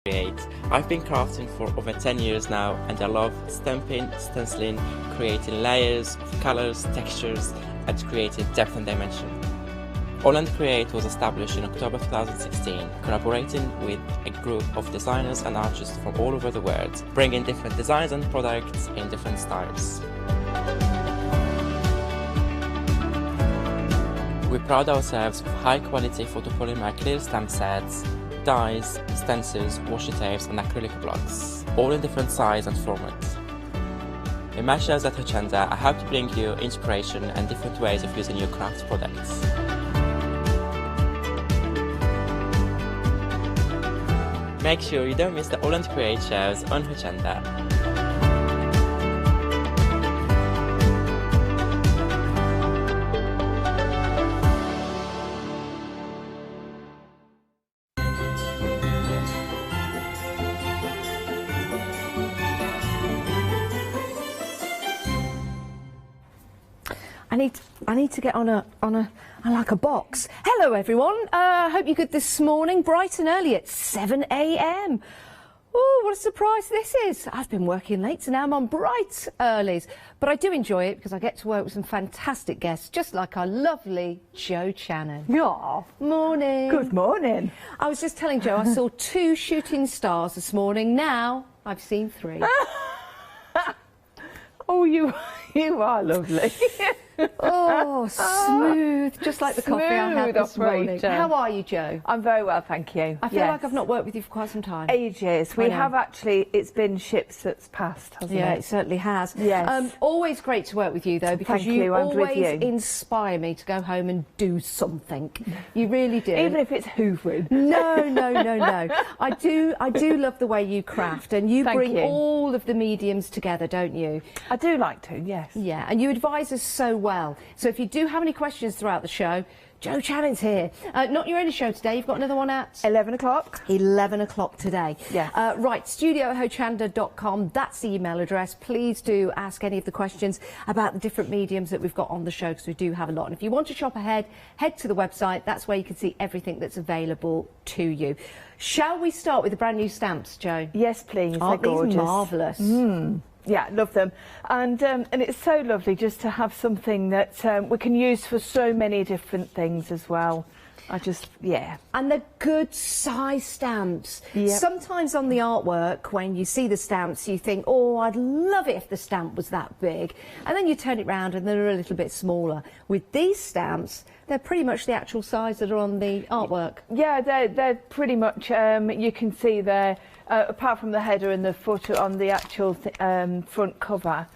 Create. I've been crafting for over 10 years now, and I love stamping, stenciling, creating layers of colors, textures, and creating depth and dimension. Hochanda Create was established in October 2016, collaborating with a group of designers and artists from all over the world, bringing different designs and products in different styles. We pride ourselves with high-quality photopolymer clear stamp sets, dies, stencils, washi tapes and acrylic blocks, all in different size and format. In my shows at Hochanda, I hope to bring you inspiration and different ways of using your craft products. Make sure you don't miss the Hochanda Create shows on Hochanda. I need to get on a like a box. Hello everyone. Hope you're good this morning, bright and early at 7 AM. Oh, what a surprise this is. I've been working late, so now I'm on bright earlies. But I do enjoy it because I get to work with some fantastic guests, just like our lovely Jo Channon. Yeah. Morning. Good morning. I was just telling Jo I saw 2 shooting stars this morning. Now I've seen 3. Oh, you are lovely. Oh, smooth, just like the coffee I had this morning. Operator. How are you, Jo? I'm very well, thank you. I feel like I've not worked with you for quite some time. Ages. We have actually, it's been ships that's passed, hasn't it? Yeah, it certainly has. Yes. Always great to work with you, though, because you always inspire me to go home and do something. You really do. Even if it's hoovering. No. I do love the way you craft, and you bring all of the mediums together, don't you? I do like to, yes. Yeah, and you advise us so well. So if you do have any questions throughout the show, Jo Channon's here. Not your only show today, you've got another one at 11 o'clock. 11 o'clock today. Yeah. Right, studio@hochanda.com, that's the email address. Please do ask any of the questions about the different mediums that we've got on the show, because we do have a lot. And if you want to shop ahead, head to the website. That's where you can see everything that's available to you. Shall we start with the brand new stamps, Jo? Yes, please. Aren't They're gorgeous. these marvellous? Yeah, love them, and it's so lovely just to have something that we can use for so many different things as well. And they're good size stamps. Yep. Sometimes on the artwork, when you see the stamps, you think, oh, I'd love it if the stamp was that big, and then you turn it round and they're a little bit smaller. With these stamps, they're pretty much the actual size that are on the artwork. Yeah, they're pretty much, you can see there, apart from the header and the footer on the actual front cover.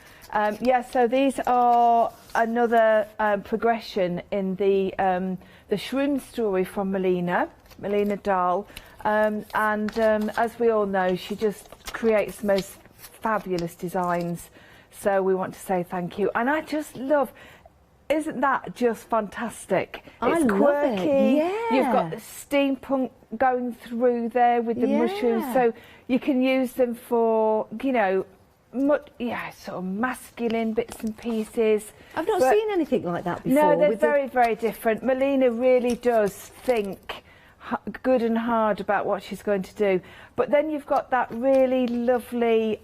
So these are another progression in the shroom story from Melina Dahl. As we all know, she just creates the most fabulous designs. So we want to say thank you. And I just love, isn't that just fantastic? It's quirky. Yeah. You've got the steampunk going through there with the mushrooms, so you can use them for, you know, sort of masculine bits and pieces. I've not seen anything like that before. No, they're very, very different. Melina really does think good and hard about what she's going to do. But then you've got that really lovely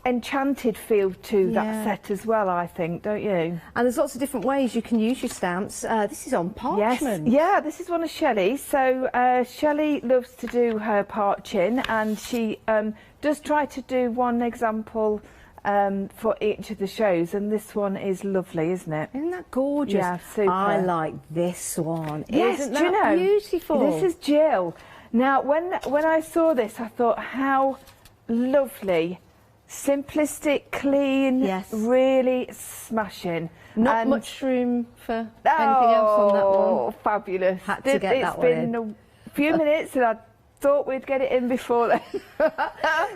enchanted feel to that set as well, I think, don't you? And there's lots of different ways you can use your stamps. This is on parchment. Yes, yeah, this is one of Shelley's. So Shelley loves to do her parching, and she does try to do one example for each of the shows, and this one is lovely, isn't it? Isn't that gorgeous? Yeah, super. I like this one. Yes, Isn't do you that know, beautiful? This is Jill. Now, when I saw this, I thought, how lovely. Simplistic, clean, really smashing. Not much room for anything else on that one. Oh, fabulous. Had to get that one in. It's been a few minutes and I thought we'd get it in before then.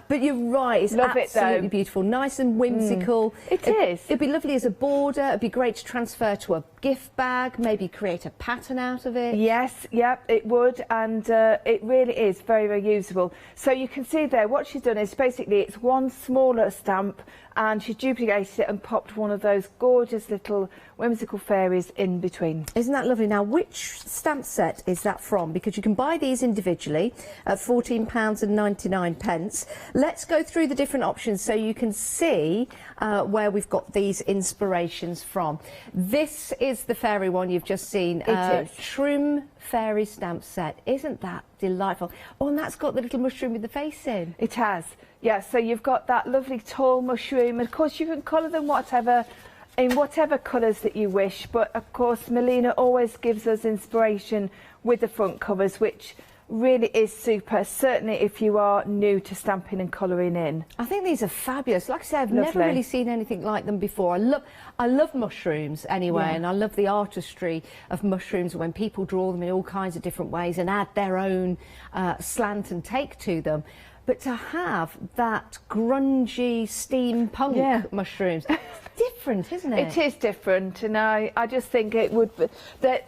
But you're right, it's absolutely beautiful. Nice and whimsical. It is. It'd be lovely as a border. It'd be great to transfer to a gift bag, maybe create a pattern out of it. Yes, yep, it would, and it really is very, very usable. So you can see there what she's done is basically it's one smaller stamp, and she duplicated it and popped one of those gorgeous little whimsical fairies in between. Isn't that lovely? Now, which stamp set is that from? Because you can buy these individually. at £14.99. Let's go through the different options so you can see where we've got these inspirations from. This is the fairy one you've just seen. It is. Shroom Fairy stamp set. Isn't that delightful? Oh, and that's got the little mushroom with the face in. It has. Yeah, so you've got that lovely tall mushroom. Of course, you can colour them in whatever colours that you wish. But, of course, Melina always gives us inspiration with the front covers, which really is super, certainly if you are new to stamping and colouring in. I think these are fabulous. Like I said, I've never really seen anything like them before. I love mushrooms anyway, and I love the artistry of mushrooms when people draw them in all kinds of different ways and add their own slant and take to them. But to have that grungy steampunk mushrooms, it's different, isn't it? It is different, and I just think it would be,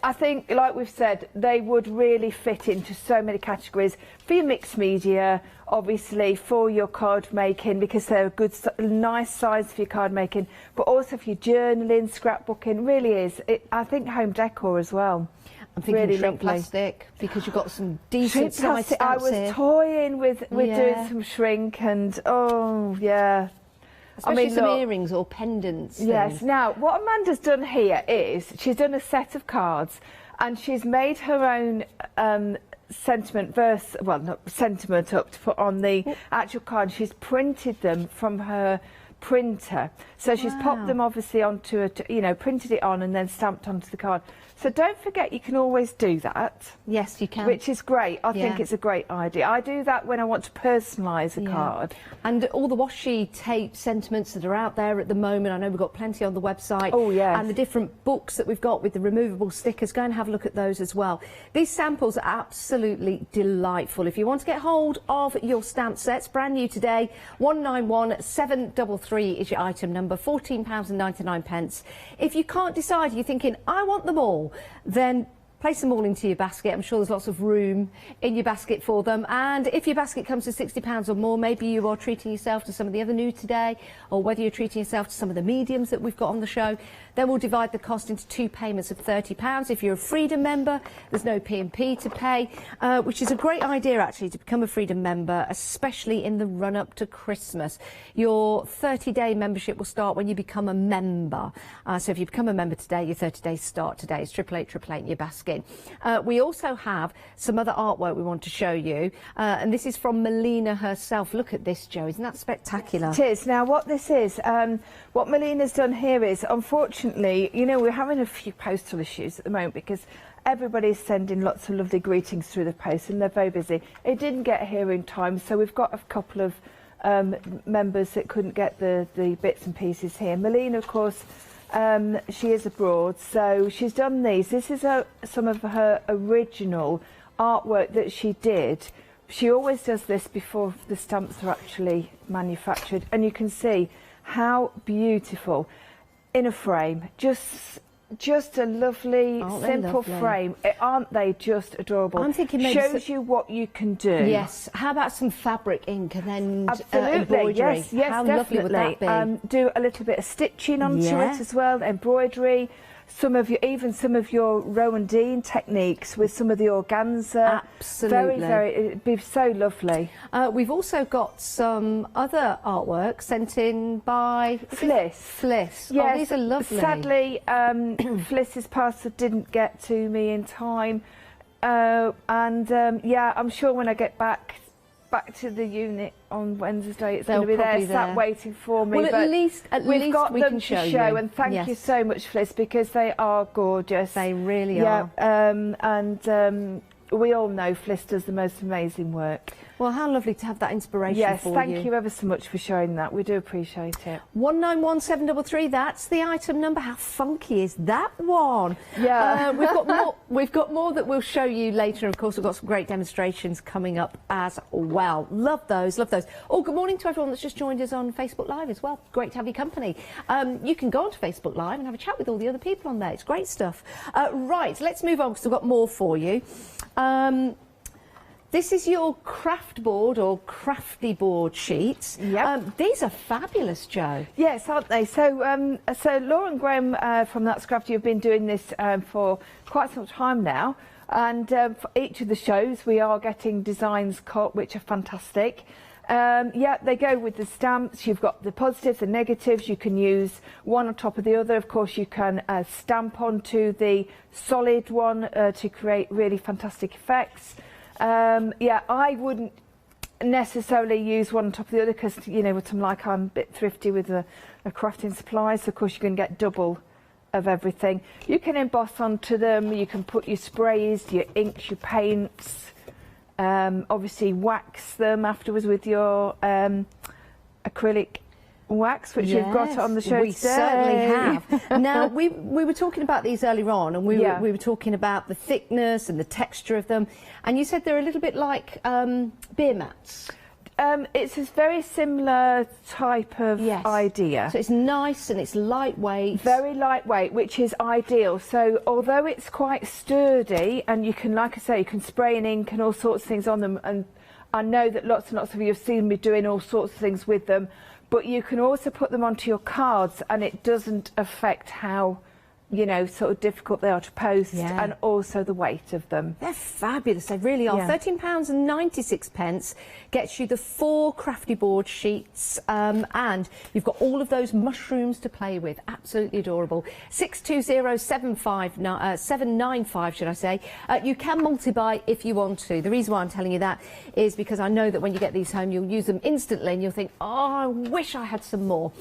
I think, like we've said, they would really fit into so many categories for your mixed media, obviously for your card making, because they're a good, nice size for your card making, but also for your journaling, scrapbooking. Really is. I think home decor as well. I'm thinking really shrink plastic, because you've got some decent size stamps I was here. toying with doing some shrink, and Especially some earrings or pendants. Yes. Things. Now, what Amanda's done here is she's done a set of cards, and she's made her own sentiment up to put on the actual card. She's printed them from her printer, so she's popped them obviously onto printed it on and then stamped onto the card. So don't forget, you can always do that. Yes, you can. Which is great. I think it's a great idea. I do that when I want to personalise a card. And all the washi tape sentiments that are out there at the moment, I know we've got plenty on the website. Oh, yes. And the different books that we've got with the removable stickers, go and have a look at those as well. These samples are absolutely delightful. If you want to get hold of your stamp sets, brand new today, 191733 is your item number, £14.99. If you can't decide, you're thinking, I want them all, then place them all into your basket. I'm sure there's lots of room in your basket for them. And if your basket comes to £60 or more, maybe you are treating yourself to some of the other new today, or whether you're treating yourself to some of the mediums that we've got on the show, then we'll divide the cost into 2 payments of £30. If you're a Freedom member, there's no P&P to pay, which is a great idea actually to become a Freedom member, especially in the run-up to Christmas. Your 30-day membership will start when you become a member. So if you become a member today, your 30 days start today. It's 88888 in your basket. We also have some other artwork we want to show you, and this is from Melina herself. Look at this, Jo, isn't that spectacular? It is. Now what this is, what Melina's done here is, unfortunately, you know, we're having a few postal issues at the moment because everybody's sending lots of lovely greetings through the post and they're very busy. It didn't get here in time, so we've got a couple of members that couldn't get the bits and pieces here. Melina, of course, she is abroad, so she's done these. This is some of her original artwork that she did. She always does this before the stamps are actually manufactured, and you can see how beautiful in a frame. Just a lovely, simple frame. Aren't they just adorable? I'm thinking maybe shows you what you can do. Yes. How about some fabric ink and then embroidery? Yes, how definitely. Lovely would that be? Do a little bit of stitching onto it as well, embroidery. Even some of your Rowan Dean techniques with some of the organza. Absolutely. It'd be so lovely. We've also got some other artwork sent in by Fliss. Fliss. Yes, oh, these are lovely. Sadly, Fliss's parcel didn't get to me in time. Yeah, I'm sure when I get back to the unit on Wednesday, it's going to be there, sat waiting for me. Well, at least we've got them can to show, and thank you so much, Fliss, because they are gorgeous. They really are. We all know Fliss does the most amazing work. Well, how lovely to have that inspiration for you. Yes, thank you ever so much for showing that. We do appreciate it. 191733, that's the item number. How funky is that one? Yeah. We've got more that we'll show you later. Of course, we've got some great demonstrations coming up as well. Love those, love those. Oh, good morning to everyone that's just joined us on Facebook Live as well. Great to have your company. You can go onto Facebook Live and have a chat with all the other people on there. It's great stuff. Right, let's move on because I've got more for you. This is your craft board or crafty board sheets. Yep. These are fabulous, Jo. Yes, aren't they? So, so Laura and Graham from That's Crafty have been doing this for quite some time now. And for each of the shows, we are getting designs cut, which are fantastic. Yeah, they go with the stamps. You've got the positives, the negatives. You can use one on top of the other. Of course, you can stamp onto the solid one to create really fantastic effects. Yeah, I wouldn't necessarily use one on top of the other because, you know, what I'm like, I'm a bit thrifty with the crafting supplies. So of course, you can get double of everything. You can emboss onto them. You can put your sprays, your inks, your paints. Obviously wax them afterwards with your acrylic wax, which you've got on the show we today. certainly have. Now, we were talking about these earlier on, and we were talking about the thickness and the texture of them, and you said they're a little bit like beer mats. It's a very similar type of idea. So it's nice and it's lightweight. Very lightweight, which is ideal. So although it's quite sturdy, and you can, like I say, you can spray and ink and all sorts of things on them, and I know that lots and lots of you have seen me doing all sorts of things with them, but you can also put them onto your cards and it doesn't affect how, you know, sort of difficult they are to post, and also the weight of them. They're fabulous, they really are. £13.96 gets you the 4 Crafty board sheets, and you've got all of those mushrooms to play with. Absolutely adorable. 620795, should I say. You can multi-buy if you want to. The reason why I'm telling you that is because I know that when you get these home, you'll use them instantly and you'll think, oh, I wish I had some more.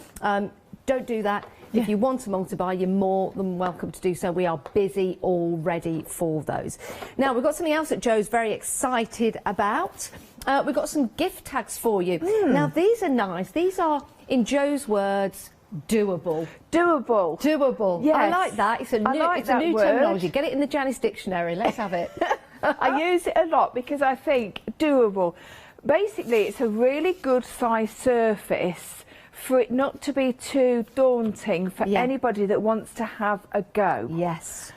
Don't do that. If you want to multi-buy, you're more than welcome to do so. We are busy already for those. Now, we've got something else that Joe's very excited about. We've got some gift tags for you. Now, these are nice. These are, in Joe's words, doable. Doable. Doable. Yes. I like that. It's a new terminology. Get it in the Janice dictionary. Let's have it. I use it a lot because I think doable. Basically, it's a really good size surface for it not to be too daunting for anybody that wants to have a go. Yes.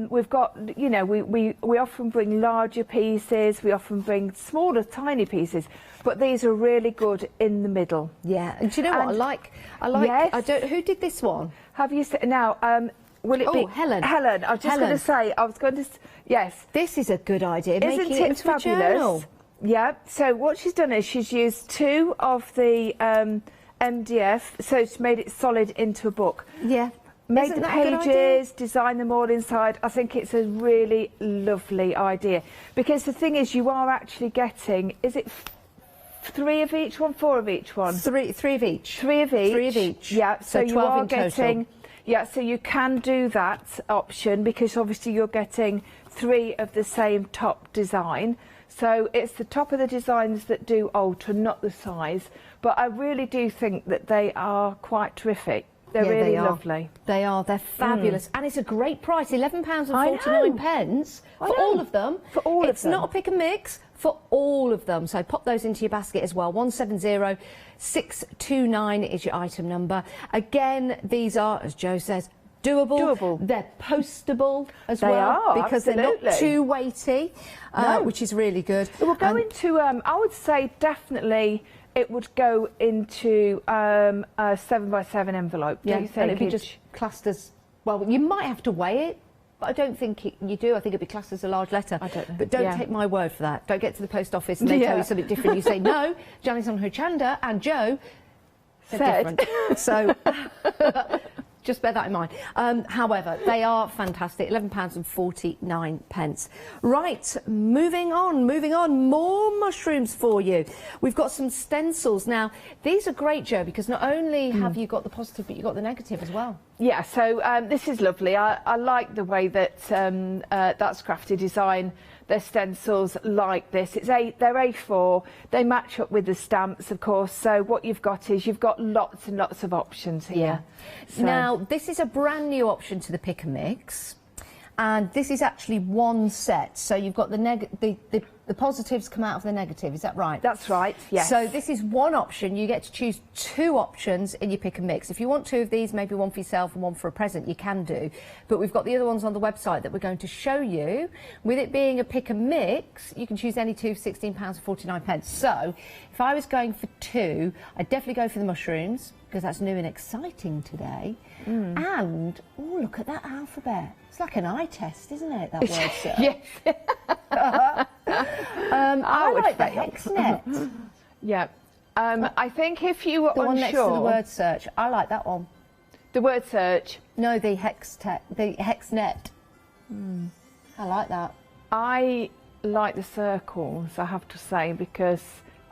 We've got, you know, we often bring larger pieces, we often bring smaller, tiny pieces, but these are really good in the middle. Yeah, and do you know what I like? Yes. Who did this one? Have you seen, now, will it be? Helen. Helen, I was just going to say, yes. This is a good idea. Isn't Making it into fabulous? A journal. Yeah, so what she's done is she's used 2 of the MDF, so it's made it solid into a book. Yeah. Made the pages, designed them all inside. I think it's a really lovely idea. Because the thing is, you are actually getting, is it 3 of each one, 4 of each one? 3 of each. 3 of each. 3 of each. Yeah, so you 12 are in getting, total. yeah, so you can do that option because obviously you're getting 3 of the same top design. So it's the top of the designs that do alter, not the size. But I really do think that they are quite terrific. They're really lovely. They are. They're fabulous. And it's a great price, £11.49 for all of them. For all of them. It's not a pick and mix, for all of them. So pop those into your basket as well. 170629 is your item number. Again, these are, as Joe says, doable. They're postable as well because they're not too weighty, which is really good. It will go into, I would say definitely it would go into a 7x7 envelope. Yeah, do you think? and it'd be just classed as, well, you might have to weigh it, but I don't think you do. I think it'd be classed as a large letter. I don't know. But don't take my word for that. Don't get to the post office and they tell you something different. You say, no, Janice on Hochanda and Joe said different. So just bear that in mind. However, they are fantastic. £11.49. Right, moving on. More mushrooms for you. We've got some stencils. Now, these are great, Joe, because not only have you got the positive, but you've got the negative as well. Yeah, so this is lovely. I like the way that that's Crafty design their stencils like this. They're A4. They match up with the stamps, of course. So what you've got is you've got lots and lots of options here. Yeah. So. Now, this is a brand new option to the pick and mix. And this is actually one set. So you've got the the positives come out of the negative, is that right? That's right, yes. So this is one option. You get to choose 2 options in your pick and mix. If you want 2 of these, maybe one for yourself and one for a present, you can do. But we've got the other ones on the website that we're going to show you. With it being a pick and mix, you can choose any 2 for £16.49. So if I was going for 2, I'd definitely go for the mushrooms, because that's new and exciting today. And, oh, look at that alphabet. It's like an eye test, isn't it, that word search? Yes. I like the HexNet. Yeah. I think if you were The one next to the word search. I like that one. The word search. No, the HexNet. I like that. I like the circles, I have to say, because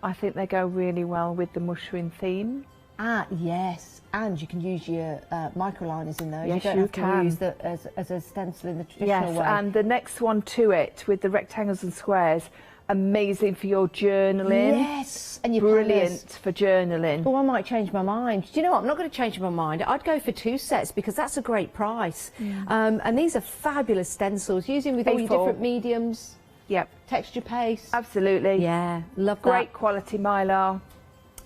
I think they go really well with the mushroom theme. Ah, yes. And you can use your microliners in those. Yes, you don't you have to can. use that as a stencil in the traditional Yes, way. and the next one to it with the rectangles and squares, amazing for your journaling. Yes, and your brilliant planners. for journaling. Oh, I might change my mind. Do you know what? I'm not going to change my mind. I'd go for 2 sets because that's a great price. And these are fabulous stencils, using with all your A4. different mediums. Yep, Texture paste. absolutely. Yeah, love that. Great quality mylar.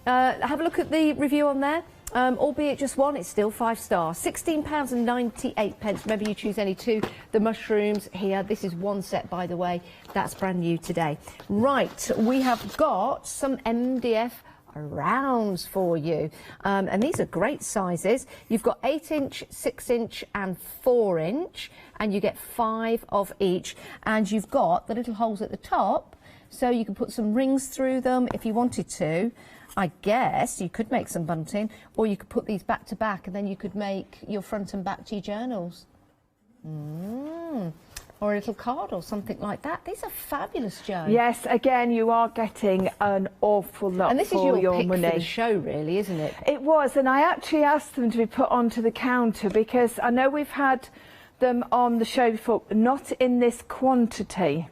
Have a look at the review on there. Albeit just one, it's still 5 stars. £16.98. Remember, you choose any 2. The mushrooms here. This is 1 set, by the way. That's brand new today. Right, we have got some MDF rounds for you, and these are great sizes. You've got 8-inch, 6-inch and 4-inch, and you get 5 of each, and you've got the little holes at the top, so you can put some rings through them if you wanted to. I guess you could make some bunting, or you could put these back to back, and then you could make your front and back to your journals. Or a little card or something like that. These are fabulous, Jo. Yes, again, you are getting an awful lot And this is for your pick money. for the show, really, isn't it? It was, and I actually asked them to be put onto the counter because I know we've had them on the show before, not in this quantity.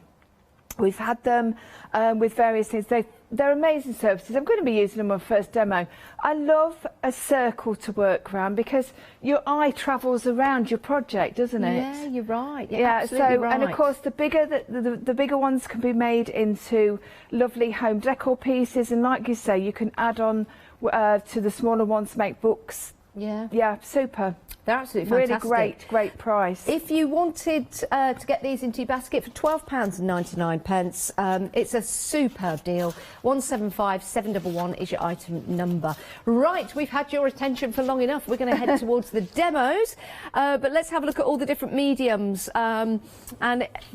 We've had them with various things. They're amazing services. I'm going to be using them on my first demo. I love a circle to work around because your eye travels around your project, doesn't it? Yeah, you're right. You're Yeah, absolutely right. and of course the bigger ones can be made into lovely home decor pieces, and like you say, you can add on to the smaller ones to make books. Yeah, super. They're absolutely fantastic. Really great price. If you wanted to get these into your basket for £12.99, it's a superb deal. 175711 is your item number. Right, we've had your attention for long enough. We're going to head towards the demos, but let's have a look at all the different mediums. And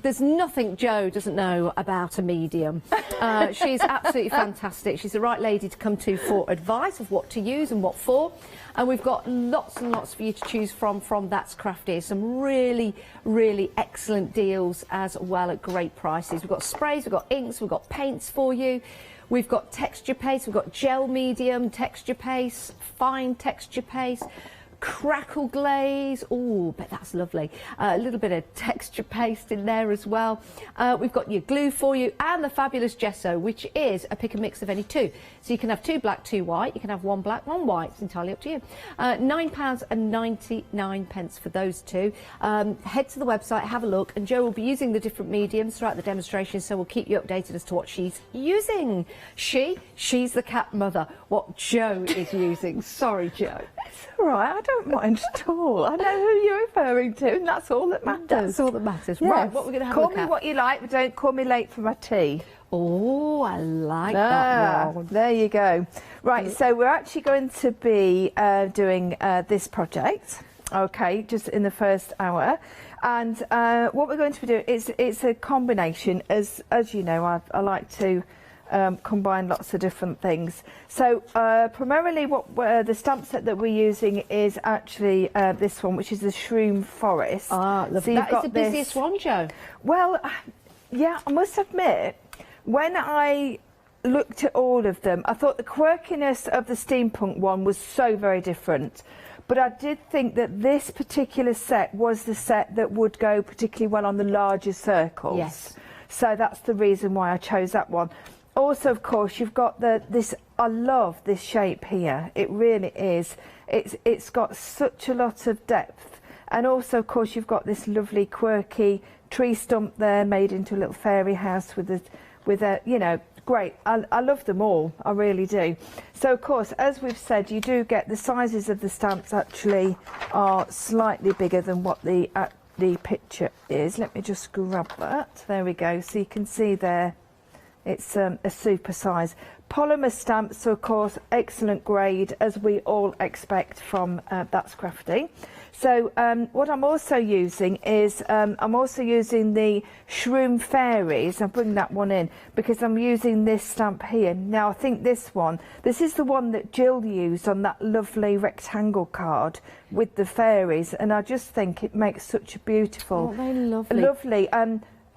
there's nothing Jo doesn't know about a medium. She's absolutely fantastic. She's the right lady to come to for advice of what to use and what for. And we've got lots and lots for you to choose from That's Crafty. Some really excellent deals as well at great prices. We've got sprays, we've got inks, we've got paints for you. We've got texture paste, we've got gel medium texture paste, fine texture paste, crackle glaze. Oh, bet that's lovely. A little bit of texture paste in there as well. We've got your glue for you and the fabulous gesso, which is a pick and mix of any 2. So you can have 2 black, 2 white. You can have 1 black, 1 white. It's entirely up to you. £9.99 for those 2. Head to the website, have a look, and Jo will be using the different mediums throughout the demonstration, so we'll keep you updated as to what she's using. She's the cat mother. What Jo is using. Sorry, Jo. It's all right, I don't mind at all. I know who you're referring to, and that's all that matters. That's all that matters. Yes. Right, what we're going to have a Call look me at. what you like, but don't call me late for my tea. Oh, I like that one. There you go. Right, so we're actually going to be doing this project, okay, just in the first hour. And what we're going to be doing is it's a combination. As you know, I like to combine lots of different things. So primarily what the stamp set that we're using is actually this one, which is the Shroom Forest. Ah, lovely. So That is the busiest one, Jo. Well, yeah, I must admit, when I looked at all of them, I thought the quirkiness of the steampunk one was so very different. But I did think that this particular set was the set that would go particularly well on the larger circles. Yes. So that's the reason why I chose that one. Also, of course, you've got this. I love this shape here. It really is. It's got such a lot of depth. And also, of course, you've got this lovely quirky tree stump there made into a little fairy house with with a, you know, great. I love them all, I really do. So of course, as we've said, you do get the sizes of the stamps actually are slightly bigger than what the picture is. Let me just grab that. There we go. So you can see there, it's a super size. Polymer stamps, so of course, excellent grade, as we all expect from That's Crafty. So what I'm also using is, I'm also using the Shroom Fairies. I'll bring that one in because I'm using this stamp here. Now I think this is the one that Jill used on that lovely rectangle card with the fairies, and I just think it makes such a beautiful, lovely.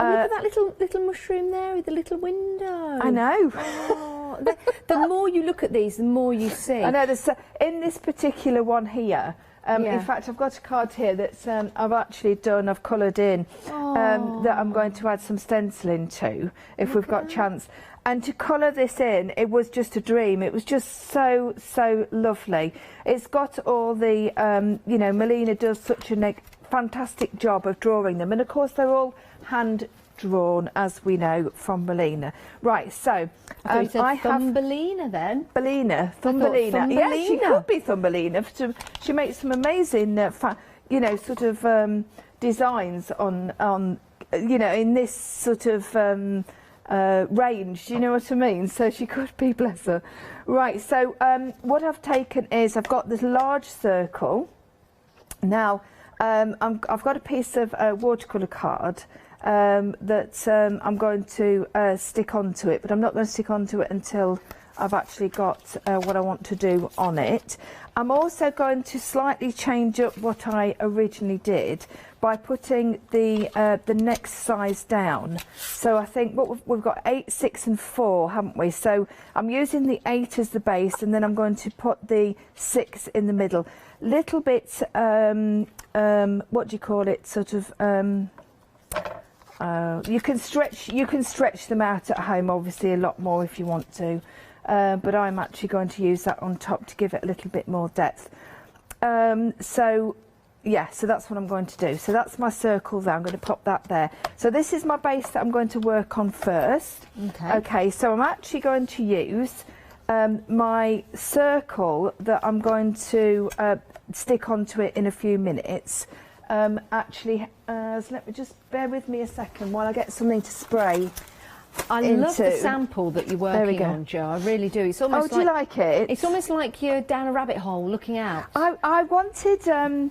Oh, look at that little mushroom there with the little window. I know. Oh, the more you look at these, the more you see. I know. In this particular one here, in fact, I've got a card here that's I've actually done, I've coloured in, that I'm going to add some stenciling to if we've got chance. And to colour this in, it was just a dream. It was just so, so lovely. It's got all the, you know, Melina does such a fantastic job of drawing them. And of course, they're all hand drawn, as we know from Melina. Right, so I have Thumbelina then. Thumbelina. Yeah, she could be Thumbelina. She makes some amazing, you know, sort of designs on, you know, in this sort of range. Do you know what I mean? So she could be, bless her. Right. So what I've taken is I've got this large circle. Now I've got a piece of watercolour card that I'm going to stick onto it, but I'm not going to stick onto it until I've actually got what I want to do on it. I'm also going to slightly change up what I originally did by putting the next size down. So I think what we've got 8, 6 and 4, haven't we? So I'm using the 8 as the base, and then I'm going to put the 6 in the middle. Little bit, what do you call it, sort of, you can stretch them out at home, obviously, a lot more if you want to, but I'm actually going to use that on top to give it a little bit more depth. So yeah, so that's what I'm going to do. So that's my circle there. I'm going to pop that there. So this is my base that I'm going to work on first. Okay, so I'm actually going to use my circle that I'm going to stick onto it in a few minutes. Actually, so let me just bear with me a second while I get something to spray. I love the sample that you're working on, Jo. I really do. It's almost do you like it? It's almost like you're down a rabbit hole looking out. I wanted,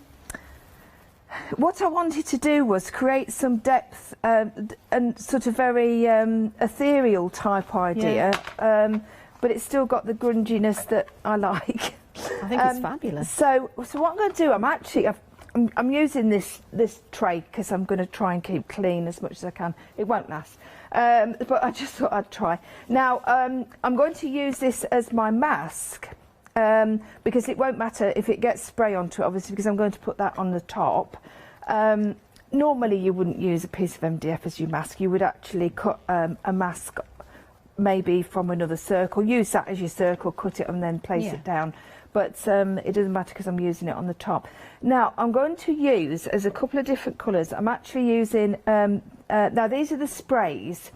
what I wanted to do was create some depth and sort of very ethereal type idea, but it's still got the grunginess that I like. I think it's fabulous. So what I'm going to do, I'm using this tray because I'm going to try and keep clean as much as I can. It won't last, but I just thought I'd try. Now I'm going to use this as my mask because it won't matter if it gets spray onto it, obviously, because I'm going to put that on the top. Normally you wouldn't use a piece of MDF as your mask. You would actually cut a mask maybe from another circle, use that as your circle, cut it and then place it down. But it doesn't matter because I'm using it on the top. Now I'm going to use as a couple of different colours. I'm actually using, now these are the sprays.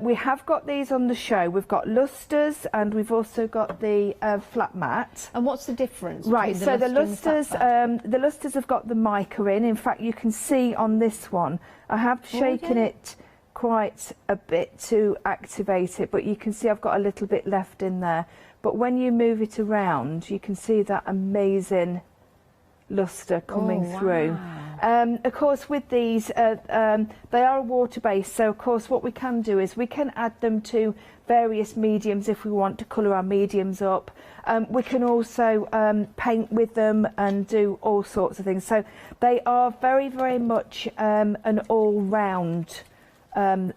We have got these on the show. We've got lusters and we've also got the flat matte. And what's the difference? Right, so the lusters have got the mica in. In fact, you can see on this one, I have shaken it quite a bit to activate it, but you can see I've got a little bit left in there. But when you move it around, you can see that amazing luster coming through. Of course, with these, they are water-based, so of course what we can do is we can add them to various mediums if we want to colour our mediums up. We can also paint with them and do all sorts of things. So they are very, very much an all-round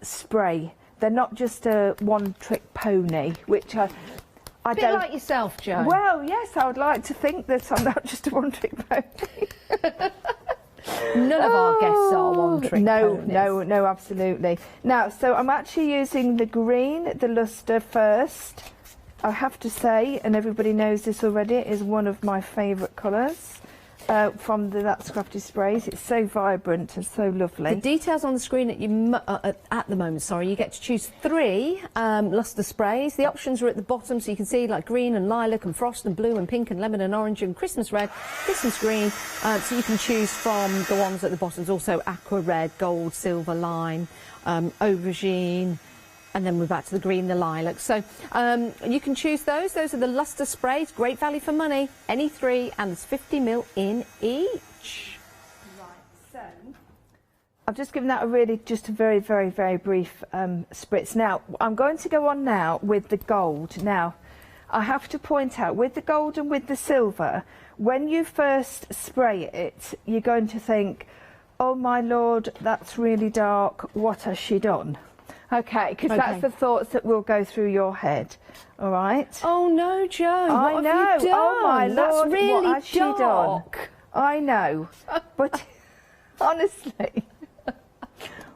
spray. They're not just a one-trick pony, which I a bit like yourself, Jo. Well, yes, I would like to think that I'm not just a one-trick pony. None of our guests are one-trick ponies. No, absolutely. Now, so I'm actually using the green, the luster first. I have to say, and everybody knows this already, it is one of my favourite colours. from the That's Crafty sprays. It's so vibrant and so lovely. The details on the screen at the moment, sorry, you get to choose 3 lustre sprays. The options are at the bottom, so you can see like green and lilac and frost and blue and pink and lemon and orange and Christmas red, Christmas green. So you can choose from the ones at the bottom. There's also aqua red, gold, silver, lime, aubergine, and then we're back to the green, the lilac. So you can choose those. Those are the lustre sprays. Great value for money. Any 3, and there's 50 ml in each. Right, so I've just given that a really, just a very, very, very brief spritz. Now, I'm going to go on now with the gold. Now, I have to point out, with the gold and with the silver, when you first spray it, you're going to think, oh my Lord, that's really dark. What has she done? Okay, because that's the thoughts that will go through your head. All right. Oh no, Jo! I what know. Have you done? Oh my Lord! That's really what has she done? dark. I know, but honestly,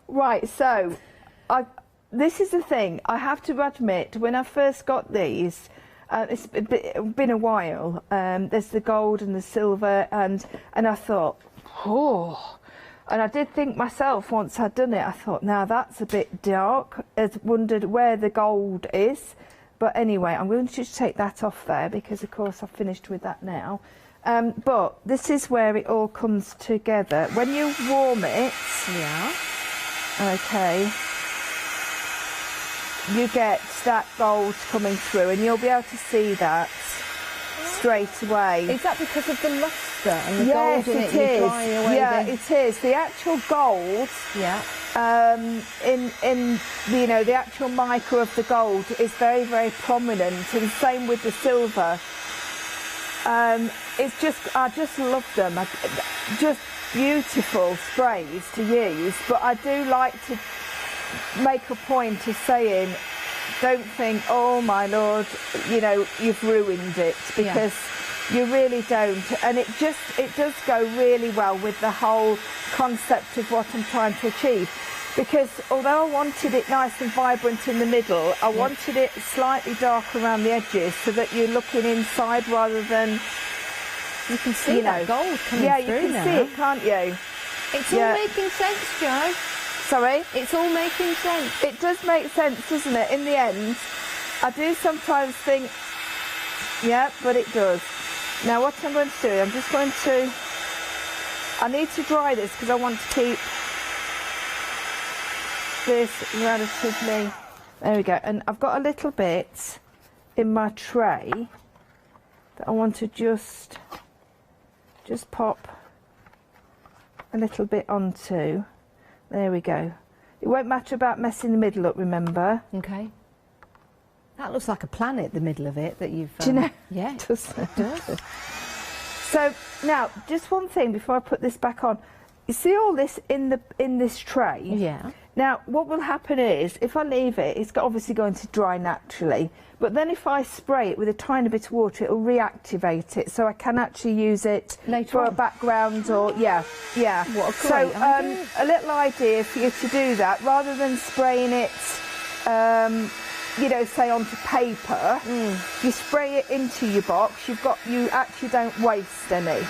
right. So, this is the thing. I have to admit, when I first got these, it's been a while. There's the gold and the silver, and I thought, oh. And I did think myself, once I'd done it, I thought, now that's a bit dark. I wondered where the gold is. But anyway, I'm going to just take that off there because, of course, I've finished with that now. But this is where it all comes together. When you warm it, yeah, okay, you get that gold coming through, and you'll be able to see that straight away. Is that because of the lustre and the yes, gold in it? Is. Drying away It is. The actual gold, yeah, in you know, the actual mica of the gold is very, very prominent, and same with the silver. It's just, I just love them. Just beautiful sprays to use, but I do like to make a point of saying, don't think, oh my Lord, you know, you've ruined it, because you really don't. And it does go really well with the whole concept of what I'm trying to achieve. Because although I wanted it nice and vibrant in the middle, I wanted it slightly dark around the edges so that you're looking inside rather than... You can see that gold coming through. Yeah, you can see it, can't you? It's all making sense, Jo. Sorry? It's all making sense. It does make sense, doesn't it? In the end, I do sometimes think, yeah, but it does. Now what I'm going to do, I'm just going to... I need to dry this because I want to keep this relatively... There we go. And I've got a little bit in my tray that I want to just pop a little bit onto. There we go. It won't matter about messing the middle up, remember? Okay. That looks like a planet, the middle of it, that you've... Do you know? Yeah, it does. It does. So, now, just one thing before I put this back on. You see all this in this tray? Yeah. Now, what will happen is, if I leave it, it's obviously going to dry naturally. But then if I spray it with a tiny bit of water, it'll reactivate it. So I can actually use it later for on. a background or, yeah. What a great idea. A little idea for you to do that, rather than spraying it, you know, say onto paper, you spray it into your box, you actually don't waste any.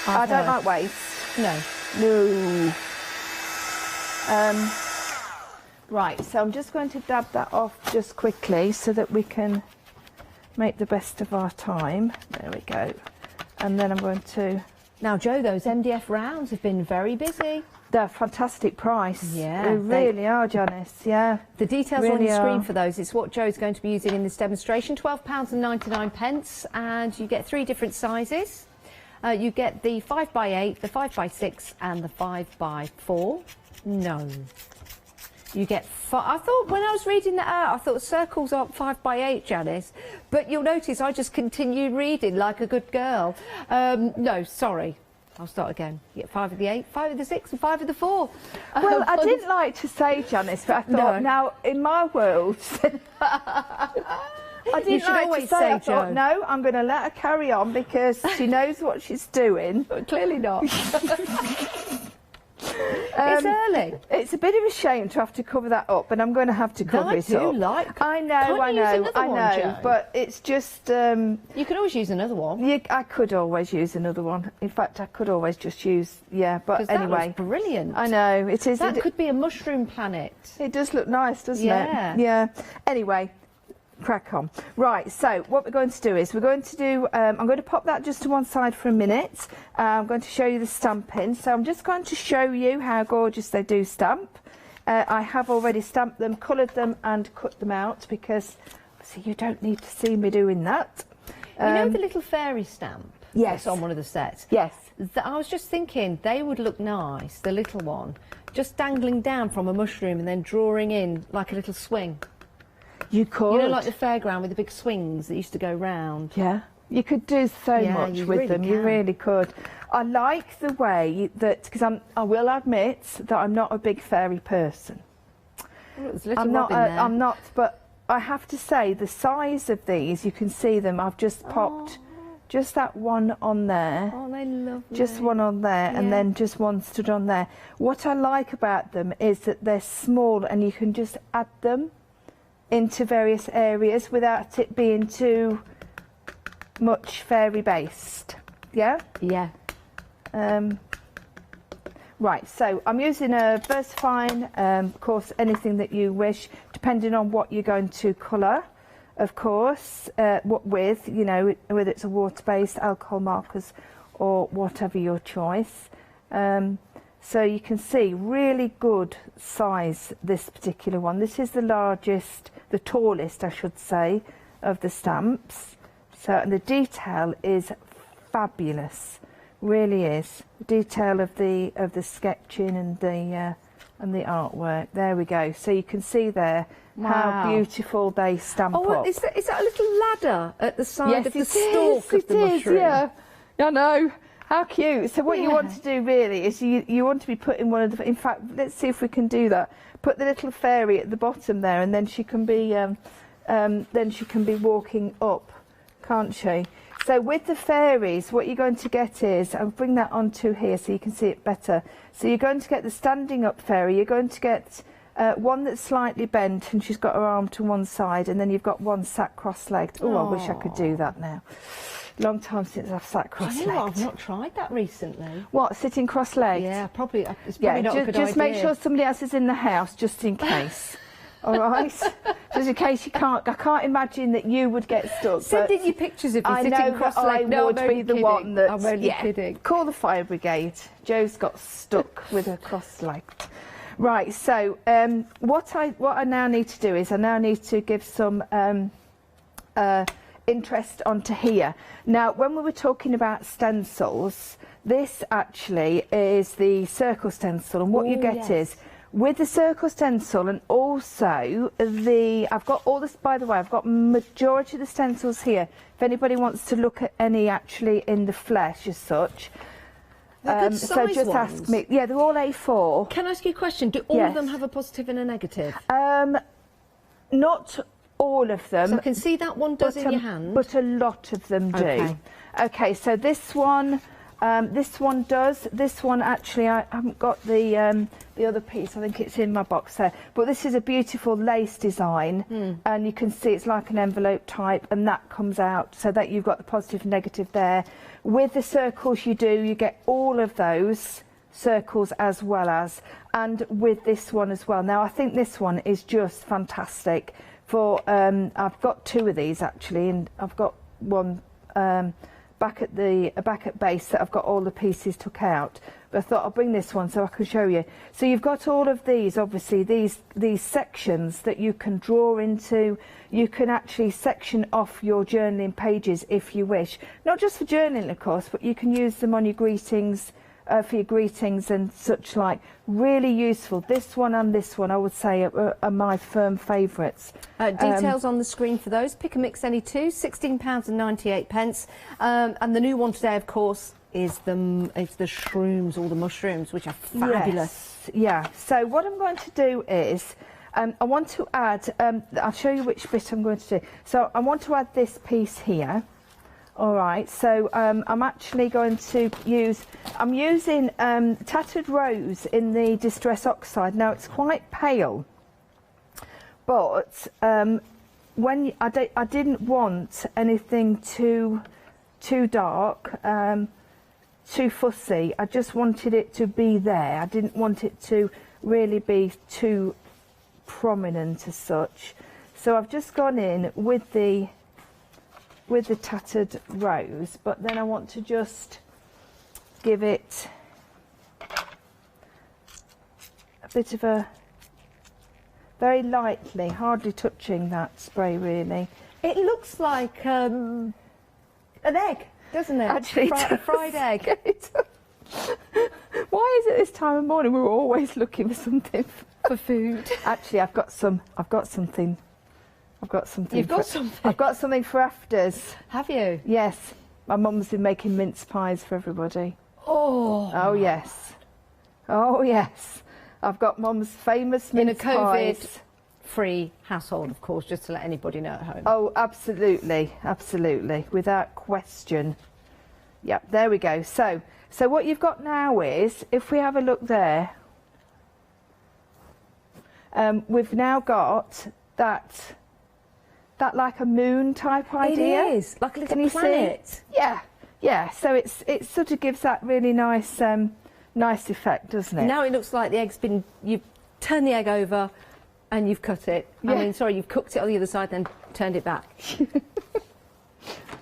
I don't like waste. No. No. Right, so I'm just going to dab that off just quickly so that we can make the best of our time. There we go. And then I'm going to... Now, Jo, those MDF rounds have been very busy. They're a fantastic price. Yeah. They really are, Janice, yeah. The details really are on the screen are. for those. It's what Jo's going to be using in this demonstration. £12.99, and you get 3 different sizes. You get the 5x8, the 5x6 and the 5x4. No. You get I thought, when I was reading that out, I thought circles aren't 5x8, Janice. But you'll notice I just continued reading like a good girl. No, sorry. I'll start again. You get 5 of the 8, 5 of the 6 and 5 of the 4. Well, I didn't like to say, Janice, but I thought, now, in my world... I didn't like to say, I thought, no, I'm going to let her carry on because she knows what she's doing. But clearly not. It's early. It's a bit of a shame to have to cover that up, but I'm going to have to cover it up. I know, but it's just... you can always use another one. I could always use another one. In fact, I could always just use... Yeah, but anyway. That looks brilliant. I know, it is. That could be a mushroom planet. It does look nice, doesn't it? Yeah. Anyway, crack on. Right, so what we're going to do is we're going to do... I'm going to pop that just to one side for a minute. I'm going to show you the stamping. So I'm just going to show you how gorgeous they do stamp. I have already stamped them, coloured them and cut them out because obviously you don't need to see me doing that. You know the little fairy stamp? Yes. That's on one of the sets? Yes. I was just thinking they would look nice, the little one, just dangling down from a mushroom and then drawing in like a little swing. You could. You know, like the fairground with the big swings that used to go round. Yeah. You could do so much with them. You really could. I like the way that, because I will admit that I'm not a big fairy person. I'm not, but I have to say the size of these, you can see them. I've just popped just that one on there. Oh, they love just one on there, and then just one stood on there. What I like about them is that they're small and you can just add them into various areas without it being too much fairy based. Yeah? Yeah. Right, so I'm using a VersaFine, of course, anything that you wish, depending on what you're going to colour, of course, what with, you know, whether it's a water-based, alcohol markers, or whatever your choice. So you can see, really good size, this particular one. This is the largest, the tallest, I should say, of the stamps. So, and the detail is fabulous. Really is. The detail of the sketching and the artwork. There we go. So you can see there how beautiful they stamp up. Is that a little ladder at the side of the stalk of the It mushroom? is, yeah. I know. How cute. So what you want to do really is you want to be putting one of the... In fact, let's see if we can do that. Put the little fairy at the bottom there, and then she can be walking up, can't she? So with the fairies, what you're going to get is, I'll bring that onto here so you can see it better. So you're going to get the standing up fairy. You're going to get one that's slightly bent and she's got her arm to one side, and then you've got one sat cross-legged. Oh, I wish I could do that now. Long time since I've sat cross-legged. I've not tried that recently. What, sitting cross-legged? Yeah, probably. It's probably not a good just idea. make sure somebody else is in the house, just in case. All right, just in case you can't. I can't imagine that you would get stuck. Send in your pictures if you're sitting cross-legged. I would be the one that. I'm only kidding. Call the fire brigade. Joe's got stuck with her cross-legged. Right. So what I now need to do is I now need to give some interest onto here. Now, when we were talking about stencils, this actually is the circle stencil, and what you get is. With the circle stencil, and also I've got all this, by the way, I've got majority of the stencils here. If anybody wants to look at any actually in the flesh as such. So just ask me. Yeah, they're all A4. Can I ask you a question? Do all of them have a positive and a negative? Not all of them. So I can see that one does in your hand. But a lot of them do. Okay, so this one does. This one actually, I haven't got the other piece. I think it's in my box there. But this is a beautiful lace design, and you can see it's like an envelope type, and that comes out so that you've got the positive and negative there. With the circles you get all of those circles as well as, and with this one as well. Now I think this one is just fantastic. For I've got two of these actually, and I've got one. Back at base that I've got all the pieces took out, but I thought I'll bring this one so I can show you. So you've got all of these, obviously these sections that you can draw into. You can actually section off your journaling pages if you wish, not just for journaling of course, but you can use them on your greetings, for your greetings and such like. Really useful. This one and this one I would say are my firm favourites. Details on the screen for those. Pick and mix any two, £16.98. And the new one today of course is the shrooms, or the mushrooms, which are fabulous. Yes. Yeah, so what I'm going to do is I want to add, I'll show you which bit I'm going to do. So I want to add this piece here. All right, so I'm actually going to I'm using Tattered Rose in the Distress Oxide. Now it's quite pale, but when I didn't want anything too dark, too fussy. I just wanted it to be there. I didn't want it to really be too prominent as such. So I've just gone in with the Tattered Rose, but then I want to just give it a bit of a, very lightly, hardly touching that spray really. It looks like an egg, doesn't it? Actually, a fried egg. Why is it this time of morning we're always looking for something For food. Actually, I've got something. You've got something? I've got something for afters. Have you? Yes, my mum's been making mince pies for everybody. Oh yes, oh yes. I've got mum's famous mince in a pies. COVID-free household, of course, just to let anybody know at home. Oh, absolutely, absolutely, without question. Yep, there we go. So what you've got now is, if we have a look there, we've now got that like a moon type idea. It is like a little Can you planet. see? Yeah. So it sort of gives that really nice nice effect, doesn't it? Now it looks like the egg's been. You've turned the egg over, and you've cut it. Yeah. I mean, sorry, you've cooked it on the other side, then turned it back.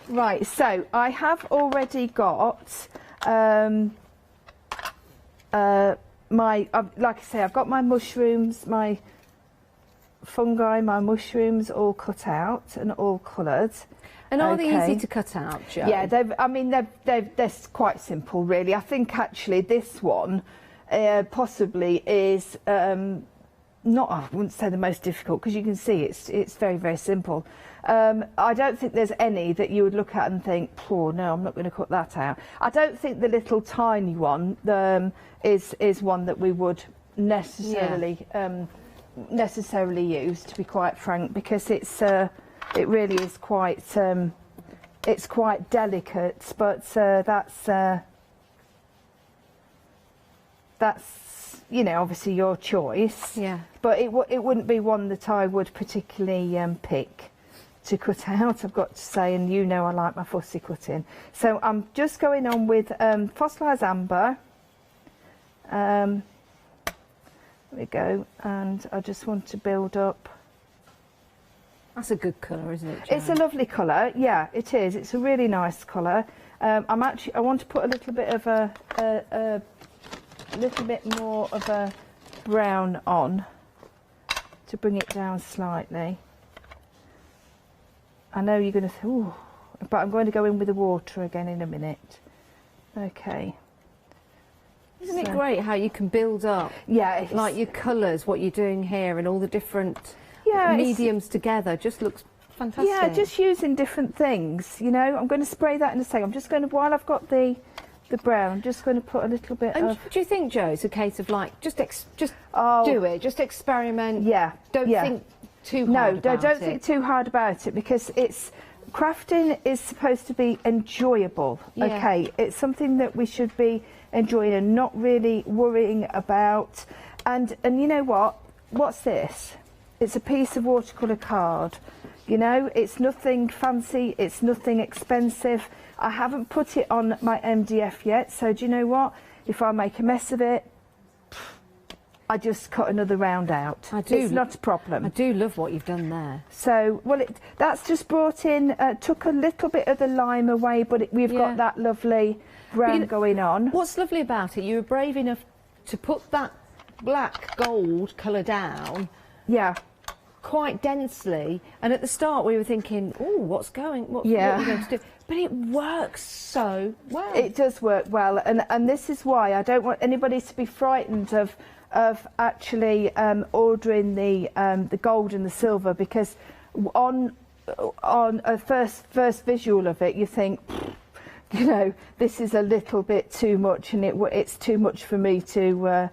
Right. So I have already got like I say, I've got my mushrooms, my fungi, my mushrooms all cut out and all coloured. And are they easy to cut out, Jo? Yeah, they're quite simple, really. I think actually this one possibly is not, I wouldn't say the most difficult, because you can see it's very, very simple. I don't think there's any that you would look at and think, oh no, I'm not going to cut that out. I don't think the little tiny one is one that we would necessarily use, to be quite frank, because it really is quite it's quite delicate, but that's you know, obviously your choice. Yeah. But it wouldn't be one that I would particularly pick to cut out, I've got to say, and you know I like my fussy cutting. So I'm just going on with fossilised amber. There we go, and I just want to build up. That's a good colour, isn't it, Jo? It's a lovely colour, yeah, it is. It's a really nice colour. I want to put a little bit of a little bit more of a brown on to bring it down slightly. I know you're going to think, ooh, but I'm going to go in with the water again in a minute. Okay. Isn't it great how you can build up, like your colours, what you're doing here, and all the different mediums together? Just looks fantastic. Yeah, just using different things, you know. I'm going to spray that in a second. I'm just going to, while I've got the brown, I'm just going to put a little bit of... Do you think, Jo, it's a case of like, just do it, just experiment? Yeah. Don't think too hard about it. No, don't think too hard about it, because crafting is supposed to be enjoyable, okay? It's something that we should be enjoying and not really worrying about. And you know what? What's this? It's a piece of watercolour card. You know, it's nothing fancy, it's nothing expensive. I haven't put it on my MDF yet, so do you know what? If I make a mess of it, I just cut another round out. It's not a problem. I do love what you've done there. So, well, that's just brought in, took a little bit of the lime away, but we've got that lovely brown going on. What's lovely about it, you were brave enough to put that black gold colour down. Yeah. Quite densely, and at the start we were thinking, oh, what are we going to do? But it works so well. It does work well, and this is why I don't want anybody to be frightened of actually ordering the gold and the silver, because on a first visual of it you think, you know, this is a little bit too much, and it's too much for me to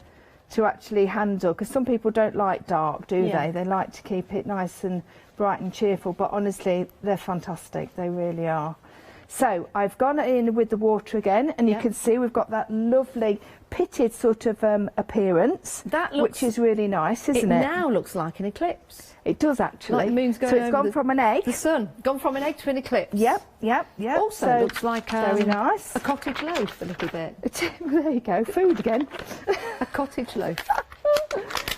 actually handle, because some people don't like dark, do they? They like to keep it nice and bright and cheerful, but honestly they're fantastic, they really are. So I've gone in with the water again, and you can see we've got that lovely pitted sort of appearance, which is really nice, isn't it? It now looks like an eclipse. It does actually. Like the moon's going so it's over gone from an egg. The sun. Gone from an egg to an eclipse. Yep. Also so looks like very nice. a cottage loaf a little bit. There you go, food again. A cottage loaf.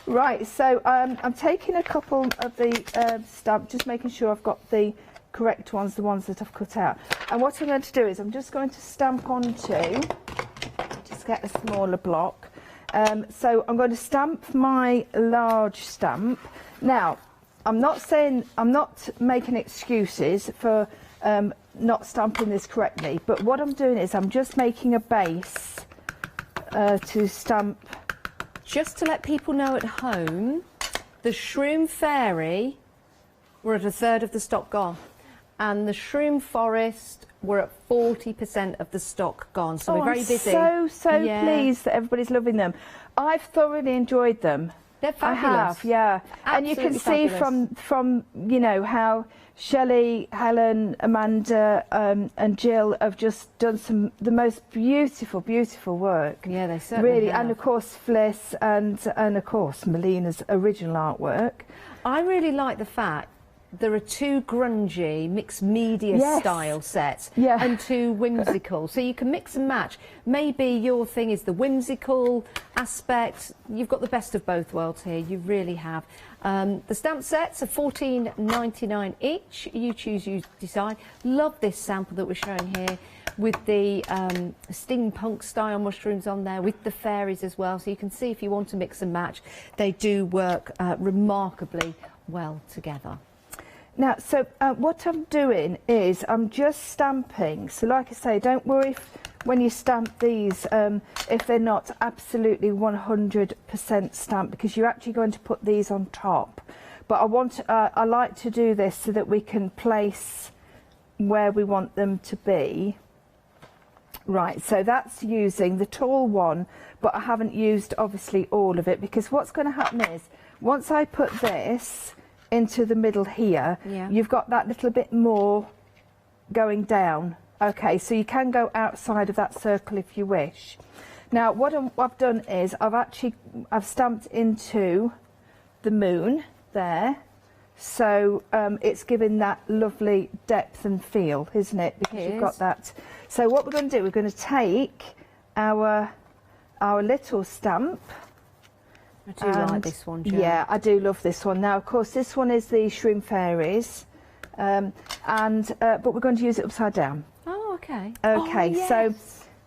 Right, so I'm taking a couple of the stamps, just making sure I've got the correct ones, the ones that I've cut out. And what I'm going to do is I'm just going to stamp onto, just get a smaller block. So I'm going to stamp my large stamp. Now, I'm not making excuses for not stamping this correctly, but what I'm doing is I'm just making a base to stamp. Just to let people know at home, the Shroom Fairy, we're at a third of the stock gone. And the Shroom Forest, we're at 40% of the stock gone. So we're very busy. I'm so pleased that everybody's loving them. I've thoroughly enjoyed them. They're fabulous. I have, yeah. Absolutely and you can see fabulous. from you know how Shelley, Helen, Amanda, and Jill have just done the most beautiful work. Yeah, they certainly really have. And of course Fliss and of course Melina's original artwork. I really like the fact there are two grungy mixed media style sets and two whimsical, so you can mix and match. Maybe your thing is the whimsical aspect. You've got the best of both worlds here, you really have. The stamp sets are $14.99 each. You choose, you decide. Love this sample that we're showing here with the steampunk style mushrooms on there, with the fairies as well, so you can see if you want to mix and match, they do work remarkably well together. Now, so what I'm doing is I'm just stamping. So like I say, don't worry when you stamp these if they're not absolutely 100% stamped, because you're actually going to put these on top. But I like to do this so that we can place where we want them to be. Right, so that's using the tall one, but I haven't used obviously all of it, because what's going to happen is once I put this into the middle here, you've got that little bit more going down. Okay, so you can go outside of that circle if you wish. Now what I've done is I've stamped into the moon there, so it's giving that lovely depth and feel, isn't it? Because you've got that. So what we're going to do, we're going to take our little stamp. I do like this one, Jo. Yeah, I do love this one. Now, of course, this one is the Shroom Fairies, but we're going to use it upside down. Oh, okay. Okay, oh, yes. So,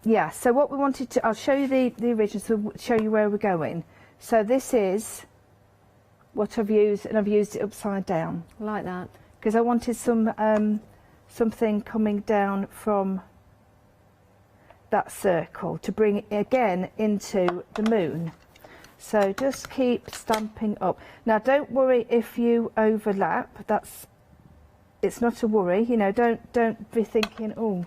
yeah, so what we wanted to, I'll show you the original, so show you where we're going. So this is what I've used, and I've used it upside down. I like that. Because I wanted something coming down from that circle to bring it again into the moon. So just keep stamping up. Now don't worry if you overlap. It's not a worry, you know, don't be thinking, oh,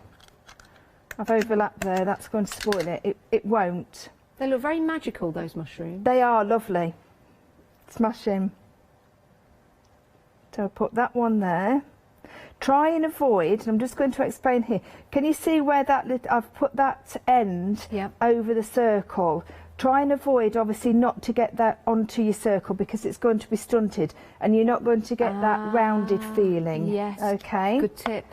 I've overlapped there, that's going to spoil it. It won't. They look very magical, those mushrooms. They are lovely. Smashing. So I'll put that one there. Try and avoid, and I'm just going to explain here. Can you see where I've put that end over the circle? Try and avoid, obviously, not to get that onto your circle, because it's going to be stunted and you're not going to get that rounded feeling. Yes. Okay. Good tip.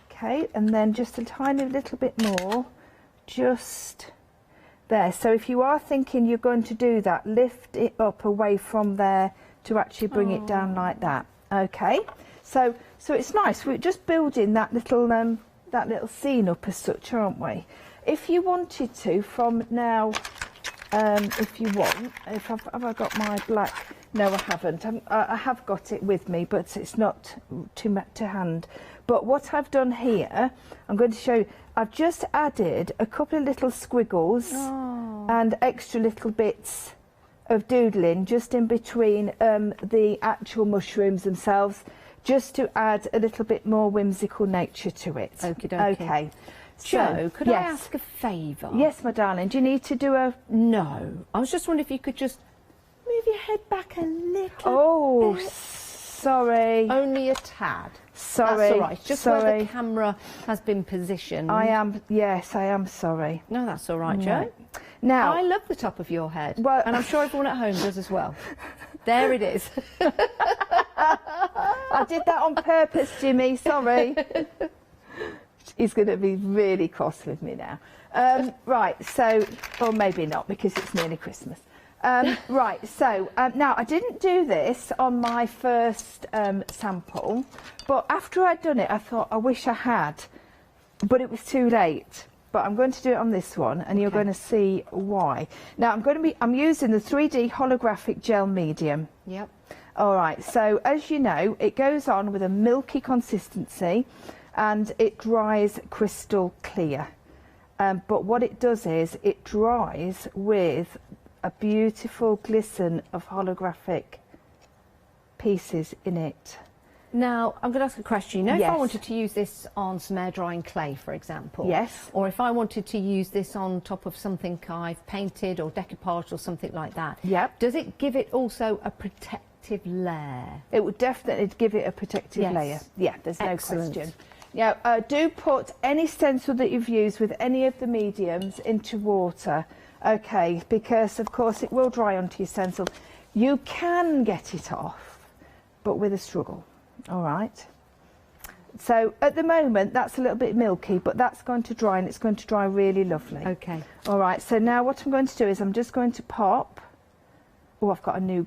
Okay, and then just a tiny little bit more, just there. So if you are thinking you're going to do that, lift it up away from there to actually bring it down like that. Okay. So it's nice. We're just building that little scene up as such, aren't we? If you wanted to, from now. If you want, have I got my black? No, I haven't. I have got it with me, but it's not to hand. But what I've done here, I'm going to show you. I've just added a couple of little squiggles and extra little bits of doodling just in between the actual mushrooms themselves, just to add a little bit more whimsical nature to it. Okay. Jo, could I ask a favour? Yes, my darling. Do you need to do a... No. I was just wondering if you could just move your head back a little bit. sorry. Only a tad. Sorry. That's all right. Just sorry. where the camera has been positioned. Yes, I am sorry. No, that's all right, Jo. Now, I love the top of your head. Well, and I'm sure everyone at home does as well. There it is. I did that on purpose, Jimmy. Sorry. He's going to be really cross with me now. Right, so, or maybe not because it's nearly Christmas. Right, so now I didn't do this on my first sample, but after I'd done it, I thought I wish I had, but it was too late. But I'm going to do it on this one, and you're going to see why. Now I'm using the 3D holographic gel medium. Yep. All right, so as you know, it goes on with a milky consistency, and it dries crystal clear. But what it does is it dries with a beautiful glisten of holographic pieces in it. Now, I'm going to ask a question. You know, Yes. if I wanted to use this on some air drying clay, for example, Yes. or if I wanted to use this on top of something I've painted or decoupaged or something like that, Yep. does it give it also a protective layer? It would definitely give it a protective Yes. layer. Yeah, there's no Excellent. question. Now, do put any stencil that you've used with any of the mediums into water, okay, because of course it will dry onto your stencil. You can get it off, but with a struggle, all right? So at the moment that's a little bit milky, but that's going to dry, and it's going to dry really lovely. Okay. All right, so now what I'm going to do is I'm just going to pop. Oh, I've got a new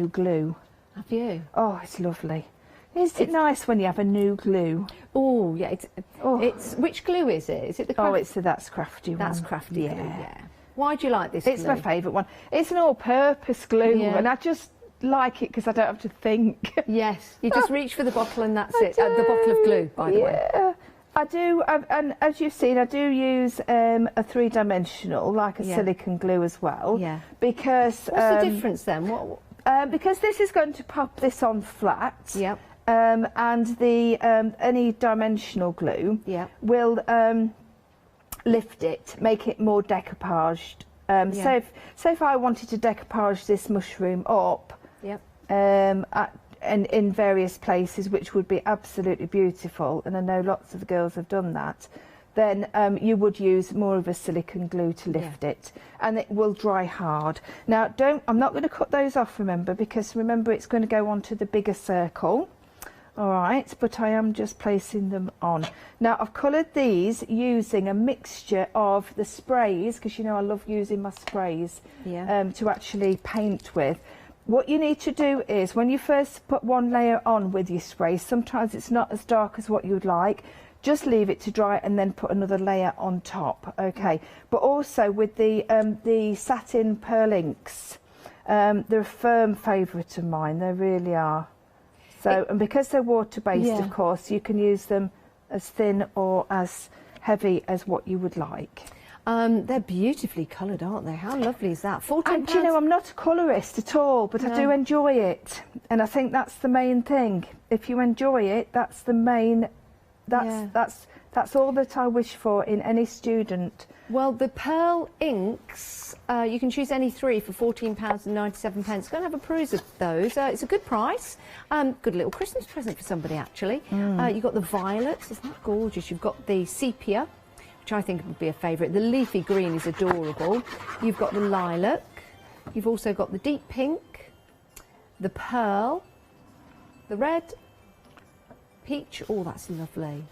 glue. Have you? Oh, it's lovely. Isn't it nice when you have a new glue? Oh, yeah. Oh. It's which glue is it? Is it the Oh, Crafty? it's the That's Crafty one. That's Crafty Yeah. glue, yeah. Why do you like this It's glue? my favourite one. It's an all-purpose glue, Yeah. and I just like it because I don't have to think. Yes, you just reach for the bottle and that's it. The bottle of glue, by the way. Yeah, I do, and as you've seen, I do use a three-dimensional, like a Yeah. silicone glue as well. Yeah. Because What's the difference then? because this is going to pop this on flat. Yep. And the any dimensional glue Yep. will lift it, make it more decoupaged. Yeah. So if I wanted to decoupage this mushroom up Yep. in various places, which would be absolutely beautiful, and I know lots of the girls have done that, then you would use more of a silicone glue to lift it, and it will dry hard. Now, I'm not going to cut those off, remember, because remember it's going to go onto the bigger circle. All right, but I am just placing them on. Now, I've coloured these using a mixture of the sprays, because you know I love using my sprays to actually paint with. What you need to do is, when you first put one layer on with your spray, sometimes it's not as dark as what you'd like, just leave it to dry and then put another layer on top, okay? But also with the satin pearl inks, they're a firm favourite of mine, they really are. So, and because they're water-based, of course, you can use them as thin or as heavy as what you would like. They're beautifully coloured, aren't they? How lovely is that? £14. And you know, I'm not a colourist at all, but I do enjoy it. And I think that's the main thing. If you enjoy it, that's the main, that's all that I wish for in any student. Well, the pearl inks, you can choose any three for £14.97. Go and have a peruse of those. It's a good price. Good little Christmas present for somebody, actually. You've got the violets. Isn't that gorgeous? You've got the sepia, which I think would be a favourite. The leafy green is adorable. You've got the lilac. You've also got the deep pink, the pearl, the red, peach. Oh, that's lovely.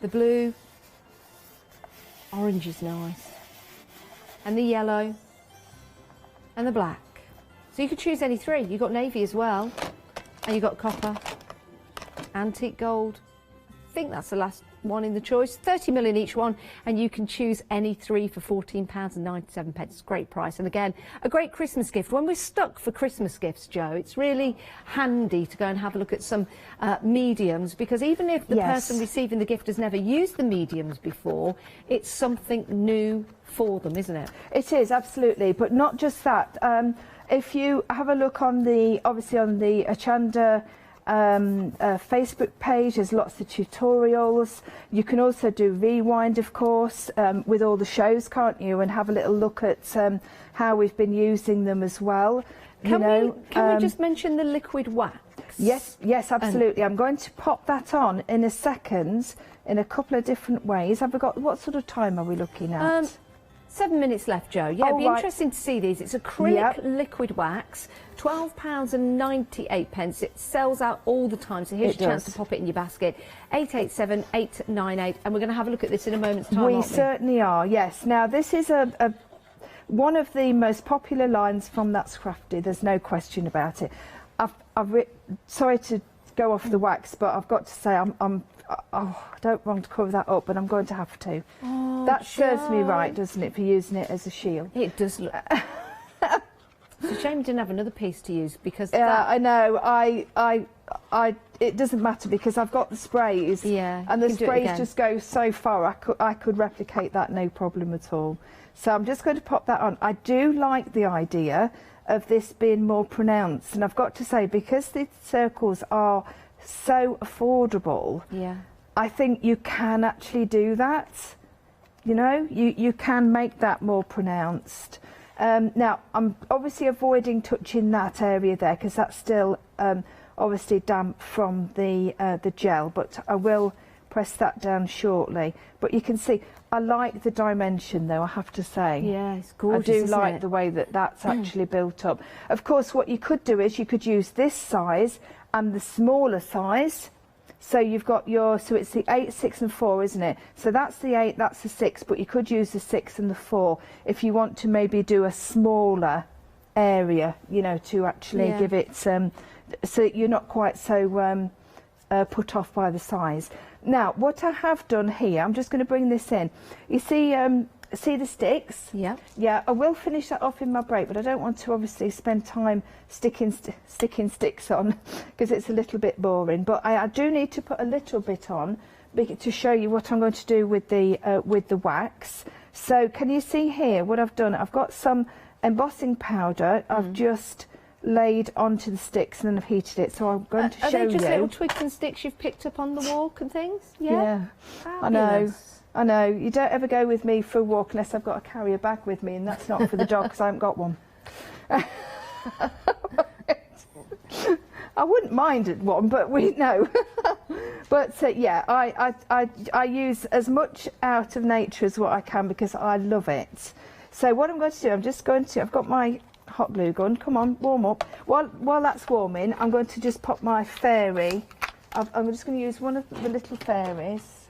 The blue. Orange is nice, and the yellow, and the black. So you could choose any three. You've got navy as well, and you've got copper, antique gold. I think that's the last one in the choice. 30 million each one, and you can choose any three for £14.97. It's a great price, and again, a great Christmas gift. When we're stuck for Christmas gifts, Jo, it's really handy to go and have a look at some mediums, because even if the person receiving the gift has never used the mediums before, it's something new for them, isn't it? It is, absolutely, but not just that. If you have a look on the, obviously on the Hochanda Facebook page, there's lots of tutorials. You can also do rewind, of course, with all the shows, can't you, and have a little look at how we've been using them as well. Can we just mention the liquid wax? Yes, absolutely. I'm going to pop that on in a second in a couple of different ways. Have we got, what sort of time are we looking at? 7 minutes left, Jo. Yeah, it'd be interesting to see these. It's acrylic liquid wax, £12.98. It sells out all the time, so here's your chance to pop it in your basket. 887 898, and we're going to have a look at this in a moment's time. We certainly are, yes. Now, this is one of the most popular lines from That's Crafty. There's no question about it. Sorry to go off the wax, but I've got to say I don't want to cover that up, but I'm going to have to. Oh, that serves me right, doesn't it, for using it as a shield? It does look. It's a shame you didn't have another piece to use, because I know. It doesn't matter because I've got the sprays. Yeah, and the sprays just go so far. I could replicate that, no problem at all. So I'm just going to pop that on. I do like the idea of this being more pronounced, and I've got to say, because the circles are so affordable, I think you can actually do that. You know, you can make that more pronounced. Now, I'm obviously avoiding touching that area there because that's still obviously damp from the gel, but I will press that down shortly. But you can see, I like the dimension though, I have to say. Yeah, it's gorgeous. I do like the way that that's actually built up. Of course, what you could do is you could use this size and the smaller size. So you've got your, so it's the 8, 6 and 4, isn't it? So that's the 8, that's the 6, but you could use the 6 and the 4 if you want to maybe do a smaller area, you know, to actually give it, so you're not quite so put off by the size. Now, what I have done here, I'm just going to bring this in. You see the sticks? Yeah. Yeah, I will finish that off in my break, but I don't want to obviously spend time sticking sticks on because it's a little bit boring. But I do need to put a little bit on to show you what I'm going to do with the wax. So can you see here what I've done? I've got some embossing powder. I've just laid onto the sticks and then I've heated it. So I'm going to show you. Are they just little twigs and sticks you've picked up on the walk and things? Yeah. I know. I know, you don't ever go with me for a walk unless I've got to carry a bag with me, and that's not for the dog because I haven't got one. I wouldn't mind one, but we know. But yeah, I use as much out of nature as what I can because I love it. So what I'm going to do, I've got my hot glue gun. Come on, warm up. While that's warming, I'm going to just pop my fairy. I'm just going to use one of the little fairies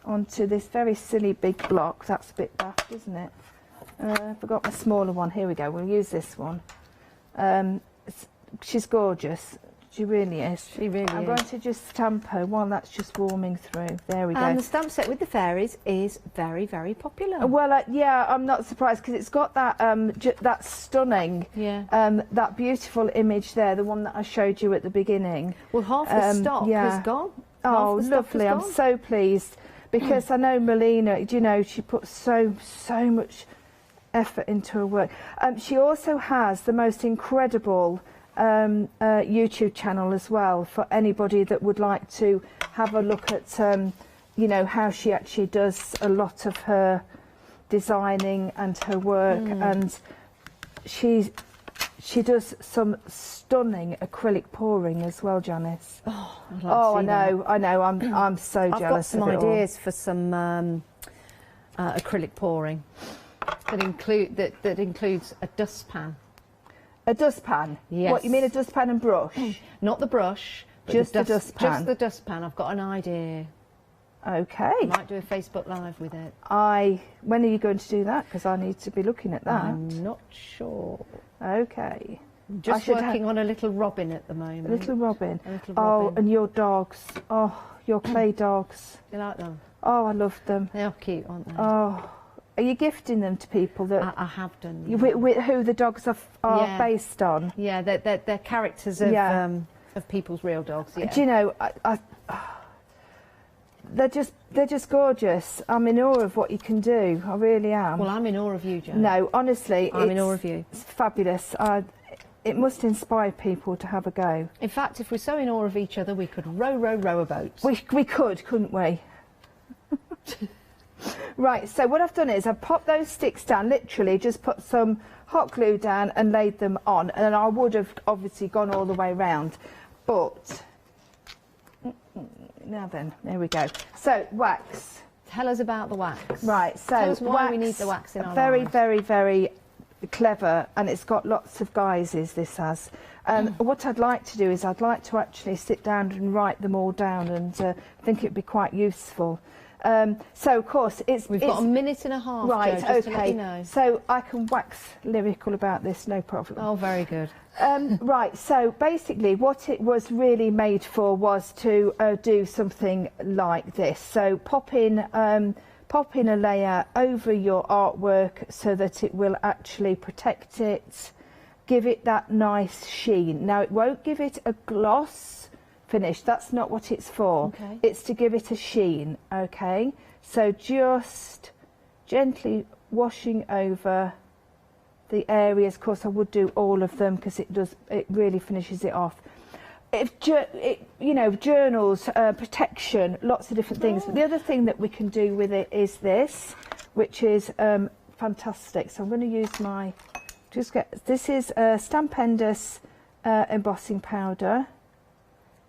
onto this very silly big block. That's a bit daft, isn't it? I forgot my smaller one. Here we go. We'll use this one. She's gorgeous. She really is. She really is. I'm going to just stamp her while that's just warming through. There we go. And the stamp set with the fairies is very, very popular. Well, yeah, I'm not surprised because it's got that that stunning, that beautiful image there, the one that I showed you at the beginning. Well, half the stock has gone. Oh, lovely! I'm so pleased. Because I know Melina, you know, she puts so much effort into her work. She also has the most incredible YouTube channel as well for anybody that would like to have a look at, you know, how she actually does a lot of her designing and her work. And she does some stunning acrylic pouring as well, Janice. Oh, I know. I'm so jealous of it all. I've got some ideas for some acrylic pouring that includes a dustpan. A dustpan? Yes. What, you mean a dustpan and brush? Not the brush, but just the dustpan. Just the dustpan. I've got an idea. Okay. I might do a Facebook Live with it. When are you going to do that? Because I need to be looking at that. I'm not sure. Okay. Just working on a little robin at the moment. A little robin. A little robin. Oh, and your dogs. Oh, your clay dogs. You like them? Oh, I love them. They are cute, aren't they? Oh, are you gifting them to people that? I have done. Yeah. With who the dogs are based on? Yeah, they're characters of people's real dogs. Yeah. Do you know? They're just gorgeous. I'm in awe of what you can do. I really am. Well, I'm in awe of you, Jo. No, honestly, I'm in awe of you. It's fabulous. It must inspire people to have a go. In fact, if we're so in awe of each other, we could row a boat. We could, couldn't we? Right, so what I've done is I've popped those sticks down, literally just put some hot glue down and laid them on, and then I would have obviously gone all the way round. But now then, there we go. So wax. Tell us about the wax. Right, so tell us why wax, we need the wax in our very, lives. very, very clever, and it's got lots of guises, this has. What I'd like to do is I'd like to actually sit down and write them all down, and I think it'd be quite useful. So of course We've got a minute and a half, right, Jo, just to let okay. you know. So I can wax lyrical about this, no problem. Oh, very good. Right, so basically what it was really made for was to do something like this. So pop in a layer over your artwork so that it will actually protect it, give it that nice sheen. Now it won't give it a gloss finish, that's not what it's for. Okay. It's to give it a sheen, okay? So just gently washing over the areas. Of course I would do all of them because it really finishes it off. You know, journals, protection, lots of different things. But the other thing that we can do with it is this, which is fantastic. So I'm going to use my, this is Stampendous embossing powder.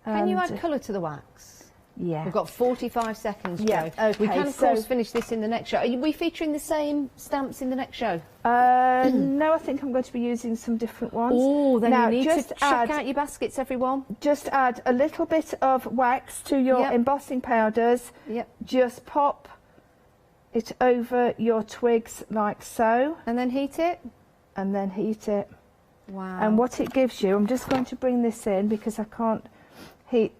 Can you add colour to the wax? Yeah. We've got 45 seconds, Jo. Yeah, okay, We can, of course, finish this in the next show. Are we featuring the same stamps in the next show? No, I think I'm going to be using some different ones. Oh, then now, you need just to check out your baskets, everyone. Just add a little bit of wax to your embossing powders. Yep. Just pop it over your twigs like so. And then heat it? And then heat it. Wow. And what it gives you, I'm just going to bring this in because I can't heat,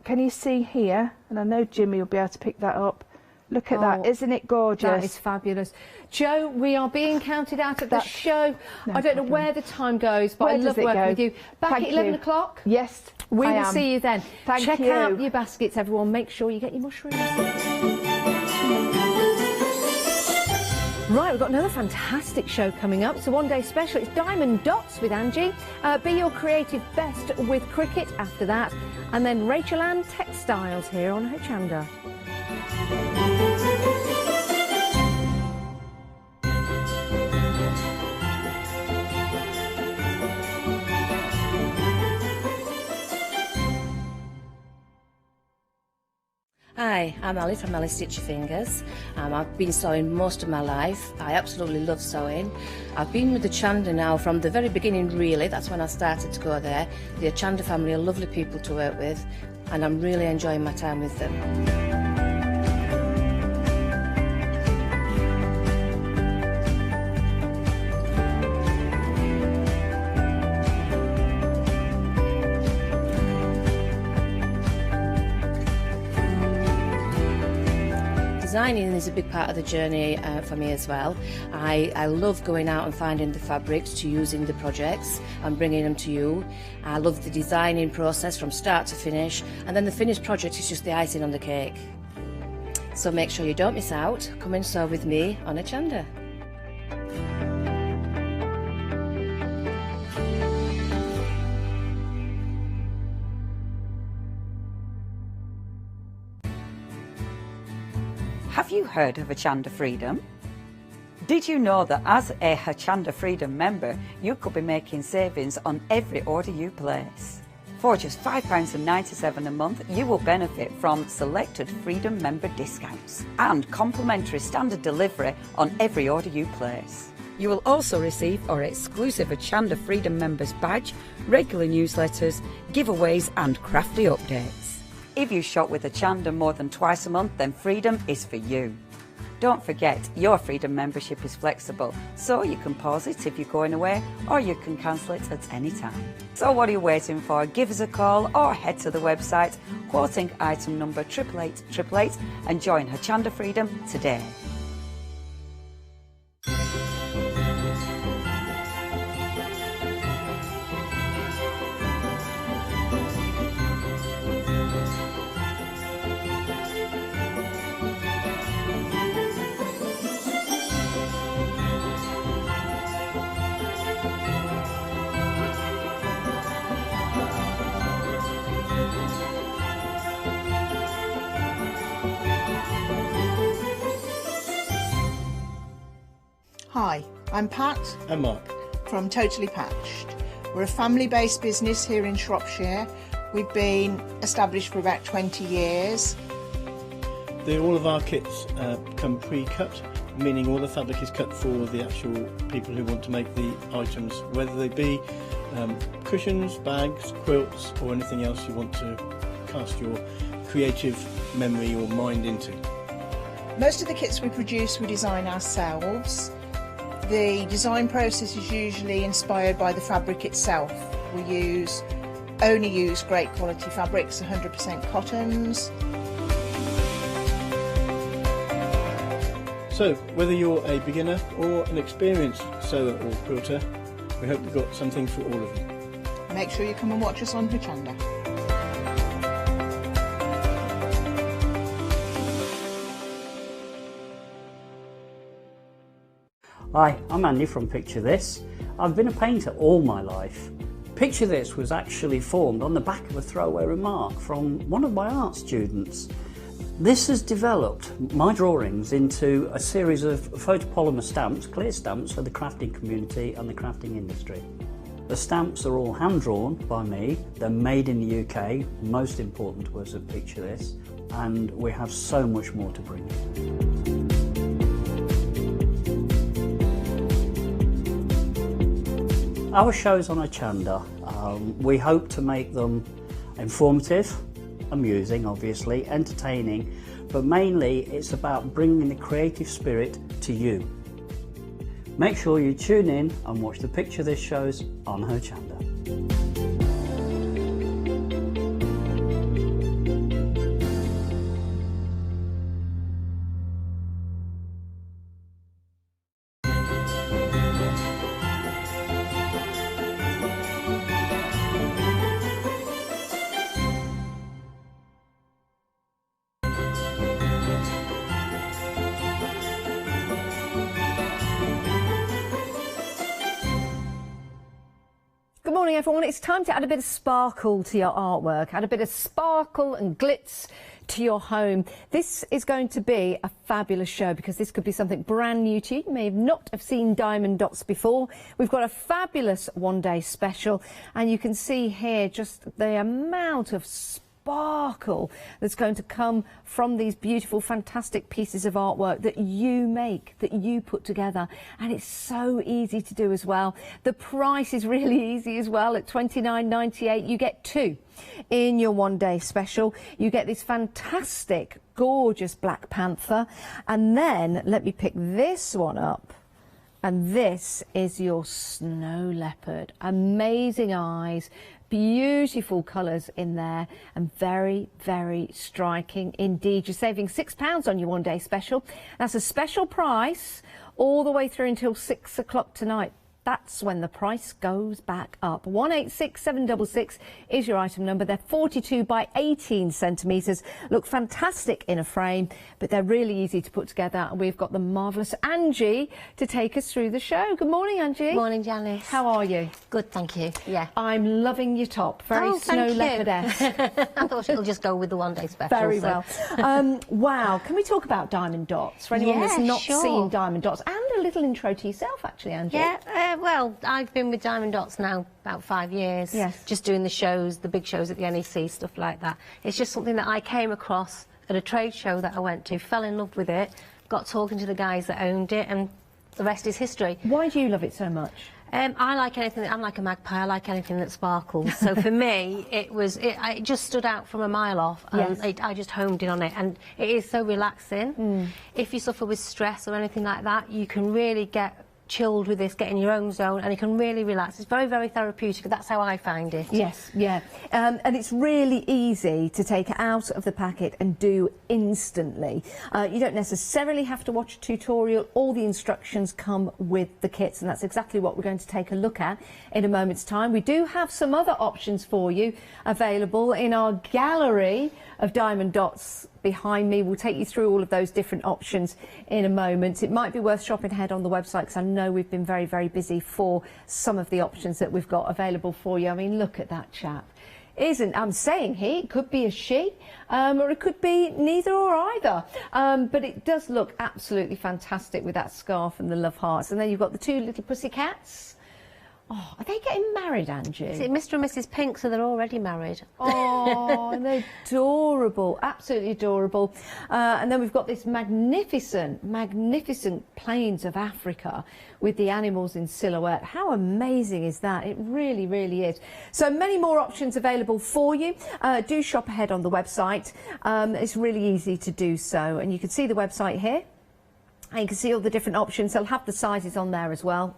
can you see here? And I know Jimmy will be able to pick that up. Look at that, isn't it gorgeous? That is fabulous. Jo, we are being counted out of the show. I don't know where the time goes, but I love working with you. Back at 11 o'clock? Yes, we will see you then. Thank you. Check out your baskets, everyone. Make sure you get your mushrooms. Right, we've got another fantastic show coming up. So one day special, it's Diamond Dots with Angie. Be your creative best with Cricut after that. And then Rachael-Anne Textiles here on Hochanda. Hi, I'm Alice from Alice Stitch Your Fingers. I've been sewing most of my life. I absolutely love sewing. I've been with the Hochanda now from the very beginning, really. That's when I started to go there. The Hochanda family are lovely people to work with, and I'm really enjoying my time with them. Designing is a big part of the journey for me as well. I love going out and finding the fabrics to use in the projects and bringing them to you. I love the designing process from start to finish, and then the finished project is just the icing on the cake. So make sure you don't miss out. Come and sew with me on Hochanda. Have you heard of Hochanda Freedom? Did you know that as a Hochanda Freedom member, you could be making savings on every order you place? For just £5.97 a month, you will benefit from selected Freedom member discounts and complimentary standard delivery on every order you place. You will also receive our exclusive Hochanda Freedom members badge, regular newsletters, giveaways and Crafty updates. If you shop with Hochanda more than twice a month, then Freedom is for you. Don't forget, your Freedom membership is flexible, so you can pause it if you're going away, or you can cancel it at any time. So what are you waiting for? Give us a call or head to the website, quoting item number 88888 and join Hochanda Freedom today. Hi, I'm Pat and Mark from Totally Patched. We're a family-based business here in Shropshire. We've been established for about 20 years. All of our kits come pre-cut, meaning all the fabric is cut for the actual people who want to make the items, whether they be cushions, bags, quilts or anything else you want to cast your creative memory or mind into. Most of the kits we produce we design ourselves. The design process is usually inspired by the fabric itself. We only use great quality fabrics, 100% cottons. So, whether you're a beginner or an experienced sewer or quilter, we hope we've got something for all of you. Make sure you come and watch us on Hochanda. Hi, I'm Andy from Picture This. I've been a painter all my life. Picture This was actually formed on the back of a throwaway remark from one of my art students. This has developed my drawings into a series of photopolymer stamps, clear stamps for the crafting community and the crafting industry. The stamps are all hand-drawn by me, they're made in the UK, most important to us at Picture This, and we have so much more to bring you. Our shows on Hochanda, we hope to make them informative, amusing obviously, entertaining, but mainly it's about bringing the creative spirit to you. Make sure you tune in and watch the Picture This shows on Hochanda. Good morning everyone, it's time to add a bit of sparkle to your artwork, add a bit of sparkle and glitz to your home. This is going to be a fabulous show because this could be something brand new to you. You may not have seen diamond dots before. We've got a fabulous one-day special and you can see here just the amount of sparkle that's going to come from these beautiful, fantastic pieces of artwork that you make, that you put together, and it's so easy to do as well. The price is really easy as well. At $29.98 you get two in your one-day special. You get this fantastic, gorgeous Black Panther, and then let me pick this one up. And this is your snow leopard. Amazing eyes, beautiful colours in there, and very, very striking indeed. You're saving £6 on your one-day special. That's a special price all the way through until 6 o'clock tonight. That's when the price goes back up. 186766 is your item number. They're 42 by 18 centimetres. Look fantastic in a frame, but they're really easy to put together. And we've got the marvellous Angie to take us through the show. Good morning, Angie. Morning, Janice. How are you? Good, thank you. Yeah. I'm loving your top. Very snow leopard-esque. I thought it'll just go with the one-day special. Very well. Wow. Can we talk about diamond dots for anyone that's not seen diamond dots? And a little intro to yourself, actually, Angie. Yeah. Well, I've been with Diamond Dots now about 5 years. Yes. Just doing the shows, the big shows at the NEC, stuff like that. It's just something that I came across at a trade show that I went to, fell in love with it, got talking to the guys that owned it, and the rest is history. Why do you love it so much? I like anything. I'm like a magpie. I like anything that sparkles. So for me, it just stood out from a mile off, and I just homed in on it. And it is so relaxing. If you suffer with stress or anything like that, you can really get chilled with this, get in your own zone, and you can really relax. It's very, very therapeutic. That's how I find it. Yes, yeah. And it's really easy to take it out of the packet and do instantly. You don't necessarily have to watch a tutorial. All the instructions come with the kits, and that's exactly what we're going to take a look at in a moment's time. We do have some other options for you available in our gallery of diamond dots behind me. We'll take you through all of those different options in a moment. It might be worth shopping ahead on the website because I know we've been very, very busy for some of the options that we've got available for you. I mean, look at that chap. I'm saying he, it could be a she, or it could be neither or either. But it does look absolutely fantastic with that scarf and the love hearts. And then you've got the two little pussy cats. Oh, are they getting married, Angie? Is it Mr. and Mrs. Pink, so they're already married? Oh, and they're adorable, absolutely adorable. And then we've got this magnificent plains of Africa with the animals in silhouette. How amazing is that? It really, really is. So many more options available for you. Do shop ahead on the website. It's really easy to do so. And you can see the website here. And you can see all the different options. They'll have the sizes on there as well.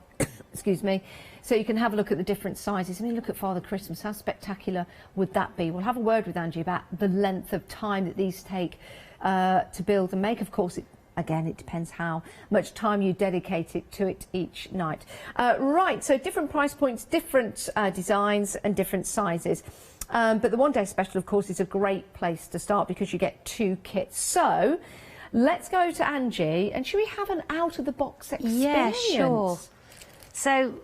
Excuse me. So you can have a look at the different sizes. I mean, look at Father Christmas. How spectacular would that be? We'll have a word with Angie about the length of time that these take to build and make. Of course, again, it depends how much time you dedicate to it each night. Right, so different price points, different designs and different sizes. But the one-day special, of course, is a great place to start because you get 2 kits. So let's go to Angie, and should we have an out-of-the-box experience? Yeah, sure. So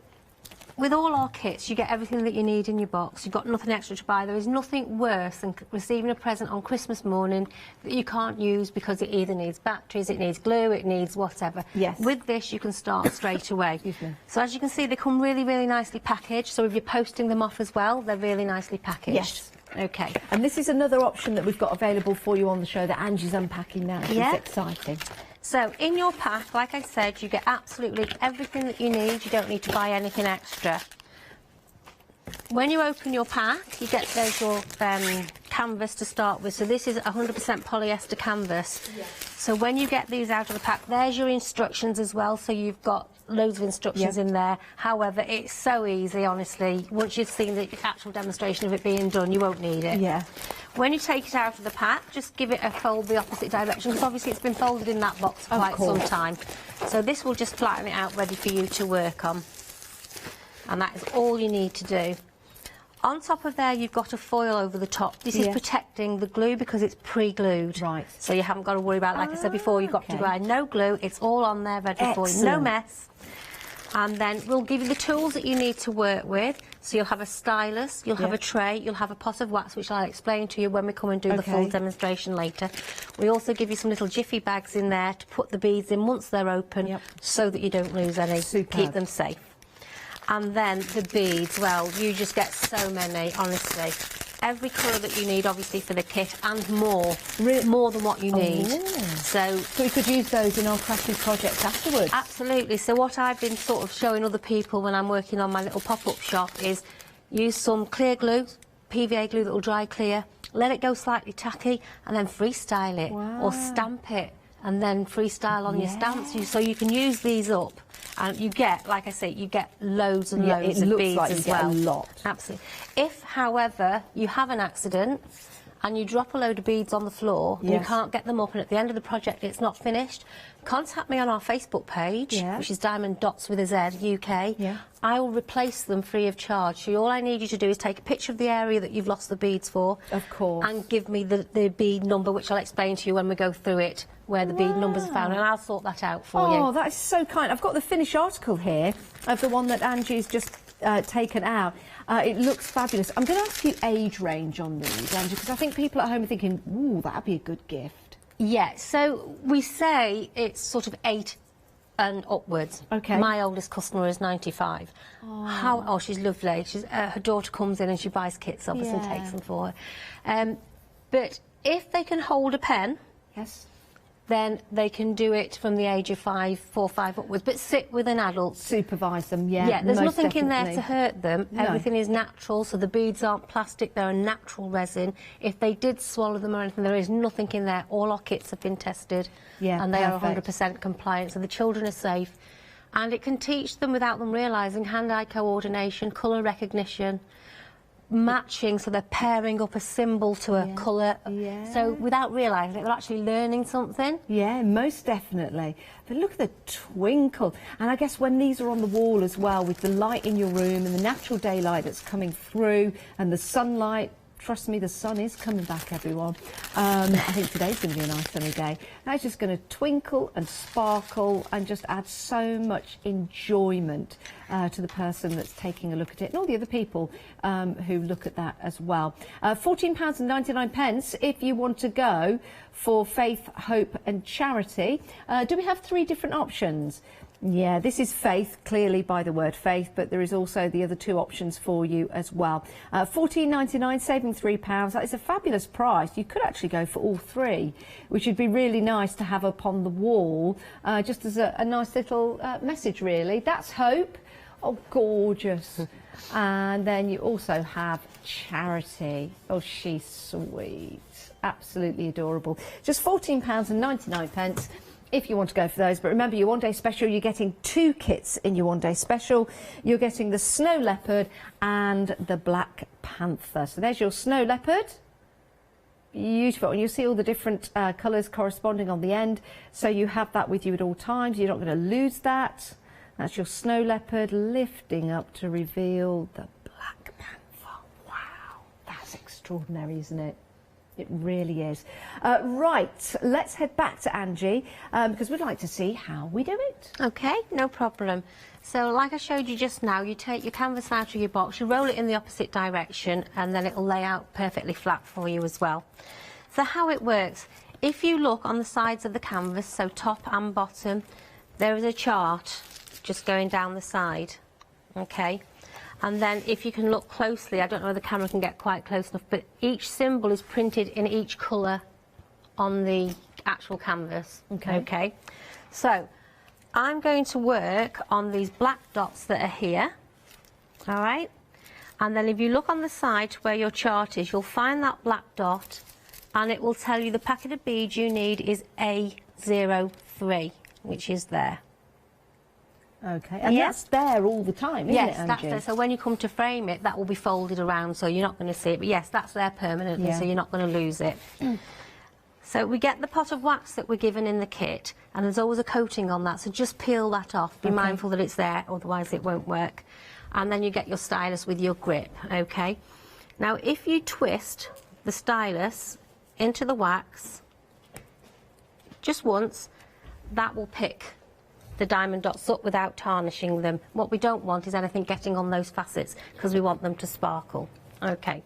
with all our kits, you get everything that you need in your box. You've got nothing extra to buy. There is nothing worse than receiving a present on Christmas morning that you can't use because it either needs batteries, it needs glue, it needs whatever. Yes. With this, you can start straight away. So as you can see, they come really, really nicely packaged. So if you're posting them off as well, they're really nicely packaged. Yes. Okay. And this is another option that we've got available for you on the show that Angie's unpacking now. Yeah. It's exciting. So in your pack, like I said, you get absolutely everything that you need. You don't need to buy anything extra. When you open your pack, you get there's your canvas to start with. So this is 100% polyester canvas. Yes. So when you get these out of the pack, there's your instructions as well. So you've got loads of instructions in there. However, it's so easy, honestly. Once you've seen the actual demonstration of it being done, you won't need it. Yeah. When you take it out of the pack, just give it a fold the opposite direction, because obviously it's been folded in that box for quite some time. So this will just flatten it out, ready for you to work on. And that is all you need to do. On top of there, you've got a foil over the top. This is protecting the glue because it's pre-glued. Right. So you haven't got to worry about, like I said before, you've got to buy no glue. It's all on there ready for you. No mess. And then we'll give you the tools that you need to work with. So you'll have a stylus, you'll have a tray, you'll have a pot of wax, which I'll explain to you when we come and do the full demonstration later. We also give you some little jiffy bags in there to put the beads in once they're open, so that you don't lose any. Keep them safe. And then the beads, well, you just get so many, honestly. Every colour that you need, obviously, for the kit, and more. More than what you need. So we could use those in our crafty projects afterwards. Absolutely. So what I've been sort of showing other people when I'm working on my little pop-up shop is use some clear glue, PVA glue that will dry clear, let it go slightly tacky, and then freestyle it. Or stamp it, and then freestyle on your stamps. So you can use these up. And you get, like I say, you get loads and loads of beads as well. Get a lot. Absolutely. If, however, you have an accident and you drop a load of beads on the floor and you can't get them up, and at the end of the project it's not finished, contact me on our Facebook page, which is Diamond Dots with a Z UK. I will replace them free of charge. So all I need you to do is take a picture of the area that you've lost the beads for. Of course. And give me the bead number, which I'll explain to you when we go through it, where the bead numbers are found, and I'll sort that out for you. Oh, that is so kind. I've got the finished article here of the one that Angie's just taken out. It looks fabulous. I'm going to ask you age range on these, Angie, because I think people at home are thinking, ooh, that'd be a good gift. Yeah, so we say it's sort of 8 and upwards. Okay. My oldest customer is 95. Oh, she's lovely. She's, her daughter comes in and she buys kits of us and takes them for her. But if they can hold a pen, then they can do it from the age of 4 or 5 upwards, but sit with an adult. Supervise them, there's nothing in there to hurt them. Everything is natural, so the beads aren't plastic, they're a natural resin. If they did swallow them or anything, there is nothing in there. All our kits have been tested, and they are 100% compliant, so the children are safe. And it can teach them, without them realising, hand-eye coordination, colour recognition, matching, so they're pairing up a symbol to a colour. So without realising it, they're actually learning something. Yeah, most definitely. But look at the twinkle. And I guess when these are on the wall as well, with the light in your room and the natural daylight that's coming through and the sunlight, trust me, the sun is coming back, everyone. I think today's going to be a nice sunny day. That's just going to twinkle and sparkle and just add so much enjoyment to the person that's taking a look at it, and all the other people who look at that as well. £14.99 if you want to go for faith, hope and charity. Do we have 3 different options? Yeah, this is Faith, clearly by the word Faith, but there is also the other two options for you as well. $14.99, saving £3. That is a fabulous price. You could actually go for all three, which would be really nice to have up on the wall, just as a nice little message, really. That's Hope. Oh, gorgeous. And then you also have Charity. Oh, she's sweet. Absolutely adorable. Just £14.99 if you want to go for those. But remember, your one-day special, you're getting 2 kits in your one-day special. You're getting the Snow Leopard and the Black Panther. So there's your Snow Leopard. Beautiful. And you'll see all the different colours corresponding on the end. So you have that with you at all times. You're not going to lose that. That's your Snow Leopard lifting up to reveal the Black Panther. Wow, that's extraordinary, isn't it? It really is. Right, let's head back to Angie because we'd like to see how we do it. Okay, no problem. So like I showed you just now, you take your canvas out of your box, you roll it in the opposite direction, and then it'll lay out perfectly flat for you as well. So how it works, if you look on the sides of the canvas, so top and bottom, there is a chart just going down the side, okay? And then if you can look closely, I don't know whether the camera can get quite close enough, but each symbol is printed in each colour on the actual canvas, okay? So I'm going to work on these black dots that are here, all right? And then if you look on the side where your chart is, you'll find that black dot, and it will tell you the packet of beads you need is A03, which is there. Okay, and that's there all the time, isn't it, Angie? Yes, that's there. So when you come to frame it, that will be folded around, so you're not going to see it. But yes, that's there permanently, so you're not going to lose it. So we get the pot of wax that we're given in the kit, and there's always a coating on that, so just peel that off. Be mindful that it's there, otherwise it won't work. And then you get your stylus with your grip, okay? Now, if you twist the stylus into the wax just once, that will pick the diamond dots up without tarnishing them. What we don't want is anything getting on those facets because we want them to sparkle. Okay.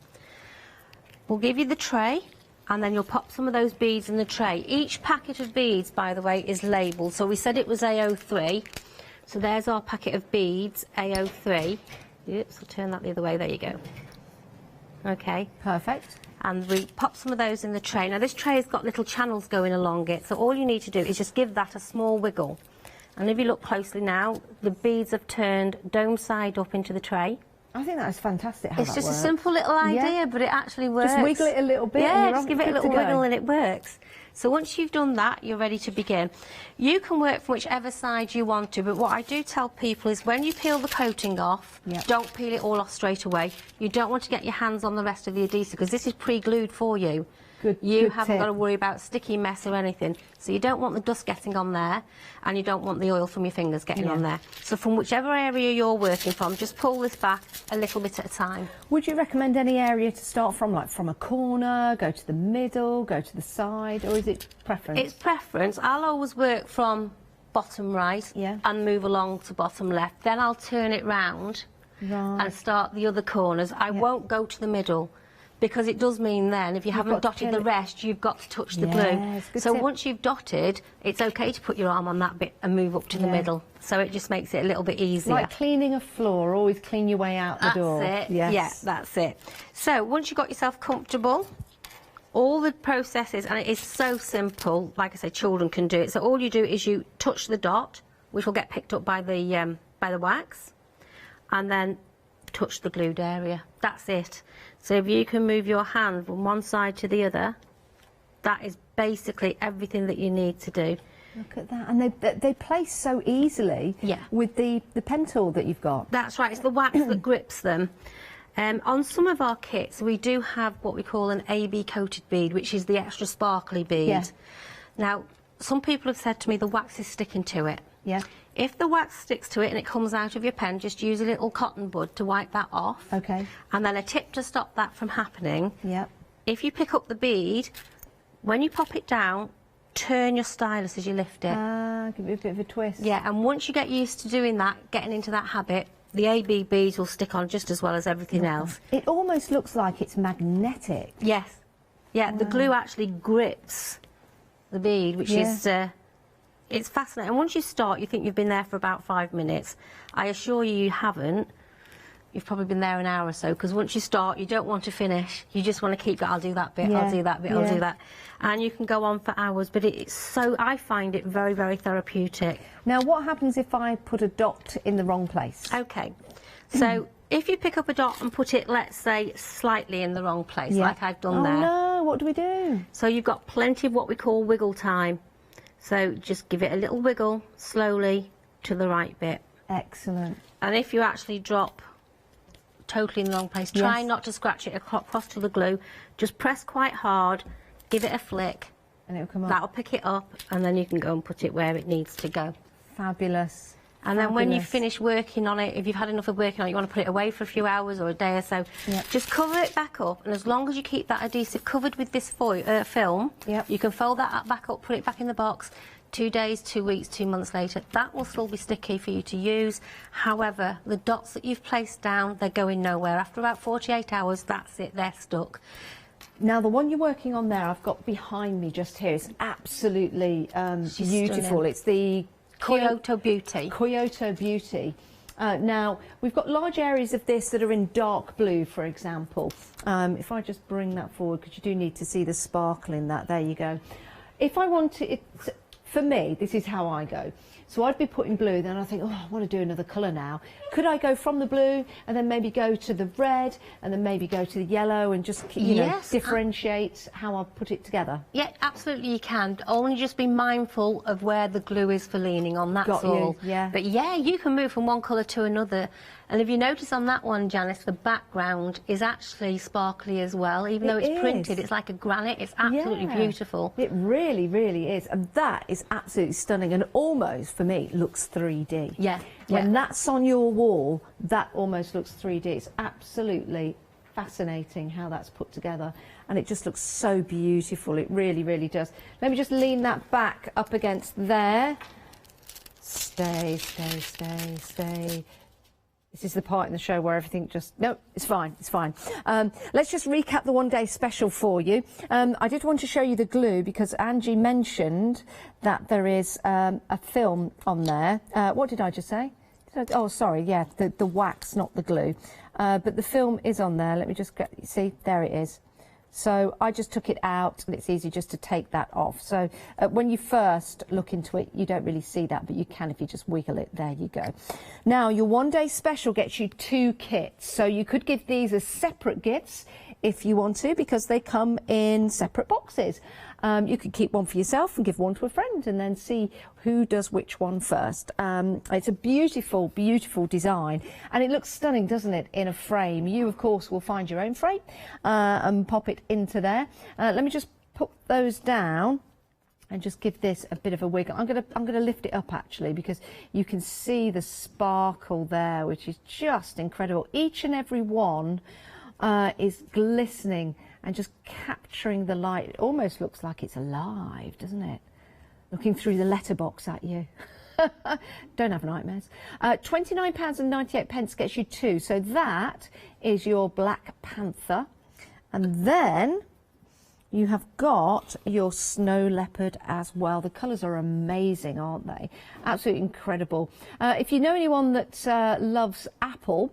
We'll give you the tray and then you'll pop some of those beads in the tray. Each packet of beads, by the way, is labelled. So we said it was A03. So there's our packet of beads, A03. Oops, I'll turn that the other way. There you go. Okay. Perfect. And we pop some of those in the tray. Now this tray has got little channels going along it. So all you need to do is just give that a small wiggle. And if you look closely now, the beads have turned dome side up into the tray. I think that's fantastic how it's that just works. A simple little idea, but it actually works. Just wiggle it a little bit. Yeah, and just give it a little wiggle and it works. So once you've done that, you're ready to begin. You can work from whichever side you want to, but what I do tell people is when you peel the coating off, don't peel it all off straight away. You don't want to get your hands on the rest of the adhesive because this is pre-glued for you. You haven't got to worry about sticky mess or anything. So you don't want the dust getting on there and you don't want the oil from your fingers getting on there. So from whichever area you're working from, just pull this back a little bit at a time. Would you recommend any area to start from, like from a corner, go to the middle, go to the side, or is it preference? It's preference. I'll always work from bottom right and move along to bottom left. Then I'll turn it round and start the other corners. I won't go to the middle. Because it does mean then, if you haven't dotted the rest, you've got to touch the glue. So once you've dotted, it's okay to put your arm on that bit and move up to the middle. So it just makes it a little bit easier. Like cleaning a floor, always clean your way out the door. That's it. Yes. Yeah, that's it. So once you've got yourself comfortable, all the processes, and it is so simple, like I say, children can do it. So all you do is you touch the dot, which will get picked up by the wax, and then touch the glued area. That's it. So if you can move your hand from one side to the other, that is basically everything that you need to do. Look at that. And they place so easily with the pen tool that you've got. That's right. It's the wax that grips them. On some of our kits, we do have what we call an AB coated bead, which is the extra sparkly bead. Now, some people have said to me the wax is sticking to it. If the wax sticks to it and it comes out of your pen, just use a little cotton bud to wipe that off. And then a tip to stop that from happening. If you pick up the bead, when you pop it down, turn your stylus as you lift it. Give it a bit of a twist. Yeah, and once you get used to doing that, getting into that habit, the AB beads will stick on just as well as everything else. It almost looks like it's magnetic. Yes. Yeah, the glue actually grips the bead, which is it's fascinating. And once you start, you think you've been there for about 5 minutes. I assure you, you haven't. You've probably been there an hour or so, because once you start, you don't want to finish. You just want to keep going. I'll do that bit, I'll do that bit, I'll do that. And you can go on for hours, but it's so, I find it very, very therapeutic. Now, what happens if I put a dot in the wrong place? Okay, so if you pick up a dot and put it, let's say, slightly in the wrong place, like I've done there. Oh no, what do we do? So you've got plenty of what we call wiggle time. So just give it a little wiggle, slowly, to the right bit. Excellent. And if you actually drop totally in the wrong place, try not to scratch it across to the glue. Just press quite hard, give it a flick, and it'll come up. That'll pick it up, and then you can go and put it where it needs to go. Fabulous. And then when you finish working on it, if you've had enough of working on it, you want to put it away for a few hours or a day or so, just cover it back up, and as long as you keep that adhesive covered with this film, you can fold that back up, put it back in the box. 2 days, 2 weeks, 2 months later, that will still be sticky for you to use. However, the dots that you've placed down, they're going nowhere. After about 48 hours, that's it, they're stuck. Now, the one you're working on there, I've got behind me just here, is absolutely beautiful. Stunning. It's the Kyoto Beauty. Kyoto Beauty. Now, we've got large areas of this that are in dark blue, for example. If I just bring that forward, because you do need to see the sparkle in that. There you go. If I want to... For me, this is how I go. So I'd be putting blue, then I think, oh, I want to do another colour now. Could I go from the blue and then maybe go to the red and then maybe go to the yellow and just, you know, differentiate how I put it together? Yeah, absolutely you can. Only just be mindful of where the glue is for leaning on, that's all. Yeah. But yeah, you can move from one colour to another. And if you notice on that one, Janice, the background is actually sparkly as well. Even though it's printed, it's like a granite. It's absolutely beautiful. It really, really is. And that is absolutely stunning and almost, for me, looks 3D. Yeah. When that's on your wall, that almost looks 3D. It's absolutely fascinating how that's put together. And it just looks so beautiful. It really, really does. Let me just lean that back up against there. Stay, stay, stay, stay. This is the part in the show where everything just... No, it's fine, it's fine. Let's just recap the one-day special for you. I did want to show you the glue because Angie mentioned that there is a film on there. What did I just say? Oh, sorry, yeah, the wax, not the glue. But the film is on there. Let me just get... See, there it is. So I just took it out, and it's easy just to take that off. So when you first look into it, you don't really see that, but you can if you just wiggle it. There you go. Now, your one-day special gets you 2 kits. So you could give these as separate gifts if you want to, because they come in separate boxes. You could keep one for yourself and give one to a friend and then see who does which one first. It's a beautiful, beautiful design, and it looks stunning, doesn't it, in a frame. You, of course, will find your own frame and pop it into there. Let me just put those down and just give this a bit of a wiggle. I'm gonna lift it up actually, because you can see the sparkle there, which is just incredible. Each and every one is glistening and just capturing the light. It almost looks like it's alive, doesn't it? Looking through the letterbox at you. Don't have nightmares. £29.98 gets you 2. So that is your Black Panther. And then you have got your Snow Leopard as well. The colours are amazing, aren't they? Absolutely incredible. If you know anyone that loves Apple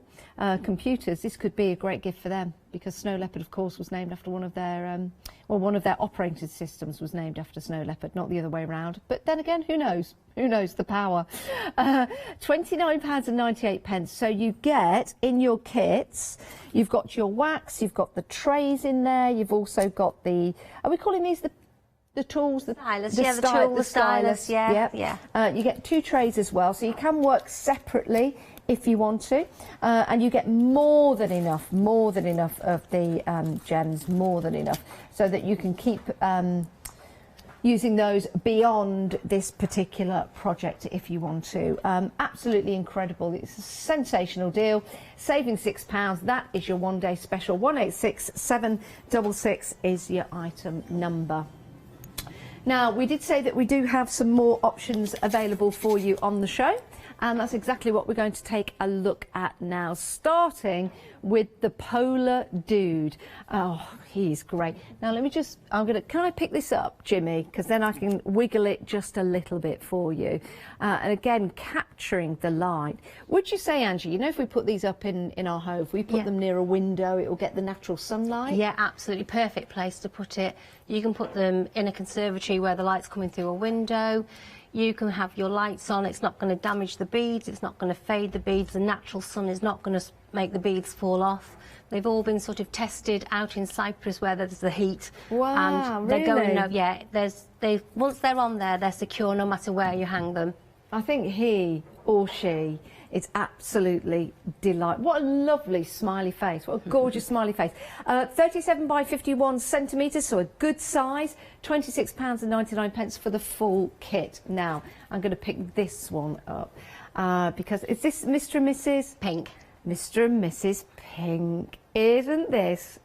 computers, this could be a great gift for them, because Snow Leopard, of course, was named after one of their one of their operating systems was named after Snow Leopard, not the other way around. But then again, who knows? Who knows the power? £29.98. So you get in your kits, you've got your wax, you've got the trays in there, you've also got the, are we calling these the tools? The stylus, the stylus, yeah. You get 2 trays as well, so you can work separately if you want to, and you get more than enough of the gems, more than enough, so that you can keep using those beyond this particular project if you want to. Absolutely incredible. It's a sensational deal. Saving £6. That is your one-day special. 186766 is your item number. Now, we did say that we do have some more options available for you on the show, and that's exactly what we're going to take a look at now, starting with the Polar Dude. Oh, he's great. Now, let me just, can I pick this up, Jimmy? Because then I can wiggle it just a little bit for you. And again, capturing the light. Would you say, Angie, you know, if we put these up in our home, if we put them near a window, it will get the natural sunlight? Yeah, absolutely. Perfect place to put it. You can put them in a conservatory where the light's coming through a window. You can have your lights on. It's not going to damage the beads. It's not going to fade the beads. The natural sun is not going to make the beads fall off. They've all been sort of tested out in Cyprus where there's the heat. Wow, and they're really? going, once they're on there, they're secure no matter where you hang them. I think he or she is absolutely delightful. What a lovely smiley face. What a gorgeous smiley face. 37 by 51 centimetres, so a good size. £26.99 for the full kit. Now, I'm going to pick this one up because is this Mr. and Mrs. Pink? Mr. and Mrs. Pink. Isn't this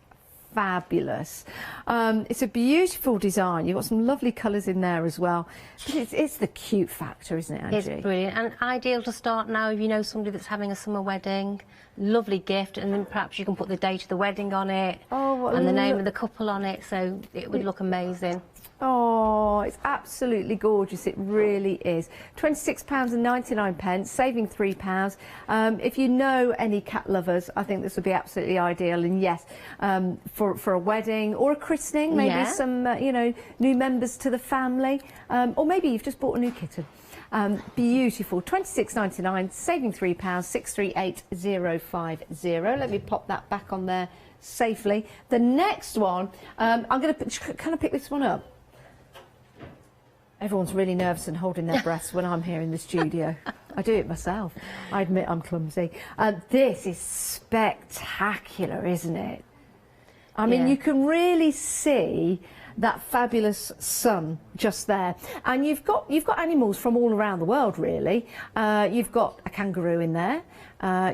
fabulous? It's a beautiful design. You've got some lovely colours in there as well. But it's the cute factor, isn't it, Angie? It's brilliant and ideal to start now if you know somebody that's having a summer wedding. Lovely gift, and then perhaps you can put the date of the wedding on it and the name of the couple on it, so it would look amazing. Oh, it's absolutely gorgeous. It really is. £26.99, saving £3. If you know any cat lovers, I think this would be absolutely ideal. And yes, for a wedding or a christening, maybe some you know, new members to the family, or maybe you've just bought a new kitten. Beautiful. £26.99, saving £3, 638050. Let me pop that back on there safely. The next one, I'm going to kind of pick this one up. Everyone's really nervous and holding their breaths when I'm here in the studio. I do it myself. I admit I'm clumsy. This is spectacular, isn't it? I mean, you can really see that fabulous sun just there, and you've got animals from all around the world, really. You've got a kangaroo in there.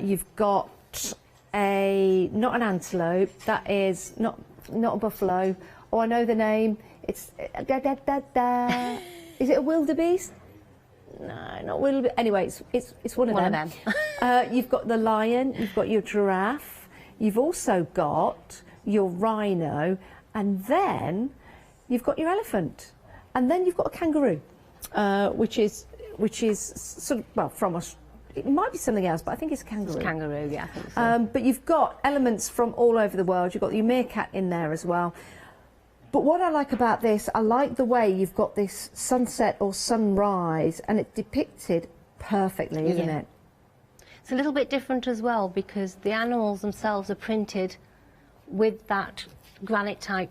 You've got not an antelope. That is not a buffalo. Oh, I know the name. It's Is it a wildebeest? No, not wildebeest. Anyway, it's one of them. You've got the lion. You've got your giraffe. You've also got your rhino, and then you've got your elephant, and then you've got a kangaroo, which is sort of, well, from us. It might be something else, but I think it's a kangaroo. It's kangaroo, yeah, I think so. But you've got elements from all over the world. You've got your meerkat in there as well. But what I like about this, I like the way you've got this sunset or sunrise, and it's depicted perfectly, isn't it? It's a little bit different as well because the animals themselves are printed with that granite type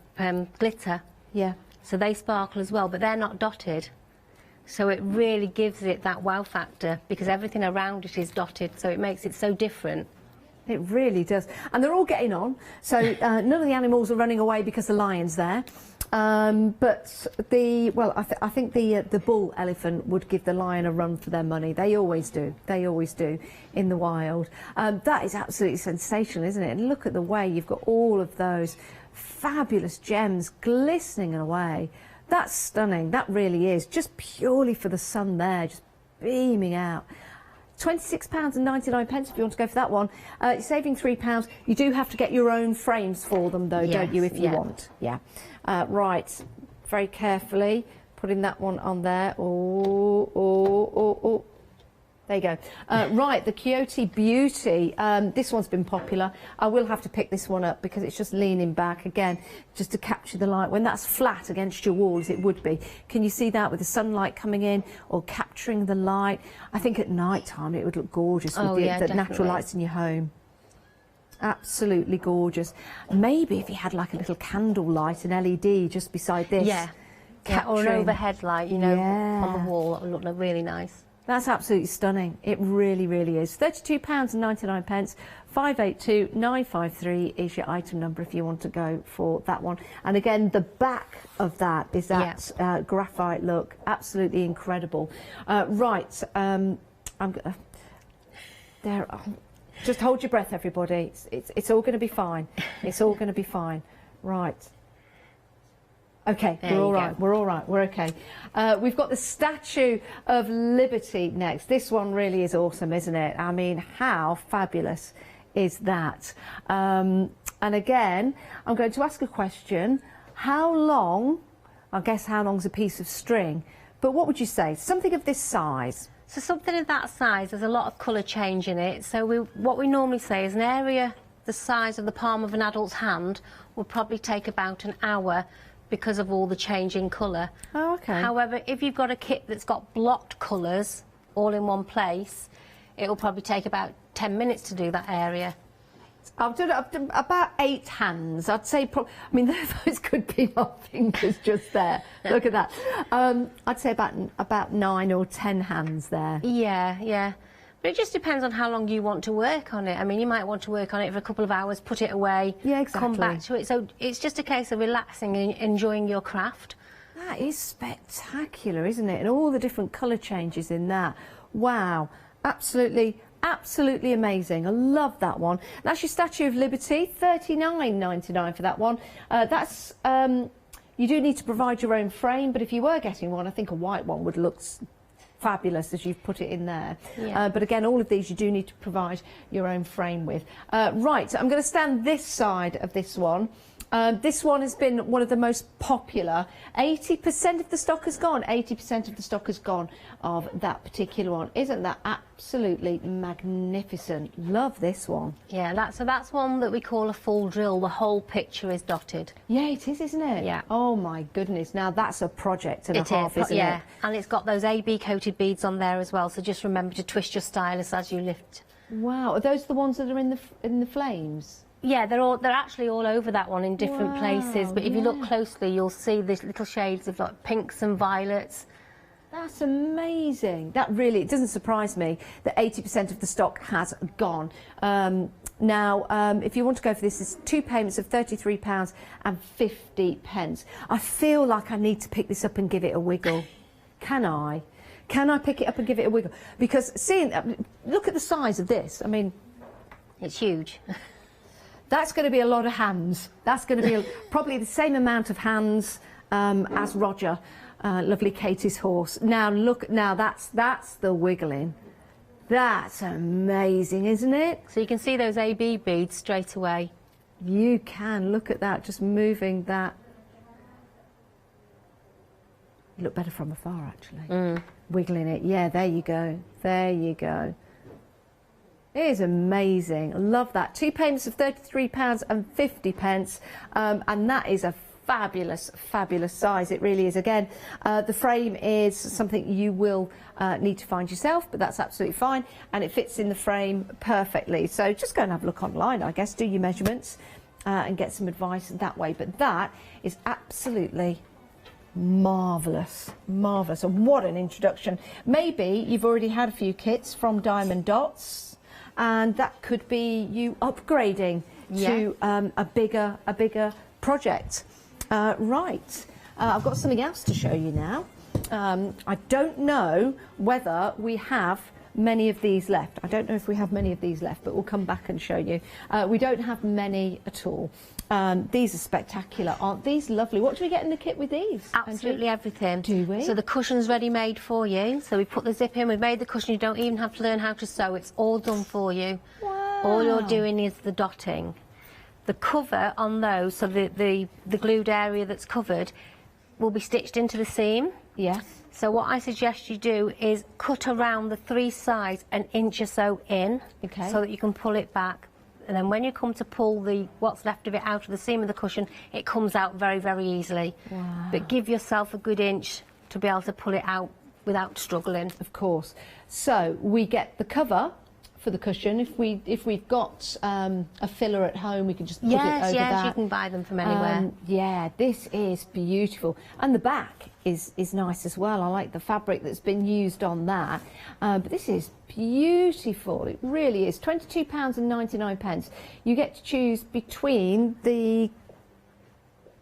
glitter. Yeah. So they sparkle as well, but they're not dotted. So it really gives it that wow factor because everything around it is dotted, so it makes it so different. It really does. And they're all getting on. So none of the animals are running away because the lion's there. But I think the bull elephant would give the lion a run for their money. They always do. They always do in the wild. That is absolutely sensational, isn't it? And look at the way you've got all of those fabulous gems glistening away. That's stunning. That really is. Just purely for the sun there, just beaming out. £26.99 if you want to go for that one. You're saving £3. You do have to get your own frames for them, though, don't you, if you want? Yeah. Right. Very carefully putting that one on there. Oh. There you go. Right, the Coyote Beauty. This one's been popular. I will have to pick this one up because it's just leaning back again, just to capture the light. When that's flat against your walls, it would be. Can you see that with the sunlight coming in or capturing the light? I think at night time it would look gorgeous with the natural lights in your home. Absolutely gorgeous. Maybe if you had like a little candle light, an LED just beside this. Yeah, or an overhead light, you know, on the wall. That would look really nice. That's absolutely stunning. It really, really is. £32.99, 582953 is your item number if you want to go for that one. And again, the back of that is that graphite look. Absolutely incredible. Right, just hold your breath, everybody. It's all going to be fine. It's all going to be fine. Right. Okay, There we're all you right, go. we're all right, we're okay. We've got the Statue of Liberty next. This one really is awesome, isn't it? I mean, how fabulous is that? And again, I'm going to ask a question. How long, I guess how long's a piece of string, but what would you say? Something of this size? So something of that size, there's a lot of colour change in it. So what we normally say is an area the size of the palm of an adult's hand will probably take about an hour because of all the change in colour. Oh, okay. However, if you've got a kit that's got blocked colours all in one place, it will probably take about 10 minutes to do that area. I've done about 8 hands. I'd say, I mean, those could be my fingers just there. Look at that. I'd say about 9 or 10 hands there. Yeah, yeah. But it just depends on how long you want to work on it. I mean, you might want to work on it for a couple of hours, put it away, Yeah, exactly. come back to it. So it's just a case of relaxing and enjoying your craft. That is spectacular, isn't it? And all the different colour changes in that. Wow, absolutely, absolutely amazing. I love that one. That's your Statue of Liberty, $39.99 for that one. That's you do need to provide your own frame, but if you were getting one, I think a white one would look fabulous as you've put it in there. Yeah. But again, all of these you do need to provide your own frame with. Right, I'm going to stand this side of this one. This one has been one of the most popular. 80% of the stock has gone. 80% of the stock has gone of that particular one. Isn't that absolutely magnificent? Love this one. Yeah, so that's one that we call a full drill. The whole picture is dotted. Yeah, it is, isn't it? Yeah. Oh my goodness. Now that's a project and a half, isn't yeah. it? And it's got those AB coated beads on there as well. So just remember to twist your stylus as you lift. Wow. Are those the ones that are in the flames? Yeah, they're actually all over that one in different places. But if you look closely, you'll see these little shades of like pinks and violets. That's amazing. That really, it doesn't surprise me that 80% of the stock has gone. Now, if you want to go for this, it's 2 payments of £33.50. I feel like I need to pick this up and give it a wiggle. Can I? Can I pick it up and give it a wiggle? Because look at the size of this. I mean, it's huge. That's going to be a lot of hands. That's going to be probably the same amount of hands as Roger, lovely Katie's horse. Now look, that's the wiggling. That's amazing, isn't it? So you can see those AB beads straight away. You can look at that, just moving that. You look better from afar, actually. Wiggling it. Yeah, there you go. There you go. It is amazing. I love that. 2 payments of £33.50, and that is a fabulous, fabulous size. It really is. Again, the frame is something you will need to find yourself, but that's absolutely fine, and it fits in the frame perfectly. So just go and have a look online, I guess, do your measurements and get some advice that way. But that is absolutely marvellous, marvellous, and what an introduction. Maybe you've already had a few kits from Diamond Dots, and that could be you upgrading to a bigger project. Right, I've got something else to show you now. I don't know whether we have many of these left. I don't know if we have many of these left, but we'll come back and show you. We don't have many at all. These are spectacular. Aren't these lovely? What do we get in the kit with these? Absolutely everything. Do we? So the cushion's ready made for you. So we put the zip in, we've made the cushion. You don't even have to learn how to sew. It's all done for you. Wow. All you're doing is the dotting. The cover on those, so the glued area that's covered, will be stitched into the seam. Yes. So what I suggest you do is cut around the 3 sides an inch or so in, Okay. so that you can pull it back. And then when you come to pull what's left of it out of the seam of the cushion, it comes out very, very easily. Wow. But give yourself a good inch to be able to pull it out without struggling. Of course. So we get the cover for the cushion. If we've got a filler at home, we can just put it over that. Yes, you can buy them from anywhere. Yeah, this is beautiful, and the back is nice as well. I like the fabric that's been used on that. But this is beautiful. It really is. £22.99. You get to choose between the.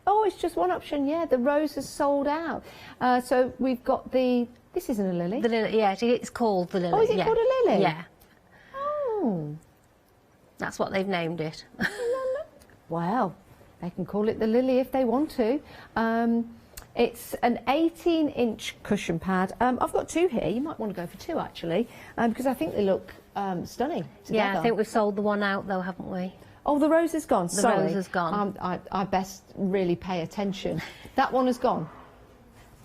Oh, it's just one option. Yeah, the rose has sold out. So we've got the. This isn't a lily. The lily, yeah, it's called the lily. Oh, is it called a lily? Yeah. Oh. That's what they've named it. Well, They can call it the Lily if they want to. It's an 18-inch cushion pad. I've got 2 here. You might want to go for 2 actually, because I think they look stunning together. Yeah, I think we've sold the one out though, haven't we? Oh, the rose is gone. The Sorry. rose is gone. I best really pay attention. That one is gone.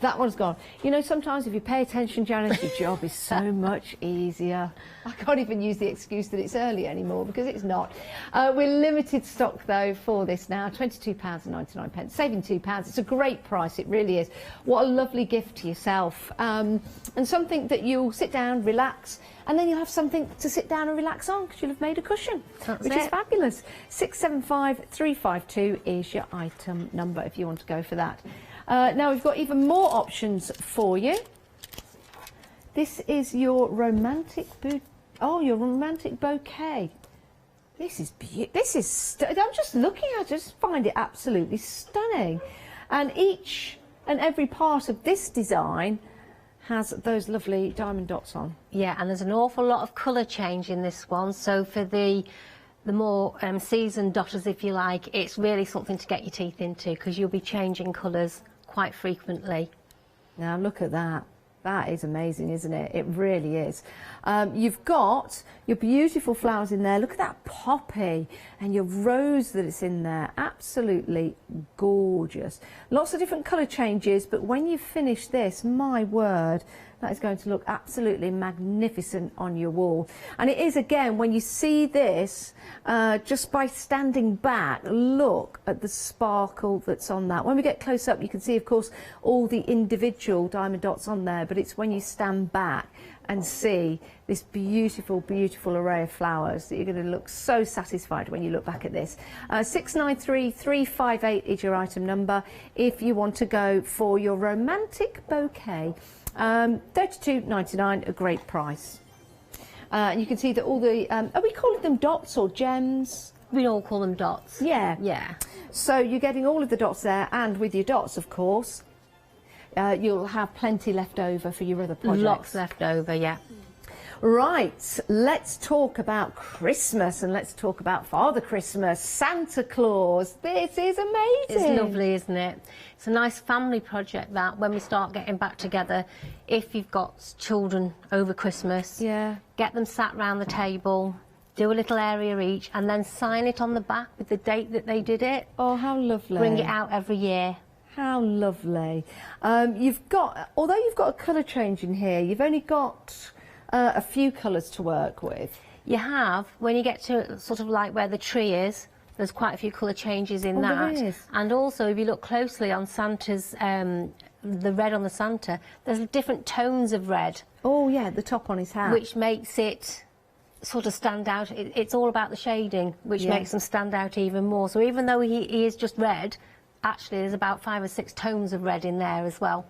That one's gone. You know, sometimes if you pay attention, Janice, your job is so much easier. I can't even use the excuse that it's early anymore, because it's not. We're limited stock, though, for this now. £22.99, saving £2. It's a great price, it really is. What a lovely gift to yourself. And something that you'll sit down, relax, and then you'll have something to sit down and relax on, because you'll have made a cushion, which is fabulous. 675352 is your item number if you want to go for that. Now we've got even more options for you. This is your romantic bouquet. This is I'm just looking at it, just find it absolutely stunning. And each and every part of this design has those lovely diamond dots on. Yeah, and there's an awful lot of colour change in this one. So for the more seasoned dotters, if you like, it's really something to get your teeth into, because you'll be changing colours quite frequently. Now look at that. That is amazing, isn't it? It really is. You've got your beautiful flowers in there. Look at that poppy and your rose that it's in there. Absolutely gorgeous. Lots of different colour changes, but when you finish this, my word, that is going to look absolutely magnificent on your wall. And it is, again, when you see this, just by standing back, look at the sparkle that's on that. When we get close up, you can see, of course, all the individual diamond dots on there, but it's when you stand back and see this beautiful, beautiful array of flowers that you're going to look so satisfied when you look back at this. 693358 is your item number if you want to go for your romantic bouquet. £32.99, a great price. And you can see that all the, are we calling them dots or gems? We all call them dots. Yeah. Yeah. So you're getting all of the dots there, and with your dots, of course, you'll have plenty left over for your other projects. Lots left over, yeah. Right, let's talk about Christmas, and let's talk about Father Christmas, Santa Claus. This is amazing. It's lovely, isn't it? It's a nice family project that, when we start getting back together, if you've got children over Christmas, yeah, get them sat round the table, do a little area each, and then sign it on the back with the date that they did it. Oh, how lovely. Bring it out every year. How lovely. You've got, although you've got a colour change in here, you've only got a few colours to work with. You have, when you get to sort of like where the tree is, there's quite a few colour changes in that. There is. And also, if you look closely on Santa's, the red on the Santa, there's different tones of red. Oh yeah, the top on his hat. Which makes it sort of stand out. It's all about the shading, which makes them stand out even more. So even though he is just red, actually there's about 5 or 6 tones of red in there as well.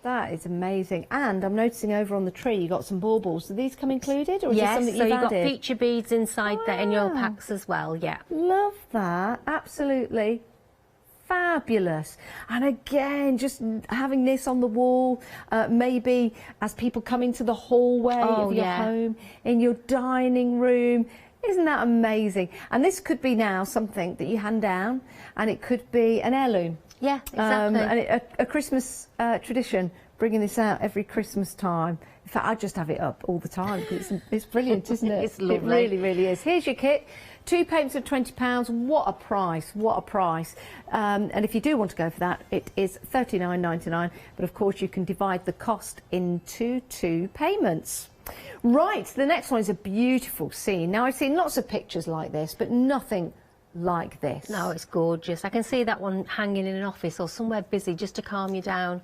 That is amazing. And I'm noticing over on the tree you got some baubles. Do these come included, or is this something you've added? Yes, so you've got feature beads inside there in your packs as well, yeah. Love that. Absolutely fabulous. And again, just having this on the wall, maybe as people come into the hallway of your home, in your dining room. Isn't that amazing? And this could be now something that you hand down, and it could be an heirloom. Yeah, exactly. And a Christmas tradition, bringing this out every Christmas time. In fact, I just have it up all the time because it's brilliant, isn't it? It's lovely. It really, really is. Here's your kit. 2 payments of £20. What a price! What a price! And if you do want to go for that, it is $39.99. But of course, you can divide the cost into 2 payments. Right, the next one is a beautiful scene. Now, I've seen lots of pictures like this, but nothing like this. No, it's gorgeous. I can see that one hanging in an office or somewhere busy just to calm you down.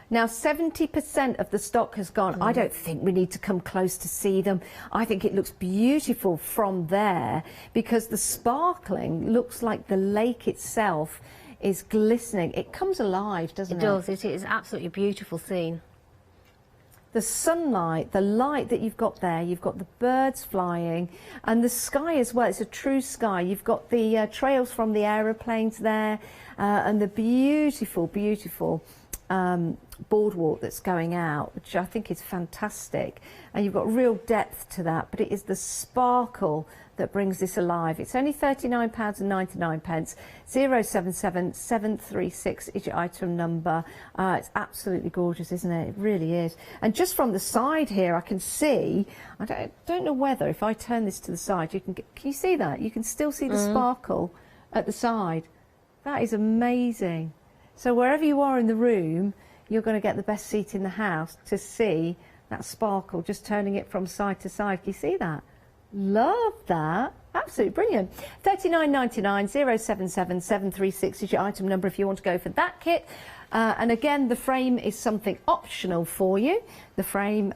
Now, 70% of the stock has gone. I don't think we need to come close to see them. I think it looks beautiful from there because the sparkling looks like the lake itself is glistening. It comes alive, doesn't it? It does. It is absolutely a beautiful scene. The sunlight, the light that you've got there, you've got the birds flying and the sky as well. It's a true sky. You've got the trails from the aeroplanes there and the beautiful, beautiful boardwalk that's going out, which I think is fantastic, and you've got real depth to that, but it is the sparkle that brings this alive. It's only £39.99. 077 736 is your item number. It's absolutely gorgeous, isn't it? It really is. And just from the side here, I can see, I don't know whether, if I turn this to the side, can you see that? You can still see the sparkle at the side. That is amazing. So wherever you are in the room, you're going to get the best seat in the house to see that sparkle, just turning it from side to side. Can you see that? Love that. Absolutely brilliant. £39.99, 077 736 is your item number if you want to go for that kit. And again, the frame is something optional for you. The frame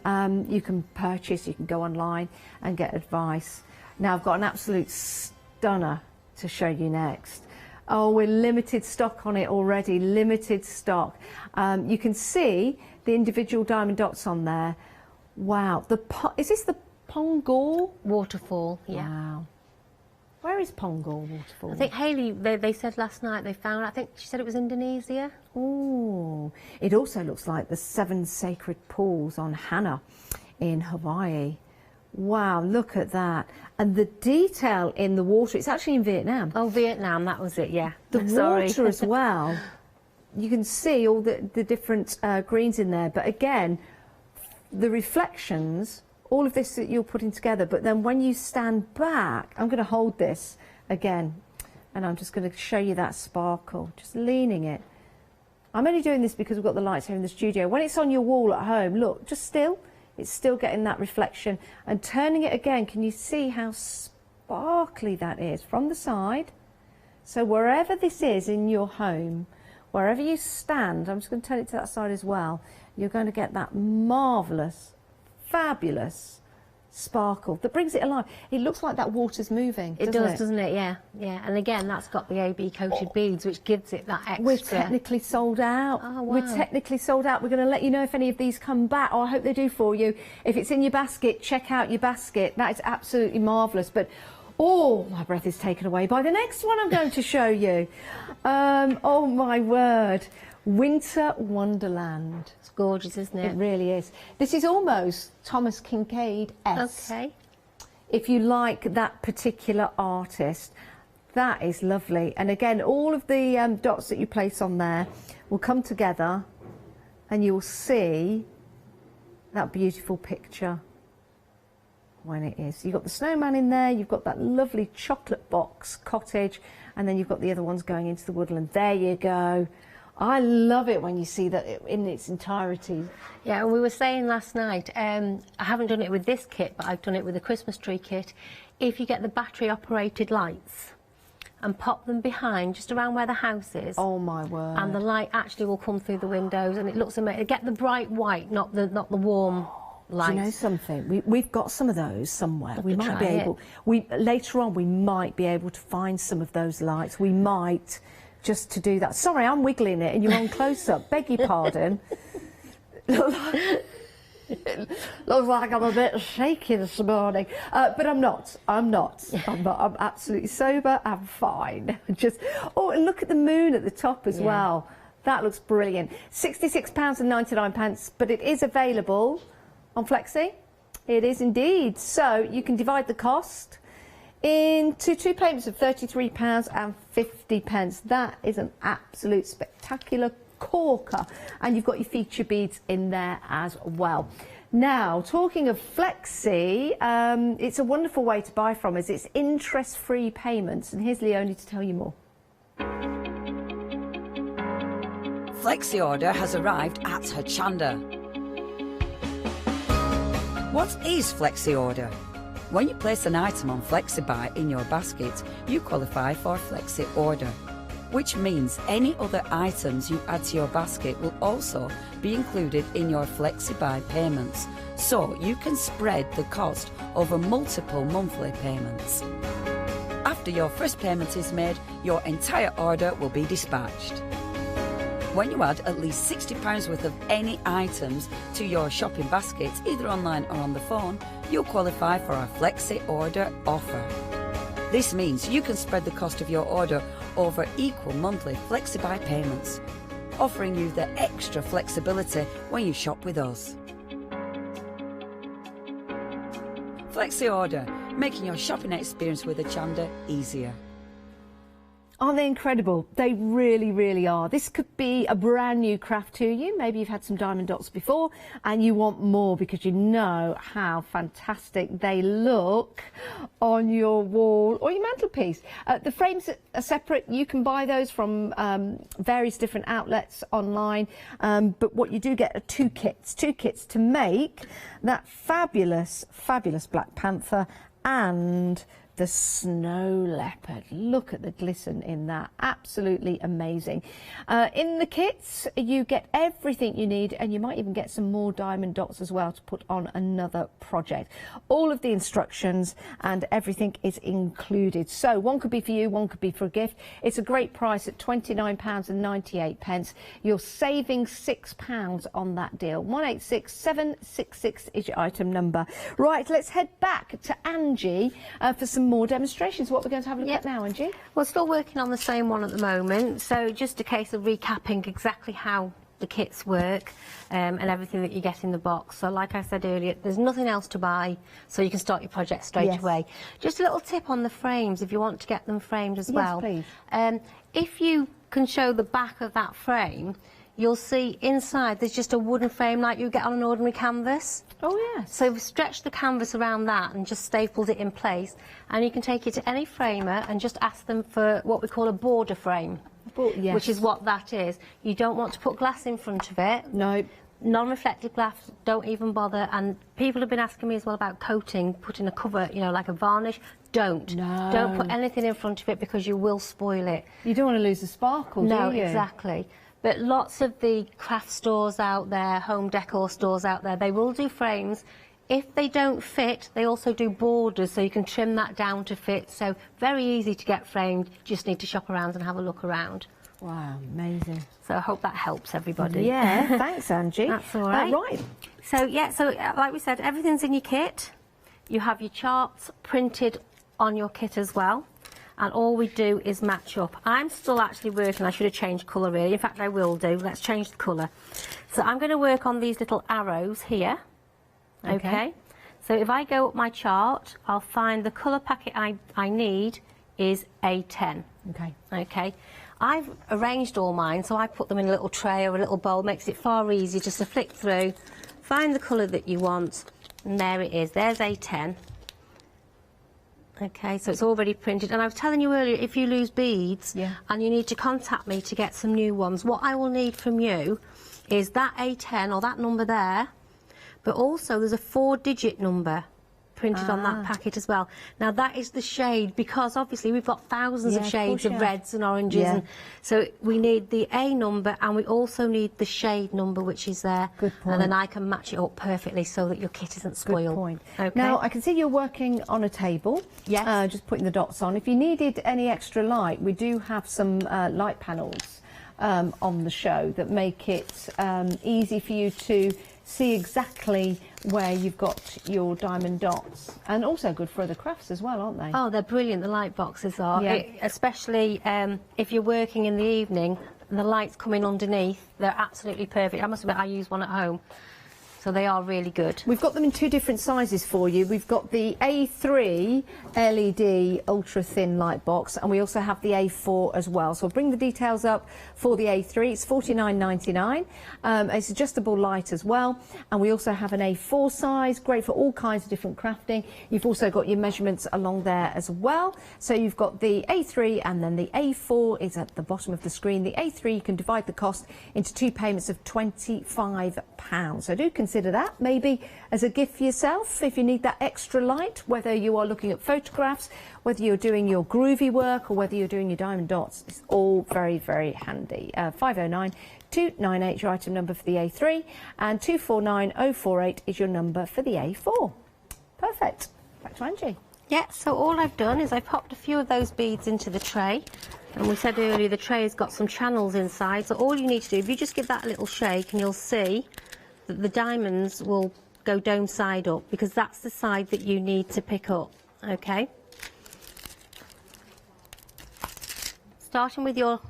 you can purchase, you can go online and get advice. Now I've got an absolute stunner to show you next. Oh, we're limited stock on it already, limited stock. You can see the individual diamond dots on there. Wow, is this the Pongor Waterfall, yeah. Wow. Where is Pongor Waterfall? I think Hayley, they said last night they found, I think she said it was Indonesia. Oh, it also looks like the 7 sacred pools on Hana in Hawaii. Wow, look at that. And the detail in the water, it's actually in Vietnam. Oh, Vietnam, that was it, yeah. The water as well. You can see all the different greens in there, but again, the reflections, all of this that you're putting together, but then when you stand back, I'm going to hold this again, and I'm just going to show you that sparkle, just leaning it. I'm only doing this because we've got the lights here in the studio. When it's on your wall at home, look, just still, it's still getting that reflection. And turning it again, can you see how sparkly that is from the side? So wherever this is in your home, wherever you stand, I'm just going to turn it to that side as well, you're going to get that marvellous, fabulous sparkle that brings it alive. It looks like that water's moving. It does, doesn't it? Yeah, yeah. And again, that's got the AB coated beads, which gives it that extra. We're technically sold out. Oh, wow. We're technically sold out. We're going to let you know if any of these come back. Oh, I hope they do for you. If it's in your basket, check out your basket. That is absolutely marvellous. But oh, my breath is taken away by the next one I'm going to show you. Oh my word. Winter Wonderland. It's gorgeous, isn't it? It really is. This is almost Thomas Kincaid-esque. Okay. If you like that particular artist, that is lovely. And again, all of the dots that you place on there will come together and you'll see that beautiful picture when it is. You've got the snowman in there, you've got that lovely chocolate box cottage, and then you've got the other ones going into the woodland. There you go. I love it when you see that in its entirety. Yeah, and we were saying last night, I haven't done it with this kit, but I've done it with the Christmas tree kit. If you get the battery operated lights and pop them behind, just around where the house is. Oh my word. And the light actually will come through the windows and it looks amazing. Get the bright white, not the warm lights. Do you know something? We've got some of those somewhere. We might be able, later on we might be able to find some of those lights. We might, just to do that. Sorry, I'm wiggling it and you're on close-up. Beg your pardon. Looks like I'm a bit shaky this morning. But I'm not. I'm absolutely sober. I'm fine. Oh, and look at the moon at the top as well. That looks brilliant. £66.99, but it is available on Flexi. It is indeed. So you can divide the cost into 2 payments of £33.50. That is an absolute spectacular corker, and you've got your feature beads in there as well. Now, talking of Flexi, it's a wonderful way to buy from us. It's interest-free payments, and here's Leonie to tell you more. Flexi order has arrived at Hochanda. What is Flexi order? When you place an item on FlexiBuy in your basket, you qualify for Flexi order, which means any other items you add to your basket will also be included in your FlexiBuy payments, so you can spread the cost over multiple monthly payments. After your first payment is made, your entire order will be dispatched. When you add at least £60 worth of any items to your shopping basket, either online or on the phone, you'll qualify for our Flexi order offer. This means you can spread the cost of your order over equal monthly FlexiBuy payments. offering you the extra flexibility when you shop with us. Flexi Order, making your shopping experience with Hochanda easier. Aren't they incredible? They really, really are. This could be a brand new craft to you. Maybe you've had some diamond dots before and you want more because you know how fantastic they look on your wall or your mantelpiece. The frames are separate. You can buy those from various different outlets online. But what you do get are two kits to make that fabulous, fabulous Black Panther and the snow leopard. Look at the glisten in that. Absolutely amazing. In the kits, you get everything you need, and you might even get some more diamond dots as well to put on another project. All of the instructions and everything is included. So one could be for you, one could be for a gift. It's a great price at £29.98. You're saving £6 on that deal. 186766 is your item number. Right, let's head back to Angie for some more demonstrations. What we're going to have a look at now, Angie? We're still working on the same one at the moment, so just a case of recapping exactly how the kits work and everything that you get in the box. So like I said earlier, there's nothing else to buy, so you can start your project straight away. Just a little tip on the frames if you want to get them framed as well. Please. If you can show the back of that frame, you'll see inside there's just a wooden frame like you get on an ordinary canvas. Oh yes. So we've stretched the canvas around that and just stapled it in place, and you can take it to any framer and just ask them for what we call a border frame, which is what that is. You don't want to put glass in front of it. No. Non-reflective glass, don't even bother. And people have been asking me as well about coating, putting a cover, you know, like a varnish. Don't. No. Don't put anything in front of it because you will spoil it. You don't want to lose the sparkle, do you? No, exactly. But lots of the craft stores out there, home decor stores out there, they will do frames. If they don't fit, they also do borders, so you can trim that down to fit. So very easy to get framed, just need to shop around and have a look around. Wow, amazing. So I hope that helps everybody. Yeah, thanks, Angie. That's all right. Right. So, yeah, so like we said, everything's in your kit. You have your charts printed on your kit as well. And all we do is match up. I'm still actually working, I should have changed colour really, in fact I will do, let's change the colour. So I'm going to work on these little arrows here, okay? So if I go up my chart, I'll find the colour packet I need is A10. Okay. I've arranged all mine, so I put them in a little tray or a little bowl, makes it far easier just to flick through, find the colour that you want, and there it is, there's A10. Okay, so it's already printed, and I was telling you earlier, if you lose beads and you need to contact me to get some new ones, what I will need from you is that A10 or that number there, but also there's a 4-digit number printed on that packet as well. Now that is the shade, because obviously we've got thousands of shades of reds and oranges, and so we need the A number, and we also need the shade number, which is there. Good point. And then I can match it up perfectly so that your kit isn't spoiled. Good point. Okay. Now I can see you're working on a table. Yes. Just putting the dots on. If you needed any extra light, we do have some light panels on the show that make it easy for you to see exactly where you've got your diamond dots, and also good for other crafts as well, aren't they? Oh, they're brilliant, the light boxes are, especially if you're working in the evening and the lights come in underneath, they're absolutely perfect. I must admit, I use one at home, so they are really good. We've got them in 2 different sizes for you. We've got the A3 LED ultra thin light box, and we also have the A4 as well. So I'll bring the details up for the A3. It's £49.99. It's adjustable light as well, and we also have an A4 size, great for all kinds of different crafting. You've also got your measurements along there as well. So you've got the A3, and then the A4 is at the bottom of the screen. The A3, you can divide the cost into 2 payments of £25. So do consider that maybe as a gift for yourself if you need that extra light, whether you are looking at photographs, whether you're doing your groovy work, or whether you're doing your diamond dots. It's all very, very handy. 509-298 your item number for the A3, and 249048 is your number for the A4. Perfect. Back to Angie. Yeah, so all I've done is I've popped a few of those beads into the tray, and we said earlier the tray has got some channels inside, so all you need to do, if you just give that a little shake, and you'll see that the diamonds will go dome side up, because that's the side that you need to pick up. Okay, starting with your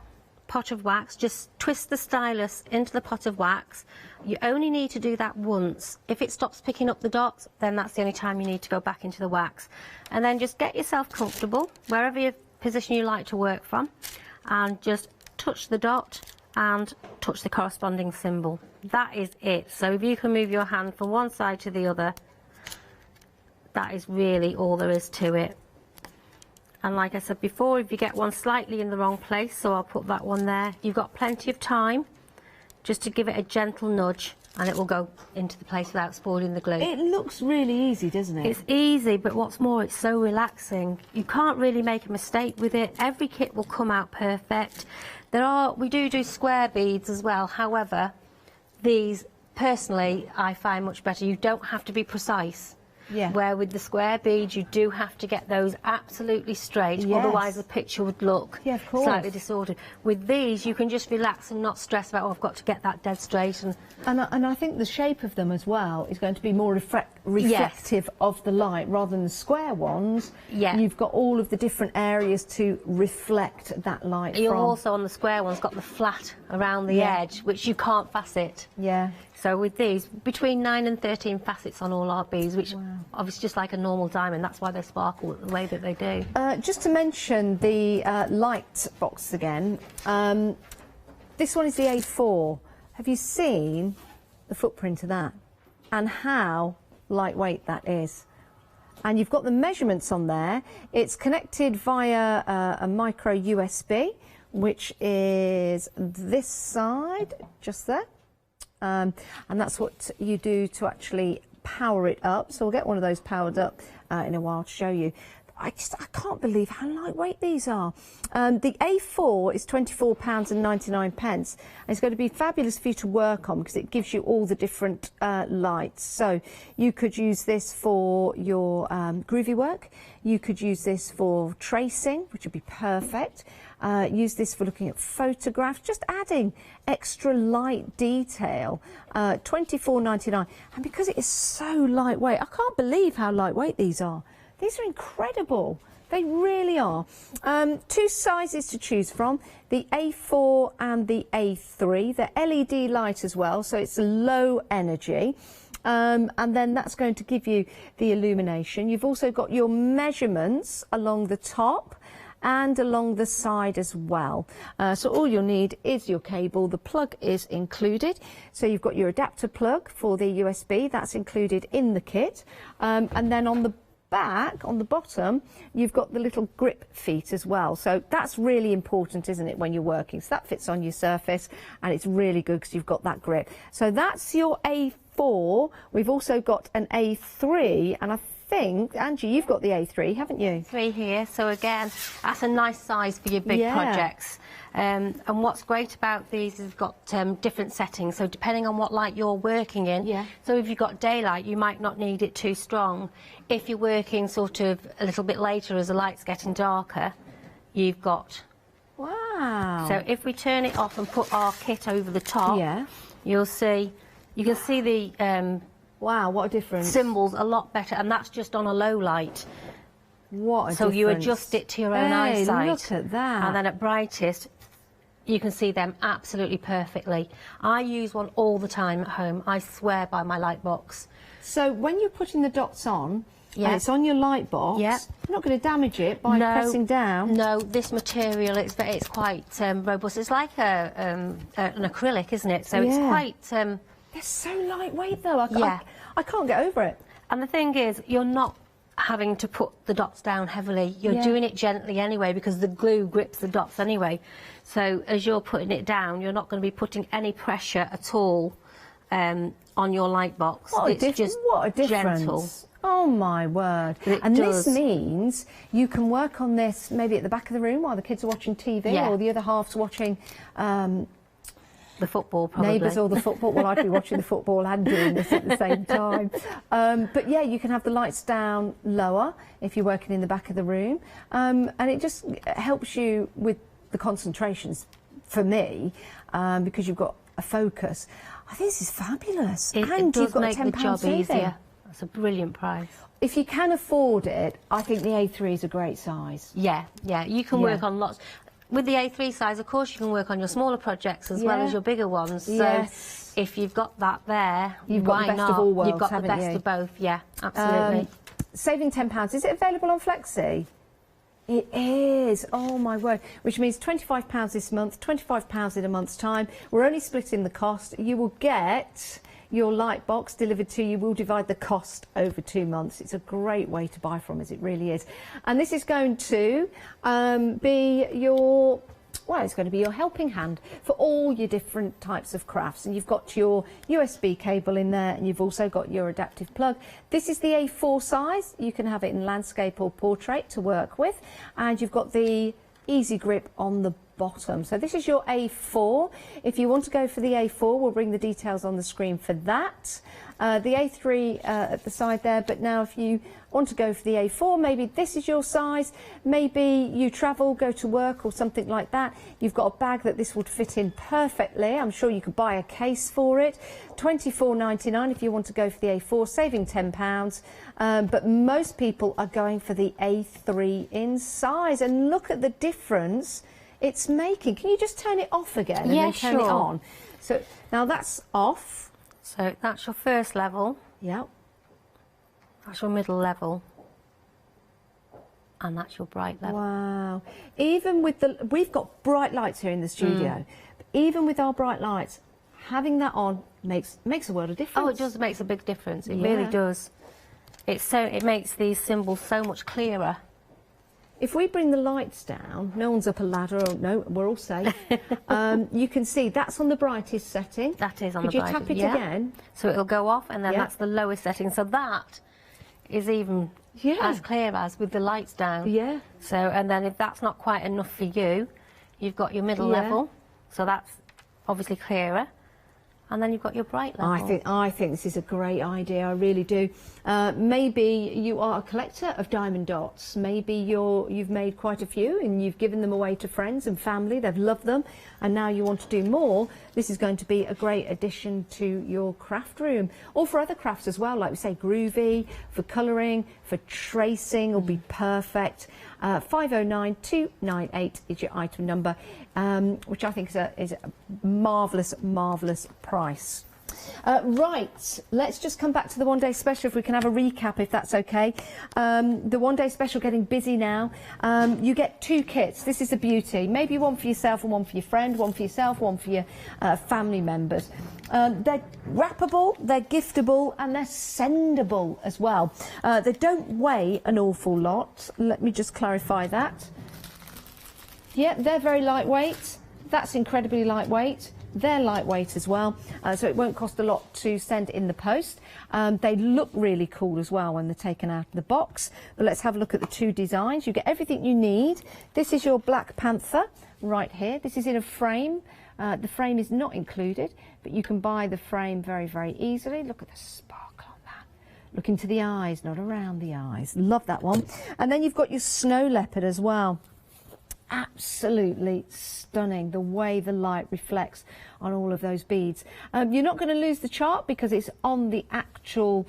pot of wax, just twist the stylus into the pot of wax. You only need to do that once. If it stops picking up the dots, then that's the only time you need to go back into the wax. And then just get yourself comfortable, wherever your position you like to work from, and just touch the dot and touch the corresponding symbol. That is it. So if you can move your hand from one side to the other, that is really all there is to it. And like I said before, if you get one slightly in the wrong place, so I'll put that one there, you've got plenty of time just to give it a gentle nudge and it will go into the place without spoiling the glue. It looks really easy, doesn't it? It's easy, but what's more, it's so relaxing. You can't really make a mistake with it. Every kit will come out perfect. We do square beads as well. However, these, personally, I find much better. You don't have to be precise. Yeah. Where with the square beads, you do have to get those absolutely straight, Yes. otherwise the picture would look of course. slightly disordered. With these, you can just relax and not stress about, oh, I've got to get that dead straight. And I think the shape of them as well is going to be more reflective of the light rather than the square ones. Yeah. You've got all of the different areas to reflect that light You've from. also, on the square ones, got the flat around the edge, which you can't facet. Yeah. So with these, between 9 and 13 facets on all our beads, which obviously just like a normal diamond, that's why they sparkle the way that they do. Just to mention the light box again, this one is the A4. Have you seen the footprint of that and how lightweight that is? And you've got the measurements on there. It's connected via a micro USB, which is this side, just there. And that's what you do to actually power it up. So we'll get one of those powered up in a while to show you. I can't believe how lightweight these are. The A4 is £24.99, and it's going to be fabulous for you to work on because it gives you all the different lights. So you could use this for your groovy work. You could use this for tracing, which would be perfect. Use this for looking at photographs, just adding extra light detail. £24.99, and because it is so lightweight, I can't believe how lightweight these are. These are incredible. They really are. Two sizes to choose from, the A4 and the A3. They're LED light as well, so it's low energy. And then that's going to give you the illumination. You've also got your measurements along the top and along the side as well. So all you'll need is your cable. The plug is included. So you've got your adapter plug for the USB. That's included in the kit. And then on the back, on the bottom, you've got the little grip feet as well. So that's really important, isn't it, when you're working? So that fits on your surface and it's really good because you've got that grip. So that's your A4. We've also got an A3, and I think, Angie, you've got the A3, haven't you? 3 here, so again, that's a nice size for your big projects. And what's great about these is you've got different settings, so depending on what light you're working in. So if you've got daylight, you might not need it too strong. If you're working sort of a little bit later as the light's getting darker, you've got... Wow. So if we turn it off and put our kit over the top, you'll see, you can see the... wow, what a difference. Symbols a lot better, and that's just on a low light. What a difference. So you adjust it to your own eyesight. Look at that. And then at brightest, you can see them absolutely perfectly. I use one all the time at home. I swear by my light box. So when you're putting the dots on, and it's on your light box, you're not going to damage it by pressing down? No, this material, it's quite robust. It's like an acrylic, isn't it? So it's quite... They're so lightweight, though. I can't get over it. And the thing is, you're not having to put the dots down heavily. You're doing it gently anyway because the glue grips the dots anyway. So as you're putting it down, you're not going to be putting any pressure at all on your light box. It's just what a difference. Gentle. Oh, my word. And this means you can work on this maybe at the back of the room while the kids are watching TV or the other half's watching... the football, probably. Neighbours or the football. Well, I'd be watching the football and doing this at the same time. But yeah, you can have the lights down lower if you're working in the back of the room. And it just helps you with the concentrations, for me, because you've got a focus. I think this is fabulous. It does make the job saving. easier. That's a brilliant price. If you can afford it, I think the A3 is a great size. Yeah, you can work on lots. with the A3 size, of course, you can work on your smaller projects as well as your bigger ones. Yes. So if you've got that there, You've got why the best not? of all worlds, You've got the haven't best you? of both, yeah, absolutely. Saving £10. Is it available on Flexi? It is. Oh my word. Which means £25 this month, £25 in a month's time. We're only splitting the cost. You will get your light box delivered to you. We'll divide the cost over 2 months. It's a great way to buy from us. It really is. And this is going to be your... Well, it's going to be your helping hand for all your different types of crafts. And you've got your USB cable in there, and you've also got your adaptive plug. This is the A4 size. You can have it in landscape or portrait to work with. And you've got the easy grip on the bottom. So this is your A4. If you want to go for the A4, we'll bring the details on the screen for that. The A3 at the side there, but now if you want to go for the A4, maybe this is your size, maybe you travel, go to work or something like that, you've got a bag that this would fit in perfectly. I'm sure you could buy a case for it. £24.99 if you want to go for the A4, saving £10, but most people are going for the A3 in size, and look at the difference it's making. Can you just turn it off again and then turn it on? So now that's off. So that's your first level. Yep. That's your middle level. And that's your bright level. Wow. Even with the... We've got bright lights here in the studio. Even with our bright lights, having that on makes a world of difference. Oh, it does make a big difference. It really does. It makes these symbols so much clearer. If we bring the lights down, no one's up a ladder, or no, we're all safe. You can see that's on the brightest setting. That is on the brightest. brightest. Could you tap it again? So it'll go off, and then that's the lowest setting. So that is even as clear as with the lights down. Yeah. So, and then if that's not quite enough for you, you've got your middle level. So that's obviously clearer. And then you've got your bright level. I think this is a great idea. I really do. Maybe you are a collector of diamond dots. Maybe you've made quite a few and you've given them away to friends and family. They've loved them, and now you want to do more. This is going to be a great addition to your craft room, or for other crafts as well. Like we say, groovy for colouring, for tracing, will be perfect. 509298 is your item number, which I think is a marvellous, marvellous price. Right, let's just come back to the one-day special, if we can have a recap, if that's okay. The one-day special getting busy now. You get 2 kits. This is a beauty. Maybe one for yourself and one for your friend, one for yourself, one for your family members. They're wrappable, they're giftable, and they're sendable as well. They don't weigh an awful lot. Let me just clarify that. Yeah, they're very lightweight. That's incredibly lightweight. They're lightweight as well, so it won't cost a lot to send in the post. They look really cool as well when they're taken out of the box. But let's have a look at the 2 designs. You get everything you need. This is your Black Panther right here. This is in a frame. The frame is not included, but you can buy the frame very, very easily. Look at the sparkle on that. Look into the eyes, not around the eyes. Love that one. And then you've got your Snow Leopard as well. Absolutely stunning, the way the light reflects on all of those beads. You're not going to lose the chart because it's on the actual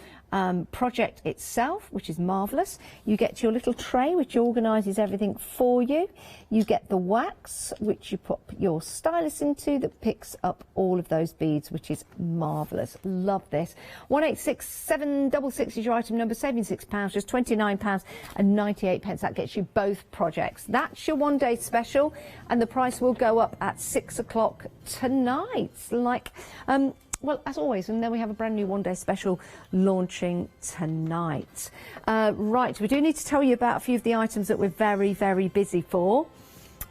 project itself, which is marvellous. You get your little tray which organises everything for you. You get the wax which you put your stylus into that picks up all of those beads, which is marvellous. Love this. 186766 is your item number, saving £6, just £29.98. That gets you both projects. That's your one-day special, and the price will go up at 6 o'clock tonight. Well, as always, and then we have a brand new one-day special launching tonight. Right, we do need to tell you about a few of the items that we're very, very busy for.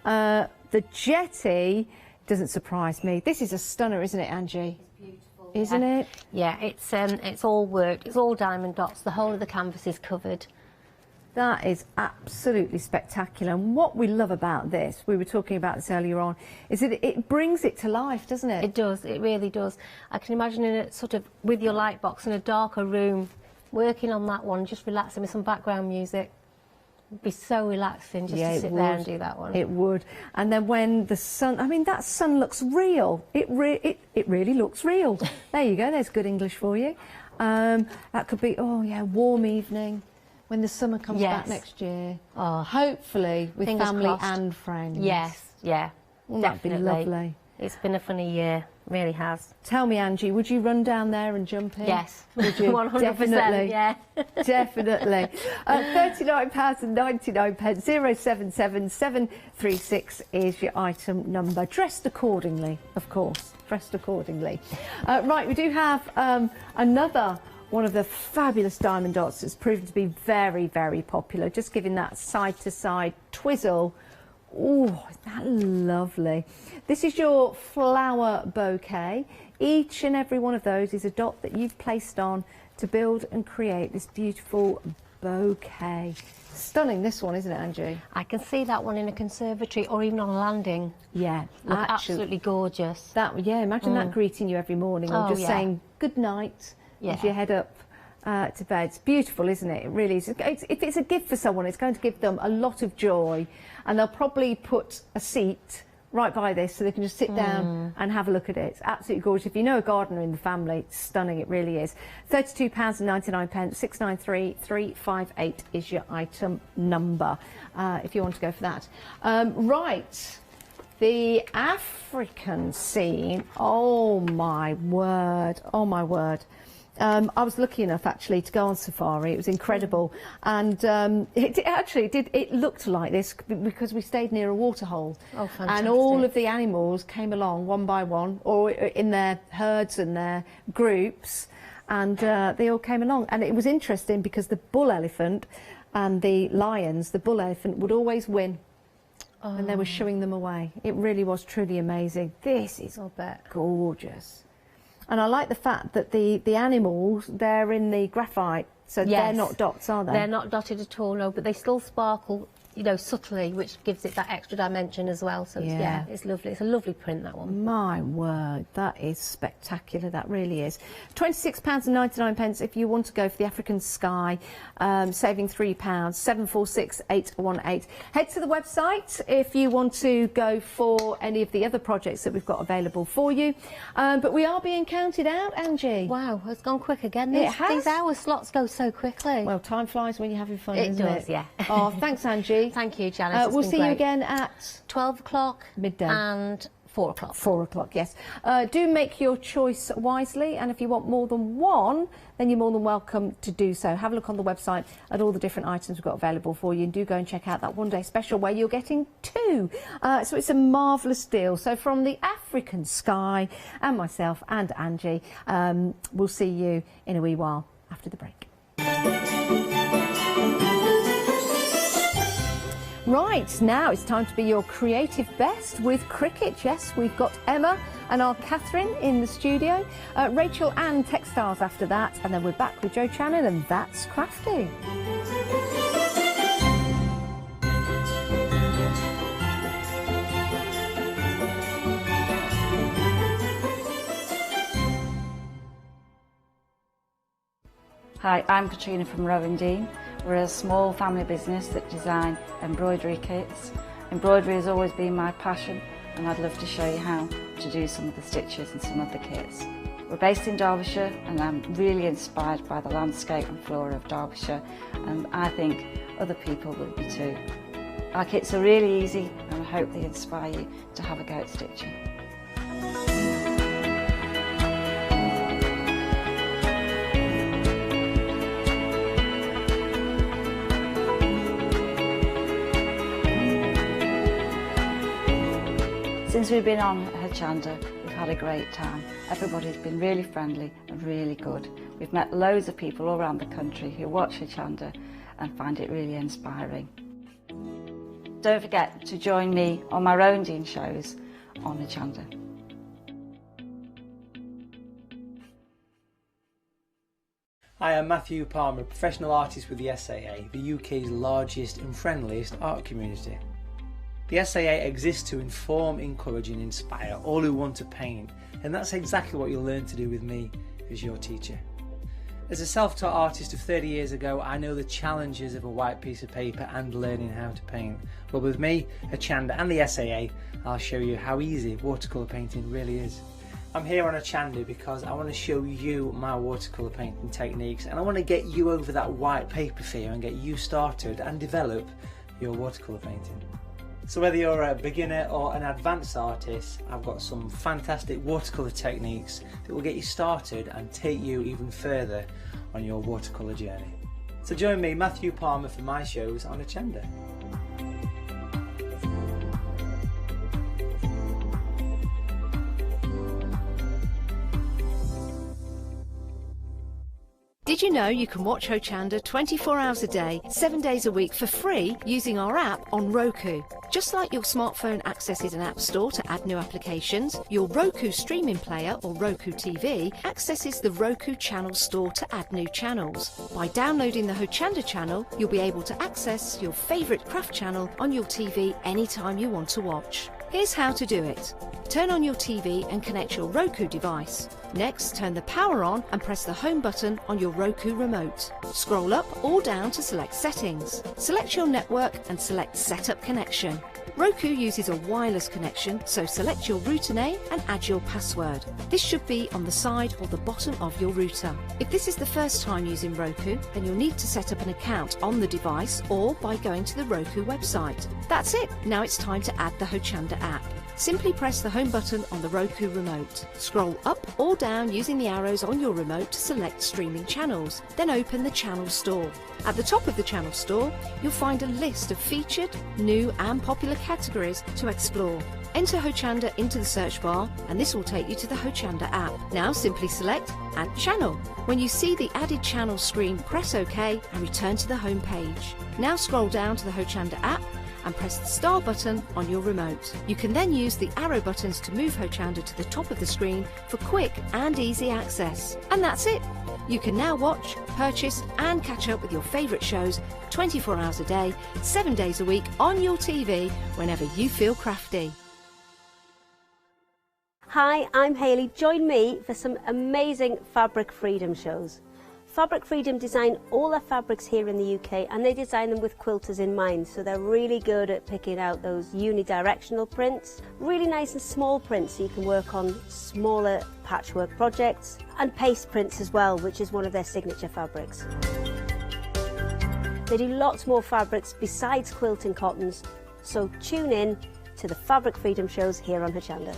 The jetty doesn't surprise me. This is a stunner, isn't it, Angie? It's beautiful. Isn't it? Yeah, it's all worked. It's all diamond dots. The whole of the canvas is covered. That is absolutely spectacular. And what we love about this, we were talking about this earlier on, is that it brings it to life, doesn't it? It does, it really does. I can imagine in a sort of, with your light box in a darker room, working on that one, just relaxing with some background music. It'd be so relaxing just to sit there and do that one. It would. And then when the sun, I mean, that sun looks real. It really looks real. There you go, there's good English for you. That could be, oh yeah, warm evening. When the summer comes back next year, hopefully with Fingers family crossed. and friends. Yes, Yeah, Well, that'd be definitely. lovely. It's been a funny year, really has. Tell me, Angie, would you run down there and jump in? Yes, Would you? 100%, Definitely. yeah. Definitely. £39.99, 077 736 is your item number. Dressed accordingly, of course. Dressed accordingly. Right, we do have another one of the fabulous diamond dots that's proven to be very, very popular. Just giving that side-to-side twizzle. Oh, isn't that lovely? This is your flower bouquet. Each and every one of those is a dot that you've placed on to build and create this beautiful bouquet. Stunning, this one, isn't it, Angie? I can see that one in a conservatory or even on a landing. Yeah, Look absolutely gorgeous. Yeah, imagine that greeting you every morning, or just saying good night as you head up to bed. It's beautiful, isn't it? It really is. If it's a gift for someone, it's going to give them a lot of joy, and they'll probably put a seat right by this so they can just sit down and have a look at it. It's absolutely gorgeous. If you know a gardener in the family, it's stunning, it really is. £32.99, 693 358 is your item number, if you want to go for that. Right, the African scene, oh my word, oh my word. I was lucky enough actually to go on safari. It was incredible, and it looked like this because we stayed near a waterhole. Oh, fantastic. And all of the animals came along one by one, or in their herds and their groups, and they all came along. And it was interesting because the bull elephant and the lions, the bull elephant would always win. And they were shooing them away. It really was truly amazing. This is gorgeous. And I like the fact that the animals, they're in the graphite, so they're not dots, are they? They're not dotted at all, no, but they still sparkle, you know, subtly, which gives it that extra dimension as well. So yeah, it's lovely. It's a lovely print, that one. My word, that is spectacular. That really is. £26.99 if you want to go for the African sky, saving £3, 746 818. Head to the website if you want to go for any of the other projects that we've got available for you. But we are being counted out, Angie. Wow, it's gone quick again. These hour slots go so quickly. Well, time flies when you're having fun, It doesn't does, it? yeah. Oh, thanks, Angie. Thank you, Janice. We'll see you again at 12 o'clock midday and 4 o'clock. 4 o'clock, yes. Do make your choice wisely, and if you want more than one, then you're more than welcome to do so. Have a look on the website at all the different items we've got available for you, and do go and check out that one-day special where you're getting two. So it's a marvellous deal. So from the African sky and myself and Angie, we'll see you in a wee while after the break. Right, now it's time to be your creative best with Cricut. Yes, we've got Emma and our Catherine in the studio. Rachael-Anne Textiles after that, and then we're back with Jo Channon, and that's Crafty. Hi, I'm Katrina from Rowan Dean. We're a small family business that design embroidery kits. Embroidery has always been my passion, and I'd love to show you how to do some of the stitches and some of the kits. We're based in Derbyshire, and I'm really inspired by the landscape and flora of Derbyshire, and I think other people will be too. Our kits are really easy, and I hope they inspire you to have a go at stitching. Since we've been on Hochanda, we've had a great time. Everybody's been really friendly and really good. We've met loads of people all around the country who watch Hochanda and find it really inspiring. Don't forget to join me on my Rowan Dean shows on Hochanda. Hi, I'm Matthew Palmer, a professional artist with the SAA, the UK's largest and friendliest art community. The SAA exists to inform, encourage and inspire all who want to paint, and that's exactly what you'll learn to do with me as your teacher. As a self-taught artist of 30 years ago, I know the challenges of a white piece of paper and learning how to paint. But with me, Hochanda and the SAA, I'll show you how easy watercolour painting really is. I'm here on Hochanda because I want to show you my watercolour painting techniques, and I want to get you over that white paper fear and get you started and develop your watercolour painting. So whether you're a beginner or an advanced artist, I've got some fantastic watercolour techniques that will get you started and take you even further on your watercolour journey. So join me, Matthew Palmer, for my shows on Hochanda. Did you know you can watch Hochanda 24 hours a day, 7 days a week for free using our app on Roku? Just like your smartphone accesses an app store to add new applications, your Roku streaming player or Roku TV accesses the Roku channel store to add new channels. By downloading the Hochanda channel, you'll be able to access your favourite craft channel on your TV anytime you want to watch. Here's how to do it. Turn on your TV and connect your Roku device. Next, turn the power on and press the home button on your Roku remote. Scroll up or down to select settings. Select your network and select setup connection. Roku uses a wireless connection, so select your router name and add your password. This should be on the side or the bottom of your router. If this is the first time using Roku, then you'll need to set up an account on the device or by going to the Roku website. That's it. Now it's time to add the Hochanda app. Simply press the home button on the Roku remote. Scroll up or down using the arrows on your remote to select streaming channels. Then open the channel store. At the top of the channel store, you'll find a list of featured, new and popular categories to explore. Enter Hochanda into the search bar and this will take you to the Hochanda app. Now simply select Add Channel. When you see the added channel screen, press OK and return to the home page. Now scroll down to the Hochanda app and press the star button on your remote. You can then use the arrow buttons to move Hochanda to the top of the screen for quick and easy access. And that's it! You can now watch, purchase and catch up with your favourite shows 24 hours a day, 7 days a week on your TV whenever you feel crafty. Hi, I'm Hayley. Join me for some amazing Fabric Freedom shows. Fabric Freedom design all their fabrics here in the UK and they design them with quilters in mind, so they're really good at picking out those unidirectional prints, really nice and small prints so you can work on smaller patchwork projects, and paste prints as well, which is one of their signature fabrics. They do lots more fabrics besides quilting cottons, so tune in to the Fabric Freedom shows here on Hochanda.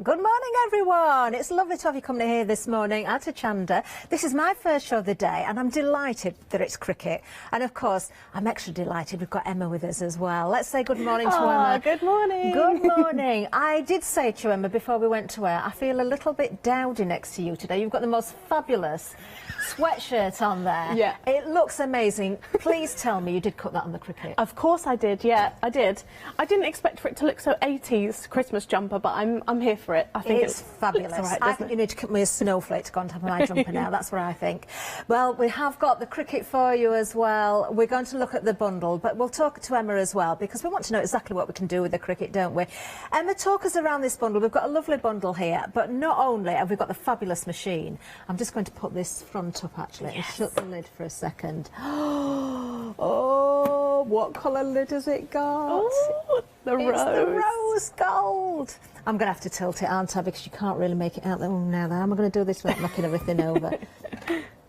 Good morning, everyone. It's lovely to have you company here this morning at Hochanda. This is my first show of the day, and I'm delighted that it's Cricut. And of course, I'm extra delighted we've got Emma with us as well. Let's say good morning to Emma. Good morning. Good morning. I did say to Emma before we went to air, I feel a little bit dowdy next to you today. You've got the most fabulous sweatshirt on there. Yeah. It looks amazing. Please tell me you did cut that on the Cricut. Of course I did, yeah, I did. I didn't expect for it to look so 80s Christmas jumper, but I'm here for it. I think it's fabulous. All right, I think you need to cut me a snowflake to go on top of my jumper now. That's what I think. Well, we have got the Cricut for you as well. We're going to look at the bundle, but we'll talk to Emma as well because we want to know exactly what we can do with the Cricut, don't we? Emma, talk us around this bundle. We've got a lovely bundle here, but not only have we got the fabulous machine. I'm just going to put this front up actually and shut the lid for a second. Oh, what colour lid has it got? Oh, the rose. It's the rose gold. I'm going to have to tilt it, aren't I, because you can't really make it out there. Oh, now how am I going to do this without knocking everything over?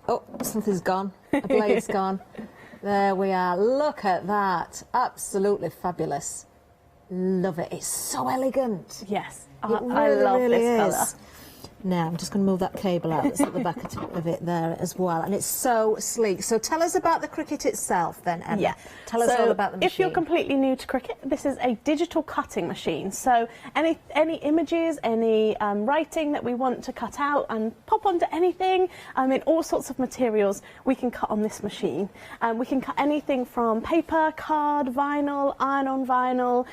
Oh, something's gone. A blade's gone. There we are. Look at that. Absolutely fabulous. Love it. It's so elegant. Yes. I love this colour. Now, I'm just going to move that cable out that's at the back of it there as well. And it's so sleek. So tell us about the Cricut itself then, Emma. Yeah. Tell us all about the machine. If you're completely new to Cricut, this is a digital cutting machine. So any images, any writing that we want to cut out and pop onto anything, in all sorts of materials, we can cut on this machine. We can cut anything from paper, card, vinyl, iron-on vinyl.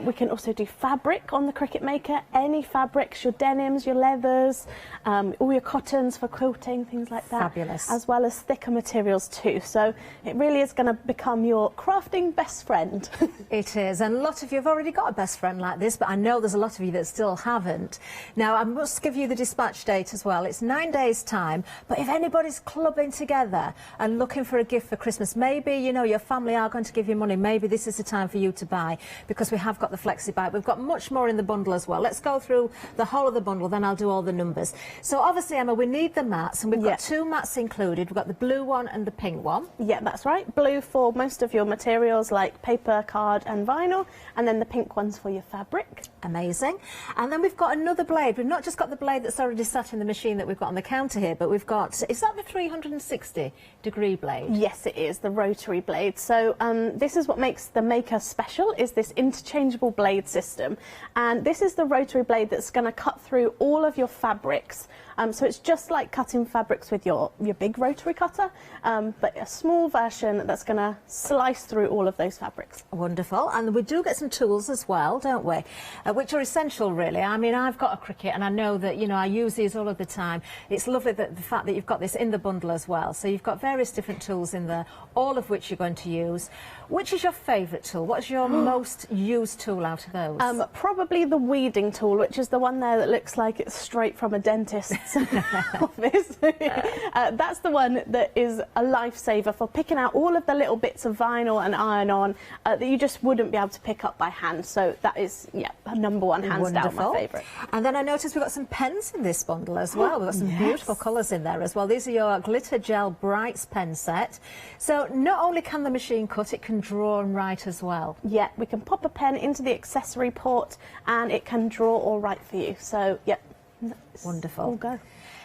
We can also do fabric on the Cricut Maker, any fabrics, your denims, your leathers, textures, all your cottons for quilting, things like that. Fabulous. As well as thicker materials too. So it really is going to become your crafting best friend. It is, and a lot of you have already got a best friend like this, but I know there's a lot of you that still haven't. Now, I must give you the dispatch date as well. It's 9 days' time, but if anybody's clubbing together and looking for a gift for Christmas, maybe, you know, your family are going to give you money, maybe this is the time for you to buy, because we have got the Flexi Bike. We've got much more in the bundle as well. Let's go through the whole of the bundle, then I'll do all the numbers. So obviously, Emma, we need the mats, and we've got 2 mats included. We've got the blue one and the pink one. Yeah, that's right. Blue for most of your materials like paper, card and vinyl, and then the pink ones for your fabric. Amazing. And then we've got another blade. We've not just got the blade that's already sat in the machine that we've got on the counter here, but we've got, is that the 360-degree blade? Yes, it is, the rotary blade. So this is what makes the Maker special, is this interchangeable blade system. And this is the rotary blade that's going to cut through all of your fabrics. So it's just like cutting fabrics with your big rotary cutter, but a small version that's going to slice through all of those fabrics. Wonderful. And we do get some tools as well, don't we? Which are essential, really. I mean, I've got a Cricut, and I know that, you know, I use these all of the time. It's lovely that the fact that you've got this in the bundle as well. So you've got various different tools in there, all of which you're going to use. Which is your favourite tool? What's your most used tool out of those? Probably the weeding tool, which is the one there that looks like it's straight from a dentist's office. That's the one that is a lifesaver for picking out all of the little bits of vinyl and iron-on that you just wouldn't be able to pick up by hand. So that is, yeah, number one, hands down, my favourite. And then I noticed we've got some pens in this bundle as well. We've got some beautiful colours in there as well. These are your Glitter Gel Brights pen set. So not only can the machine cut, it can draw and write as well. Yeah, we can pop a pen into the accessory port and it can draw or write for you. So, yeah. Wonderful. All go.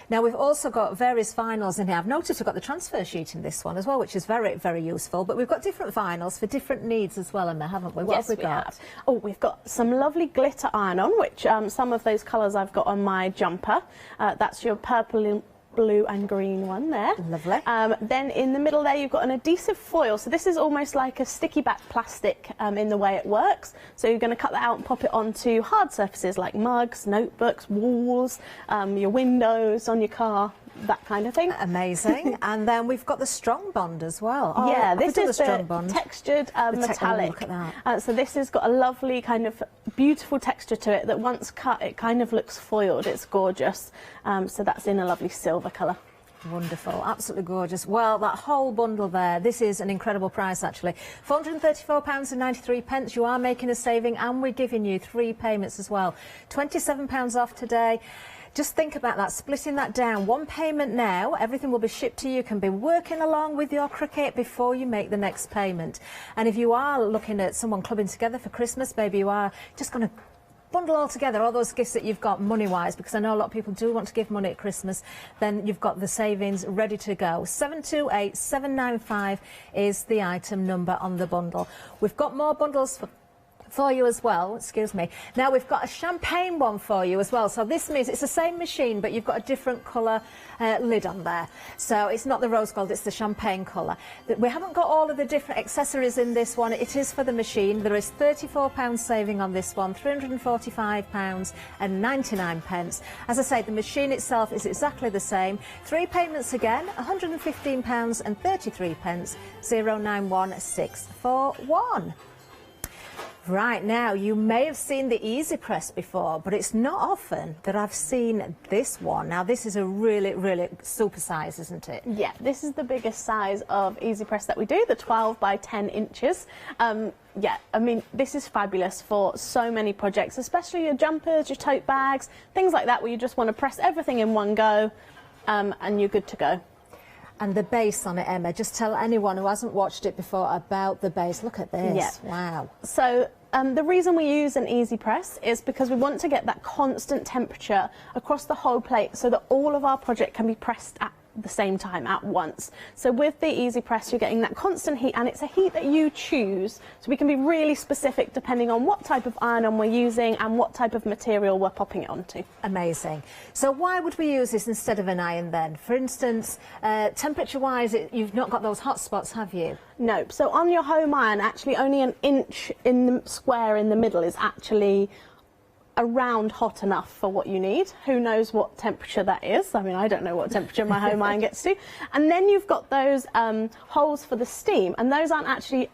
Now, we've also got various vinyls in here. I've noticed we've got the transfer sheet in this one as well, which is very, very useful. But we've got different vinyls for different needs as well, Emma, haven't we? What have we got? Have. Oh, we've got some lovely glitter iron-on, which some of those colours I've got on my jumper. That's your purple, blue and green one there. Lovely. Then in the middle there you've got an adhesive foil. So this is almost like a sticky back plastic in the way it works. So you're going to cut that out and pop it onto hard surfaces like mugs, notebooks, walls, your windows, on your car, that kind of thing. Amazing. And then we've got the Strong Bond as well. Oh, yeah, this is the Strong Bond. Textured metallic. Look at that. So this has got a lovely kind of beautiful texture to it that once cut it kind of looks foiled. It's gorgeous. So that's in a lovely silver colour. Wonderful, absolutely gorgeous. Well, that whole bundle there, this is an incredible price actually. £434.93. You are making a saving, and we're giving you 3 payments as well. £27 off today. Just think about that, splitting that down. 1 payment now, everything will be shipped to you. You can be working along with your Cricut before you make the next payment. And if you are looking at someone clubbing together for Christmas, maybe you are just going to bundle all together all those gifts that you've got money-wise, because I know a lot of people do want to give money at Christmas, then you've got the savings ready to go. 728795 is the item number on the bundle. We've got more bundles for you as well, excuse me. Now we've got a champagne one for you as well. So this means it's the same machine, but you've got a different colour lid on there. So it's not the rose gold, it's the champagne colour. We haven't got all of the different accessories in this one. It is for the machine. There is £34 saving on this one, £345.99. As I say, the machine itself is exactly the same. 3 payments again, £115.33, 091641. Right, now, you may have seen the Easy Press before, but it's not often that I've seen this one. Now, this is a really, really super size, isn't it? Yeah, this is the biggest size of Easy Press that we do, the 12 by 10 inches. Yeah, I mean, this is fabulous for so many projects, especially your jumpers, your tote bags, things like that, where you just want to press everything in one go, and you're good to go. And the base on it, Emma, just tell anyone who hasn't watched it before about the base. Look at this. Yeah. Wow. So the reason we use an Easy Press is because we want to get that constant temperature across the whole plate so that all of our project can be pressed at the same time at once. So with the Easy Press you're getting that constant heat, and it's a heat that you choose, so we can be really specific depending on what type of iron-on we're using and what type of material we're popping it onto. Amazing. So why would we use this instead of an iron then? For instance, temperature wise, you've not got those hot spots, have you? No. So on your home iron, actually only an inch in the square in the middle is actually around hot enough for what you need. Who knows what temperature that is? I mean, I don't know what temperature my home iron gets to. And then you've got those holes for the steam, and those aren't actually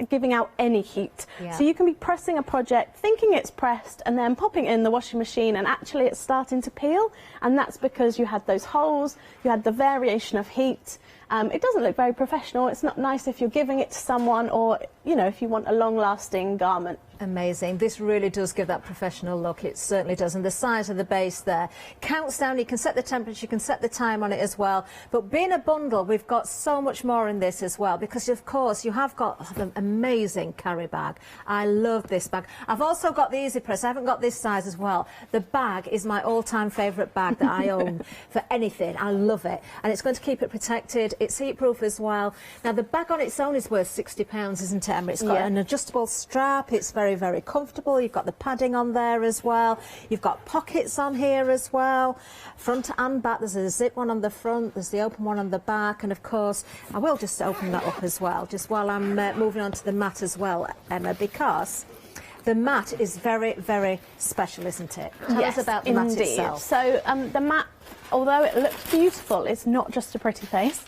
giving out any heat. So you can be pressing a project thinking it's pressed and then popping it in the washing machine and actually it's starting to peel, and that's because you had those holes, you had the variation of heat. It doesn't look very professional. It's not nice if you're giving it to someone, or you know, if you want a long-lasting garment. Amazing. This really does give that professional look. It certainly does. And the size of the base there counts down. You can set the temperature, you can set the time on it as well. But being a bundle, we've got so much more in this as well, because of course you have got the amazing carry bag. I love this bag. I've also got the Easy Press. I haven't got this size as well. The bag is my all-time favourite bag that I own for anything. I love it. And it's going to keep it protected. It's heat-proof as well. Now the bag on its own is worth £60, isn't it, Emma? It's got an adjustable strap. It's very, very comfortable. You've got the padding on there as well. You've got pockets on here as well, front and back. There's a zip one on the front, there's the open one on the back, and of course I will just open that up as well, just while I'm moving on to the mat as well, Emma, because the mat is very, very special, isn't it? Tell us about the mat itself. So the mat, although it looks beautiful, it's not just a pretty face.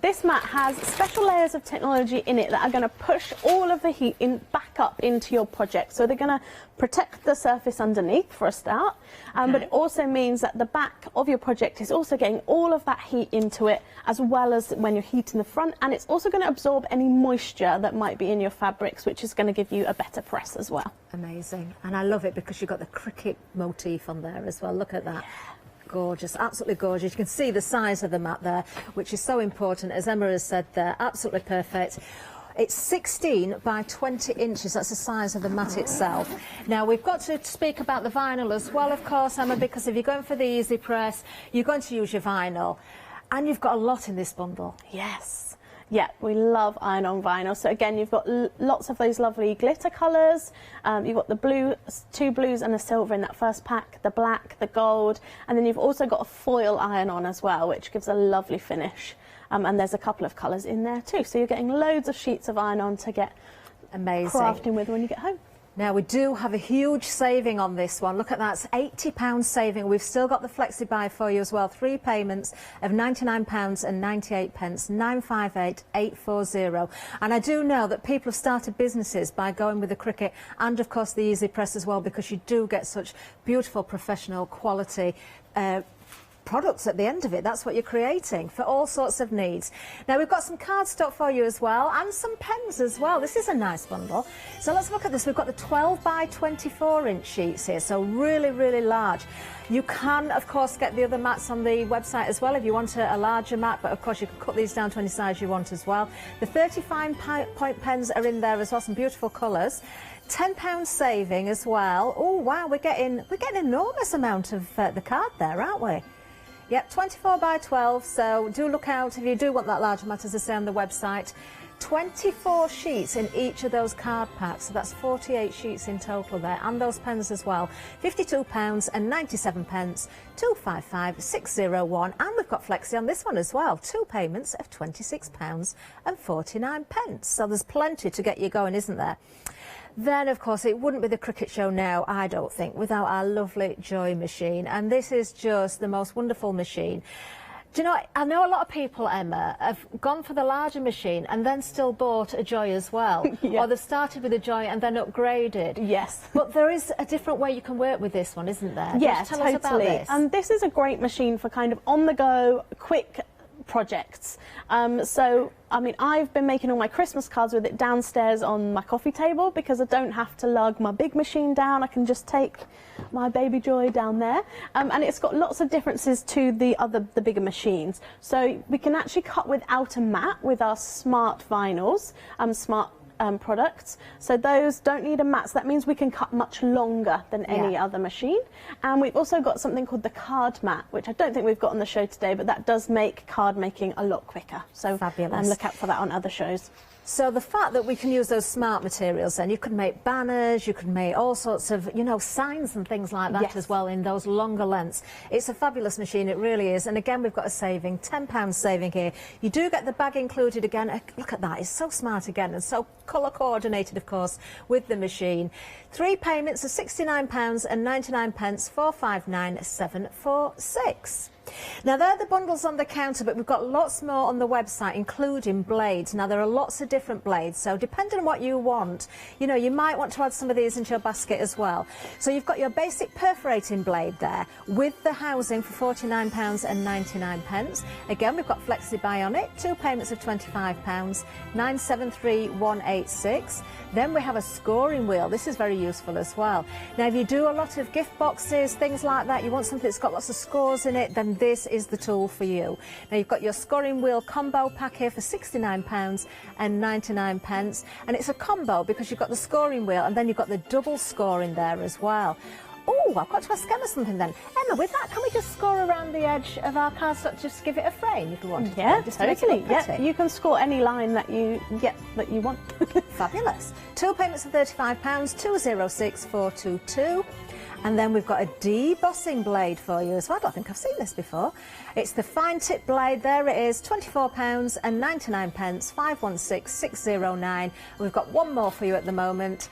This mat has special layers of technology in it that are going to push all of the heat back up into your project. So they're going to protect the surface underneath for a start, but it also means that the back of your project is also getting all of that heat into it, as well as when you're heating the front, and it's also going to absorb any moisture that might be in your fabrics, which is going to give you a better press as well. Amazing. And I love it because you've got the Cricut motif on there as well. Look at that. Gorgeous, absolutely gorgeous. You can see the size of the mat there, which is so important, as Emma has said there. Absolutely perfect. It's 16 by 20 inches. That's the size of the mat itself. Now, we've got to speak about the vinyl as well, of course, Emma, because if you're going for the Easy Press, you're going to use your vinyl. And you've got a lot in this bundle. Yes. Yeah, we love iron-on vinyl. So again, you've got lots of those lovely glitter colours. You've got the blue, 2 blues and a silver in that first pack, the black, the gold, and then you've also got a foil iron-on as well, which gives a lovely finish. And there's a couple of colours in there too. So you're getting loads of sheets of iron-on to get crafting with when you get home. Now, we do have a huge saving on this one. Look at that, it's £80 saving. We've still got the Flexi Buy for you as well. 3 payments of £99.98, 958-840. And I do know that people have started businesses by going with the Cricut and, of course, the Easy Press as well, because you do get such beautiful, professional quality products at the end of it. That's what you're creating for all sorts of needs. Now, we've got some cardstock for you as well, and some pens as well. This is a nice bundle. So let's look at this. We've got the 12 by 24 inch sheets here, so really, really large. You can, of course, get the other mats on the website as well if you want a larger mat, but of course you can cut these down to any size you want as well. The 35 point pens are in there as well, some beautiful colours. £10 saving as well. Oh wow, we're getting an enormous amount of the card there, aren't we? Yep, 24 by 12, so do look out if you do want that larger mat, as I say on the website. 24 sheets in each of those card packs, so that's 48 sheets in total there, and those pens as well. £52.97, 255601, and we've got Flexi on this one as well. 2 payments of £26.49. So there's plenty to get you going, isn't there? Then, of course, it wouldn't be the Cricut show now, I don't think, without our lovely Joy machine. And this is just the most wonderful machine. Do you know, I know a lot of people, Emma, have gone for the larger machine and then still bought a Joy as well. Or they've started with a Joy and then upgraded. Yes. But there is a different way you can work with this one, isn't there? Yeah, tell us about this. And this is a great machine for kind of on-the-go, quick projects. So, I mean, I've been making all my Christmas cards with it downstairs on my coffee table because I don't have to lug my big machine down. I can just take my baby Joy down there. And it's got lots of differences to the bigger machines. So we can actually cut without a mat with our smart vinyls, smart products. So those don't need a mat, so that means we can cut much longer than any other machine. And we've also got something called the card mat, which I don't think we've got on the show today, but that does make card making a lot quicker. So fabulous. Look out for that on other shows. So the fact that we can use those smart materials, then you could make banners, you could make all sorts of, you know, signs and things like that as well in those longer lengths. It's a fabulous machine, it really is. And again, we've got a saving, £10 saving here. You do get the bag included again. Look at that, it's so smart again and so colour coordinated, of course, with the machine. 3 payments of £69.99, 459746. Now, they're the bundles on the counter, but we've got lots more on the website, including blades. Now, there are lots of different blades, so depending on what you want, you know, you might want to add some of these into your basket as well. So you've got your basic perforating blade there with the housing for £49.99. Again, we've got Flexi Buy on it, 2 payments of £25, 973186. Then we have a scoring wheel. This is very useful as well. Now, if you do a lot of gift boxes, things like that, you want something that's got lots of scores in it, then this is the tool for you. Now, you've got your scoring wheel combo pack here for £69.99, and it's a combo because you've got the scoring wheel and then you've got the double score in there as well. Oh, I've got to ask Emma something then. Emma, with that, can we just score around the edge of our cardstock, just give it a frame if we want to? Yeah, just totally. Yeah, you can score any line that you want. Fabulous. 2 payments of £35, 206422. And then we've got a debossing blade for you as well. I don't think I've seen this before. It's the fine tip blade. There it is, £24.99, 516609. And we've got one more for you at the moment.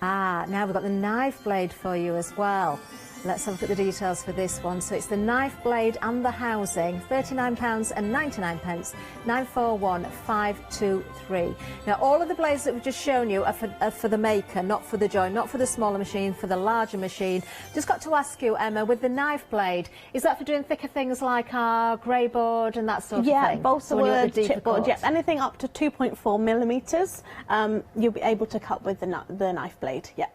Now we've got the knife blade for you as well. Let's have a look at the details for this one. So it's the knife blade and the housing, £39.99, 941523. Now, all of the blades that we've just shown you are for the maker, not for the joint, not for the smaller machine, for the larger machine. Just got to ask you, Emma, with the knife blade, is that for doing thicker things like our grey board and that sort of thing? Yeah, balsa wood, chipboard, yeah, anything up to 2.4 millimetres, you'll be able to cut with the knife blade, yeah.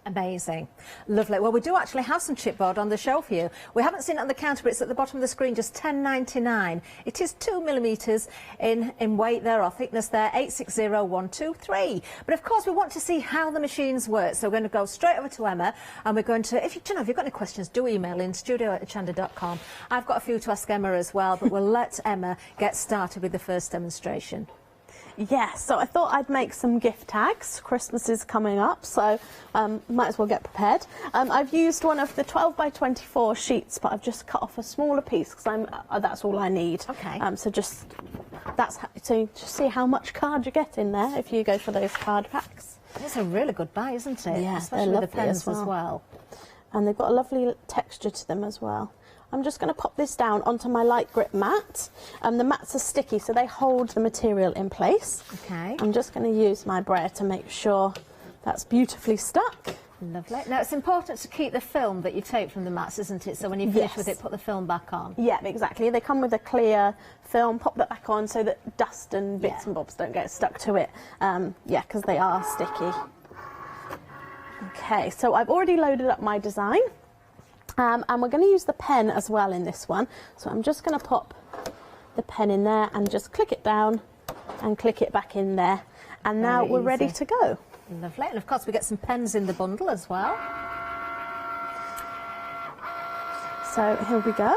Amazing. Lovely. Well, we do actually have some chipboard on the shelf for you. We haven't seen it on the counter, but it's at the bottom of the screen, just £10.99. It is 2 millimetres in weight there, or thickness there, 860123. But of course, we want to see how the machines work. So we're going to go straight over to Emma, and we're going to, if you've got any questions, do email in, studio@hochanda.com. I've got a few to ask Emma as well, but we'll let Emma get started with the first demonstration. Yeah, so I thought I'd make some gift tags. Christmas is coming up, so might as well get prepared. I've used one of the 12 by 24 sheets, but I've just cut off a smaller piece because that's all I need. Okay. So just see how much card you get in there if you go for those card packs. It's a really good buy, isn't it? Yeah, especially with the pens as well. And they've got a lovely texture to them as well. I'm just going to pop this down onto my light grip mat. The mats are sticky, so they hold the material in place. Okay. I'm just going to use my brayer to make sure that's beautifully stuck. Lovely. Now, it's important to keep the film that you take from the mats, isn't it? So when you finish with it, put the film back on. Yeah, exactly. They come with a clear film. Pop that back on so that dust and bits and bobs don't get stuck to it. Yeah, because they are sticky. Okay, so I've already loaded up my design. And we're going to use the pen as well in this one. So I'm just going to pop the pen in there and just click it down and click it back in there. And now we're ready to go. Lovely. And of course we get some pens in the bundle as well. So here we go.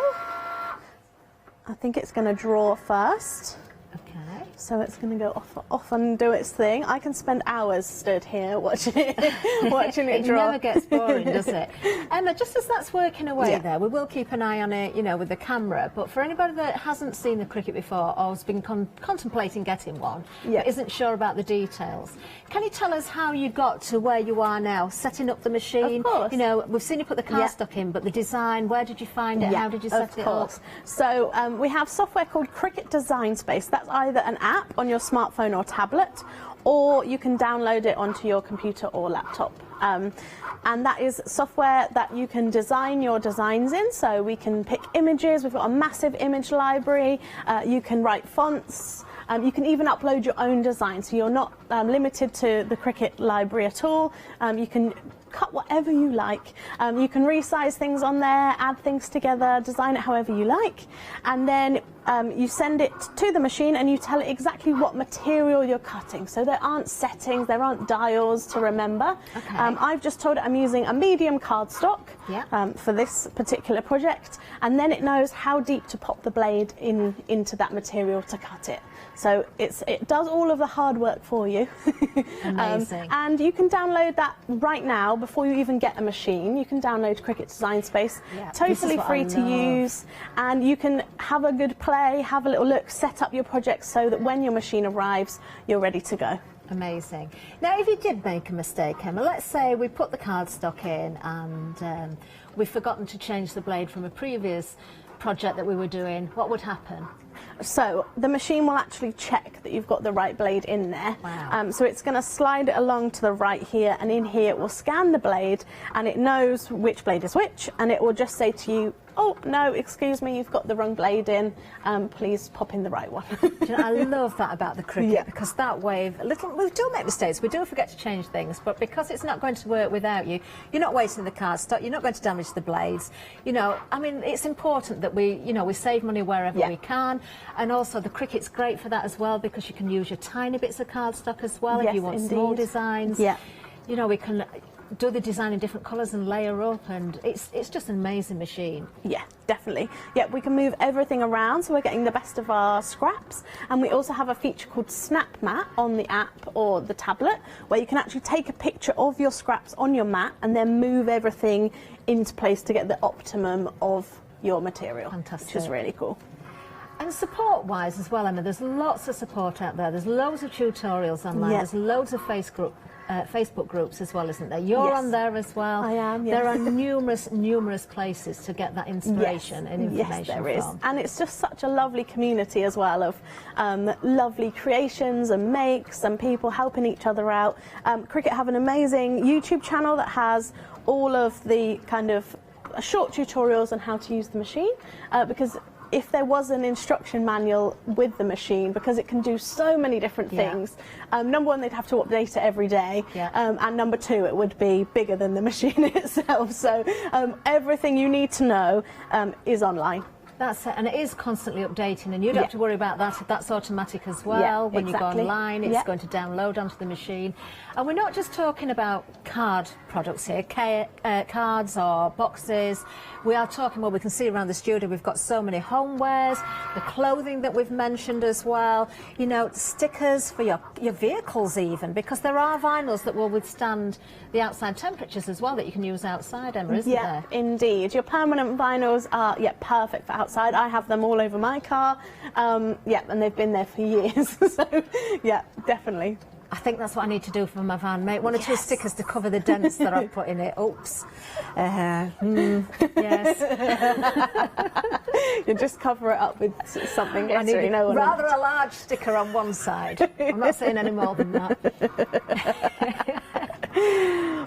I think it's going to draw first. Okay. So it's going to go off and do its thing. I can spend hours stood here watching it draw. It never gets boring, does it? Emma, just as that's working away there, we will keep an eye on it, you know, with the camera. But for anybody that hasn't seen the Cricut before or has been contemplating getting one, but isn't sure about the details, can you tell us how you got to where you are now, setting up the machine? Of course. You know, we've seen you put the cardstock in, but the design, where did you find it? How did you set it up? So we have software called Cricut Design Space. That's either an app on your smartphone or tablet, or you can download it onto your computer or laptop. And that is software that you can design your designs in. So we can pick images. We've got a massive image library. You can write fonts. You can even upload your own design, so you're not limited to the Cricut library at all. You can cut whatever you like. You can resize things on there, add things together, design it however you like, and then you send it to the machine and you tell it exactly what material you're cutting. So there aren't settings, there aren't dials to remember. Okay. I've just told it I'm using a medium cardstock for this particular project, and then it knows how deep to pop the blade into that material to cut it. So it does all of the hard work for you. Amazing. And you can download that right now before you even get a machine. You can download Cricut Design Space, totally free to use, and you can have a good play, have a little look, set up your project so that when your machine arrives, you're ready to go. Amazing. Now, if you did make a mistake, Emma, let's say we put the cardstock in and we've forgotten to change the blade from a previous project that we were doing, what would happen? So the machine will actually check that you've got the right blade in there. Wow. So it's going to slide it along to the right here, and in here it will scan the blade, and it knows which blade is which, and it will just say to you, oh no, excuse me, you've got the wrong blade in, please pop in the right one. You know, I love that about the Cricut, because that way, we do make mistakes, we do forget to change things, but because it's not going to work without you, you're not wasting the cardstock, you're not going to damage the blades. You know, I mean, it's important that we save money wherever we can, and also the Cricut's great for that as well, because you can use your tiny bits of cardstock as well if you want small designs. Yeah. You know, we can do the design in different colours and layer up, and it's just an amazing machine. Yeah, definitely. Yeah, we can move everything around, so we're getting the best of our scraps, and we also have a feature called Snap Mat on the app or the tablet, where you can actually take a picture of your scraps on your mat and then move everything into place to get the optimum of your material. Fantastic. Which is really cool. And support-wise as well, Emma, there's lots of support out there. There's loads of tutorials online. There's loads of Facebook groups as well, isn't there? You're on there as well. I am, yes. There are numerous places to get that inspiration and information there is. from. And it's just such a lovely community as well of lovely creations and makes and people helping each other out. Cricut have an amazing YouTube channel that has all of the kind of short tutorials on how to use the machine, because if there was an instruction manual with the machine, because it can do so many different things, number one, they'd have to update it every day, and number two, it would be bigger than the machine itself. So everything you need to know is online. That's it, and it is constantly updating, and you don't have to worry about that. That's automatic as well. When you go online, it's going to download onto the machine. And we're not just talking about card products here, cards or boxes. We are talking, well, we can see around the studio, we've got so many homewares, the clothing that we've mentioned as well, you know, stickers for your vehicles even, because there are vinyls that will withstand the outside temperatures as well that you can use outside, Emma, isn't there? Yeah, indeed. Your permanent vinyls are, perfect for outside. I have them all over my car, and they've been there for years. So, yeah, definitely. I think that's what I need to do for my van, mate. One or two stickers to cover the dents that I've put in it. Oops. Yes. You just cover it up with something. I need rather a large sticker on one side. I'm not saying any more than that.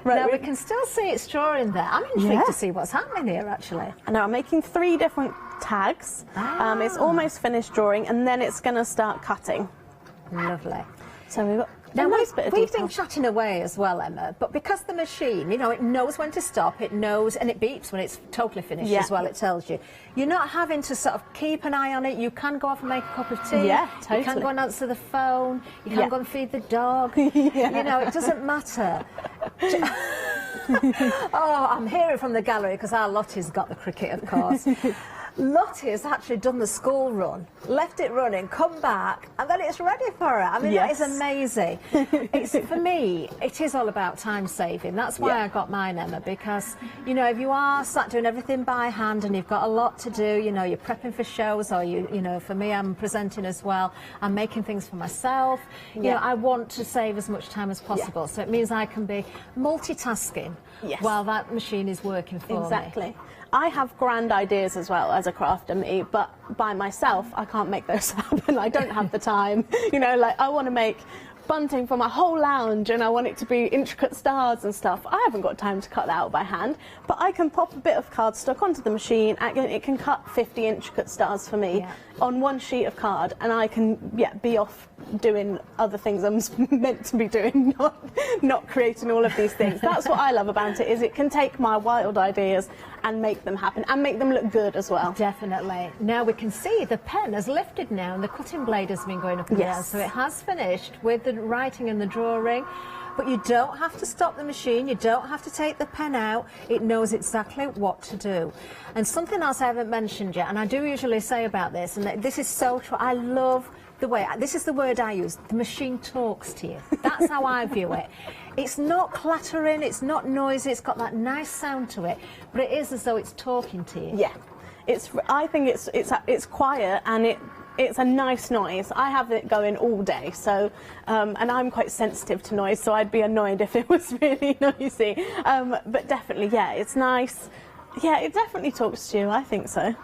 Now we can still see its straw in there. I'm intrigued to see what's happening here, actually. I know, I'm making 3 different tags. It's almost finished drawing, and then it's going to start cutting. Lovely. So we've got now we've been chatting away as well, Emma, but because the machine, you know, it knows when to stop, it knows, and it beeps when it's totally finished as well, it tells you. You're not having to sort of keep an ie on it. You can go off and make a cup of tea. Yeah, totally. You can go and answer the phone. You can go and feed the dog. You know, it doesn't matter. Oh, I'm hearing from the gallery because our Lottie's got the Cricut, of course. Lottie has actually done the school run, left it running, come back, and then it's ready for her. I mean, that is amazing. For me, it is all about time saving. That's why I got mine, Emma, because, you know, if you are sat doing everything by hand and you've got a lot to do, you know, you're prepping for shows, or, you know, for me, I'm presenting as well, I'm making things for myself. You know, I want to save as much time as possible, so it means I can be multitasking while that machine is working for me. Exactly. I have grand ideas as well as a crafter, me, but by myself, I can't make those happen. I don't have the time. You know, like, I want to make bunting for my whole lounge and I want it to be intricate stars and stuff, I haven't got time to cut that out by hand, but I can pop a bit of cardstock onto the machine and it can cut 50 intricate stars for me on one sheet of card, and I can be off doing other things I'm meant to be doing, not creating all of these things. That's what I love about it, is it can take my wild ideas and make them happen and make them look good as well. Definitely. Now we can see the pen has lifted now and the cutting blade has been going up and down, so it has finished with the writing and the drawing. But you don't have to stop the machine, you don't have to take the pen out, it knows exactly what to do. And something else I haven't mentioned yet, and I do usually say about this, and this is so true, I love the way, this is the word I use, the machine talks to you. That's how I view it. It's not clattering, it's not noisy, it's got that nice sound to it, but it is as though it's talking to you. Yeah, I think it's quiet and it's a nice noise. I have it going all day, so and I'm quite sensitive to noise, so I'd be annoyed if it was really noisy. But definitely, yeah, it's nice. Yeah, it definitely talks to you. I think so.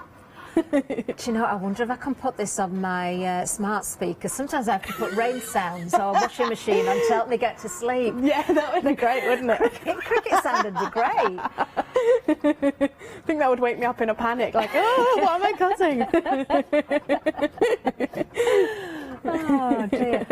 Do you know, I wonder if I can put this on my smart speaker. Sometimes I have to put rain sounds or washing machine on to help me get to sleep. Yeah, that would be great, wouldn't it? Cricket sound would be great. I think that would wake me up in a panic, like, oh, what am I cutting? Oh, dear.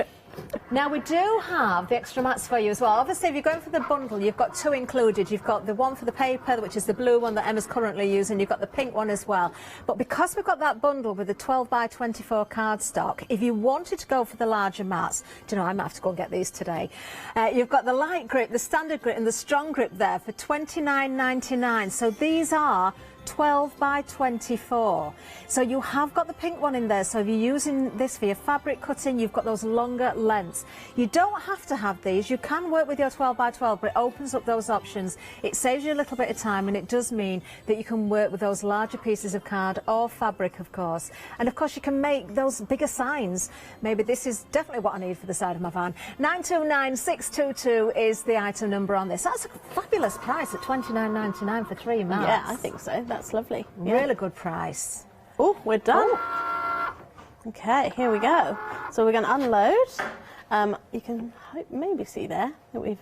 Now, we do have the extra mats for you as well. Obviously, if you're going for the bundle, you've got two included. You've got the one for the paper, which is the blue one that Emma's currently using. You've got the pink one as well. But because we've got that bundle with the 12 by 24 cardstock, if you wanted to go for the larger mats, do you know, I might have to go and get these today. You've got the light grip, the standard grip and the strong grip there for $29.99. So these are 12 by 24. So you have got the pink one in there, so if you're using this for your fabric cutting, you've got those longer lengths. You don't have to have these, you can work with your 12 by 12, but it opens up those options. It saves you a little bit of time, and it does mean that you can work with those larger pieces of card or fabric, of course. And of course you can make those bigger signs. Maybe this is definitely what I need for the side of my van. 929622 is the item number on this. That's a fabulous price at $29.99 for 3 mats. Yeah, I think so. That's lovely. Really good price. Oh, we're done. Oh. Okay, here we go. So we're going to unload. You can maybe see there that we've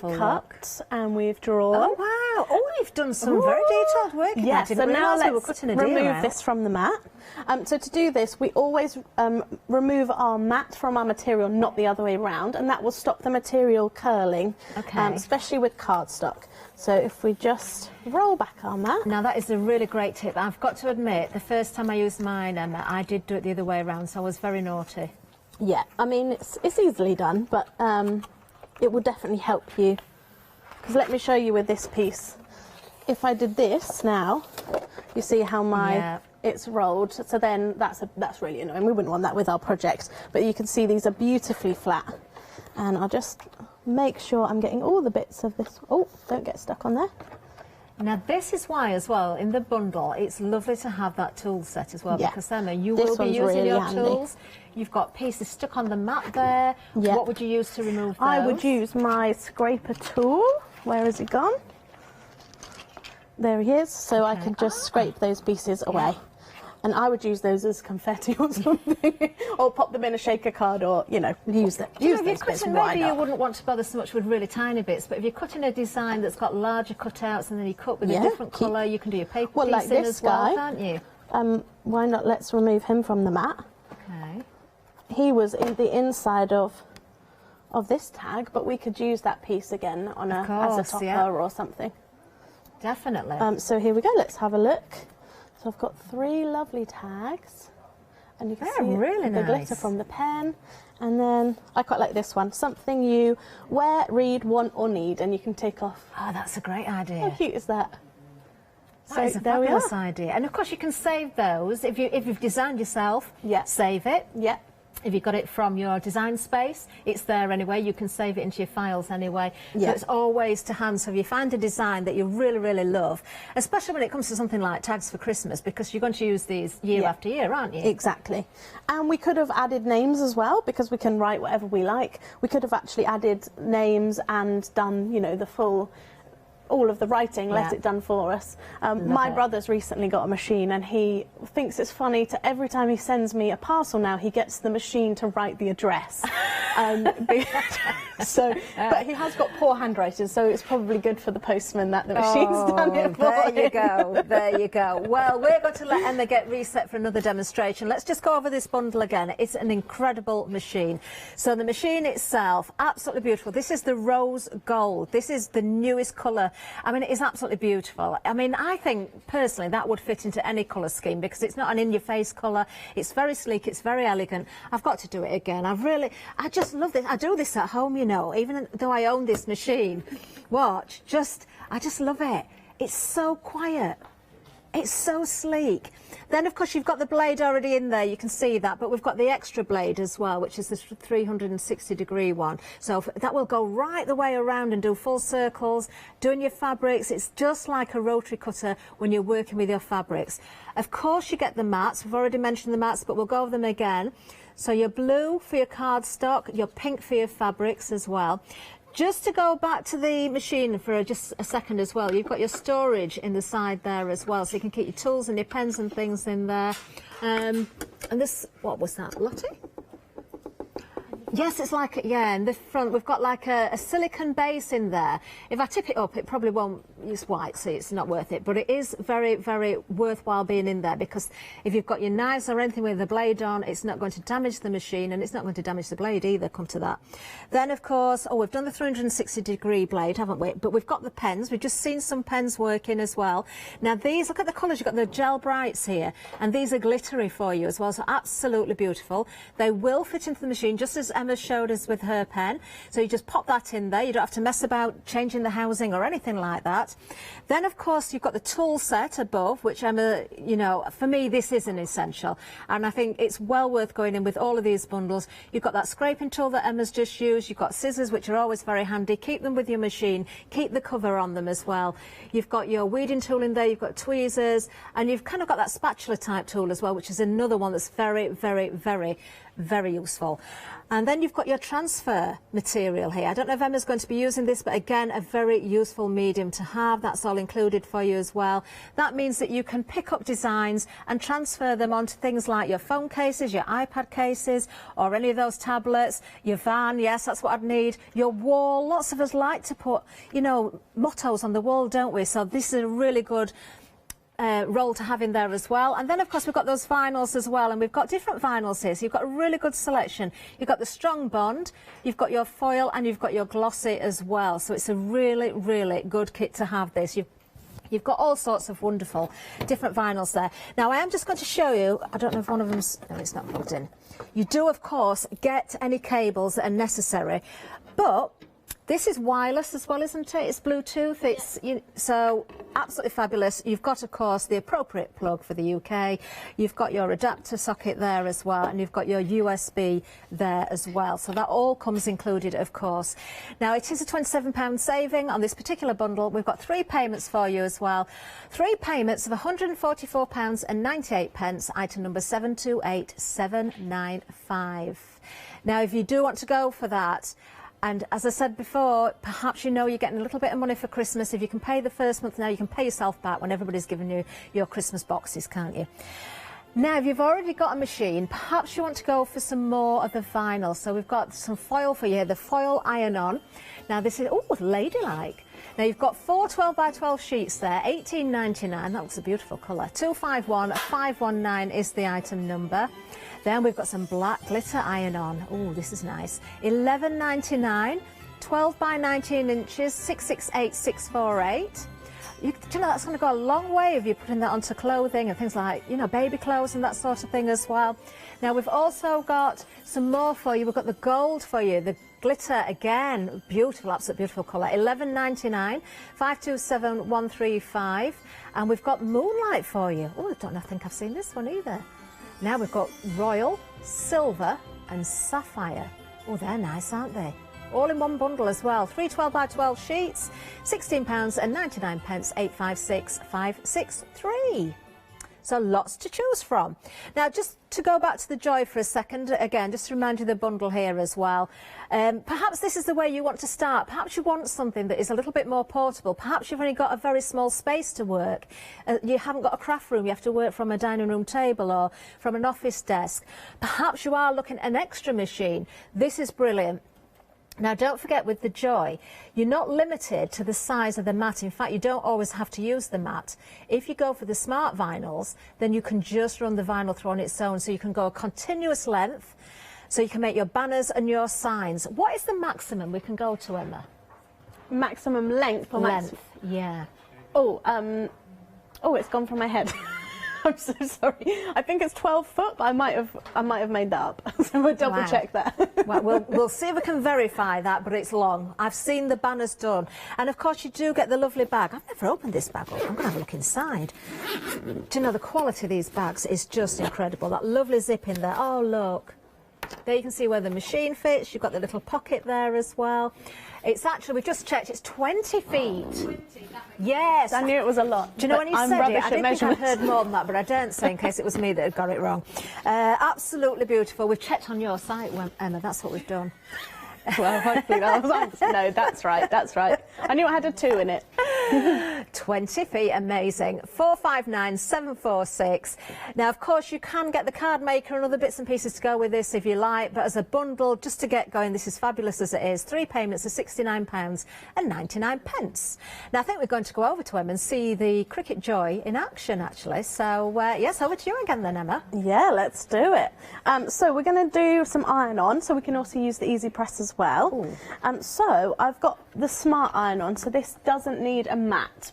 cut and we've drawn. Oh wow! Oh, you've done some very detailed work. Yeah. So now let's remove this from the mat. So to do this, we always remove our mat from our material, not the other way around, and that will stop the material curling, especially with cardstock. So if we just roll back our mat. Now that is a really great tip. I've got to admit, the first time I used mine, Emma, I did do it the other way around, so I was very naughty. Yeah, I mean, it's easily done, but it will definitely help you. Because let me show you with this piece. If I did this now, you see how it's rolled. So then that's really annoying. We wouldn't want that with our project. But you can see these are beautifully flat. And I'll just make sure I'm getting all the bits of this. Oh, don't get stuck on there. Now this is why as well, in the bundle, it's lovely to have that tool set as well, because Emma, you will be using really your tools. You've got pieces stuck on the mat there. Yep. What would you use to remove those? I would use my scraper tool. Where has it gone? There he is. So I could just scrape those pieces away. And I would use those as confetti or something, or pop them in a shaker card, or, you know, use them. Use those bits, why maybe not? You wouldn't want to bother so much with really tiny bits, but if you're cutting a design that's got larger cutouts and then you cut with a different colour, you can do your paper piece like in this as well, guy, can't you? Why not let's remove him from the mat. Okay. He was in the inside of this tag, but we could use that piece again on as a topper or something. Definitely. So here we go, let's have a look. So I've got 3 lovely tags, and you can see really the glitter from the pen. And then I quite like this one, something you wear, read, want or need, and you can take off. Oh, that's a great idea. How cute is that? That is a fabulous idea. And of course you can save those if you've designed yourself. Yeah. Save it. Yeah. If you got it from your design space, it's there anyway. You can save it into your files anyway. Yeah. So it's always to hand. So if you find a design that you really, really love, especially when it comes to something like tags for Christmas, because you're going to use these year after year, aren't you? Exactly. And we could have added names as well, because we can write whatever we like. We could have actually added names and done, you know, the full... all of the writing, let it done for us. My brother's recently got a machine, and he thinks it's funny to every time he sends me a parcel now, he gets the machine to write the address. But he has got poor handwriting, so it's probably good for the postman that the machine's done it for there you him. go, there you go. Well, we're going to let Emma get reset for another demonstration. Let's just go over this bundle again. It's an incredible machine. So the machine itself, absolutely beautiful. This is the rose gold. This is the newest colour. I mean, it is absolutely beautiful. I mean, I think personally that would fit into any colour scheme because it's not an in-your-face colour. It's very sleek, it's very elegant. I've got to do it again. I just love this. I do this at home, you know, even though I own this machine. Watch, I just love it. It's so quiet. It's so sleek. Then, of course, you've got the blade already in there. You can see that. But we've got the extra blade as well, which is the 360-degree one. So that will go right the way around and do full circles, doing your fabrics. It's just like a rotary cutter when you're working with your fabrics. Of course, you get the mats. We've already mentioned the mats, but we'll go over them again. So your blue for your cardstock, your pink for your fabrics as well. Just to go back to the machine for just a second as well, you've got your storage in the side there as well, so you can keep your tools and your pens and things in there. And this, what was that, Lottie? Yes, it's like, yeah, in the front we've got like a silicone base in there. If I tip it up, it probably won't, it's white, so it's not worth it. But it is very, very worthwhile being in there because if you've got your knives or anything with the blade on, it's not going to damage the machine and it's not going to damage the blade either, come to that. Then, of course, we've done the 360-degree blade, haven't we? But we've got the pens. We've just seen some pens working as well. Now, these, look at the colours. You've got the gel brights here, and these are glittery for you as well, so absolutely beautiful. They will fit into the machine, just as Emma showed us with her pen. So you just pop that in there. You don't have to mess about changing the housing or anything like that. Then, of course, you've got the tool set above, which Emma, you know, for me, this is an essential. And I think it's well worth going in with all of these bundles. You've got that scraping tool that Emma's just used. You've got scissors, which are always very handy. Keep them with your machine. Keep the cover on them as well. You've got your weeding tool in there. You've got tweezers. And you've kind of got that spatula type tool as well, which is another one that's very, very, very, very useful. And then you've got your transfer material here. I don't know if Emma's going to be using this, but again, a very useful medium to have. That's all included for you as well. That means that you can pick up designs and transfer them onto things like your phone cases, your iPad cases, or any of those tablets, your van, yes, that's what I'd need, your wall. Lots of us like to put, you know, mottos on the wall, don't we? So this is a really good roll to have in there as well. And then, of course, we've got those vinyls as well, and we've got different vinyls here, so you've got a really good selection. You've got the strong bond, you've got your foil, and you've got your glossy as well. So it's a really, really good kit to have this. You've got all sorts of wonderful different vinyls there. Now, I am just going to show you, I don't know if one of them's, no, it's not plugged in. You do, of course, get any cables that are necessary, but this is wireless as well, isn't it? It's Bluetooth. It's so absolutely fabulous. You've got, of course, the appropriate plug for the UK. You've got your adapter socket there as well, and you've got your USB there as well. So that all comes included, of course. Now, it is a £27 saving on this particular bundle. We've got 3 payments for you as well. 3 payments of £144.98, item number 728795. Now, if you do want to go for that, and as I said before, perhaps you know you're getting a little bit of money for Christmas. If you can pay the first month now, you can pay yourself back when everybody's giving you your Christmas boxes, can't you? Now, if you've already got a machine, perhaps you want to go for some more of the vinyl. So we've got some foil for you here, the foil iron-on. Now, this is, oh, ladylike. Now, you've got 4 12x12 sheets there, £18.99. That looks a beautiful colour. 251519 is the item number. Then we've got some black glitter iron-on. Oh, this is nice. £11.99, 12 by 19 inches, 668648. Do you know, that's going to go a long way if you're putting that onto clothing and things like, you know, baby clothes and that sort of thing as well. Now, we've also got some more for you. We've got the gold for you, the glitter again, beautiful, absolute beautiful colour. £11.99, 527135, and we've got moonlight for you. Oh, I don't think I've seen this one either. Now we've got royal, silver, and sapphire. Oh, they're nice, aren't they? All in one bundle as well. 3 12x12 sheets, £16.99, 856563. So lots to choose from. Now, just to go back to the Joy for a second, again, just to remind you the bundle here as well. Perhaps this is the way you want to start. Perhaps you want something that is a little bit more portable. Perhaps you've only got a very small space to work. You haven't got a craft room. You have to work from a dining room table or from an office desk. Perhaps you are looking at an extra machine. This is brilliant. Now, don't forget with the Joy, you're not limited to the size of the mat. In fact, you don't always have to use the mat. If you go for the smart vinyls, then you can just run the vinyl through on its own. So you can go a continuous length, so you can make your banners and your signs. What is the maximum we can go to, Emma? Maximum length or length? Yeah. Oh, it's gone from my head. I'm so sorry. I think it's 12 foot, but I might have made that up. So we'll double check that. Well, we'll see if we can verify that, but it's long. I've seen the banners done. And of course you do get the lovely bag. I've never opened this bag up. I'm going to have a look inside. Do you know the quality of these bags is just incredible. That lovely zip in there. Oh, look. There you can see where the machine fits. You've got the little pocket there as well. It's actually, we've just checked, it's 20 feet. Yes. I knew it was a lot. Do you know when you said it? I didn't think I heard more than that, but I don't say in case it was me that had got it wrong. Absolutely beautiful. We've checked on your site, Emma, that's what we've done. Well, hopefully that was no, that's right, that's right. I knew it had a 2 in it. 20 feet, amazing. 459746. Now, of course, you can get the card maker and other bits and pieces to go with this if you like, but as a bundle, just to get going, this is fabulous as it is. 3 payments of £69.99. Now, I think we're going to go over to Emma and see the Cricut Joy in action, actually. So, yes, over to you again then, Emma. Yeah, let's do it. So we're going to do some iron-on, so we can also use the Easy Press as well. So I've got the Smart Iron-On, so this doesn't need a mat,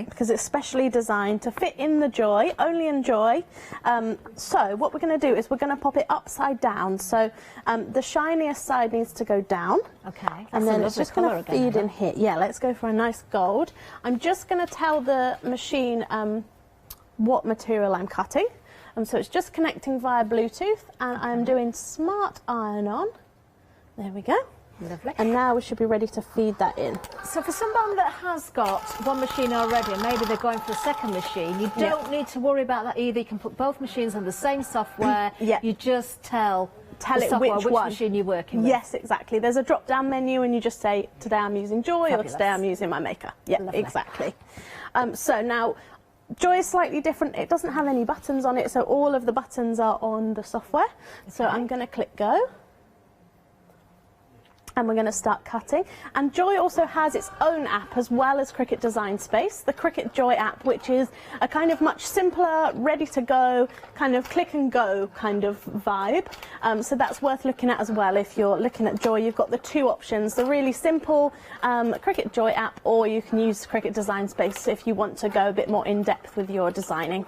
because it's specially designed to fit in the Joy, only in Joy. So what we're going to do is we're going to pop it upside down. So the shiniest side needs to go down. Okay. And then it's just going to feed in here. Yeah, let's go for a nice gold. I'm just going to tell the machine what material I'm cutting. So it's just connecting via Bluetooth, and I'm doing Smart Iron-On. There we go. Lovely. And now we should be ready to feed that in. So for someone that has got one machine already, and maybe they're going for a second machine, you don't need to worry about that either. You can put both machines on the same software. You just tell it which machine you're working with. Yes, exactly. There's a drop-down menu, and you just say, today I'm using Joy, or today I'm using my Maker. Yeah, exactly. So now, Joy is slightly different. It doesn't have any buttons on it, so all of the buttons are on the software. So I'm going to click Go. And we're going to start cutting. And Joy also has its own app as well as Cricut Design Space, the Cricut Joy app, which is a kind of much simpler, ready to go, kind of click and go kind of vibe. So that's worth looking at as well. If you're looking at Joy, you've got the 2 options, the really simple Cricut Joy app, or you can use Cricut Design Space if you want to go a bit more in depth with your designing.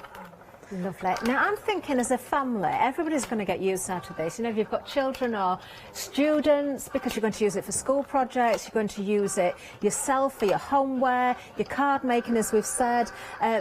Lovely. Now, I'm thinking as a family, everybody's going to get use out of this. You know, if you've got children or students, because you're going to use it for school projects, you're going to use it yourself for your homeware, your card making, as we've said.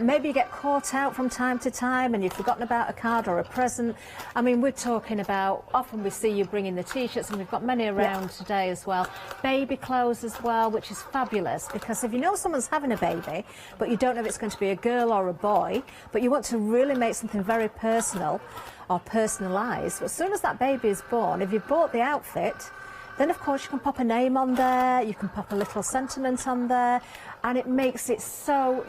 Maybe you get caught out from time to time and you've forgotten about a card or a present. I mean, we're talking about, often we see you bringing the T-shirts, and we've got many around today as well. Baby clothes as well, which is fabulous, because if you know someone's having a baby, but you don't know if it's going to be a girl or a boy, but you want to really make something very personal or personalised. As soon as that baby is born, if you've bought the outfit, then of course you can pop a name on there, you can pop a little sentiment on there, and it makes it so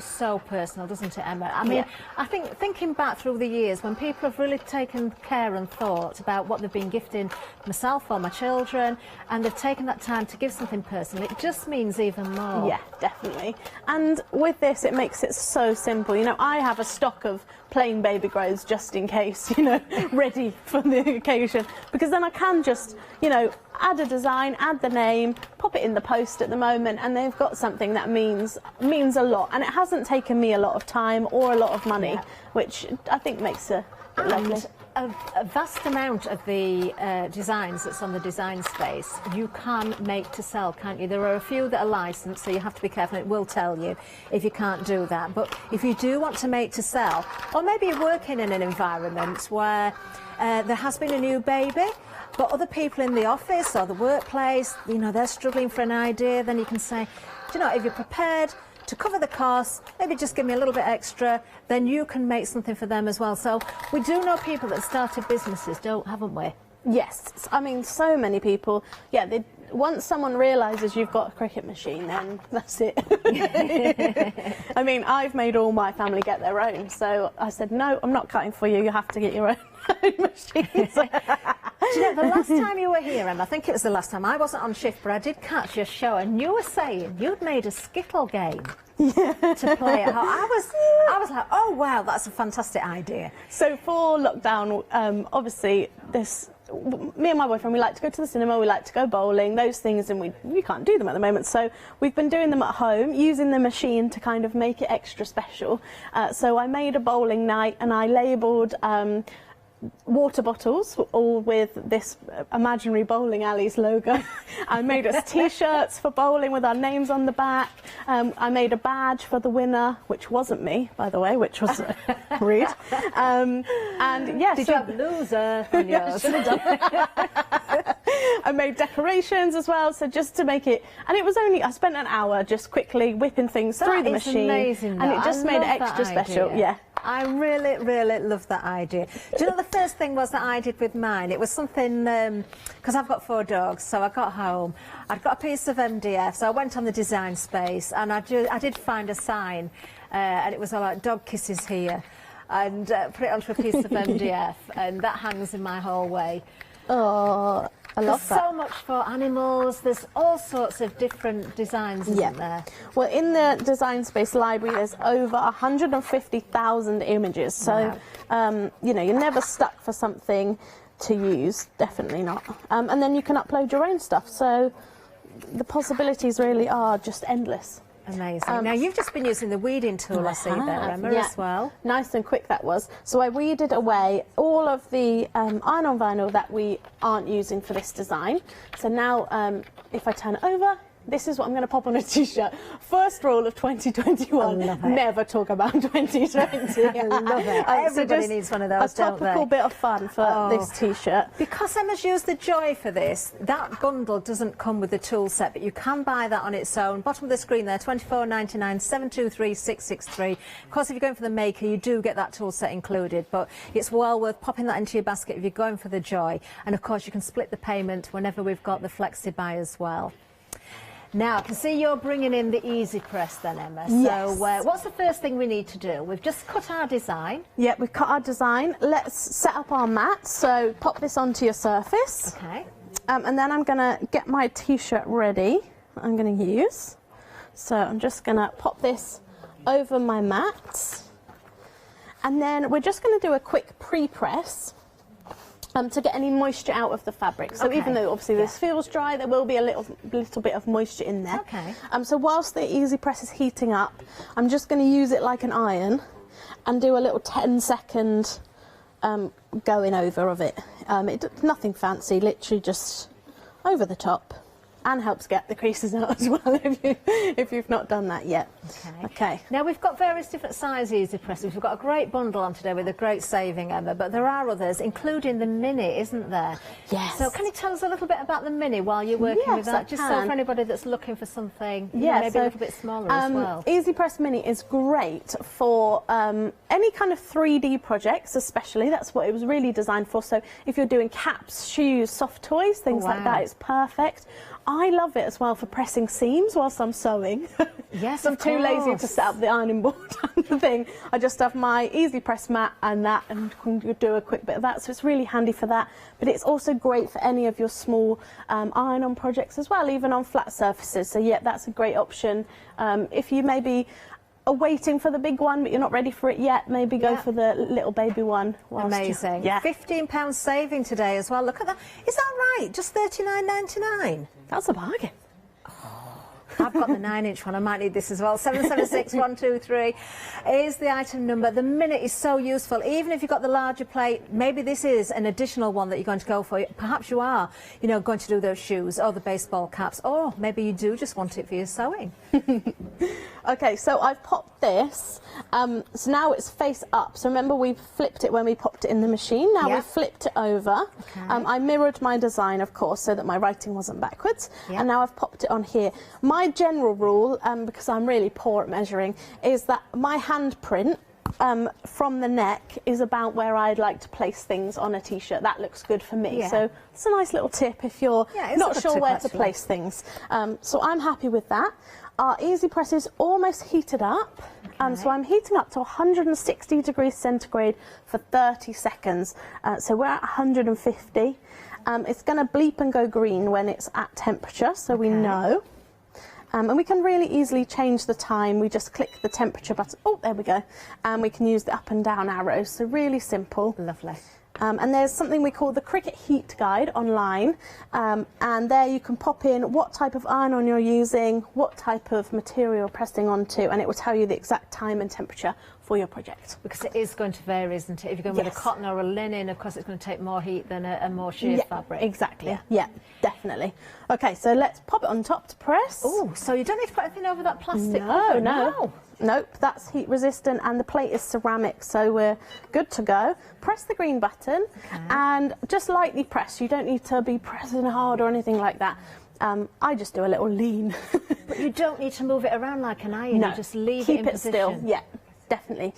personal, doesn't it, Emma? I mean, I think thinking back through the years when people have really taken care and thought about what they've been gifting myself or my children, and they've taken that time to give something personal, it just means even more. Yeah, definitely. And with this, it makes it so simple. You know, I have a stock of plain baby grows just in case, you know, ready for the occasion, because then I can just, you know, add a design, add the name, pop it in the post at the moment, and they've got something that means a lot, and it hasn't taken me a lot of time or a lot of money, which I think makes it lovely. A vast amount of the designs that's on the Design Space you can make to sell, can't you? There are a few that are licensed, so you have to be careful. It will tell you if you can't do that. But if you do want to make to sell, or maybe you're working in an environment where there has been a new baby, but other people in the office or the workplace, you know, they're struggling for an idea, then you can say, do you know, if you're prepared to cover the cost, maybe just give me a little bit extra, then you can make something for them as well. So we do know people that started businesses, haven't we? Yes, I mean, so many people, yeah, once someone realises you've got a Cricut machine, then that's it. I mean, I've made all my family get their own, so I said, no, I'm not cutting for you, you have to get your own machines. Do you know, the last time you were here, Emma, I think it was the last time, I wasn't on shift, but I did catch your show, and you were saying you'd made a Skittle game to play at home. I was like, oh, wow, that's a fantastic idea. So for lockdown, obviously, me and my boyfriend, we like to go to the cinema, we like to go bowling, those things, and we can't do them at the moment, so we've been doing them at home, using the machine to kind of make it extra special. So I made a bowling night, and I labelled water bottles, all with this imaginary bowling alleys logo. I made us t-shirts for bowling with our names on the back. I made a badge for the winner, which wasn't me, by the way, which was rude. And yes, did you have loser on yours? I made decorations as well, so just to make it, and it was only, I spent an hour just quickly whipping things through the machine, amazing, and it just made it extra special. Yeah. I really, really love that idea. Do you know the first thing was that I did with mine? It was something, because I've got 4 dogs, so I got home, I'd got a piece of MDF, so I went on the design space, and I did find a sign, and it was all like dog kisses here, and put it onto a piece of MDF, and that hangs in my hallway. Oh, I love that. There's so much for animals. There's all sorts of different designs, isn't there? Well, in the Design Space library, there's over 150,000 images. So, wow. You know, you're never stuck for something to use. Definitely not. And then you can upload your own stuff. So the possibilities really are just endless. Amazing. Now, you've just been using the weeding tool, I see there, Emma, as well. Nice and quick that was. So I weeded away all of the iron-on vinyl that we aren't using for this design. So now, if I turn it over, this is what I'm going to pop on a t-shirt. First rule of 2021, never talk about 2020. I love it. Everybody needs one of those, don't they? A topical bit of fun for this t-shirt. Because Emma's used the joy for this, that bundle doesn't come with the tool set, but you can buy that on its own. Bottom of the screen there, $24.99, 723 663. Of course, if you're going for the maker, you do get that tool set included, but it's well worth popping that into your basket if you're going for the joy. And of course, you can split the payment whenever we've got the flexi buy as well. Now, I can see you're bringing in the Easy Press then, Emma. Yes. So what's the first thing we need to do? We've just cut our design. Yeah, we've cut our design. Let's set up our mat. So pop this onto your surface. Okay. And then I'm going to get my t-shirt ready. I'm going to use. So I'm just going to pop this over my mat. And then we're just going to do a quick pre-press. To get any moisture out of the fabric. So even though obviously this feels dry, there will be a little bit of moisture in there. Okay. So whilst the Easy Press is heating up, I'm just going to use it like an iron and do a little 10-second going over of it. Nothing fancy, literally just over the top. And helps get the creases out as well if you've not done that yet. Okay. Now we've got various different size Easy Presses. We've got a great bundle on today with a great saving, Emma, but there are others, including the Mini, isn't there? Yes. So can you tell us a little bit about the Mini while you're working with that? Just so for anybody that's looking for something maybe a little bit smaller as well. Easy Press Mini is great for any kind of 3D projects, especially. That's what it was really designed for. So if you're doing caps, shoes, soft toys, things like that, it's perfect. I love it as well for pressing seams whilst I'm sewing. Yes, I'm too lazy to set up the ironing board and the thing. I just have my Easy Press mat and can do a quick bit of that. So it's really handy for that. But it's also great for any of your small iron-on projects as well, even on flat surfaces. So yeah, that's a great option. If you maybe are waiting for the big one but you're not ready for it yet, maybe go for the little baby one. Amazing. £15 saving today as well. Look at that. Is that right? Just $39.99? That's a bargain. I've got the 9-inch one. I might need this as well. 776123 is the item number. The Minute is so useful. Even if you've got the larger plate, maybe this is an additional one that you're going to go for. Perhaps you are, you know, going to do those shoes or the baseball caps, or maybe you do just want it for your sewing. Okay, so I've popped this. So now it's face up. So remember we flipped it when we popped it in the machine. Now we've flipped it over. I mirrored my design, of course, so that my writing wasn't backwards. And now I've popped it on here. My general rule, because I'm really poor at measuring, is that my handprint from the neck is about where I'd like to place things on a t-shirt. That looks good for me. Yeah. So it's a nice little tip if you're not sure where to place things. So I'm happy with that. Our easy press is almost heated up. So I'm heating up to 160 degrees centigrade for 30 seconds. So we're at 150. It's going to bleep and go green when it's at temperature, so we know. And we can really easily change the time. We just click the temperature button. Oh, there we go. And we can use the up and down arrows. So really simple. Lovely. And there's something we call the Cricut Heat Guide online. And there you can pop in what type of iron-on you're using, what type of material you're pressing onto, and it will tell you the exact time and temperature for your project. Because it is going to vary, isn't it? If you're going with a cotton or a linen, of course it's going to take more heat than a more sheer fabric. Exactly. Yeah, definitely. Okay, so let's pop it on top to press. Oh, so you don't need to put anything over that plastic No, cover? no. Nope, that's heat resistant and the plate is ceramic, so we're good to go. Press the green button and just lightly press. You don't need to be pressing hard or anything like that. I just do a little lean. But you don't need to move it around like an iron, No, you just leave keep it in position. Still. Yeah, definitely.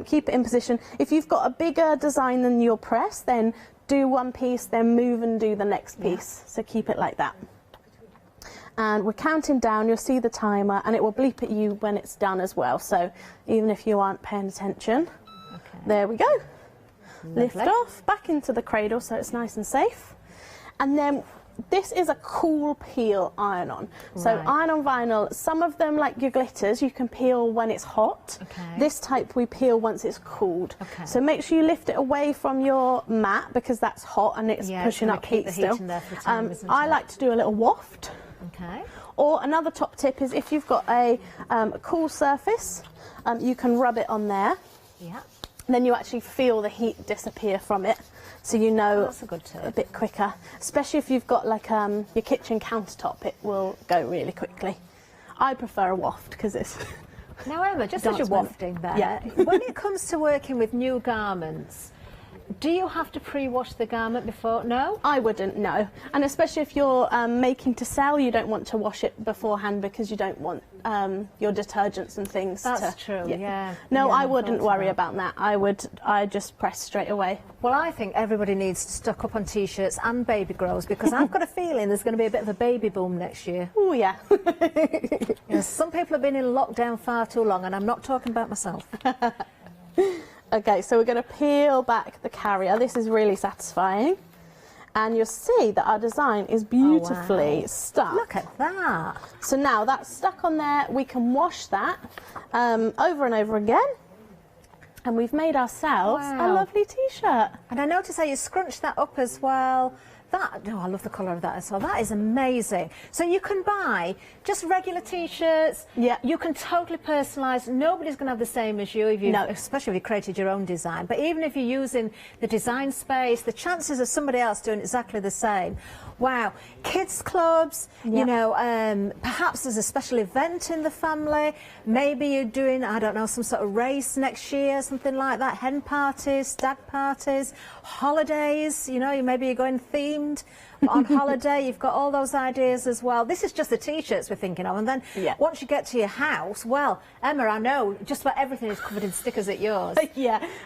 Keep it in position. If you've got a bigger design than your press, then do one piece, then move and do the next piece. So keep it like that. And we're counting down, you'll see the timer, and it will bleep at you when it's done as well. So even if you aren't paying attention, there we go. Lift off, back into the cradle so it's nice and safe. And then this is a cool peel iron-on. So iron-on vinyl, some of them, like your glitters, you can peel when it's hot. This type we peel once it's cooled. So make sure you lift it away from your mat because that's hot and it's pushing up heat still. I like to do a little waft. Or another top tip is if you've got a cool surface, you can rub it on there. Then you actually feel the heat disappear from it, so you know that's a good tip. A bit quicker. Especially if you've got like your kitchen countertop, it will go really quickly. I prefer a waft because it's. Now Emma, just as you're wafting there, when it comes to working with new garments, do you have to pre-wash the garment before? No? I wouldn't, no. And especially if you're making to sell, you don't want to wash it beforehand because you don't want your detergents and things That's true, yeah. No, I wouldn't worry about that. I just press straight away. Well, I think everybody needs to stock up on T-shirts and baby grows because I've got a feeling there's going to be a bit of a baby boom next year. Oh, yeah. Some people have been in lockdown far too long, and I'm not talking about myself. Okay, so we're going to peel back the carrier. This is really satisfying. And you'll see that our design is beautifully stuck. Look at that. So now that's stuck on there, we can wash that over and over again. And we've made ourselves a lovely t-shirt. And I notice how you scrunch that up as well. I love the colour of that as well. That is amazing. So you can buy just regular T-shirts. Yeah. You can totally personalise. Nobody's going to have the same as you, especially if you created your own design. But even if you're using the design space, the chances of somebody else doing exactly the same. Wow. Kids clubs, perhaps there's a special event in the family. Maybe you're doing, I don't know, some sort of race next year, something like that. Hen parties, stag parties, holidays, maybe you're going themed on holiday. You've got all those ideas as well. This is just the T-shirts we're thinking of. And then once you get to your house, well, Emma, I know just about everything is covered in stickers at yours.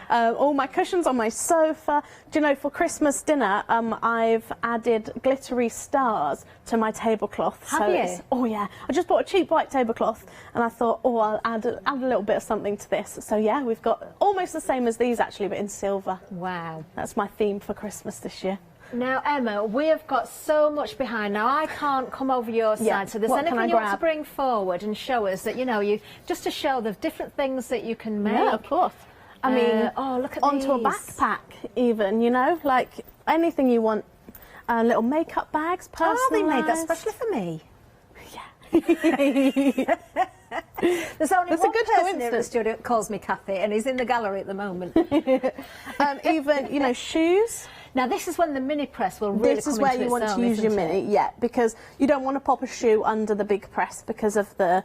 All my cushions on my sofa. Do you know, for Christmas dinner, I've added glittery stars to my tablecloth. Have you? Oh, yeah. I just bought a cheap white tablecloth and I thought, I'll add a little bit of something to this. So, yeah, we've got almost the same as these, actually, but in silver. Wow. That's my theme for Christmas this year. Now, Emma, we have got so much behind. Now, I can't come over your side, so there's anything you want to bring forward and show us that, just to show the different things that you can make. Yeah, of course. I mean, look at onto these. a backpack even, like anything you want. Little makeup bags, personalised. Oh, they made that especially for me. Yeah. There's only one person here in the studio that calls me Kathy, and he's in the gallery at the moment. Even, shoes. Now, this is when the mini press will really come into its own, This is where you want to use your mini, because you don't want to pop a shoe under the big press because of the,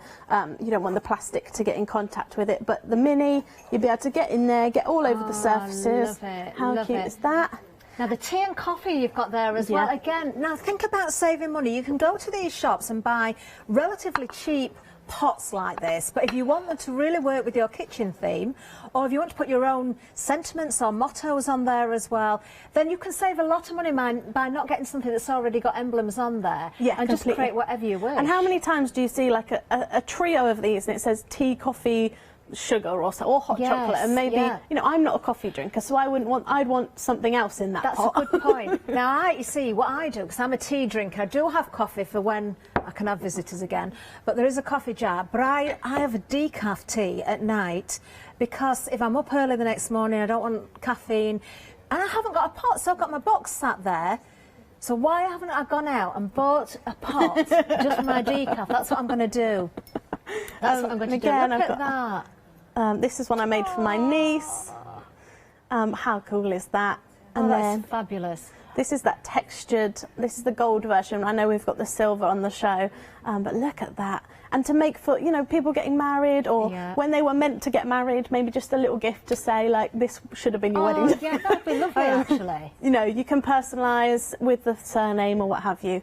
you don't want the plastic to get in contact with it. But the mini, you'll be able to get in there, get all over the surfaces. Love it. How cute is that? Now the tea and coffee you've got there as well. Again, now think about saving money. You can go to these shops and buy relatively cheap pots like this, but if you want them to really work with your kitchen theme, or if you want to put your own sentiments or mottos on there as well, then you can save a lot of money by not getting something that's already got emblems on there, and just create whatever you wish. And how many times do you see like a trio of these and it says tea, coffee, sugar or hot chocolate, and maybe you know, I'm not a coffee drinker, so I'd want something else in that pot. That's a good point. Now you see what I do, because I'm a tea drinker, I do have coffee for when I can have visitors again, but there is a coffee jar, but I have a decaf tea at night, because if I'm up early the next morning I don't want caffeine, and I haven't got a pot, so I've got my box sat there. So why haven't I gone out and bought a pot just for my decaf? That's what I'm going to do. That's what I'm going to do. Look at that. This is one I made for my niece. How cool is that? And that's fabulous. This is that textured, this is the gold version. I know we've got the silver on the show, but look at that. And to make for, you know, people getting married, or when they were meant to get married, maybe just a little gift to say, like, this should have been your wedding. Yeah, that'd be lovely, actually. You know, you can personalise with the surname or what have you.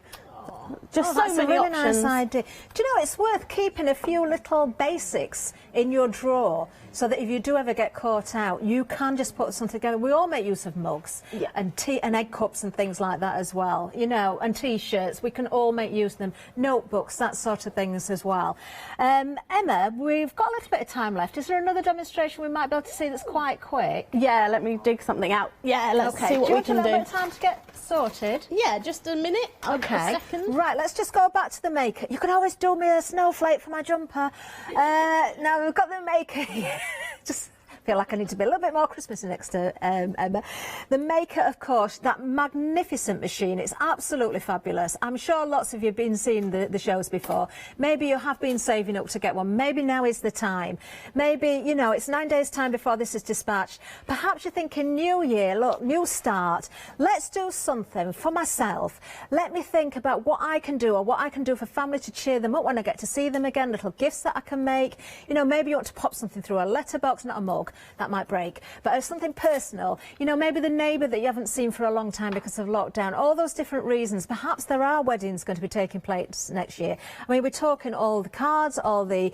Just so that's many a really options. nice idea. Do you know, it's worth keeping a few little basics in your drawer, so that if you do ever get caught out, you can just put something together. We all make use of mugs and tea and egg cups and things like that as well, you know, and T-shirts. We can all make use of them. Notebooks, that sort of things as well. Emma, we've got a little bit of time left. Is there another demonstration we might be able to see that's quite quick? Yeah, let me dig something out. Yeah, let's see what we can do. Do you want a little bit of time to get sorted? Yeah, just a minute. Okay. A second. Right, let's just go back to the maker. You can always do me a snowflake for my jumper. Now we've got the maker here. Just feel like I need to be a little bit more Christmassy next to Emma. The maker, of course, that magnificent machine. It's absolutely fabulous. I'm sure lots of you have been seeing the shows before. Maybe you have been saving up to get one. Maybe now is the time. Maybe, you know, it's 9 days' time before this is dispatched. Perhaps you're thinking, new year, look, new start. Let's do something for myself. Let me think about what I can do, or what I can do for family to cheer them up when I get to see them again, little gifts that I can make. You know, maybe you want to pop something through a letterbox, not a mug. That might break, but something personal, you know, maybe the neighbour that you haven't seen for a long time because of lockdown, all those different reasons. Perhaps there are weddings going to be taking place next year. I mean, we're talking all the cards, all the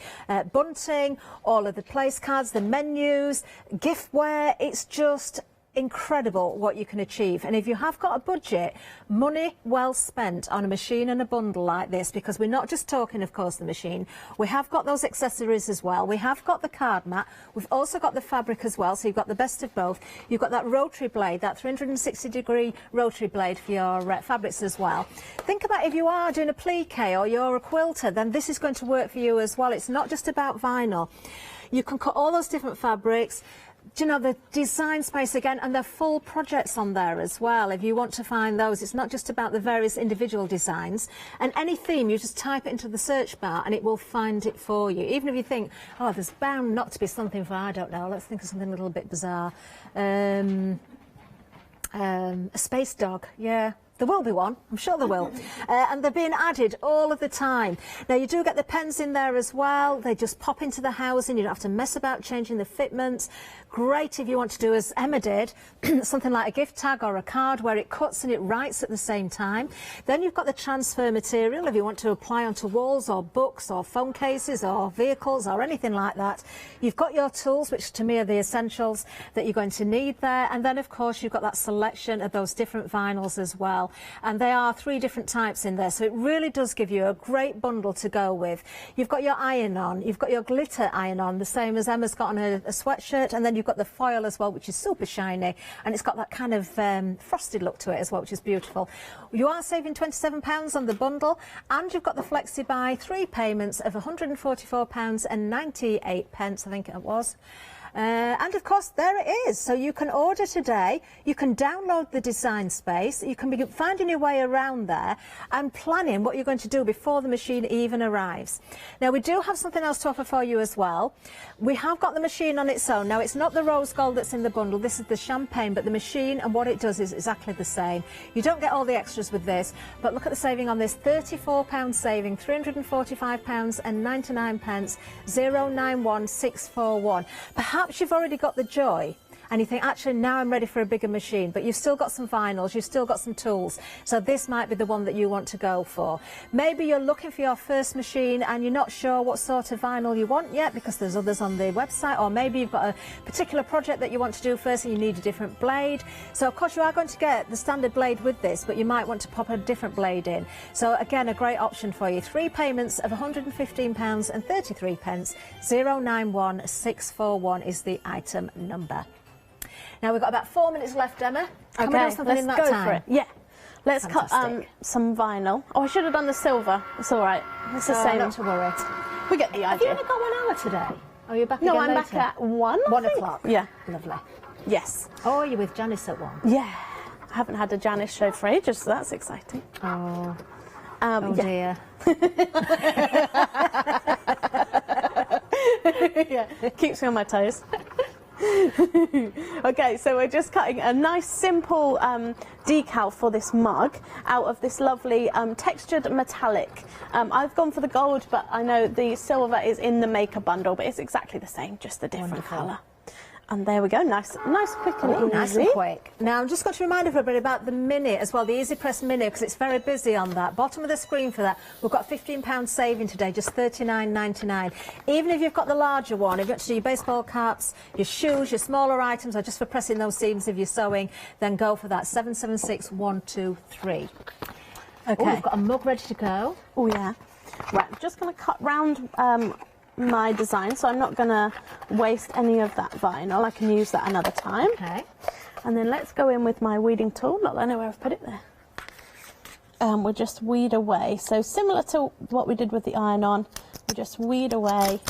bunting, all of the place cards, the menus, giftware. It's just incredible what you can achieve. And if you have got a budget, money well spent on a machine and a bundle like this, because we're not just talking, of course, the machine. We have got those accessories as well. We have got the card mat. We've also got the fabric as well, so you've got the best of both. You've got that rotary blade, that 360-degree rotary blade for your fabrics as well. Think about if you are doing a plique or you're a quilter, then this is going to work for you as well. It's not just about vinyl. You can cut all those different fabrics. Do you know, the design space again, and the full projects on there as well. If you want to find those, it's not just about the various individual designs. And any theme, you just type it into the search bar and it will find it for you. Even if you think, oh, there's bound not to be something for, I don't know, let's think of something a little bit bizarre. A space dog, yeah. There will be one, I'm sure there will. And they're being added all of the time. Now, you do get the pens in there as well. They just pop into the housing. You don't have to mess about changing the fitments. Great if you want to do, as Emma did, something like a gift tag or a card where it cuts and it writes at the same time. Then you've got the transfer material if you want to apply onto walls or books or phone cases or vehicles or anything like that. You've got your tools, which to me are the essentials that you're going to need there. And then, of course, you've got that selection of those different vinyls as well. And they are 3 different types in there, so it really does give you a great bundle to go with. You've got your iron-on, you've got your glitter iron-on, the same as Emma's got on a sweatshirt, and then you've got the foil as well, which is super shiny, and it's got that kind of frosted look to it as well, which is beautiful. You are saving £27 on the bundle, and you've got the Flexi-Buy 3 payments of £144.98, I think it was. And of course, there it is. So you can order today, you can download the design space, you can be finding your way around there and planning what you're going to do before the machine even arrives. Now, we do have something else to offer for you as well. We have got the machine on its own. Now, it's not the rose gold that's in the bundle, this is the champagne, but the machine and what it does is exactly the same. You don't get all the extras with this, but look at the saving on this, £34 saving, £345.99, 091641. Perhaps you've already got the joy and you think, actually, now I'm ready for a bigger machine, but you've still got some vinyls, you've still got some tools, so this might be the one that you want to go for. Maybe you're looking for your first machine and you're not sure what sort of vinyl you want yet because there's others on the website, or maybe you've got a particular project that you want to do first and you need a different blade. So of course you are going to get the standard blade with this, but you might want to pop a different blade in. So again, a great option for you. 3 payments of £115.33. 091641 is the item number. Now we've got about 4 minutes left, Emma. Can we do something in that let's go time? for it. Yeah. Let's Fantastic. cut some vinyl. Oh, I should have done the silver. It's all right. It's the same. Not to worry. We get the idea. Have you only got 1 hour today? Oh, you're back No, again I'm later? back at 1. 1 o'clock. Yeah. Lovely. Yes. Oh, you're with Janice at 1? Yeah. I haven't had a Janice show for ages, so that's exciting. Oh. Yeah. Dear. Yeah, keeps me on my toes. Okay, so we're just cutting a nice simple decal for this mug out of this lovely textured metallic. I've gone for the gold, but I know the silver is in the maker bundle, but it's exactly the same, just a different colour. And there we go, nice, quick and easy. Nice and quick. Now, I'm just going to remind everybody about the Mini as well, the Easy Press Mini, because it's very busy on that. Bottom of the screen for that, we've got £15 saving today, just $39.99. Even if you've got the larger one, if you want to do your baseball caps, your shoes, your smaller items, or just for pressing those seams if you're sewing, then go for that, 776123. Okay. We've got a mug ready to go. Oh, yeah. Right, I'm just going to cut round my design, so I'm not going to waste any of that vinyl. I can use that another time. Okay. And then let's go in with my weeding tool. Not that I know where I've put it there. We'll just weed away. So similar to what we did with the iron-on, we just weed away.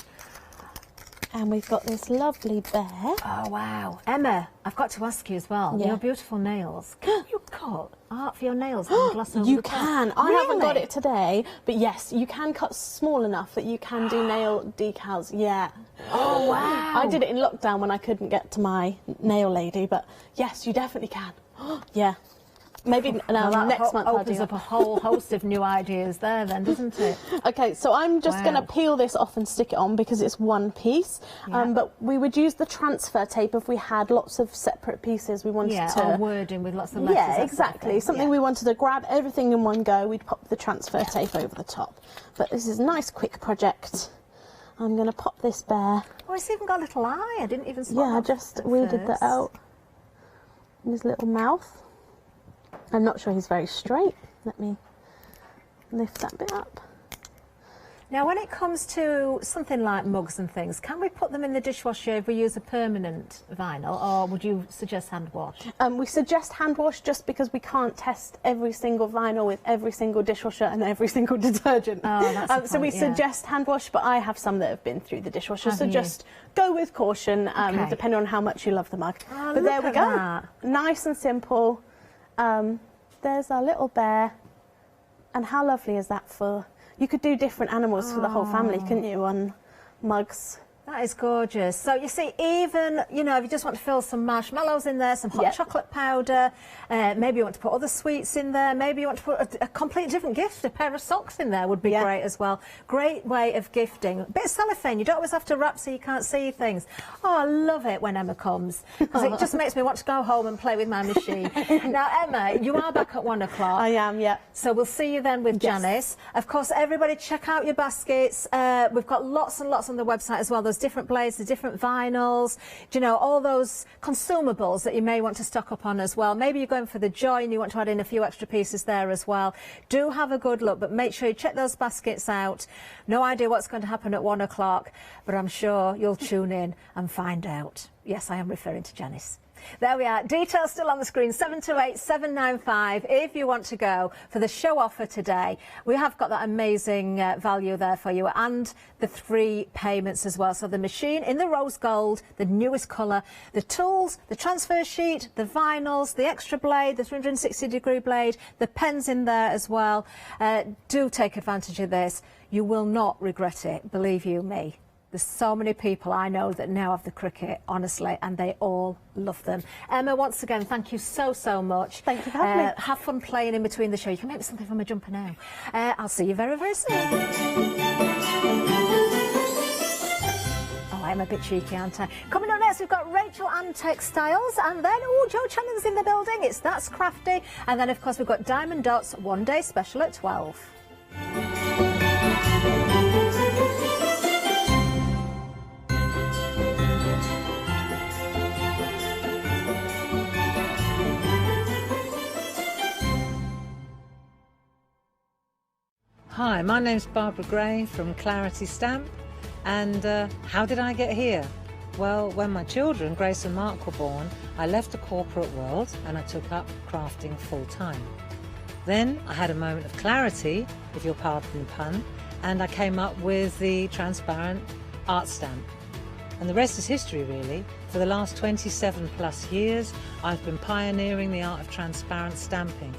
And we've got this lovely bear. Oh, wow. Emma, I've got to ask you as well. Yeah. Your beautiful nails. Can you cut art for your nails and gloss over You the top? can. I haven't got it today, but yes, you can cut small enough that you can do nail decals. Yeah. Oh, wow. I did it in lockdown when I couldn't get to my nail lady, but yes, you definitely can. Yeah. Maybe next month I'll do opens that. up a whole host of new ideas there then, doesn't it? Okay, so I'm just going to peel this off and stick it on because it's one piece. Yeah. But we would use the transfer tape if we had lots of separate pieces we wanted to... or wording with lots of letters. Yeah, exactly. Something we wanted to grab everything in one go, we'd pop the transfer tape over the top. But this is a nice quick project. I'm going to pop this bear. Oh, it's even got a little eye. I didn't even spot Yeah, I that just at weeded that first. out. And his little mouth. I'm not sure he's very straight. Let me lift that bit up. Now, when it comes to something like mugs and things, can we put them in the dishwasher if we use a permanent vinyl, or would you suggest hand wash? We suggest hand wash just because we can't test every single vinyl with every single dishwasher and every single detergent. Oh, that's the so we point, yeah. suggest hand wash, but I have some that have been through the dishwasher, so you? just go with caution, Okay. depending on how much you love the mug. Oh, but there look we at go. that. Nice and simple. There's our little bear. And how lovely is that for... You could do different animals for the whole family, couldn't you, on mugs? That is gorgeous. So you see, even, you know, if you just want to fill some marshmallows in there, some hot chocolate powder, maybe you want to put other sweets in there, maybe you want to put a completely different gift, a pair of socks in there would be great as well. Great way of gifting. A bit of cellophane, you don't always have to wrap so you can't see things. Oh, I love it when Emma comes, because it just makes me want to go home and play with my machine. Now, Emma, you are back at 1 o'clock. I am, yeah. So we'll see you then with Janice. Of course, everybody check out your baskets. We've got lots and lots on the website as well. There's different blades, the different vinyls, do you know, all those consumables that you may want to stock up on as well. Maybe you're going for the joy and you want to add in a few extra pieces there as well. Do have a good look, but make sure you check those baskets out. No idea what's going to happen at 1 o'clock, but I'm sure you'll tune in and find out. Yes, I am referring to Janice. There we are. Details still on the screen, 728-795 if you want to go for the show offer today. We have got that amazing value there for you, and the 3 payments as well. So the machine in the rose gold, the newest colour, the tools, the transfer sheet, the vinyls, the extra blade, the 360-degree blade, the pens in there as well. Do take advantage of this. You will not regret it, believe you me. There's so many people I know that now have the Cricut, honestly, and they all love them. Emma, once again, thank you so, so much. Thank you for having me. Have fun playing in between the show. You can make me something from a jumper now. I'll see you very, very soon. Oh, Emma bit cheeky, aren't I? Coming up next, we've got Rachael-Anne Textiles, and then, oh, Joe Channing's in the building. It's That's Crafty. And then, of course, we've got Diamond Dots One Day Special at 12. Hi, my name's Barbara Gray from Clarity Stamp, and how did I get here? Well, when my children, Grace and Mark, were born, I left the corporate world and I took up crafting full time. Then I had a moment of clarity, if you'll pardon the pun, and I came up with the transparent art stamp. And the rest is history, really. For the last 27 plus years, I've been pioneering the art of transparent stamping.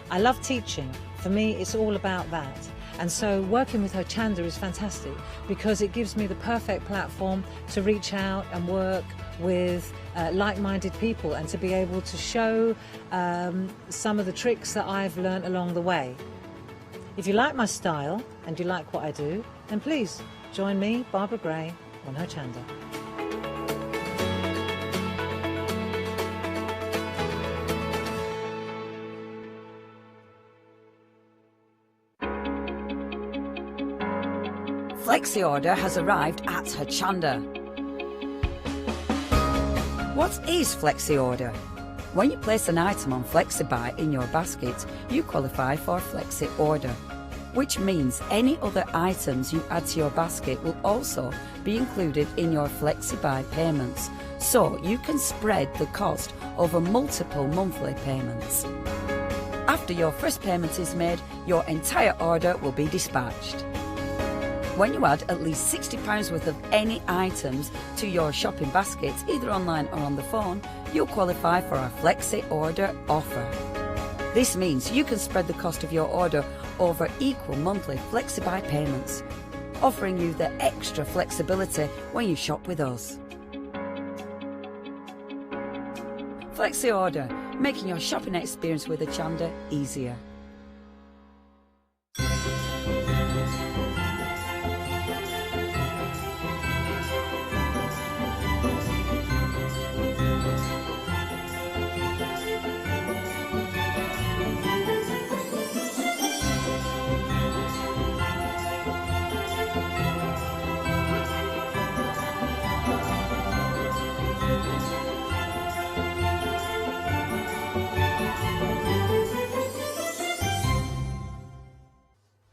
I love teaching. For me, it's all about that. And so working with Hochanda is fantastic because it gives me the perfect platform to reach out and work with like-minded people and to be able to show some of the tricks that I've learnt along the way. If you like my style and you like what I do, then please join me, Barbara Gray, on Hochanda. Flexi Order has arrived at Hochanda. What is Flexi Order? When you place an item on FlexiBuy in your basket, you qualify for Flexi Order, which means any other items you add to your basket will also be included in your FlexiBuy payments, so you can spread the cost over multiple monthly payments. After your first payment is made, your entire order will be dispatched. When you add at least £60 worth of any items to your shopping basket, either online or on the phone, you'll qualify for our Flexi Order offer. This means you can spread the cost of your order over equal monthly FlexiBuy payments, offering you the extra flexibility when you shop with us. Flexi Order, making your shopping experience with Hochanda easier.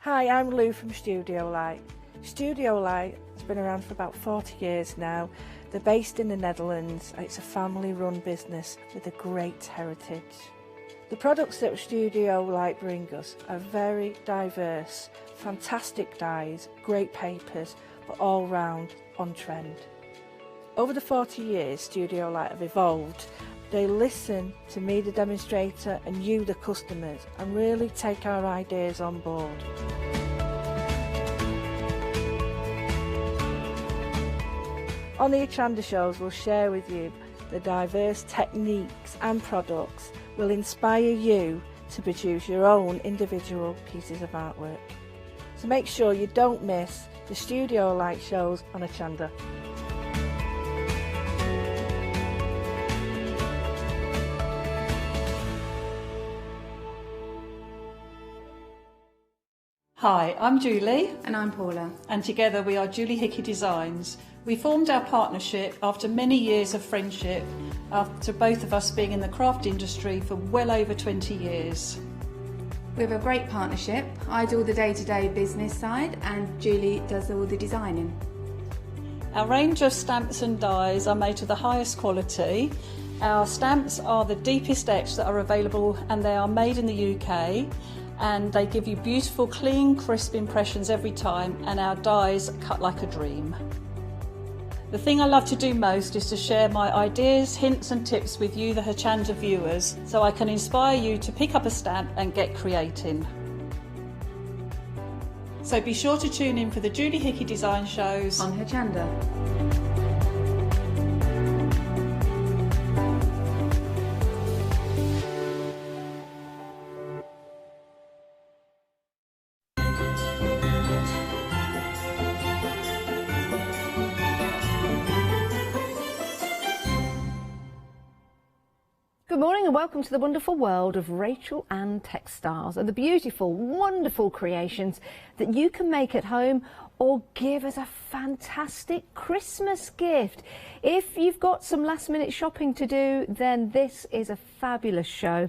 Hi, I'm Lou from Studio Light. Studio Light has been around for about 40 years now. They're based in the Netherlands. It's a family-run business with a great heritage. The products that Studio Light bring us are very diverse, fantastic dyes, great papers, but all round on trend. Over the 40 years Studio Light have evolved. They listen to me, the demonstrator, and you, the customers, and really take our ideas on board. On the Hochanda shows, we'll share with you the diverse techniques and products will inspire you to produce your own individual pieces of artwork. So make sure you don't miss the Studio Light shows on Hochanda. Hi, I'm Julie. And I'm Paula. And together we are Julie Hickey Designs. We formed our partnership after many years of friendship, after both of us being in the craft industry for well over 20 years. We have a great partnership. I do all the day-to-day business side and Julie does all the designing. Our range of stamps and dies are made to the highest quality. Our stamps are the deepest etch that are available and they are made in the UK. And they give you beautiful, clean, crisp impressions every time, and our dies cut like a dream. The thing I love to do most is to share my ideas, hints and tips with you, the Hochanda viewers, so I can inspire you to pick up a stamp and get creating. So be sure to tune in for the Julie Hickey Design shows on Hochanda. Good morning and welcome to the wonderful world of Rachael-Anne Textiles and the beautiful, wonderful creations that you can make at home or give as a fantastic Christmas gift. If you've got some last minute shopping to do, then this is a fabulous show,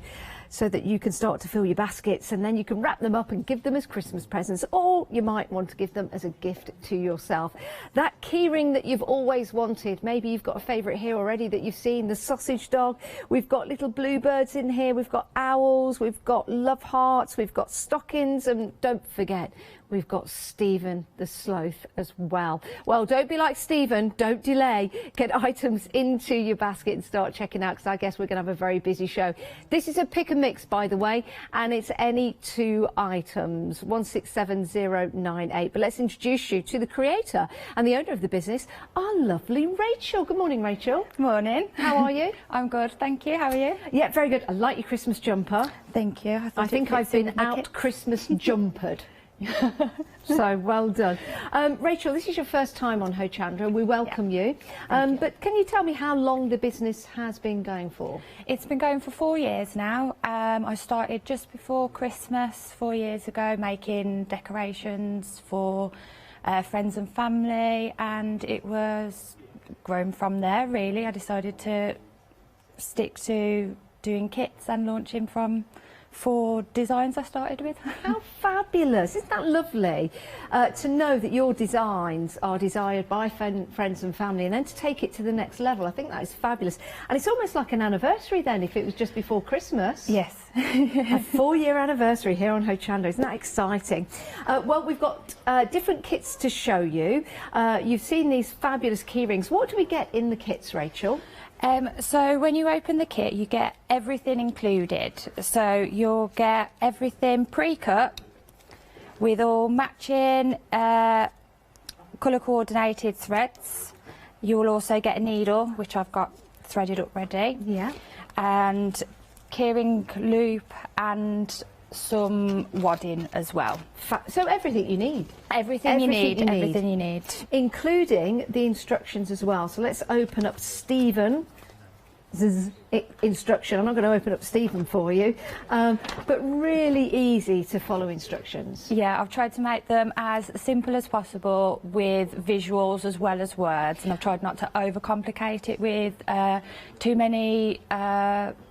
so that you can start to fill your baskets and then you can wrap them up and give them as Christmas presents, or you might want to give them as a gift to yourself. That keyring that you've always wanted, maybe you've got a favourite here already that you've seen, the sausage dog. We've got little bluebirds in here, we've got owls, we've got love hearts, we've got stockings, and don't forget, we've got Stephen the sloth as well. Well, don't be like Stephen, don't delay. Get items into your basket and start checking out, because I guess we're going to have a very busy show. This is a pick and mix, by the way, and it's any 2 items, 167098. But let's introduce you to the creator and the owner of the business, our lovely Rachel. Good morning, Rachel. Morning. How are you? I'm good, thank you. How are you? Yeah, very good. I like your Christmas jumper. Thank you. I think I've been out Christmas jumpered. So well done. Rachel, this is your first time on Hochanda. We welcome you. But can you tell me how long the business has been going for? It's been going for 4 years now. I started just before Christmas 4 years ago, making decorations for friends and family, and it was grown from there, really. I decided to stick to doing kits and launching from 4 designs I started with. How fabulous! Isn't that lovely to know that your designs are desired by friends and family, and then to take it to the next level? I think that is fabulous. And it's almost like an anniversary then, if it was just before Christmas. Yes. A 4-year anniversary here on Hochanda. Isn't that exciting? Well, we've got different kits to show you. You've seen these fabulous key rings. What do we get in the kits, Rachel? So when you open the kit, you get everything included. So you'll get everything pre-cut with all matching colour coordinated threads. You will also get a needle, which I've got threaded up ready. Yeah. And keyring loop and some wadding as well. So everything you need. Everything you need. Including the instructions as well. So let's open up Stephen's instruction. I'm not going to open up Stephen for you, but really easy to follow instructions. Yeah, I've tried to make them as simple as possible with visuals as well as words, and I've tried not to overcomplicate it with too many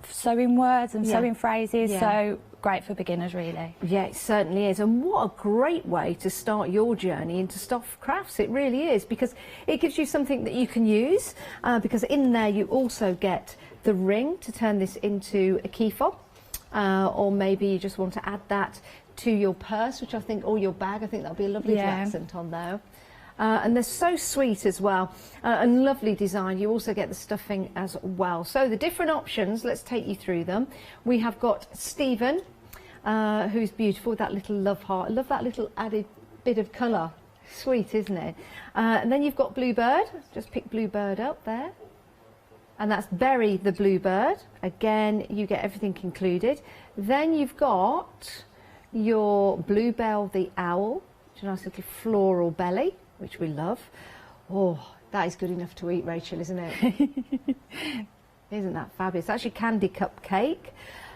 sewing words and sewing phrases. Yeah. So great for beginners, really. Yeah, it certainly is. And what a great way to start your journey into stuff crafts. It really is, because it gives you something that you can use, because in there you also get the ring to turn this into a key fob, or maybe you just want to add that to your purse, which I think, or your bag. I think that'll be a lovely accent on there. And they're so sweet as well, and lovely design. You also get the stuffing as well. So the different options, let's take you through them. We have got Stephen, who's beautiful with that little love heart. I love that little added bit of colour. Sweet, isn't it? And then you've got Bluebird. Just pick Bluebird up there. And that's Berry the Bluebird. Again, you get everything included. Then you've got your Bluebell the Owl, which is a nice little floral belly, which we love. Oh, that is good enough to eat, Rachel, isn't it? Isn't that fabulous? It's actually candy cupcake.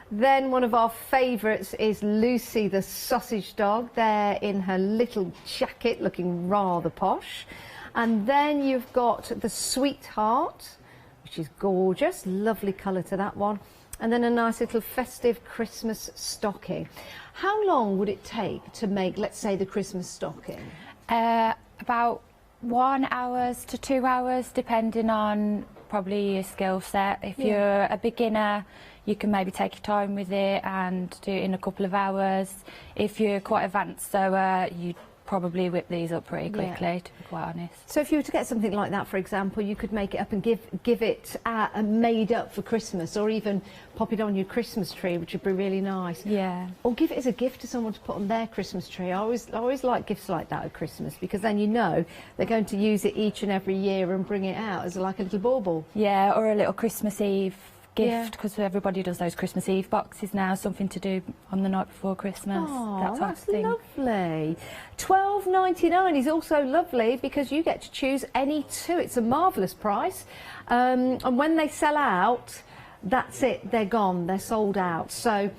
Then one of our favourites is Lucy the sausage dog, there in her little jacket, looking rather posh. And then you've got the sweetheart, which is gorgeous, lovely colour to that one. And then a nice little festive Christmas stocking. How long would it take to make, let's say, the Christmas stocking? About 1 hour to 2 hours, depending on probably your skill set. If you're a beginner, you can maybe take your time with it and do it in a couple of hours. If you're quite advanced sewer, you'd probably whip these up pretty quickly, to be quite honest. So if you were to get something like that, for example, you could make it up and give it made up for Christmas, or even pop it on your Christmas tree, which would be really nice. Yeah. Or give it as a gift to someone to put on their Christmas tree. I always like gifts like that at Christmas, because then you know they're going to use it each and every year and bring it out as like a little bauble. Yeah, or a little Christmas Eve gift, because everybody does those Christmas Eve boxes now, something to do on the night before Christmas. Oh, that's lovely. £12.99 is also lovely, because you get to choose any 2. It's a marvellous price, and when they sell out, that's it, they're gone, they're sold out. So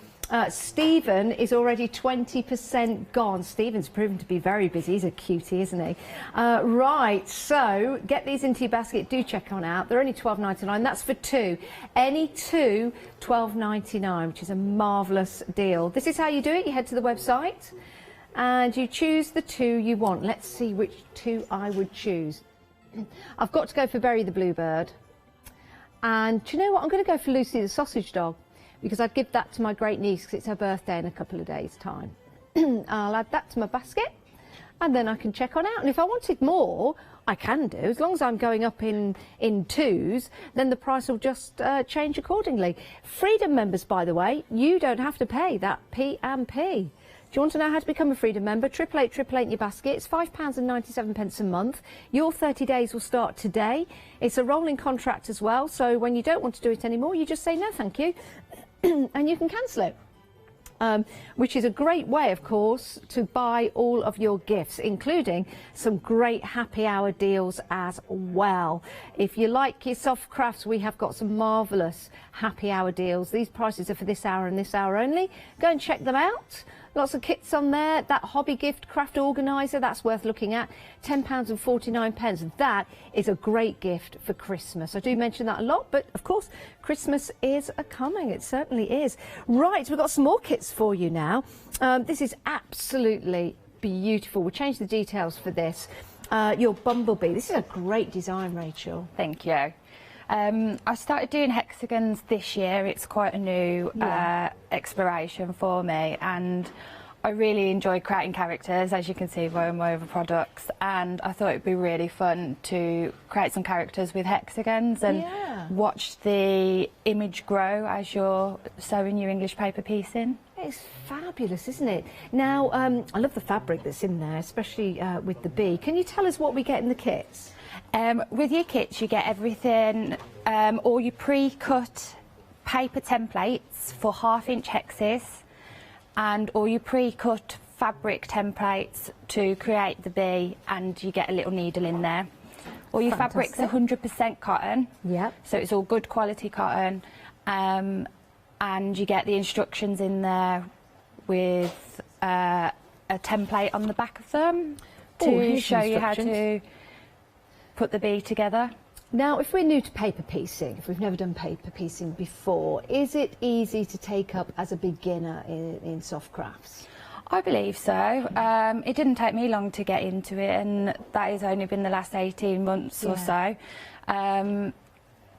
Stephen is already 20% gone. Stephen's proven to be very busy. He's a cutie, isn't he? Right, so get these into your basket. Do check on out. They're only $12.99. That's for two. Any two, $12.99, which is a marvellous deal. This is how you do it. You head to the website and you choose the two you want. Let's see which two I would choose. I've got to go for Berry the Bluebird. And do you know what? I'm going to go for Lucy the Sausage Dog, because I'd give that to my great niece because it's her birthday in a couple of days' time. I'll add that to my basket and then I can check on out. And if I wanted more, I can do. As long as I'm going up in twos, then the price will just change accordingly. Freedom members, by the way, you don't have to pay that P&P. Do you want to know how to become a Freedom member? 888 in your basket. It's £5.97 a month. Your 30 days will start today. It's a rolling contract as well, so when you don't want to do it anymore, you just say no thank you and you can cancel it. Which is a great way, of course, to buy all of your gifts, including some great happy hour deals as well. If you like your soft crafts, we have got some marvellous happy hour deals. These prices are for this hour and this hour only. Go and check them out. Lots of kits on there. That hobby gift craft organiser, that's worth looking at. £10.49. That is a great gift for Christmas. I do mention that a lot, but of course, Christmas is a-coming. It certainly is. Right, we've got some more kits for you now. This is absolutely beautiful. We'll change the details for this. Your bumblebee. This is a great design, Rachel. Thank you. I started doing hexagons this year. It's quite a new exploration for me, and I really enjoy creating characters, as you can see by my other products, and I thought it'd be really fun to create some characters with hexagons and watch the image grow as you're sewing your English paper piece in. It's fabulous, isn't it? Now, I love the fabric that's in there, especially with the bee. Can you tell us what we get in the kits? With your kits, you get everything, all your pre-cut paper templates for 1/2-inch hexes, and all your pre-cut fabric templates to create the bee, and you get a little needle in there. All your fabric's 100% cotton, so it's all good quality cotton, and you get the instructions in there with a template on the back of them to show you how to put the bee together. Now, if we're new to paper piecing, if we've never done paper piecing before, is it easy to take up as a beginner in soft crafts? I believe so. It didn't take me long to get into it, and that has only been the last 18 months or so. The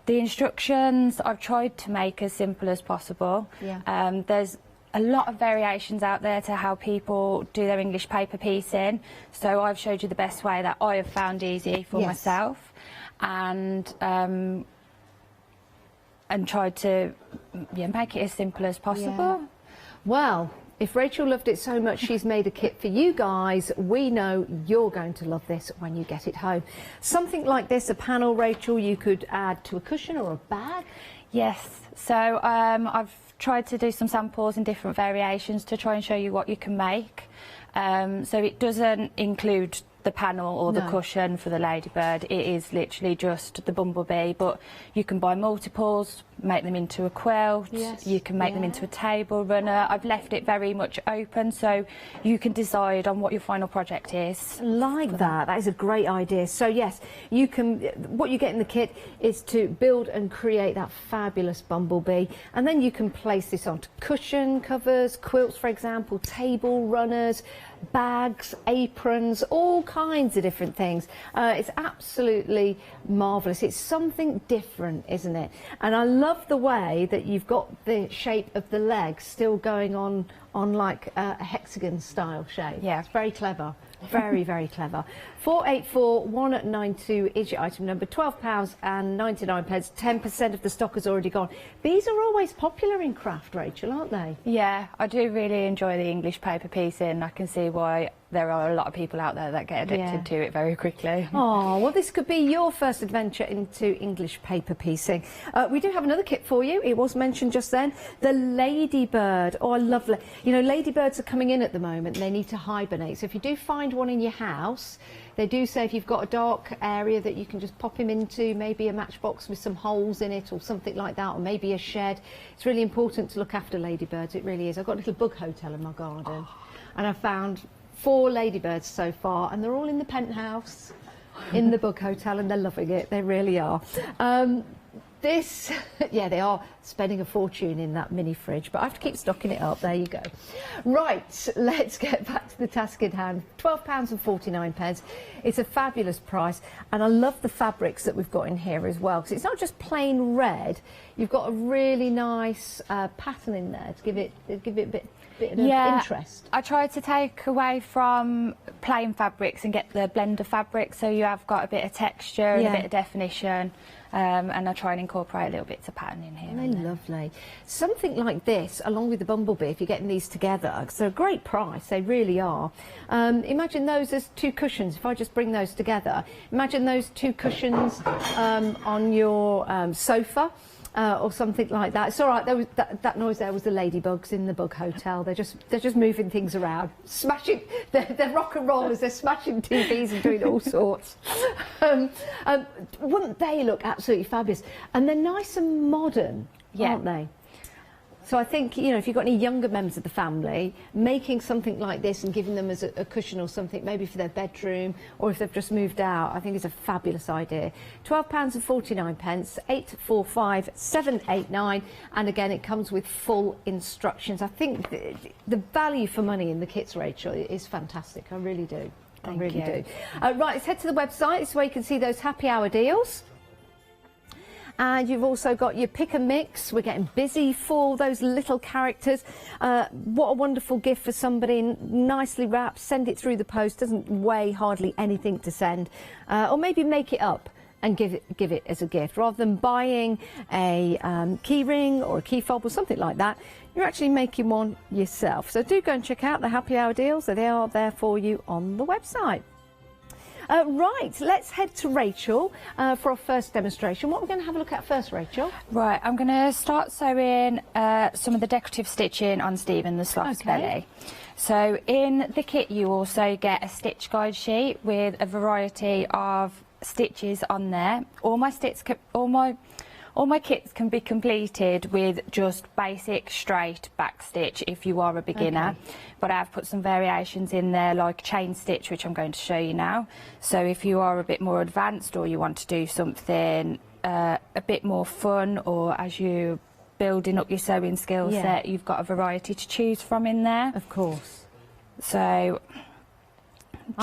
instructions I've tried to make as simple as possible. There's a lot of variations out there to how people do their English paper piecing, so I've showed you the best way that I have found easy for myself, and tried to make it as simple as possible. Well, if Rachel loved it so much she's made a kit for you guys, we know you're going to love this when you get it home. Something like this, a panel, Rachel, you could add to a cushion or a bag? Yes, so I've tried to do some samples in different variations to try and show you what you can make. So it doesn't include the panel or the cushion for the ladybird. It is literally just the bumblebee, but you can buy multiples, make them into a quilt, you can make them into a table runner. I've left it very much open, so you can decide on what your final project is. Like that. That is a great idea. So yes, you can, what you get in the kit is to build and create that fabulous bumblebee, and then you can place this onto cushion covers, quilts for example, table runners, bags, aprons, all kinds of different things. It's absolutely marvellous. It's something different, isn't it? And I love the way that you've got the shape of the legs still going on like a hexagon style shape. Yeah, it's very clever. Very, very clever. 484192 is your item number. £12.99. 10% of the stock has already gone. These are always popular in craft, Rachel, aren't they? Yeah, I do really enjoy the English paper piecing. I can see why there are a lot of people out there that get addicted to it very quickly. Oh, well, this could be your first adventure into English paper piecing. We do have another kit for you. It was mentioned just then, the ladybird. Oh, I love it. You know, ladybirds are coming in at the moment. They need to hibernate. So if you do find one in your house, they do say if you've got a dark area that you can just pop him into, maybe a matchbox with some holes in it or something like that, or maybe a shed. It's really important to look after ladybirds. It really is. I've got a little bug hotel in my garden, and I've found 4 ladybirds so far, and they're all in the penthouse in the bug hotel, and they're loving it. They really are. Yeah, they are spending a fortune in that mini fridge, but I have to keep stocking it up. There you go. Right, let's get back to the task in hand. £12.49. It's a fabulous price, and I love the fabrics that we've got in here as well, because it's not just plain red. You've got a really nice pattern in there to give it a bit of interest. I tried to take away from plain fabrics and get the blend of fabrics, so you have got a bit of texture and a bit of definition, and I try and incorporate little bits of pattern in here. They're lovely. Something like this, along with the bumblebee, if you're getting these together, because they're a great price, they really are. Imagine those as 2 cushions. If I just bring those together, imagine those 2 cushions on your sofa. Or something like that. It's all right. That noise there was the ladybugs in the bug hotel. They're just moving things around, smashing. They're rock and rollers. They're smashing TVs and doing all sorts. Wouldn't they look absolutely fabulous? And they're nice and modern, aren't they? So I think, you know, if you've got any younger members of the family, making something like this and giving them as a cushion or something, maybe for their bedroom, or if they've just moved out, I think it's a fabulous idea. £12.49, 845 789, and again, it comes with full instructions. I think the value for money in the kits, Rachel, is fantastic. I really do. I really do. Right, let's head to the website. This is where you can see those happy hour deals. And you've also got your pick and mix. We're getting busy for those little characters. What a wonderful gift for somebody, nicely wrapped. Send it through the post. Doesn't weigh hardly anything to send. Or maybe make it up and give it as a gift. Rather than buying a key ring or a key fob or something like that, you're actually making one yourself. So do go and check out the happy hour deals. So they are there for you on the website. Right, let's head to Rachel for our first demonstration. What we're going to have a look at first, Rachel? Right, I'm going to start sewing some of the decorative stitching on Stephen the Sloth's belly. So in the kit you also get a stitch guide sheet with a variety of stitches on there. All my kits can be completed with just basic straight back stitch if you are a beginner, but I've put some variations in there like chain stitch, which I'm going to show you now. So if you are a bit more advanced or you want to do something a bit more fun, or as you building up your sewing skill set, you've got a variety to choose from in there. Of course. So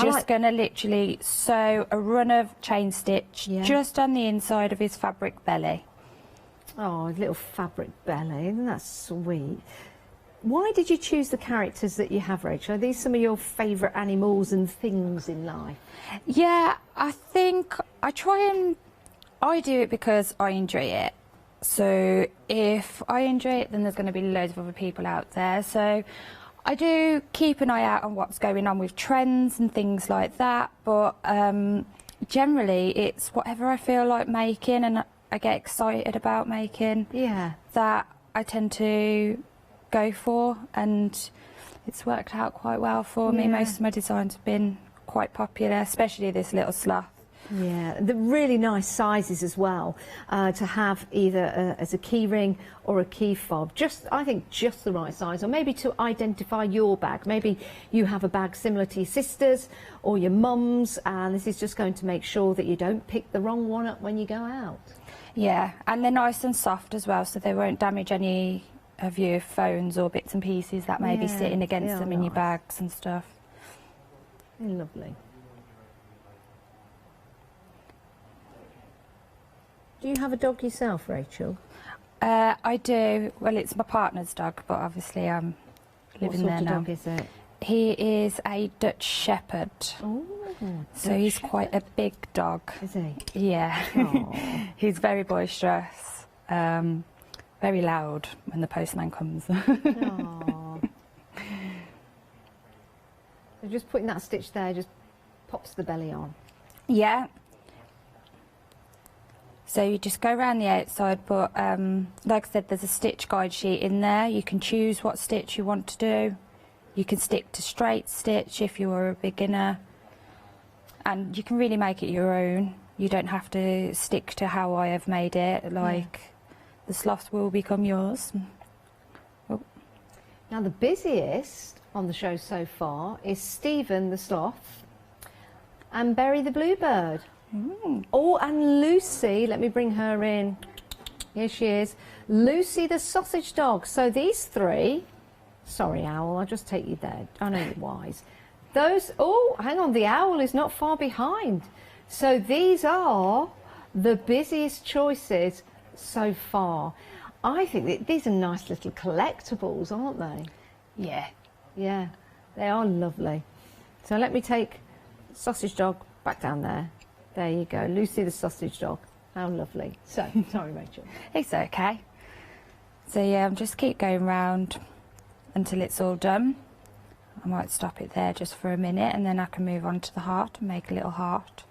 just going to literally sew a run of chain stitch just on the inside of his fabric belly. Oh, his little fabric belly, isn't that sweet? Why did you choose the characters that you have, Rachel? Are these some of your favourite animals and things in life? Yeah, I think I do it because I enjoy it. So if I enjoy it, then there's going to be loads of other people out there. So I do keep an eye out on what's going on with trends and things like that, but generally it's whatever I feel like making and I get excited about making, that I tend to go for, and it's worked out quite well for me. Most of my designs have been quite popular, especially this little sloth. Yeah, the really nice sizes as well, to have either as a key ring or a key fob. I think just the right size, or maybe to identify your bag. Maybe you have a bag similar to your sister's or your mum's, and this is just going to make sure that you don't pick the wrong one up when you go out. Yeah, and they're nice and soft as well, so they won't damage any of your phones or bits and pieces that may be sitting against them in your bags and stuff. Lovely. Do you have a dog yourself, Rachel? I do. Well, it's my partner's dog, but obviously I'm living there now. What sort of dog is it? He is a Dutch Shepherd. Oh, so he's quite a big dog. Is he? Yeah. He's very boisterous, very loud when the postman comes. So just putting that stitch there just pops the belly on. Yeah. So you just go around the outside, but like I said, there's a stitch guide sheet in there. You can choose what stitch you want to do. You can stick to straight stitch if you are a beginner, and you can really make it your own. You don't have to stick to how I have made it, like the sloths will become yours. Oh. Now the busiest on the show so far is Stephen the sloth and Berry the bluebird. Oh, and Lucy, let me bring her in. Here she is. Lucy the sausage dog. So these three, sorry owl, I'll just take you there. I know you're wise. Those, oh, hang on, the owl is not far behind. So these are the busiest choices so far. I think that these are nice little collectibles, aren't they? Yeah. Yeah, they are lovely. So let me take sausage dog back down there. There you go, Lucy the sausage dog. How lovely. So, sorry Rachel. It's okay. So yeah, just keep going round until it's all done. I might stop it there just for a minute and then I can move on to the heart and make a little heart.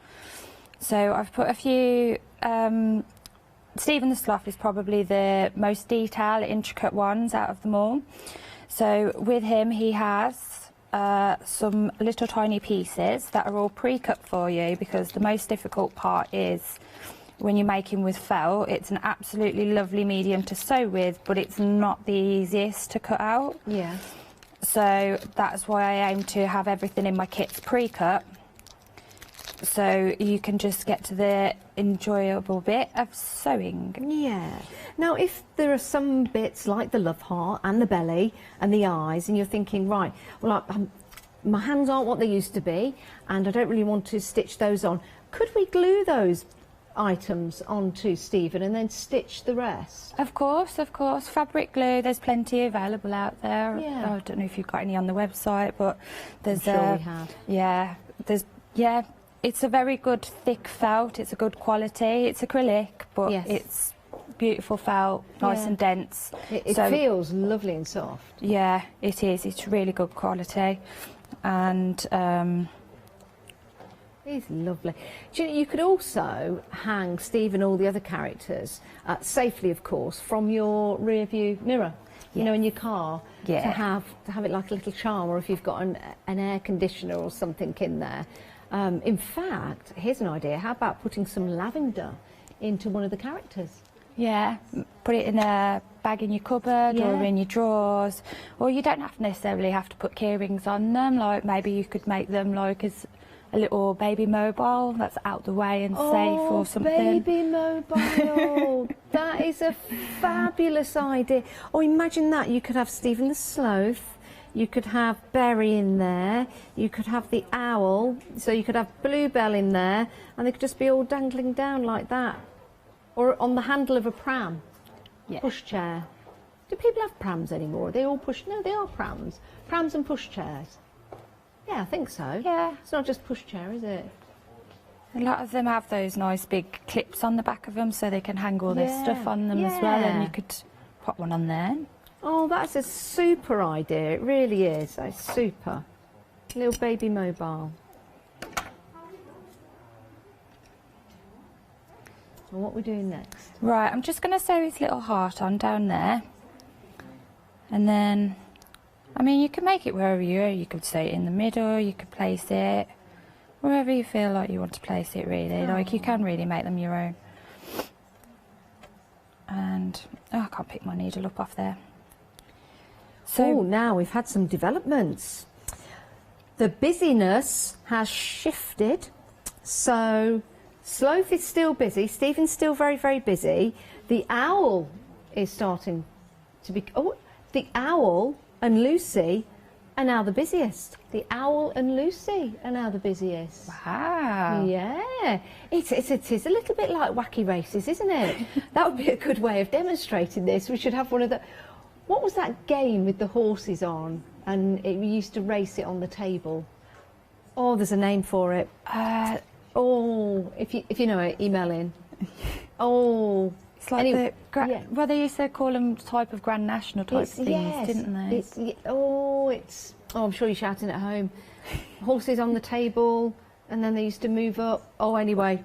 So I've put a few, Stephen the Sloth is probably the most detailed, intricate ones out of them all. So with him, he has some little tiny pieces that are all pre-cut for you, because the most difficult part is when you're making with felt, it's an absolutely lovely medium to sew with, but it's not the easiest to cut out. Yeah. So that's why I aim to have everything in my kits pre-cut, so you can just get to the enjoyable bit of sewing. Yeah. Now, if there are some bits like the love heart and the belly and the eyes, and you're thinking, right, well, my hands aren't what they used to be, and I don't really want to stitch those on, could we glue those items onto Stephen and then stitch the rest? Of course, of course. Fabric glue, there's plenty available out there. Yeah. I don't know if you've got any on the website, but there's I'm sure we have. Yeah, it's a very good thick felt. It's a good quality. It's acrylic, but it's beautiful felt, nice and dense. It feels lovely and soft. Yeah, it is. It's really good quality, and it's lovely. Do you know, you could also hang Steve and all the other characters safely, of course, from your rear view mirror. You know, in your car, to have it like a little charm, or if you've got an air conditioner or something in there. In fact, here's an idea. How about putting some lavender into one of the characters? Yeah, put it in a bag in your cupboard or in your drawers, or you don't necessarily have to put key rings on them. Like maybe you could make them like as a little baby mobile that's out the way and safe or something. Baby mobile! That is a fabulous idea. Or imagine that, you could have Stephen the Sloth, you could have Berry in there, you could have the owl, so you could have Bluebell in there, and they could just be all dangling down like that. Or on the handle of a pram, pushchair. Do people have prams anymore? Are they all push? No, they are prams. Prams and pushchairs. Yeah, I think so. Yeah. It's not just pushchair, is it? A lot of them have those nice big clips on the back of them so they can hang all their stuff on them as well, and you could pop one on there. Oh, that's a super idea. It really is. That's super. Little baby mobile. And what we're doing next? Right, I'm just going to sew his little heart on down there. And then, I mean, you can make it wherever you could sew it in the middle, you could place it wherever you feel like you want to place it, really. Like, you can really make them your own. And, oh, I can't pick my needle up off there. So now we've had some developments. The busyness has shifted. So Sloth is still busy. Stephen's still very, very busy. The owl is starting to be... Oh, the owl and Lucy are now the busiest. The owl and Lucy are now the busiest. Wow. Yeah. It is a little bit like wacky races, isn't it? That would be a good way of demonstrating this. We should have one of the... What was that game with the horses on, and we used to race it on the table? Oh, there's a name for it. Oh, if you know it, email in. Oh, it's like anyway, well, they used to call them type of Grand National type things, didn't they? Oh, I'm sure you're shouting at home. Horses on the table, and then they used to move up. Oh, anyway,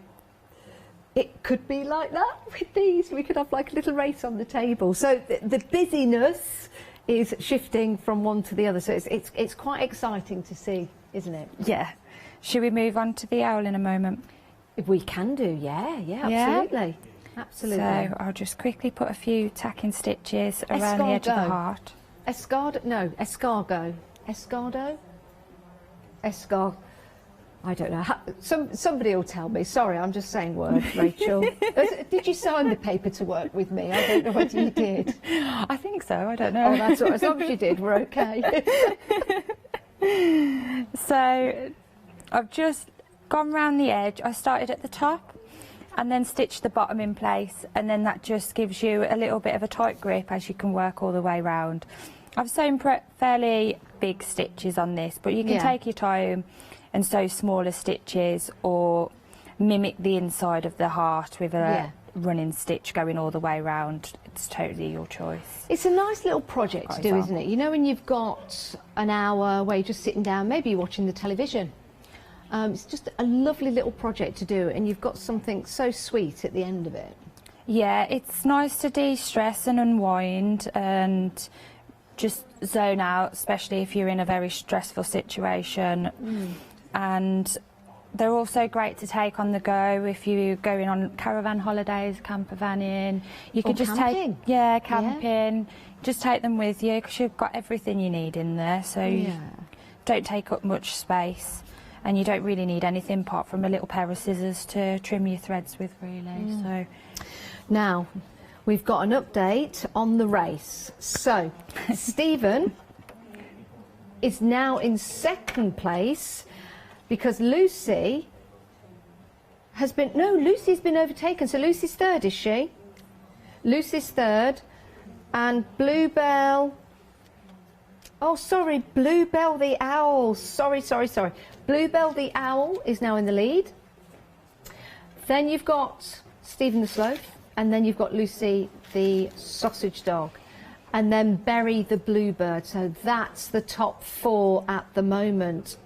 it could be like that with these. We could have like a little race on the table. So the busyness is shifting from one to the other. So it's quite exciting to see, isn't it? Yeah. Should we move on to the owl in a moment? If we can do, yeah, absolutely. Absolutely. So I'll just quickly put a few tacking stitches around the edge of the heart. Escargot? I don't know. Somebody will tell me. Sorry, I'm just saying words, Rachel. Did you sign the paper to work with me? I don't know whether you did. I think so. I don't know. Oh, that's all right. As long as you did, we're okay. So I've just gone round the edge. I started at the top and then stitched the bottom in place, and then that just gives you a little bit of a tight grip as you can work all the way round. I've sewn fairly big stitches on this, but you can take your time and sew smaller stitches or mimic the inside of the heart with a running stitch going all the way round. It's totally your choice. It's a nice little project to do, isn't it? You know, when you've got an hour where you're just sitting down, maybe you're watching the television. It's just a lovely little project to do, and you've got something so sweet at the end of it. Yeah, it's nice to de-stress and unwind and just zone out, especially if you're in a very stressful situation. And they're also great to take on the go if you're going on caravan holidays, camper vanning. You could just camping. Camping. Just take them with you because you've got everything you need in there, so you don't take up much space. And you don't really need anything apart from a little pair of scissors to trim your threads with, really. So now we've got an update on the race. So Stephen is now in second place because Lucy has been... No, Lucy's been overtaken. So Lucy's third, is she? Lucy's third. And Bluebell... Oh, sorry, Bluebell the Owl. Sorry. Bluebell the Owl is now in the lead. Then you've got Stephen the Sloth. And then you've got Lucy the Sausage Dog. And then Berry the Bluebird. So that's the top four at the moment.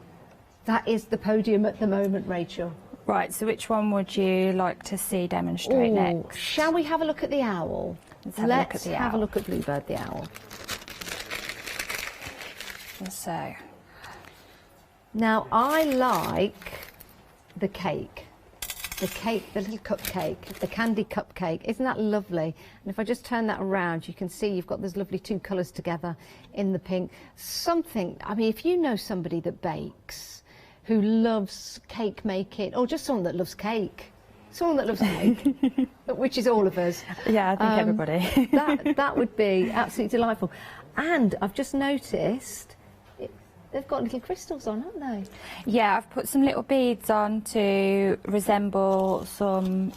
That is the podium at the moment, Rachel. Right, so which one would you like to see demonstrate next? Shall we have a look at the owl? Let's have a look at the have owl. a look at Bluebird the Owl. So, now I like the cake, the little cupcake, the candy cupcake. Isn't that lovely? And if I just turn that around, you can see you've got those lovely two colours together in the pink. Something, I mean, if you know somebody that bakes, who loves cake making, or just someone that loves cake, which is all of us. Yeah, I think everybody. that would be absolutely delightful. And I've just noticed they've got little crystals on, haven't they? Yeah, I've put some little beads on to resemble some...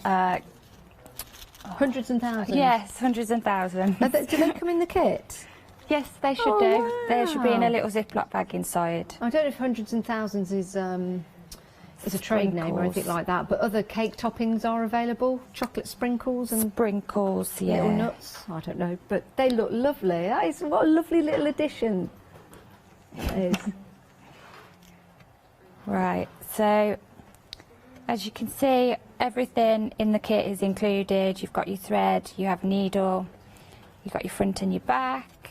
hundreds and thousands? Yes, hundreds and thousands. Do they come in the kit? Yes, they should do. Wow. They should be in a little Ziploc bag inside. I don't know if hundreds and thousands is a trade name or anything like that, but other cake toppings are available. Chocolate sprinkles and sprinkles, little nuts. I don't know, but they look lovely. What a lovely little addition it is. Right, so as you can see, everything in the kit is included. You've got your thread, you have needle, you've got your front and your back,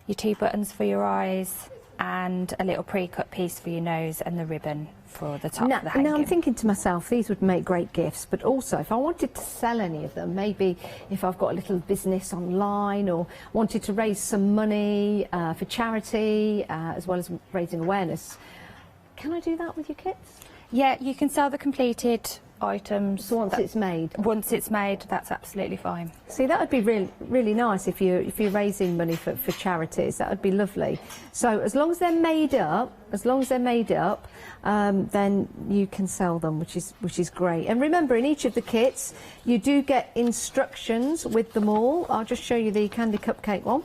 your two buttons for your eyes, and a little pre-cut piece for your nose and the ribbon for the top of the hanging. Now I'm thinking to myself, these would make great gifts, but also if I wanted to sell any of them, maybe if I've got a little business online or wanted to raise some money for charity, as well as raising awareness, can I do that with your kits? Yeah, you can sell the completed items once it's made. Once it's made, that's absolutely fine. See, that would be really nice if you're raising money for charities. That would be lovely. So as long as they're made up, then you can sell them, which is great. And remember, in each of the kits, you do get instructions with them all. I'll just show you the candy cupcake one.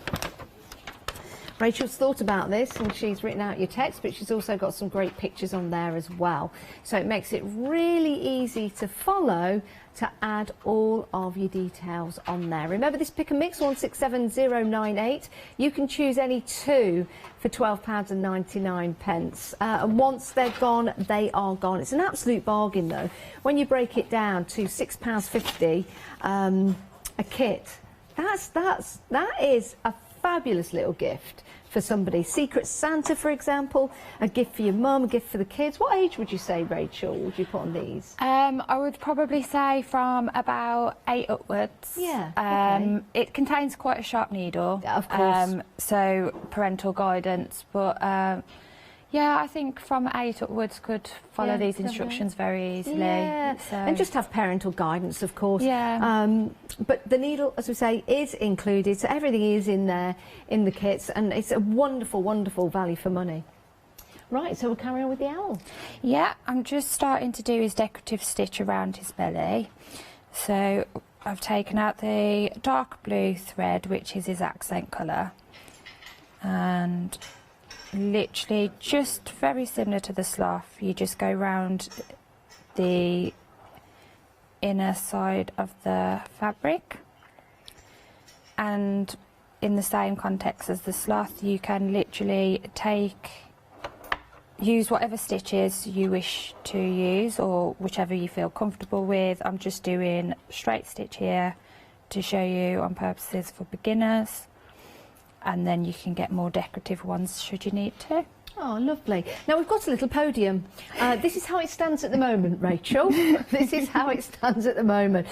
Rachel's thought about this and she's written out your text, but she's also got some great pictures on there as well. So it makes it really easy to follow, to add all of your details on there. Remember this pick and mix 167098. You can choose any two for £12.99. And once they're gone, they are gone. It's an absolute bargain though. When you break it down to £6.50 a kit, that is a fabulous little gift for somebody. Secret Santa, for example, a gift for your mum, a gift for the kids. What age would you say, Rachel, would you put on these? I would probably say from about 8 upwards. Yeah. Okay. It contains quite a sharp needle. Yeah, of course. So parental guidance, but yeah, I think from 8 upwards could follow these instructions very easily. Yeah, so. and just have parental guidance, of course. Yeah. But the needle, as we say, is included, so everything is in there in the kits, and it's a wonderful, wonderful value for money. Right, so we'll carry on with the owl. Yeah, I'm just starting to do his decorative stitch around his belly. So I've taken out the dark blue thread, which is his accent colour, and literally just very similar to the slough, you just go round the inner side of the fabric, and in the same context as the slough you can literally use whatever stitches you wish to use or whichever you feel comfortable with. I'm just doing straight stitch here to show you on purposes for beginners, and then you can get more decorative ones should you need to. Oh, lovely. Now we've got a little podium. This is how it stands at the moment, Rachel. This is how it stands at the moment.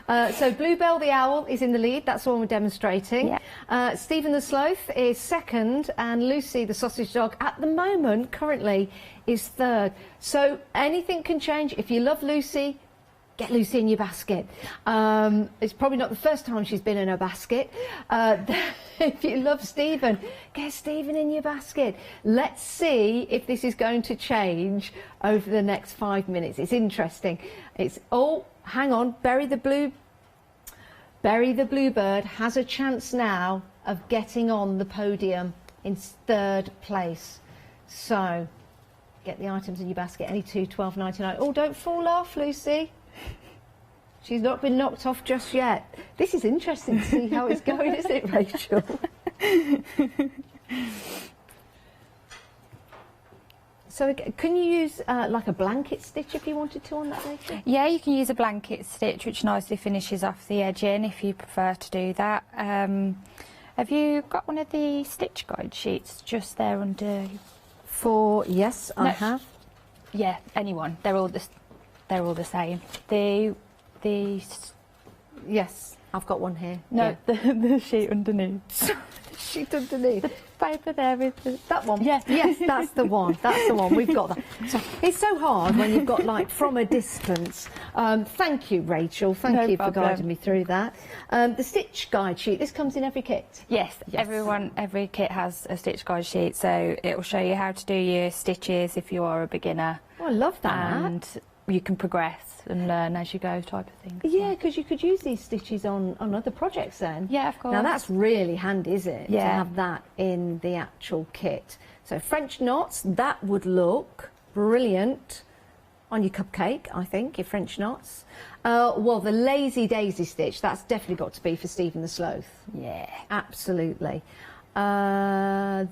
So Bluebell the owl is in the lead, that's the one we're demonstrating. Yeah. Stephen the sloth is second, and Lucy the sausage dog at the moment currently is third. So anything can change. If you love Lucy, get Lucy in your basket. It's probably not the first time she's been in her basket. If you love Stephen, get Stephen in your basket. Let's see if this is going to change over the next 5 minutes. It's interesting. It's, oh, hang on, Berry the Bluebird has a chance now of getting on the podium in third place. So, get the items in your basket, any two, £12.99. Oh, don't fall off, Lucy. She's not been knocked off just yet. This is interesting to see how it's going, isn't it, Rachel? So can you use like a blanket stitch if you wanted to on that, Rachel? Yeah, you can use a blanket stitch which nicely finishes off the edging if you prefer to do that. Have you got one of the stitch guide sheets just there under? Yes, I have. Yeah, anyone. They're all the same. Yes, I've got one here. No, yeah. the sheet underneath. The sheet underneath. The paper there is that one. Yeah. Yes, that's the one. That's the one. We've got that. So it's so hard when you've got like from a distance. Thank you, Rachel. Thank you for guiding me through that. The stitch guide sheet. This comes in every kit. Yes. Every kit has a stitch guide sheet, so it will show you how to do your stitches if you are a beginner. Oh, I love that. And you can progress and learn as you go, type of thing. Yeah, because you could use these stitches on other projects then. Yeah, of course. Now that's really handy, is it? Yeah. To have that in the actual kit. So French knots, that would look brilliant on your cupcake, I think, your French knots. Well, the lazy daisy stitch, that's definitely got to be for Stephen the sloth. Yeah. Absolutely. The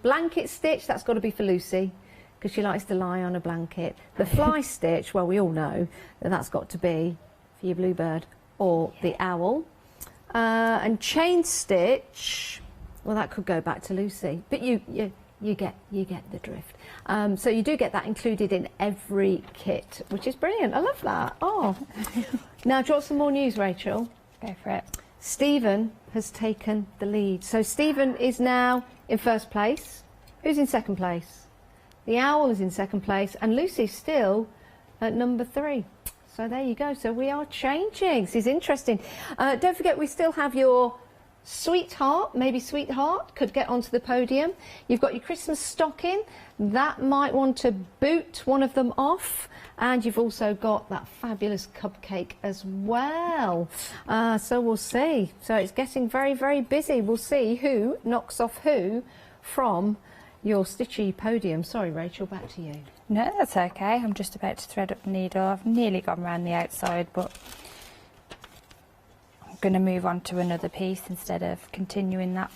blanket stitch, that's got to be for Lucy, because she likes to lie on a blanket. The fly stitch, well, we all know that that's got to be for your bluebird or the owl. And chain stitch, well, that could go back to Lucy, but you get the drift. So you do get that included in every kit, which is brilliant. I love that. Oh, now do you want some more news, Rachel? Go for it. Stephen has taken the lead. So Stephen is now in first place. Who's in second place? The owl is in second place, and Lucy's still at number 3. So there you go. So we are changing. This is interesting. Don't forget, we still have your Sweetheart, maybe Sweetheart could get onto the podium. You've got your Christmas stocking. That might want to boot one of them off. And you've also got that fabulous cupcake as well. So we'll see. So it's getting very, very busy. We'll see who knocks off who from your stitchy podium. Sorry, Rachel, back to you. No, that's okay. I'm just about to thread up the needle. I've nearly gone around the outside, but I'm going to move on to another piece instead of continuing that.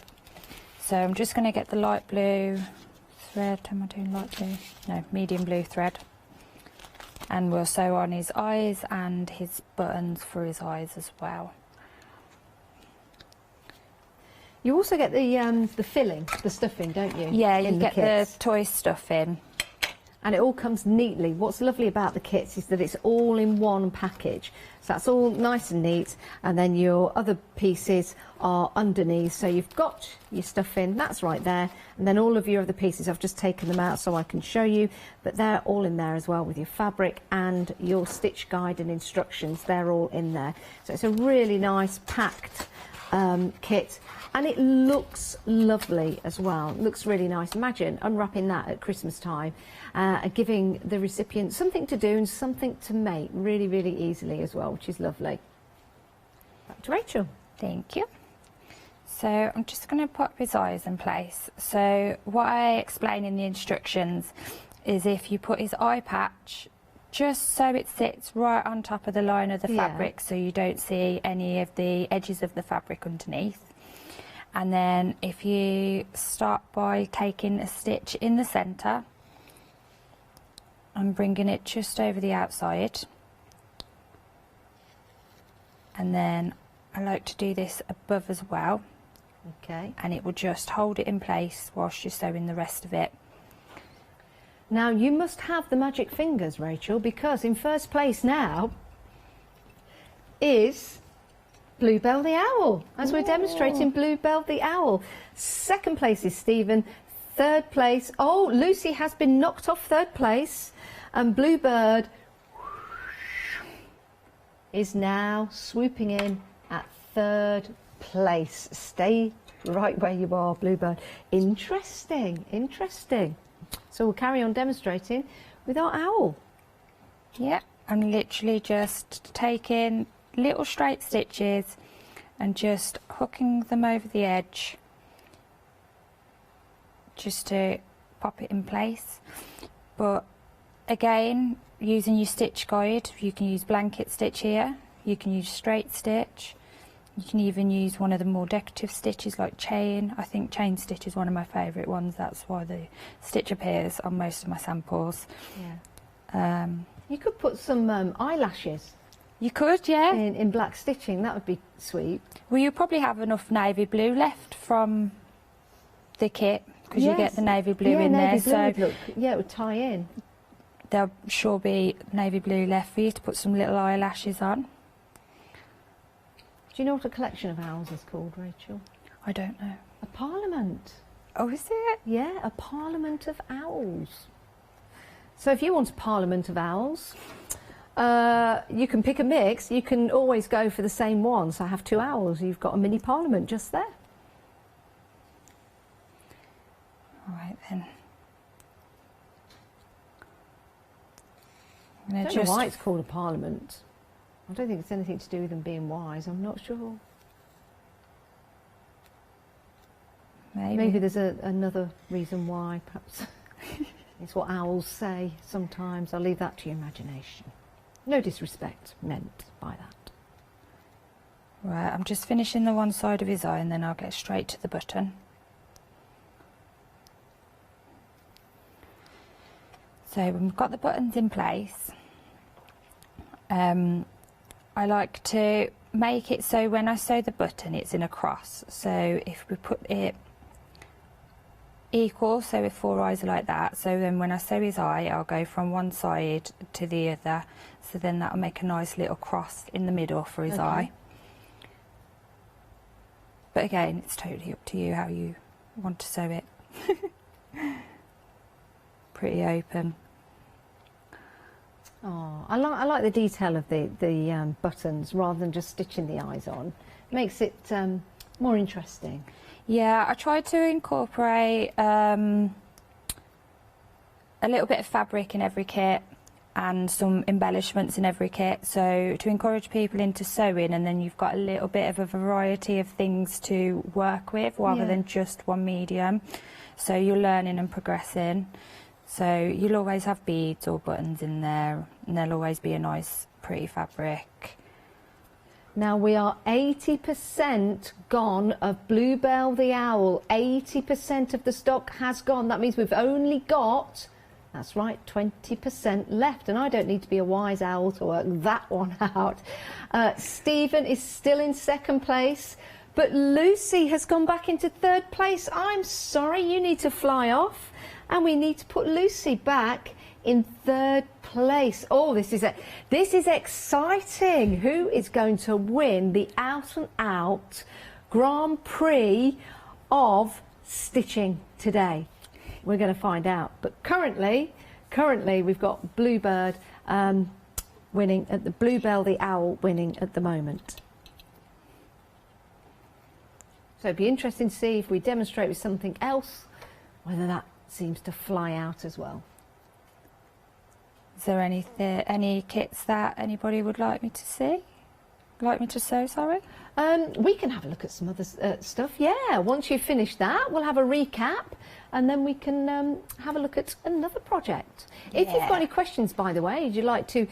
So I'm just going to get the light blue thread. Am I doing light blue? No, medium blue thread. And we'll sew on his eyes and his buttons for his eyes as well. You also get the filling, the stuffing, don't you? Yeah, you get the toy stuffing. And it all comes neatly. What's lovely about the kits is that it's all in one package. So that's all nice and neat. And then your other pieces are underneath. So you've got your stuffing, that's right there. And then all of your other pieces, I've just taken them out so I can show you. But they're all in there as well with your fabric and your stitch guide and instructions. They're all in there. So it's a really nice packed kit. And it looks lovely as well. It looks really nice. Imagine unwrapping that at Christmas time and giving the recipient something to do and something to make really, really easily as well, which is lovely. Back to Rachel. Thank you. So I'm just going to pop his eyes in place. So what I explain in the instructions is if you put his eye patch just so it sits right on top of the line of the fabric, so you don't see any of the edges of the fabric underneath. And then if you start by taking a stitch in the centre and bringing it just over the outside, and then I like to do this above as well. Okay. And it will just hold it in place whilst you're sewing the rest of it. Now you must have the magic fingers, Rachel, because in first place now is Bluebell the Owl, as we're demonstrating Bluebell the Owl. Second place is Stephen. Third place, oh, Lucy has been knocked off third place, and Bluebird is now swooping in at third place. Stay right where you are, Bluebird. Interesting, interesting. So we'll carry on demonstrating with our owl. Yeah, I'm literally just taking little straight stitches and just hooking them over the edge just to pop it in place. But again, using your stitch guide, you can use blanket stitch here, you can use straight stitch, you can even use one of the more decorative stitches like chain. I think chain stitch is one of my favourite ones, that's why the stitch appears on most of my samples. Yeah. You could put some eyelashes. You could, yeah. In black stitching, that would be sweet. Well, you probably have enough navy blue left from the kit, because you get the navy blue in navy there. Blue would look, it would tie in. There'll sure be navy blue left for you to put some little eyelashes on. Do you know what a collection of owls is called, Rachel? I don't know. A parliament. Oh, is it? Yeah, a parliament of owls. So if you want a parliament of owls, you can pick a mix. You can always go for the same one. So I have two owls. You've got a mini parliament just there. All right then. I don't know why it's called a parliament. I don't think it's anything to do with them being wise. I'm not sure. Maybe there's another reason why, perhaps. It's what owls say sometimes. I'll leave that to your imagination. No disrespect meant by that. Right, I'm just finishing the one side of his eye and then I'll get straight to the button. So we've got the buttons in place. I like to make it so when I sew the button it's in a cross. So if we put it equal, so if four eyes are like that, so then when I sew his eye I'll go from one side to the other, so then that'll make a nice little cross in the middle for his eye. But again, it's totally up to you how you want to sew it. Pretty open. Oh, I like the detail of the buttons rather than just stitching the eyes on. Makes it more interesting? Yeah, I tried to incorporate a little bit of fabric in every kit and some embellishments in every kit, so to encourage people into sewing, and then you've got a little bit of a variety of things to work with rather than just one medium. So you're learning and progressing. So you'll always have beads or buttons in there, and there'll always be a nice, pretty fabric. Now we are 80% gone of Bluebell the Owl. 80% of the stock has gone. That means we've only got, that's right, 20% left. And I don't need to be a wise owl to work that one out. Stephen is still in second place, but Lucy has gone back into third place. I'm sorry, you need to fly off, and we need to put Lucy back in third place. Oh, this is exciting. Who is going to win the out and out Grand Prix of stitching today? We're going to find out. But currently we've got Bluebird winning at the Bluebell the Owl winning at the moment. So it'd be interesting to see if we demonstrate with something else whether that seems to fly out as well. Is there any kits that anybody would like me to see? Like me to sew, sorry? We can have a look at some other stuff, yeah. Once you've finished that, we'll have a recap, and then we can have a look at another project. If you've got any questions, by the way, would you like to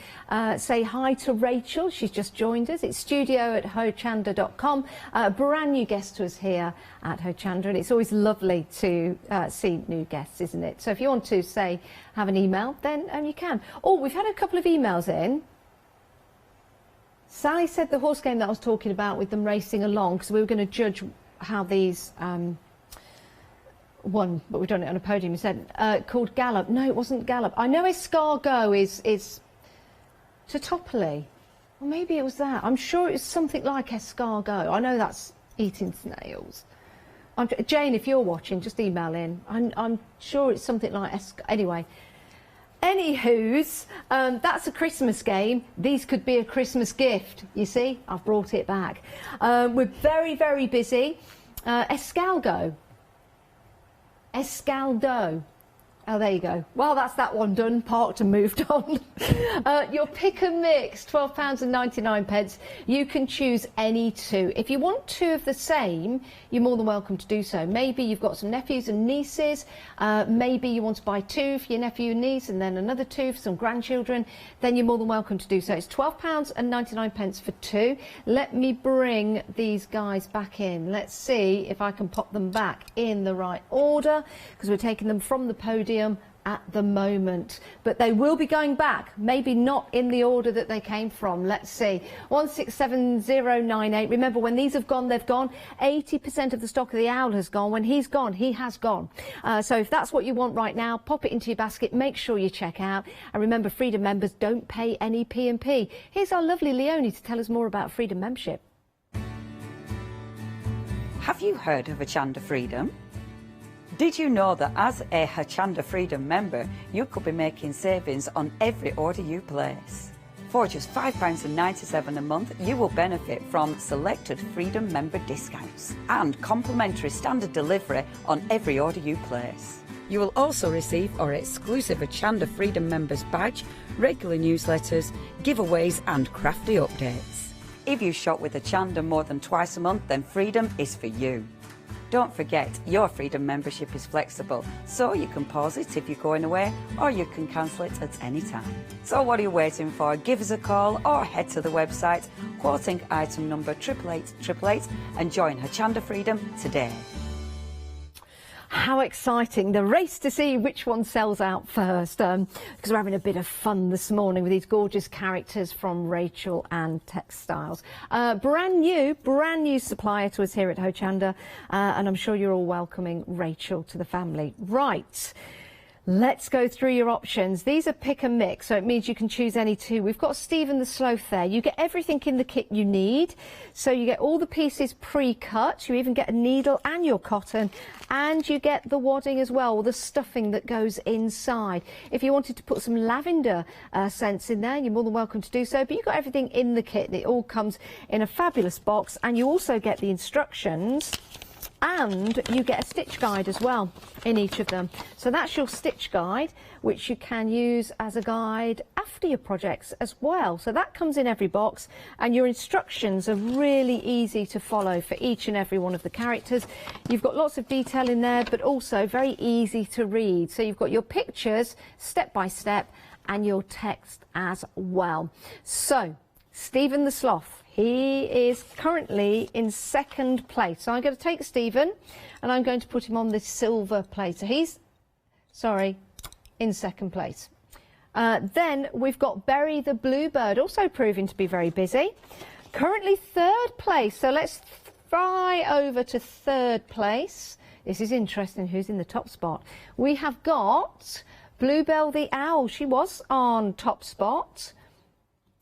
say hi to Rachel? She's just joined us. It's studio@hochanda.com. A brand new guest to us here at Hochanda, and it's always lovely to see new guests, isn't it? So if you want to have an email, then you can. Oh, we've had a couple of emails in. Sally said the horse game that I was talking about with them racing along, because we were going to judge how these won, but we've done it on a podium. You said called Gallop. No, it wasn't Gallop. I know Escargot is Totopoli. Or maybe it was that. I'm sure it was something like Escargot. I know that's eating snails. Jane, if you're watching, just email in. I'm sure it's something like Anyway. Anywho's, that's a Christmas game. These could be a Christmas gift. You see, I've brought it back. We're very, very busy. Escaldo. Oh, there you go. Well, that's that one done, parked and moved on. Your pick and mix, £12.99. You can choose any two. If you want two of the same, you're more than welcome to do so. Maybe you've got some nephews and nieces. Maybe you want to buy two for your nephew and niece, and then another two for some grandchildren. Then you're more than welcome to do so. It's £12.99 for two. Let me bring these guys back in. Let's see if I can pop them back in the right order, because we're taking them from the podium at the moment, but they will be going back, maybe not in the order that they came from. Let's see. 167098. Remember, when these have gone, they've gone. 80% of the stock of the owl has gone. When he's gone, he has gone. So if that's what you want right now, pop it into your basket. Make sure you check out. And remember, Freedom members don't pay any P&P. Here's our lovely Leonie to tell us more about Freedom membership. Have you heard of Hochanda Freedom? Did you know that as a Hochanda Freedom member, you could be making savings on every order you place? For just £5.97 a month, you will benefit from selected Freedom member discounts and complimentary standard delivery on every order you place. You will also receive our exclusive Hochanda Freedom members badge, regular newsletters, giveaways and Crafty updates. If you shop with Hochanda more than twice a month, then Freedom is for you. Don't forget, your Freedom membership is flexible, so you can pause it if you're going away, or you can cancel it at any time. So what are you waiting for? Give us a call or head to the website, quoting item number 88888, and join Hochanda Freedom today. How exciting, the race to see which one sells out first, because we're having a bit of fun this morning with these gorgeous characters from Rachael-Anne Textiles. Brand new supplier to us here at Hochanda, and I'm sure you're all welcoming Rachel to the family. Right, Let's go through your options. These are pick and mix, so it means you can choose any two. We've got Stephen the Sloth there. You get everything in the kit you need. So you get all the pieces pre-cut. You even get a needle and your cotton, and you get the wadding as well, or the stuffing that goes inside. If you wanted to put some lavender scents in there, you're more than welcome to do so. But you've got everything in the kit. It all comes in a fabulous box, and you also get the instructions. And you get a stitch guide as well in each of them. So that's your stitch guide, which you can use as a guide after your projects as well. So that comes in every box, and your instructions are really easy to follow for each and every one of the characters. You've got lots of detail in there, but also very easy to read. So you've got your pictures step by step and your text as well. So Stephen the Sloth, he is currently in second place. So I'm going to take Stephen and I'm going to put him on this silver plate. So he's, in second place. Then we've got Berry the Bluebird, also proving to be very busy. Currently third place. So let's fly over to third place. This is interesting, who's in the top spot. We have got Bluebell the Owl. She was on top spot.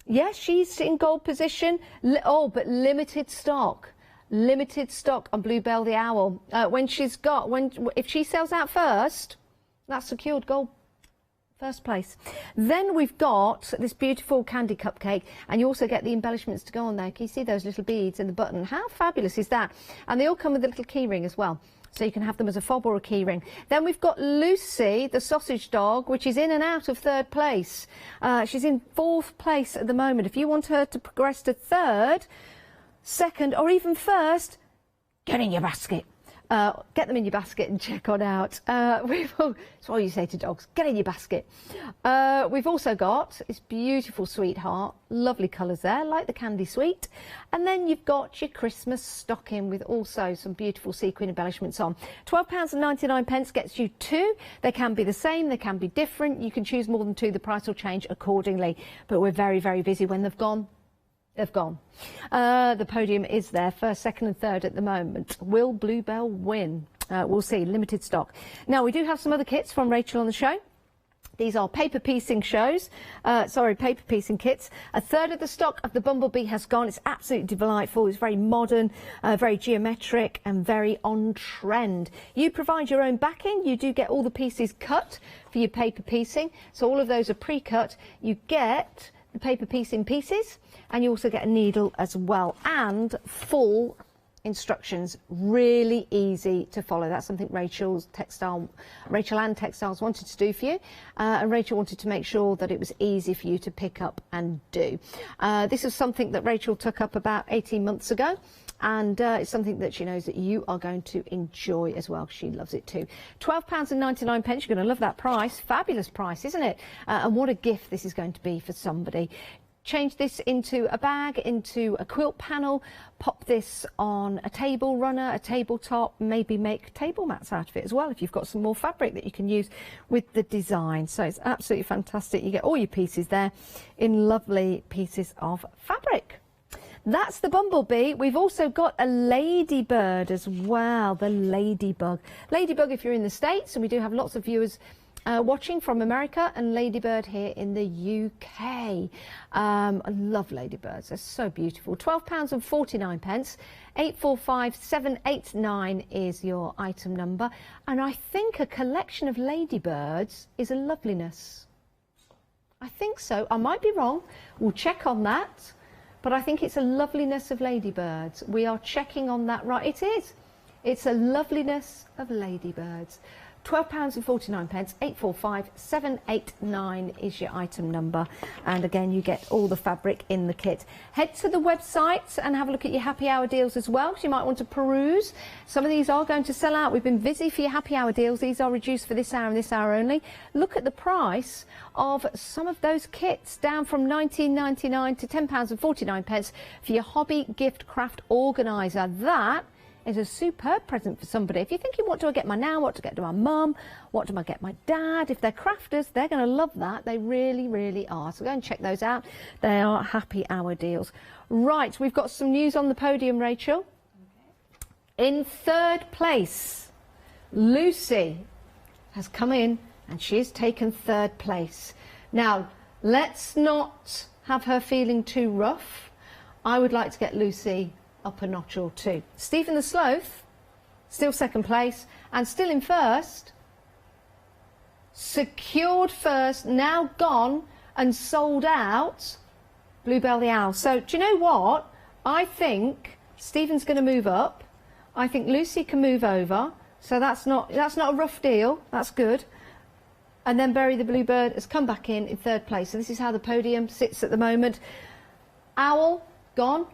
Yes, she's in gold position. But limited stock. Limited stock on Bluebell the Owl. If she sells out first, that's secured gold first place. Then we've got this beautiful candy cupcake, and you also get the embellishments to go on there. Can you see those little beads in the button? How fabulous is that? And they all come with a little key ring as well. So you can have them as a fob or a key ring. Then we've got Lucy, the sausage dog, which is in and out of third place. She's in fourth place at the moment. If you want her to progress to third, second, or even first, get in your basket. Get them in your basket and check on out. That's all you say to dogs, get in your basket. We've also got this beautiful sweetheart, lovely colours there, like the candy sweet. And then you've got your Christmas stocking with also some beautiful sequin embellishments on. £12.99 gets you two. They can be the same, they can be different. You can choose more than two, the price will change accordingly. But we're very, very busy. When they've gone, they've gone. The podium is there, first, second and third at the moment. Will Bluebell win? We'll see, limited stock. Now, we do have some other kits from Rachel on the show. These are paper piecing paper piecing kits. A third of the stock of the Bumblebee has gone. It's absolutely delightful. It's very modern, very geometric and very on trend. You provide your own backing. You do get all the pieces cut for your paper piecing. So all of those are pre-cut. You get the paper piecing pieces, and you also get a needle as well, and full instructions, really easy to follow. That's something Rachael-Anne Textiles wanted to do for you, and Rachel wanted to make sure that it was easy for you to pick up and do. This is something that Rachel took up about 18 months ago, and it's something that she knows that you are going to enjoy as well. She loves it too. £12.99. You're going to love that price. Fabulous price, isn't it? And what a gift this is going to be for somebody. Change this into a bag, into a quilt panel, pop this on a table runner, a tabletop, maybe make table mats out of it as well if you've got some more fabric that you can use with the design. So it's absolutely fantastic. You get all your pieces there in lovely pieces of fabric. That's the Bumblebee. We've also got a ladybird as well, the ladybug. Ladybug if you're in the States, and we do have lots of viewers watching from America, and ladybird here in the UK. I love ladybirds, they're so beautiful. £12.49. 845789 is your item number, and I think a collection of ladybirds is a loveliness. I think so. I might be wrong. We'll check on that. But I think it's a loveliness of ladybirds. We are checking on that right. It is. It's a loveliness of ladybirds. £12.49. 845789 is your item number, and again you get all the fabric in the kit. Head to the website and have a look at your happy hour deals as well, because you might want to peruse. Some of these are going to sell out. We've been busy for your happy hour deals. These are reduced for this hour and this hour only. Look at the price of some of those kits, down from £19.99 to £10.49 for your hobby gift craft organiser. That is a superb present for somebody. If you're thinking, what do I get my nan, what do I get to my mum, what do I get my dad, if they're crafters, they're going to love that. They really, really are. So go and check those out. They are happy hour deals. Right, we've got some news on the podium, Rachel. In third place, Lucy has come in and she has taken 3rd place. Now, let's not have her feeling too rough. I would like to get Lucy up a notch or two. Stephen the Sloth, still 2nd place, and still in 1st. Secured 1st, now gone and sold out, Bluebell the Owl. So, do you know what? I think Stephen's going to move up. I think Lucy can move over. So that's not a rough deal. That's good. And then Berry the Bluebird has come back in 3rd place. So this is how the podium sits at the moment. Owl, gone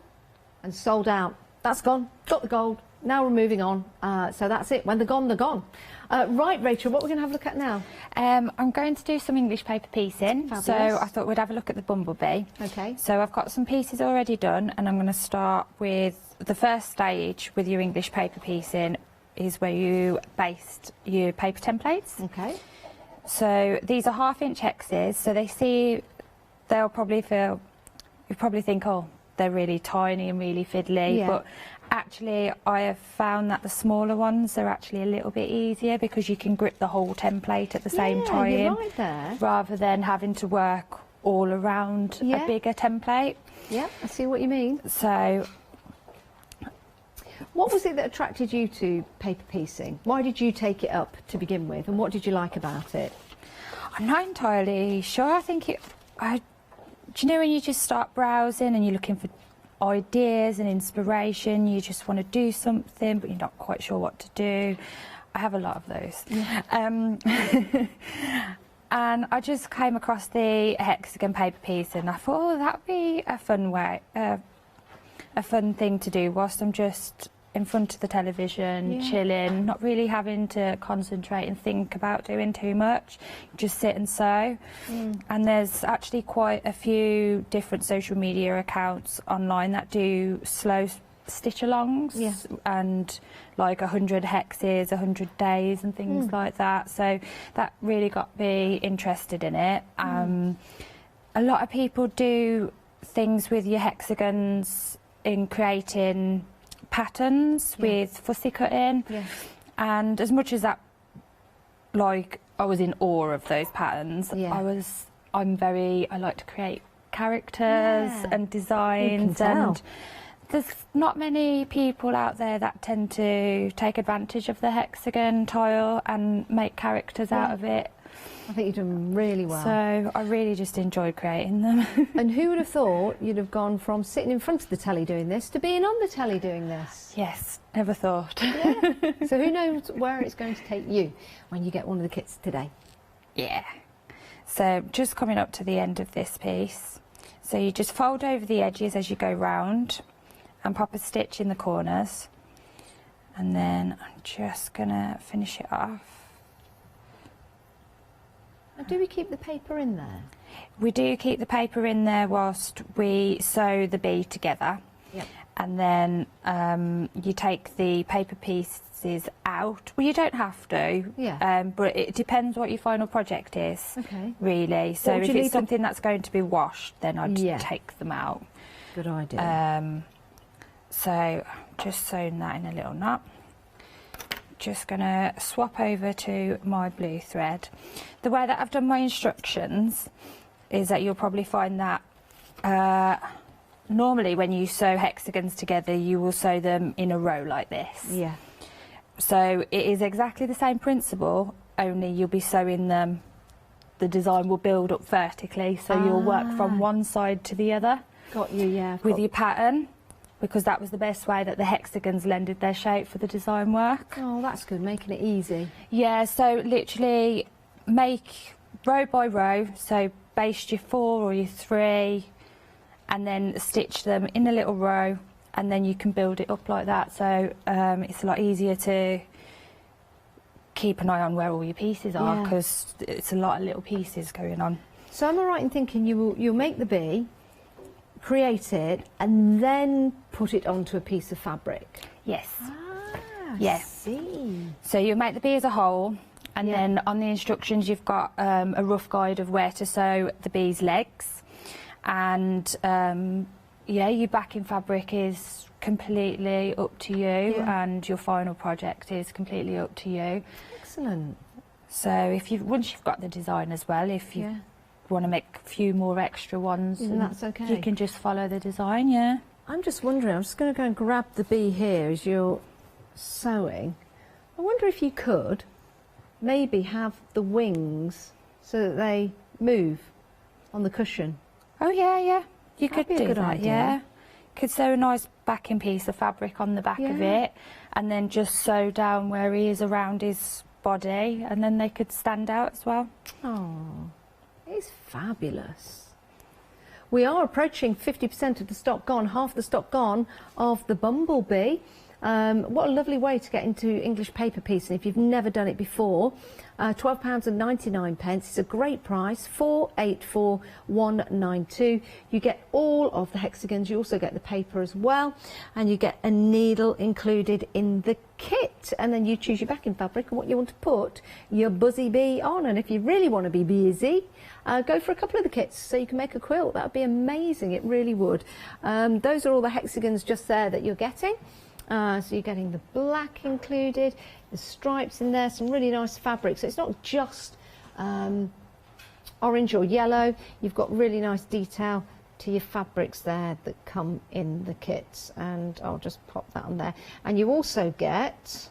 and sold out. That's gone. Got the gold. Now we're moving on. So that's it. When they're gone, they're gone. Right, Rachel, what we're going to have a look at now? I'm going to do some English paper piecing. Fabulous. So I thought we'd have a look at the bumblebee. Okay. So I've got some pieces already done, and I'm going to start with the first stage with your English paper piecing is where you baste your paper templates. Okay. So these are 1/2-inch hexes, so they'll probably feel, you probably think, oh, they're really tiny and really fiddly, Yeah. but actually I have found that the smaller ones are actually a little bit easier because you can grip the whole template at the same time, you're right there. rather than having to work all around a bigger template. Yeah, I see what you mean. So what was it that attracted you to paper piecing? Why did you take it up to begin with, and what did you like about it? I'm not entirely sure. I think do you know when you just start browsing and you're looking for ideas and inspiration, you just want to do something but you're not quite sure what to do. I have a lot of those. And I just came across the hexagon paper piece and I thought, oh, that'd be a fun way, a fun thing to do whilst I'm just in front of the television, chilling, not really having to concentrate and think about doing too much, just sit and sew. And there's actually quite a few different social media accounts online that do slow stitch-alongs and like 100 hexes, 100 days and things like that. So that really got me interested in it. A lot of people do things with your hexagons in creating patterns with fussy cutting, and as much as that, like, I was in awe of those patterns, I like to create characters and designs, and there's not many people out there that tend to take advantage of the hexagon tile and make characters out of it. I think you've done really well. So I really just enjoyed creating them. And who would have thought you'd have gone from sitting in front of the telly doing this to being on the telly doing this? Yes, never thought. So who knows where it's going to take you when you get one of the kits today? Yeah. So just coming up to the end of this piece. So you just fold over the edges as you go round and pop a stitch in the corners. And then I'm just going to finish it off. Do we keep the paper in there? We do keep the paper in there whilst we sew the bee together. Yep. And then you take the paper pieces out. Well, you don't have to, but it depends what your final project is, really. So if it's something that's going to be washed, then I'd take them out. Good idea. So just sewing that in a little knot. Just going to swap over to my blue thread. The way that I've done my instructions is that you'll probably find that normally when you sew hexagons together you will sew them in a row like this. Yeah. So it is exactly the same principle, only you'll be sewing them, the design will build up vertically, so you'll work from one side to the other. Got you, yeah. With your pattern, because that was the best way that the hexagons lended their shape for the design work. Oh, that's good, making it easy. Yeah, so literally make row by row, so baste your 4 or your 3 and then stitch them in a little row, and then you can build it up like that, so it's a lot easier to keep an eye on where all your pieces are, because it's a lot of little pieces going on. So am I right in thinking you'll make the bee, create it, and then put it onto a piece of fabric? Yes. Yes. See. So you make the bee as a whole, and then on the instructions you've got a rough guide of where to sew the bee's legs, and your backing fabric is completely up to you, and your final project is completely up to you. Excellent. So if you once you've got the design as well, if you want to make a few more extra ones, and that's okay. You can just follow the design. Yeah. I'm just wondering. I'm just going to go and grab the bee here as you're sewing. I wonder if you could maybe have the wings so that they move on the cushion. Oh yeah. You could That'd be a do good that. idea. Yeah. Could sew a nice backing piece of fabric on the back of it, and then just sew down where he is around his body, and then they could stand out as well. Oh, it's fabulous. We are approaching 50% of the stock gone, half the stock gone of the Bumblebee. What a lovely way to get into English paper piecing if you've never done it before. £12.99. It's a great price, 484,192. You get all of the hexagons, you also get the paper as well, and you get a needle included in the kit, and then you choose your backing fabric and what you want to put your buzzy bee on. And if you really want to be busy, go for a couple of the kits so you can make a quilt. That would be amazing, it really would. Those are all the hexagons just there that you're getting. So you're getting the black included, the stripes in there, some really nice fabric. So it's not just orange or yellow. You've got really nice detail to your fabrics there that come in the kits. And I'll just pop that on there. And you also get,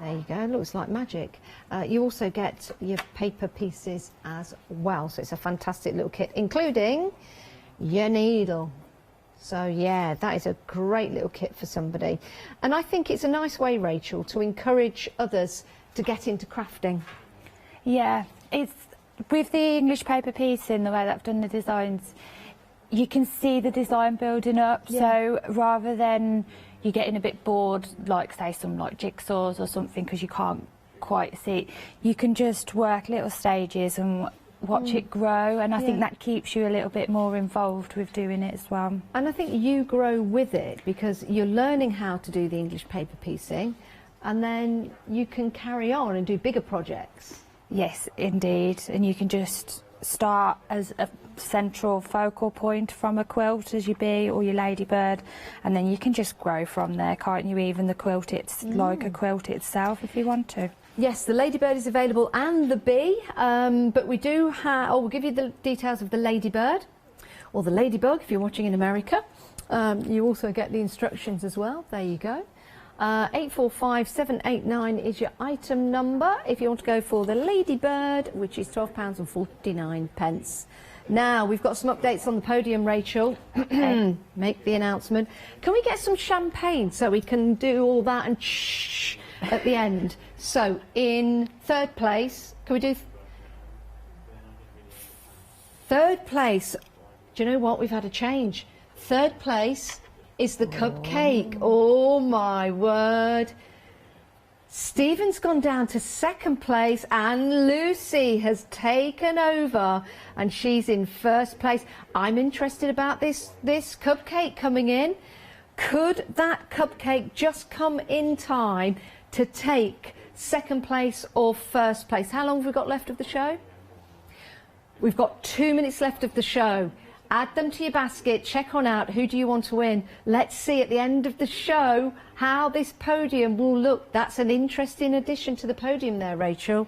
there you go, looks like magic. You also get your paper pieces as well. So it's a fantastic little kit, including your needle. So yeah, that is a great little kit for somebody. And I think it's a nice way, Rachel, to encourage others to get into crafting. Yeah, it's with the English paper piecing, the way that I've done the designs, you can see the design building up. Yeah. So rather than you getting a bit bored, like say some like jigsaws or something, because you can't quite see it, you can just work little stages and watch it grow, and I think that keeps you a little bit more involved with doing it as well. And I think you grow with it because you're learning how to do the English paper piecing, and then you can carry on and do bigger projects. Yes, indeed, and you can just start as a central focal point from a quilt as your bee or your ladybird, and then you can just grow from there, can't you? Even the quilt, it's like a quilt itself if you want to. Yes, the ladybird is available and the bee, but we do have, we'll give you the details of the ladybird, or the ladybug if you're watching in America. You also get the instructions as well, there you go. 845789 is your item number if you want to go for the ladybird, which is £12.49. Now, we've got some updates on the podium, Rachel. Make the announcement. Can we get some champagne so we can do all that and shh at the end? So, in third place, can we do third place? Do you know what? We've had a change. Third place is the cupcake. Oh my word. Stephen's gone down to second place and Lucy has taken over and she's in first place. I'm interested about this cupcake coming in. Could that cupcake just come in time to take second place or first place? How long have we got left of the show? We've got 2 minutes left of the show. Add them to your basket, check on out, who do you want to win? Let's see at the end of the show how this podium will look. That's an interesting addition to the podium there, Rachel.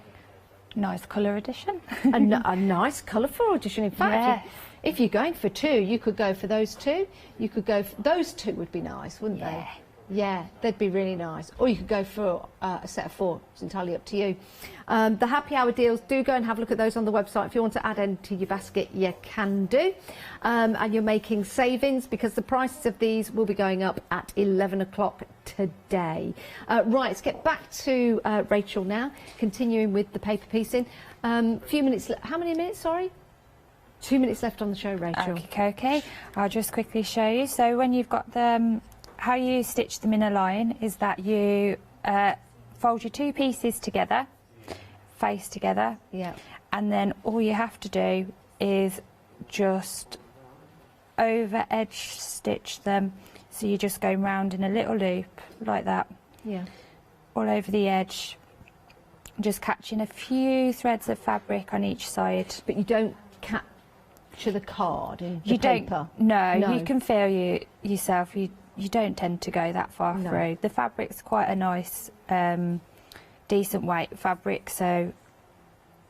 Nice colour addition. a nice colourful addition. In fact, if you're going for two, you could go for those two. You could go for, those two would be nice, wouldn't they? Yeah, they'd be really nice. Or you could go for a set of four. It's entirely up to you. The happy hour deals, do go and have a look at those on the website. If you want to add any to your basket, you can do. And you're making savings because the prices of these will be going up at 11 o'clock today. Right, let's get back to Rachel now, continuing with the paper piecing. Few minutes, how many minutes, sorry? 2 minutes left on the show, Rachel. Okay. I'll just quickly show you. So when you've got them, how you stitch them in a line is that you fold your two pieces together, face together, and then all you have to do is just over edge stitch them. So you're just going round in a little loop like that, all over the edge, just catching a few threads of fabric on each side. But you don't capture the card in the paper? No, you can feel yourself. You don't tend to go that far through. The fabric's quite a nice, decent weight fabric, so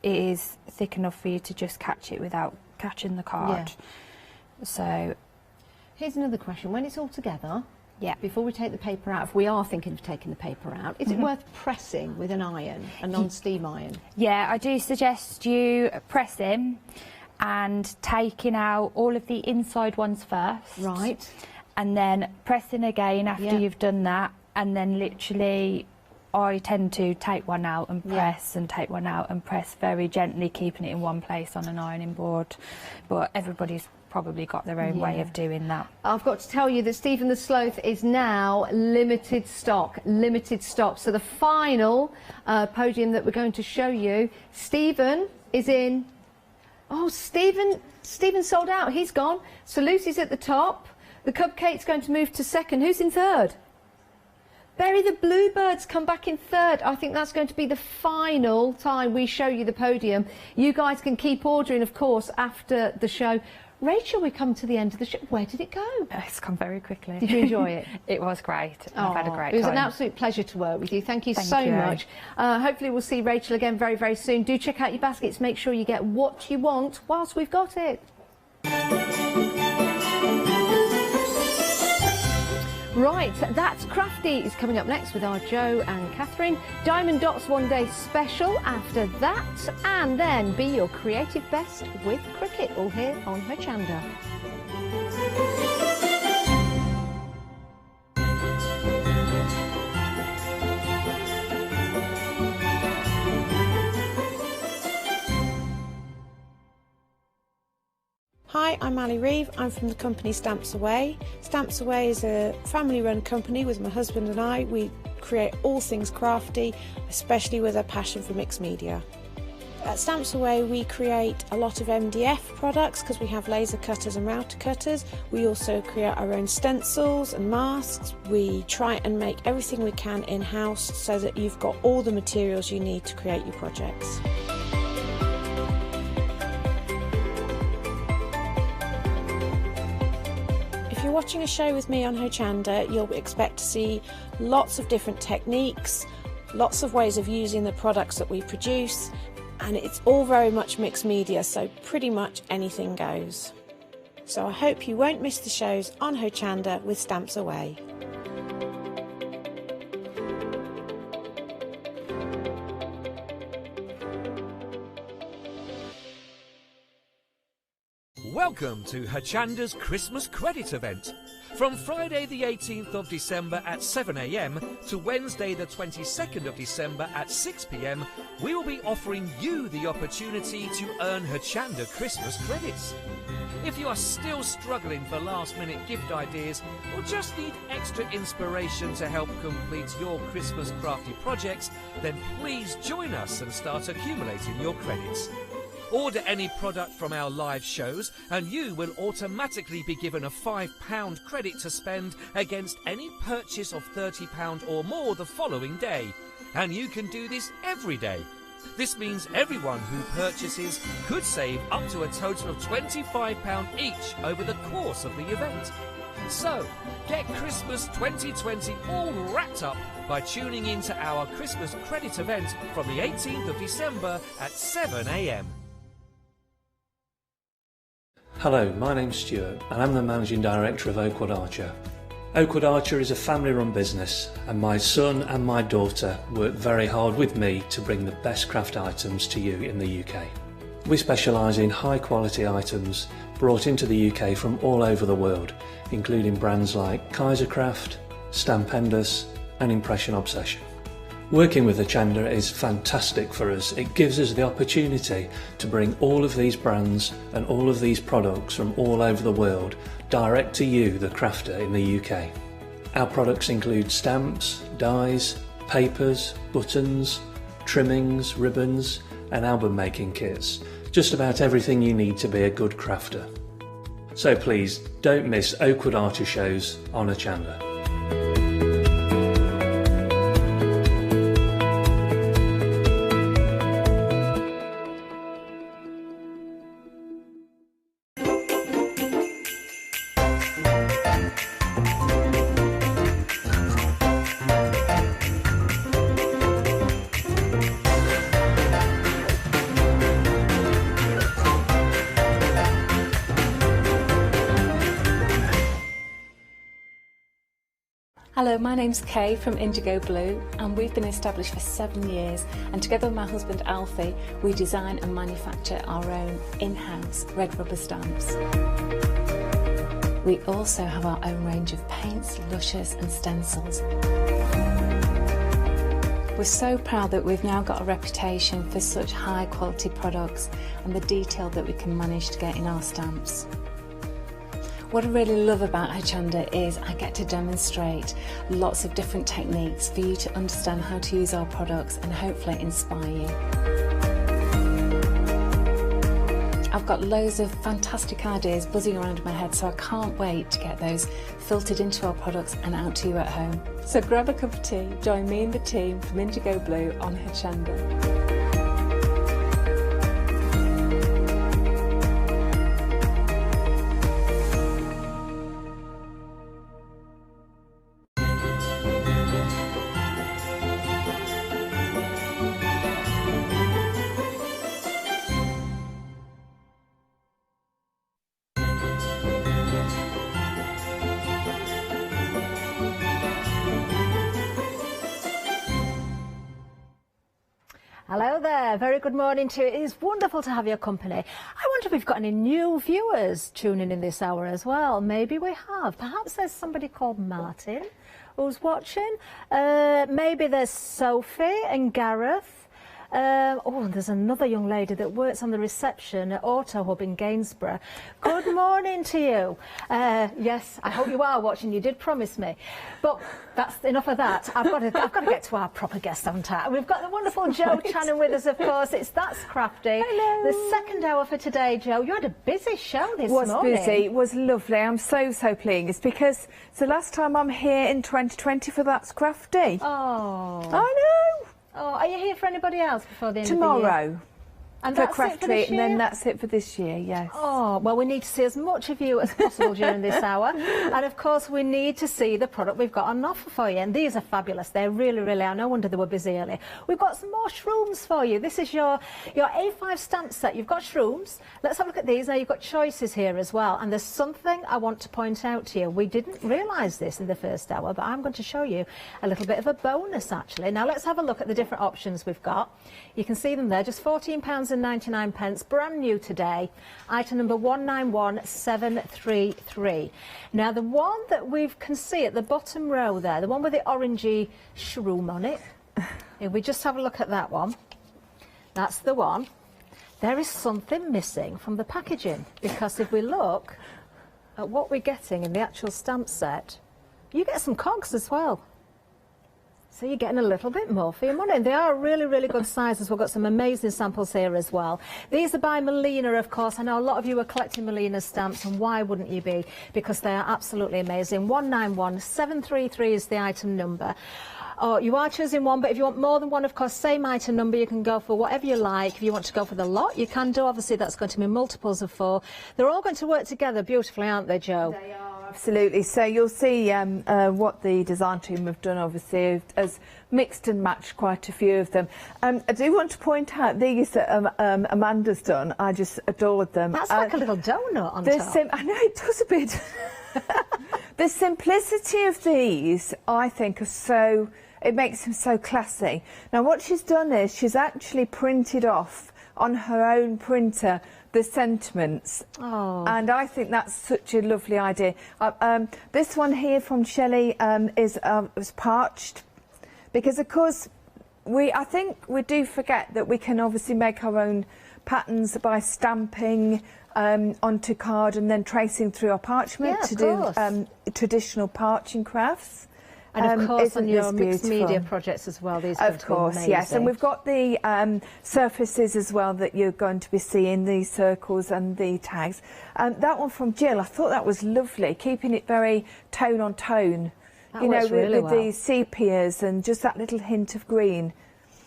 it is thick enough for you to just catch it without catching the card. So here's another question. When it's all together, yeah, before we take the paper out, if we are thinking of taking the paper out, is it worth pressing with an iron, a non-steam iron? Yeah, I do suggest you pressing and taking out all of the inside ones first. Right. And then pressing again after you've done that, and then literally I tend to take one out and press and take one out and press very gently, keeping it in one place on an ironing board. But everybody's probably got their own way of doing that. I've got to tell you that Stephen the Sloth is now limited stock. So the final podium that we're going to show you, Stephen is in. Oh, Stephen sold out. He's gone. So Lucy's at the top. The Cupcake's going to move to second. Who's in third? Berry the Bluebirds come back in third. I think that's going to be the final time we show you the podium. You guys can keep ordering, of course, after the show. Rachel, we come to the end of the show. Where did it go? It's gone very quickly. Did you enjoy it? It was great. I've had a great time. It was an absolute pleasure to work with you. Thank you so much. Hopefully we'll see Rachel again very, very soon. Do check out your baskets. Make sure you get what you want whilst we've got it. Right, that's Crafty is coming up next with our Joe and Catherine. Diamond Dots One Day Special after that, and then be your creative best with Cricut, all here on Hochanda. Hi, I'm Ali Reeve. I'm from the company Stamps Away. Stamps Away is a family-run company with my husband and I. We create all things crafty, especially with a passion for mixed media. At Stamps Away we create a lot of MDF products because we have laser cutters and router cutters. We also create our own stencils and masks. We try and make everything we can in-house so that you've got all the materials you need to create your projects. If you're watching a show with me on Hochanda, you'll expect to see lots of different techniques, lots of ways of using the products that we produce, and it's all very much mixed media, so pretty much anything goes. So I hope you won't miss the shows on Hochanda with Stamps Away. Welcome to Hochanda's Christmas Credit event. From Friday the 18th of December at 7 AM to Wednesday the 22nd of December at 6 PM, we will be offering you the opportunity to earn Hochanda Christmas credits. If you are still struggling for last-minute gift ideas or just need extra inspiration to help complete your Christmas crafty projects, then please join us and start accumulating your credits. Order any product from our live shows and you will automatically be given a £5 credit to spend against any purchase of £30 or more the following day. And you can do this every day. This means everyone who purchases could save up to a total of £25 each over the course of the event. So, get Christmas 2020 all wrapped up by tuning in to our Christmas credit event from the 18th of December at 7 AM. Hello, my name's Stuart and I'm the Managing Director of Oakwood Archer. Oakwood Archer is a family-run business and my son and my daughter work very hard with me to bring the best craft items to you in the UK. We specialise in high-quality items brought into the UK from all over the world, including brands like Kaisercraft, Stampendous and Impression Obsession. Working with Hochanda is fantastic for us. It gives us the opportunity to bring all of these brands and all of these products from all over the world direct to you, the crafter in the UK. Our products include stamps, dies, papers, buttons, trimmings, ribbons and album making kits. Just about everything you need to be a good crafter. So please don't miss Oakwood Archer shows on Hochanda. Hello, my name's Kay from Indigo Blue, and we've been established for 7 years, and together with my husband Alfie we design and manufacture our own in-house red rubber stamps. We also have our own range of paints, lushes and stencils. We're so proud that we've now got a reputation for such high quality products and the detail that we can manage to get in our stamps. What I really love about Hochanda is I get to demonstrate lots of different techniques for you to understand how to use our products and hopefully inspire you. I've got loads of fantastic ideas buzzing around in my head, so I can't wait to get those filtered into our products and out to you at home. So grab a cup of tea, join me and the team from Indigo Blue on Hochanda. Hello there, very good morning to you. It is wonderful to have your company. I wonder if we've got any new viewers tuning in this hour as well. Maybe we have. Perhaps there's somebody called Martin who's watching. Maybe there's Sophie and Gareth. Oh, there's another young lady that works on the reception at Auto Hub in Gainsborough. Good morning to you. Yes, I hope you are watching. You did promise me. But that's enough of that. I've got to get to our proper guest, haven't I? We've got the wonderful Jo Channon with us, of course. It's That's Crafty. Hello. The second hour for today, Jo. You had a busy show this morning. It was busy. It was lovely. I'm so pleased because it's the last time I'm here in 2020 for That's Crafty. Oh. I know. Oh, are you here for anybody else before the end Tomorrow. of the year? And for that's Crafty, it for this year? and then that's it for this year, yes. Oh, well, we need to see as much of you as possible during this hour. And, of course, we need to see the product we've got on offer for you. And these are fabulous. They're really are. No wonder they were busy earlier. We've got some more shrooms for you. This is your A5 stamp set. You've got shrooms. Let's have a look at these. Now, you've got choices here as well. And there's something I want to point out to you. We didn't realise this in the first hour, but I'm going to show you a little bit of a bonus, actually. Now, let's have a look at the different options we've got. You can see them there. Just £14.99. Brand new today, item number 191733. Now the one that we can see at the bottom row there, the one with the orangey shroom on it, if we just have a look at that one, that's the one. There is something missing from the packaging, because if we look at what we're getting in the actual stamp set, you get some cogs as well. So you're getting a little bit more for your money. And they are really good sizes. We've got some amazing samples here as well. These are by Molina, of course. I know a lot of you are collecting Molina stamps, and why wouldn't you be? Because they are absolutely amazing. 191733 is the item number. Oh, you are choosing one, but if you want more than one, of course, same item number, you can go for whatever you like. If you want to go for the lot, you can do. Obviously, that's going to be multiples of 4. They're all going to work together beautifully, aren't they, Jo? They are. Absolutely. So you'll see what the design team have done, obviously, has mixed and matched quite a few of them. I do want to point out these that Amanda's done. I just adored them. That's like a little donut on top. I know, it does a bit. The simplicity of these, I think, are so... It makes them so classy. Now, what she's done is she's actually printed off on her own printer the sentiments. Oh. And I think that's such a lovely idea. This one here from Shelley was parched, because of course I think we do forget that we can obviously make our own patterns by stamping onto card and then tracing through our parchment to do traditional parching crafts. And of course on your mixed media projects as well, these are of course, yes. And we've got the surfaces as well that you're going to be seeing, the circles and the tags. That one from Jill, I thought that was lovely, keeping it very tone on tone. That works really with the sepias and just that little hint of green.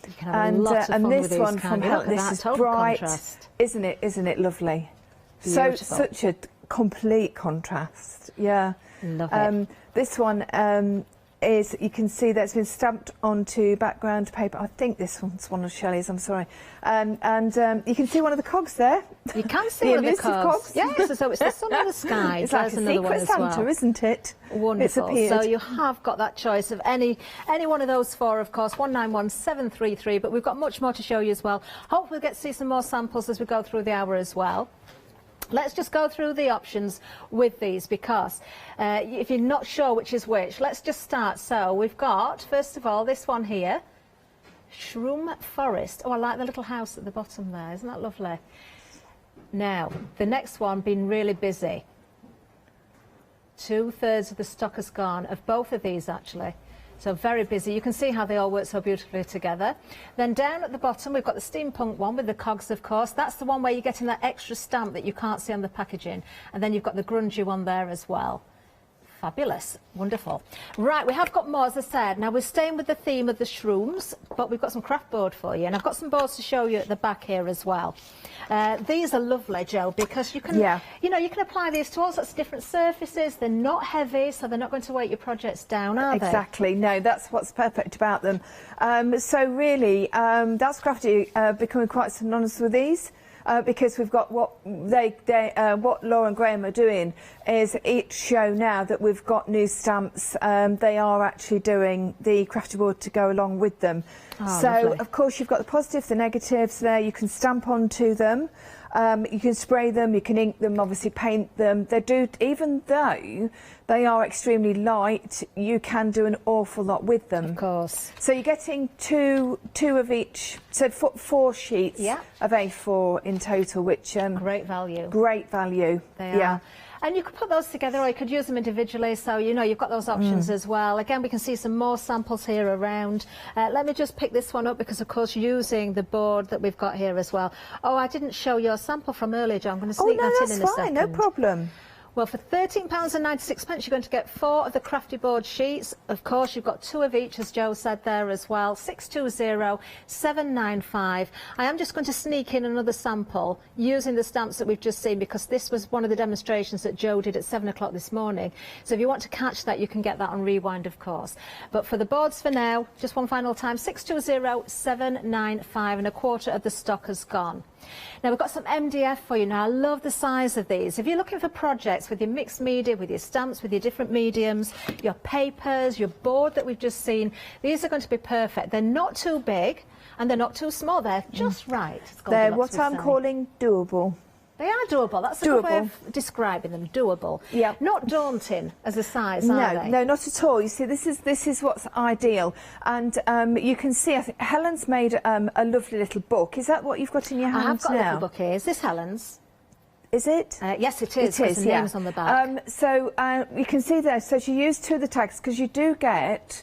You can have lots of fun this with these, one from Look at this that, is total bright, contrast. isn't it? Isn't it lovely? Beautiful. Such a complete contrast. Yeah. Love it. This one is, you can see that's been stamped onto background paper. I think this one's one of Shelley's, I'm sorry. And you can see one of the cogs there. You can see one of the cogs. Yes, so it's the sun in the sky. It's like a secret Santa, isn't it? Wonderful. It's appeared. So you have got that choice of any one of those four, of course, 191733, but we've got much more to show you as well. Hopefully we'll get to see some more samples as we go through the hour as well. Let's just go through the options with these, because if you're not sure which is which, let's just start. So we've got, first of all, this one here, Shroom Forest. Oh, I like the little house at the bottom there. Isn't that lovely? Now, the next one, been really busy. 2/3 of the stock has gone, of both of these actually. So very busy. You can see how they all work so beautifully together. Then down at the bottom, we've got the steampunk one with the cogs, of course. That's the one where you're getting that extra stamp that you can't see on the packaging. And then you've got the grungy one there as well. Fabulous. Wonderful. Right, we have got more, as I said. Now, we're staying with the theme of the shrooms, but we've got some craft board for you. And I've got some boards to show you at the back here as well. These are lovely, Jo, because you can, you know, you can apply these to all sorts of different surfaces. They're not heavy, so they're not going to weight your projects down, are they? Exactly. No, that's what's perfect about them. So really, that's Crafty becoming quite synonymous with these. Because we've got what Laura and Graham are doing is each show now that we've got new stamps, they are actually doing the Crafty board to go along with them. Oh, so lovely. of course you've got the positives, the negatives there. You can stamp onto them, you can spray them, you can ink them, obviously paint them. They do, even though they are extremely light, you can do an awful lot with them. Of course. So you're getting two of each, so 4 sheets of A4 in total, which great value. Great value. They are. And you could put those together, or you could use them individually, so you know you've got those options as well. Again, we can see some more samples here around. Let me just pick this one up, because of course using the board that we've got here as well. Oh, I didn't show your sample from earlier, Jo. I'm going to sneak that in a second. Oh, no, that's fine, no problem. Well, for £13.96, you're going to get 4 of the Crafty board sheets. Of course, you've got 2 of each, as Jo said there as well. 620795. I am just going to sneak in another sample using the stamps that we've just seen, because this was one of the demonstrations that Jo did at 7 o'clock this morning. So if you want to catch that, you can get that on Rewind, of course. But for the boards for now, just one final time, 620795, and 1/4 of the stock has gone. Now, we've got some MDF for you. Now, I love the size of these. If you're looking for projects with your mixed media, with your stamps, with your different mediums, your papers, your board that we've just seen, these are going to be perfect. They're not too big and they're not too small. They're just right. They're what I'm calling doable. They are doable. That's a good way of describing them. Doable. Yeah. Not daunting as a size, are they? No, not at all. You see, this is what's ideal, and you can see. I think Helen's made a lovely little book. Is that what you've got in your hands I have got now? a little book here. Is this Helen's? Is it? Yes, it is. It is. The name's on the back. So you can see there. So she used 2 of the tags, because you do get,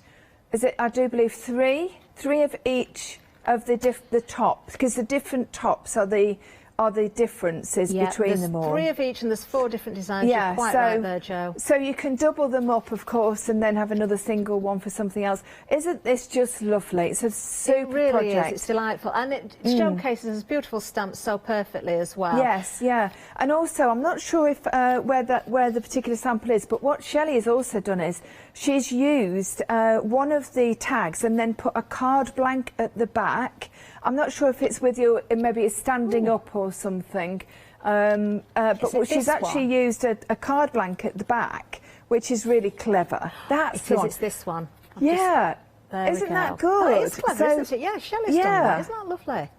I do believe three of each of the tops, because the different tops are the differences between them all. There's 3 of each, and there's 4 different designs. You're quite right there, Jo. So you can double them up, of course, and then have another single one for something else. Isn't this just lovely? It's a super really project. Is. It's delightful, and it showcases this beautiful stamps so perfectly as well. Yes, yeah. And also, I'm not sure if where the particular sample is, but what Shelley has also done is she's used one of the tags and then put a card blank at the back. I'm not sure if it's with you, maybe it's standing up or something, but she's actually used a card blank at the back, which is really clever. It's this one. Isn't that good? That is clever, isn't it? Yeah, Shelley's done that. Isn't that lovely?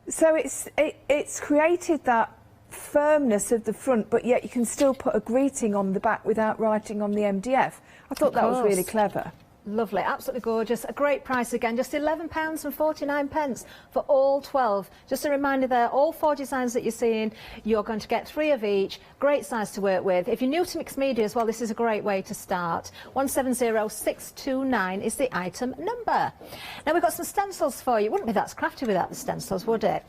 So it's created that firmness of the front, but yet you can still put a greeting on the back without writing on the MDF. I thought that was really clever. Lovely, absolutely gorgeous. A great price again, just £11.49 for all 12. Just a reminder there, all 4 designs that you're seeing, you're going to get 3 of each. Great size to work with. If you're new to mixed media as well, this is a great way to start. 170629 is the item number. Now we've got some stencils for you. Wouldn't be that Crafty without the stencils, would it?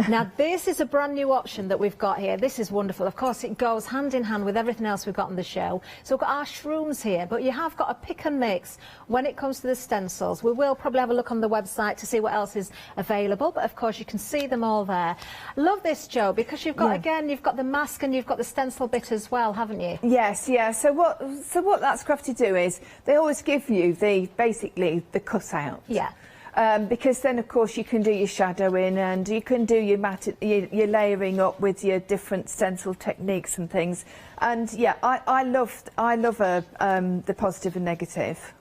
Now this is a brand new option that we've got here. This is wonderful. Of course, it goes hand in hand with everything else we've got on the show. So we've got our shrooms here, but you have got a pick and mix when it comes to the stencils. We will probably have a look on the website to see what else is available, but of course you can see them all there. Love this, Jo, because you've got, again, you've got the mask and you've got the stencil bit as well, haven't you? Yes, yeah. So what That's Crafty do is they always give you basically the cutout. Yeah. Because then, of course, you can do your shadowing and you can do your layering up with your different stencil techniques and things. And yeah, I love the positive and negative.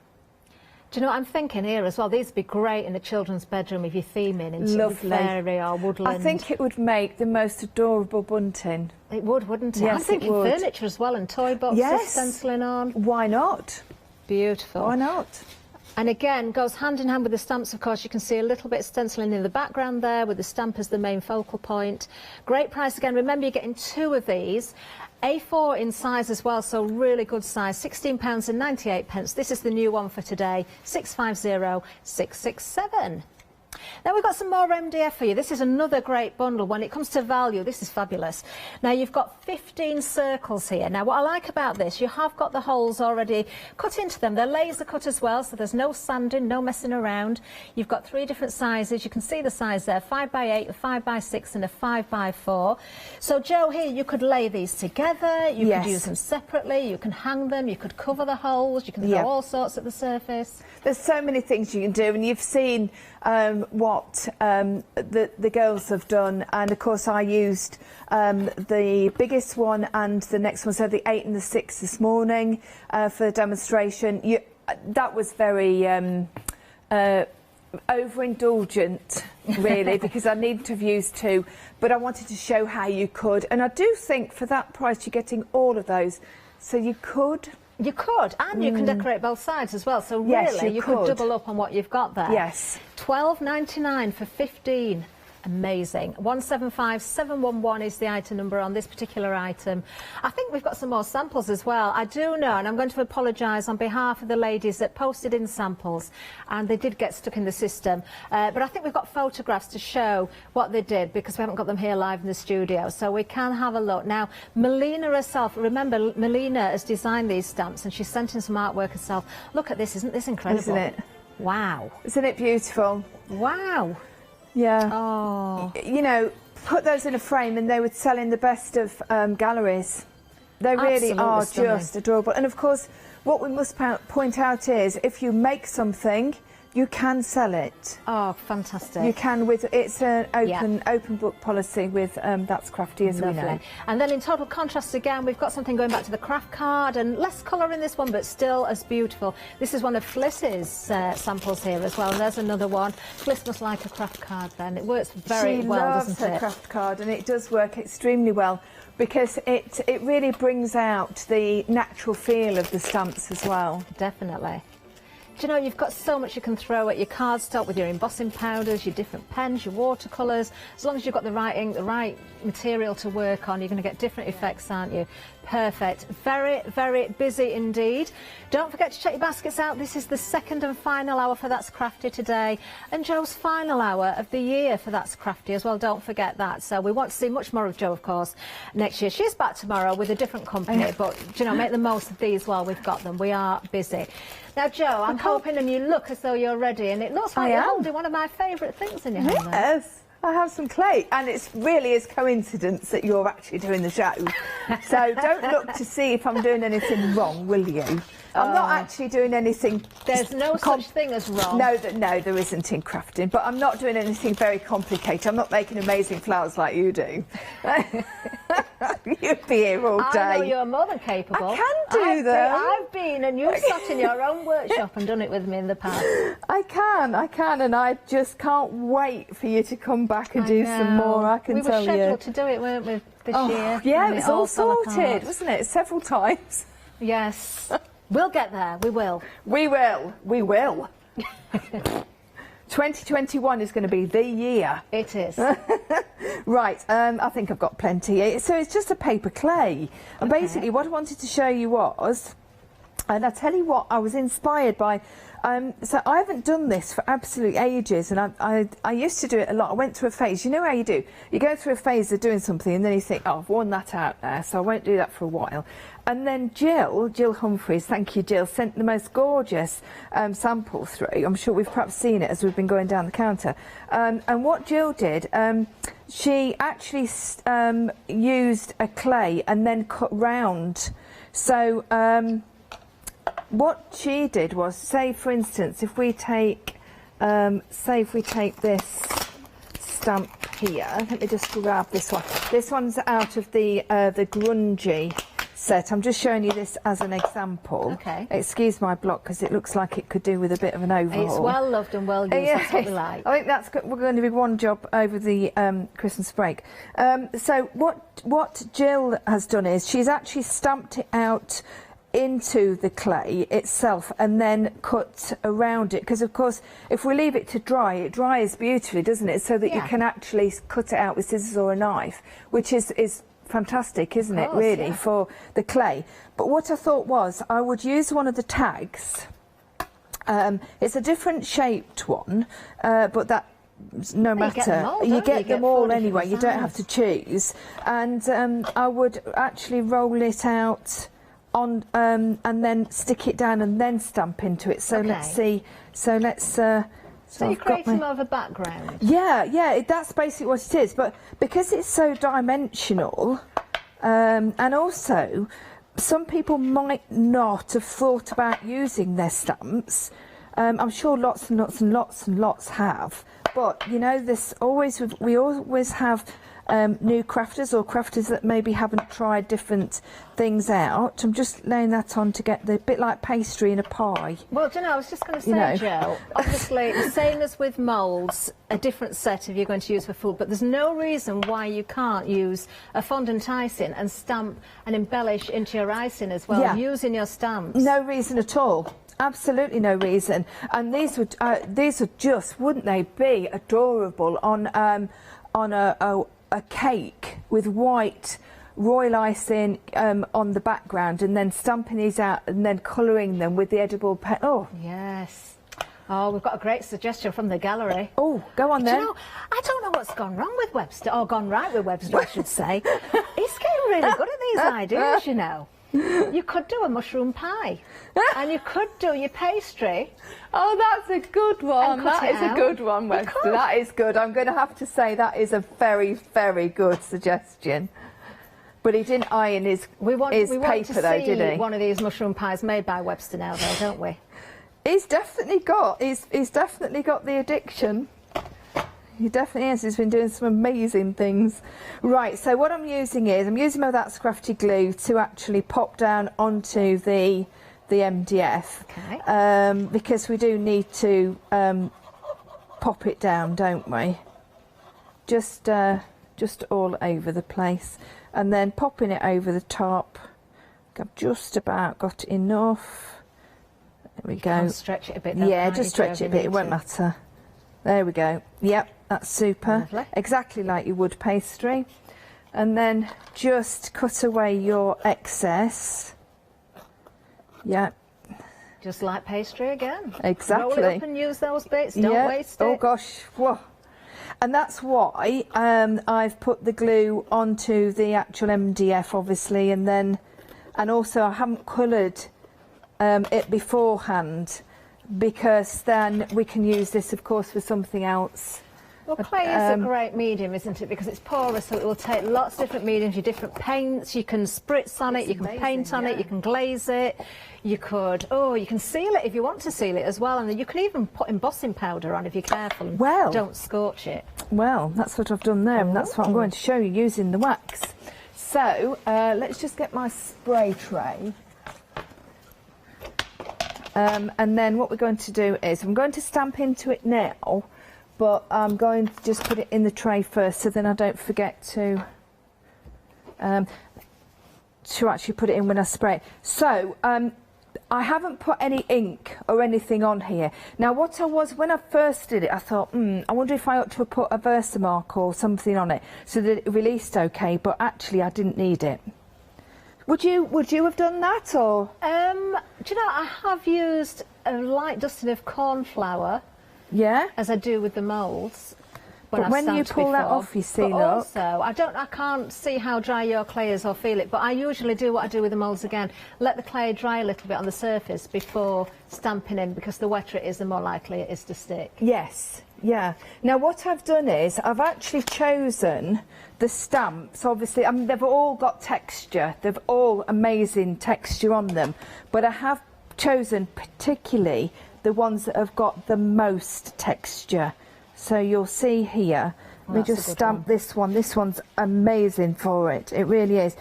Do you know what I'm thinking here as well? These would be great in the children's bedroom if you're theming into fairy or woodland. I think it would make the most adorable bunting. It would, wouldn't it? Yes, I'm thinking furniture as well and toy boxes stenciling on. Why not? Beautiful. Why not? And again, goes hand in hand with the stamps, of course. You can see a little bit of stenciling in the background there with the stamp as the main focal point. Great price again. Remember, you're getting 2 of these. A4 in size as well, so really good size. £16.98. This is the new one for today, 650667. Now we've got some more MDF for you. This is another great bundle. When it comes to value, this is fabulous. Now you've got 15 circles here. Now what I like about this, you have got the holes already cut into them. They're laser cut as well, so there's no sanding, no messing around. You've got 3 different sizes. You can see the size there, 5x8, a 5x6 and a 5x4. So Jo, here you could lay these together, you could use them separately, you can hang them, you could cover the holes, you can throw all sorts at the surface. There's so many things you can do, and you've seen what the girls have done, and of course I used the biggest one and the next one, so the 8 and the 6 this morning for the demonstration. That was very overindulgent, really, because I needed to have used 2, but I wanted to show how you could, and I do think for that price you're getting all of those, so you could. You could, and you can decorate both sides as well. So really, you could double up on what you've got there. Yes. £12.99 for 15. Amazing. 175711 is the item number on this particular item. I think we've got some more samples as well. I do know, and I'm going to apologise on behalf of the ladies that posted in samples, and they did get stuck in the system. But I think we've got photographs to show what they did, because we haven't got them here live in the studio, so we can have a look. Now, Melina herself, remember, Melina has designed these stamps, and she's sent in some artwork herself. Look at this, isn't this incredible? Isn't it? Wow. Isn't it beautiful? Wow. Yeah. Oh. You know, put those in a frame and they would sell in the best of galleries. They really are just adorable. And of course, what we must point out is, if you make something, you can sell it. Oh, fantastic. You can it's an open book policy with That's Crafty, as we know. And then in total contrast again, we've got something going back to the craft card, and less colour in this one, but still as beautiful. This is one of Fliss's samples here as well, and there's another one. Fliss must like a craft card then. It works very well, doesn't it? She loves her craft card, and it does work extremely well, because it really brings out the natural feel of the stamps as well. Definitely. Do you know, you've got so much you can throw at your cardstock with your embossing powders, your different pens, your watercolours. As long as you've got the right ink, the right material to work on, you're going to get different effects, aren't you? Perfect. Very, very busy indeed. Don't forget to check your baskets out. This is the second and final hour for That's Crafty today, and Jo's final hour of the year for That's Crafty as well. Don't forget that. So we want to see much more of Jo, of course, next year. She's back tomorrow with a different company, but, you know, make the most of these while we've got them. We are busy. Now, Jo, I'm hoping, and you look as though you're ready, and it looks like you're holding one of my favourite things in your hand. Yes, I have some clay, and it really is coincidence that you're actually doing the show. So don't look to see if I'm doing anything wrong, will you? I'm not actually doing anything. There's no such thing as wrong. No, there isn't in crafting, but I'm not doing anything very complicated. I'm not making amazing flowers like you do. You'd be here all day. I know you're more than capable. I can do them. I've been, and you've sat in your own workshop and done it with me in the past. I can, and I just can't wait for you to come back and do some more, I can tell you. We were scheduled to do it, weren't we, this year? Yeah, it was all sorted, wasn't it? Several times. Yes. We'll get there, we will. We will. 2021 is going to be the year. It is. Right, I think I've got plenty. So it's just a paper clay. And basically what I wanted to show you was, And I tell you what, I was inspired by, so I haven't done this for absolute ages, and I used to do it a lot. I went through a phase, you know how you do? You go through a phase of doing something and then you think, oh, I've worn that out there, so I won't do that for a while. And then Jill Humphreys, thank you Jill, sent the most gorgeous sample through. I'm sure we've perhaps seen it as we've been going down the counter. And what Jill did, she actually used a clay and then cut round. So what she did was, say for instance, if we take this stamp here, let me just grab this one. This one's out of the grungy set. I'm just showing you this as an example. Okay. Excuse my block because it looks like it could do with a bit of an overhaul. It's well loved and well used. Yeah, That's what we like. I think that's good. We're going to be one job over the Christmas break. So what Jill has done is she's actually stamped it out into the clay itself and then cut around it, because of course if we leave it to dry, it dries beautifully, doesn't it, so that you can actually cut it out with scissors or a knife, which is fantastic, isn't it, really, for the clay. But what I thought was I would use one of the tags. It's a different shaped one, but that no matter, you get them all anyway, you don't have to choose. And I would actually roll it out on and then stick it down and then stamp into it. So let's see. So you're creating more of a background. Yeah, that's basically what it is. But because it's so dimensional, and also some people might not have thought about using their stamps. I'm sure lots and lots and lots and lots have. But you know, we always have new crafters or crafters that maybe haven't tried different things out. I'm just laying that on to get the bit like pastry in a pie. Well, do you know, I was just going to say, Jill, obviously the same as with moulds, a different set if you're going to use for food, but there's no reason why you can't use a fondant icing and stamp and embellish into your icing as well, using your stamps. No reason at all. Absolutely no reason. And these would just, wouldn't they be adorable on a cake with white royal icing on the background, and then stamping these out and then colouring them with the edible pen. Oh yes. Oh, we've got a great suggestion from the gallery. Oh, go on then. You know, I don't know what's gone wrong with Webster, or gone right with Webster, I should say. He's getting really good at these ideas, you know. You could do a mushroom pie, and you could do your pastry. Oh, that's a good one. That is a good one, Webster. That is good. I'm going to have to say that is a very, very good suggestion. But he didn't iron his paper, though, did he? One of these mushroom pies made by Webster now, though, don't we? He's definitely got the addiction. He definitely is. He's been doing some amazing things. Right, so what I'm using my That's Crafty glue to actually pop down onto the MDF. Okay. Because we do need to pop it down, don't we? Just all over the place. And then popping it over the top. I've just about got enough. There we go. Can stretch it a bit. Yeah, just stretch it a bit. It won't matter. There we go. Yep, that's super. Lovely. Exactly like you would pastry. And then just cut away your excess. Yep. Just like pastry again. Exactly. Roll it up and use those bits. Don't waste it. Oh gosh. Whoa. And that's why I've put the glue onto the actual MDF, obviously, and also I haven't coloured it beforehand, because then we can use this, of course, for something else. Well, clay is a great medium, isn't it? Because it's porous, so it will take lots of different mediums, your different paints. You can spritz on it, you can paint on it, you can glaze it. You could, you can seal it if you want to seal it as well. And you can even put embossing powder on if you're careful and don't scorch it. Well, that's what I've done there, and that's what I'm going to show you using the wax. So, let's just get my spray tray. And then what we're going to do is I'm going to stamp into it now, but I'm going to just put it in the tray first, so then I don't forget to actually put it in when I spray it. So I haven't put any ink or anything on here. Now when I first did it, I thought, I wonder if I ought to put a Versamark or something on it so that it released okay, but actually I didn't need it. Would you have done that, or? Do you know, I have used a light dusting of corn flour. Yeah. As I do with the moulds. But when you pull that off, you see, but look. Also, I can't see how dry your clay is or feel it, but I usually do what I do with the moulds again. Let the clay dry a little bit on the surface before stamping in, because the wetter it is, the more likely it is to stick. Yes, yeah. Now what I've done is I've actually chosen the stamps. Obviously, I mean, they've all got texture. They've all amazing texture on them, but I have chosen particularly the ones that have got the most texture. So you'll see here, let me just stamp this one. This one's amazing for it. It really is.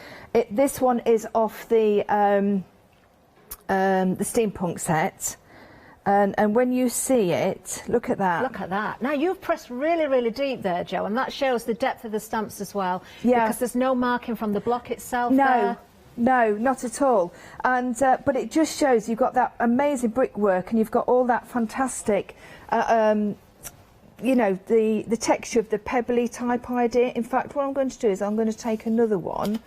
This one is off the steampunk set. And when you see it, look at that. Look at that. Now, you've pressed really, really deep there, Jo, and that shows the depth of the stamps as well. Yeah. Because there's no marking from the block itself No. there. No, not at all. And but it just shows you've got that amazing brickwork, and you've got all that fantastic, you know, the texture of the pebbly type idea. In fact, what I'm going to do is I'm going to take another one.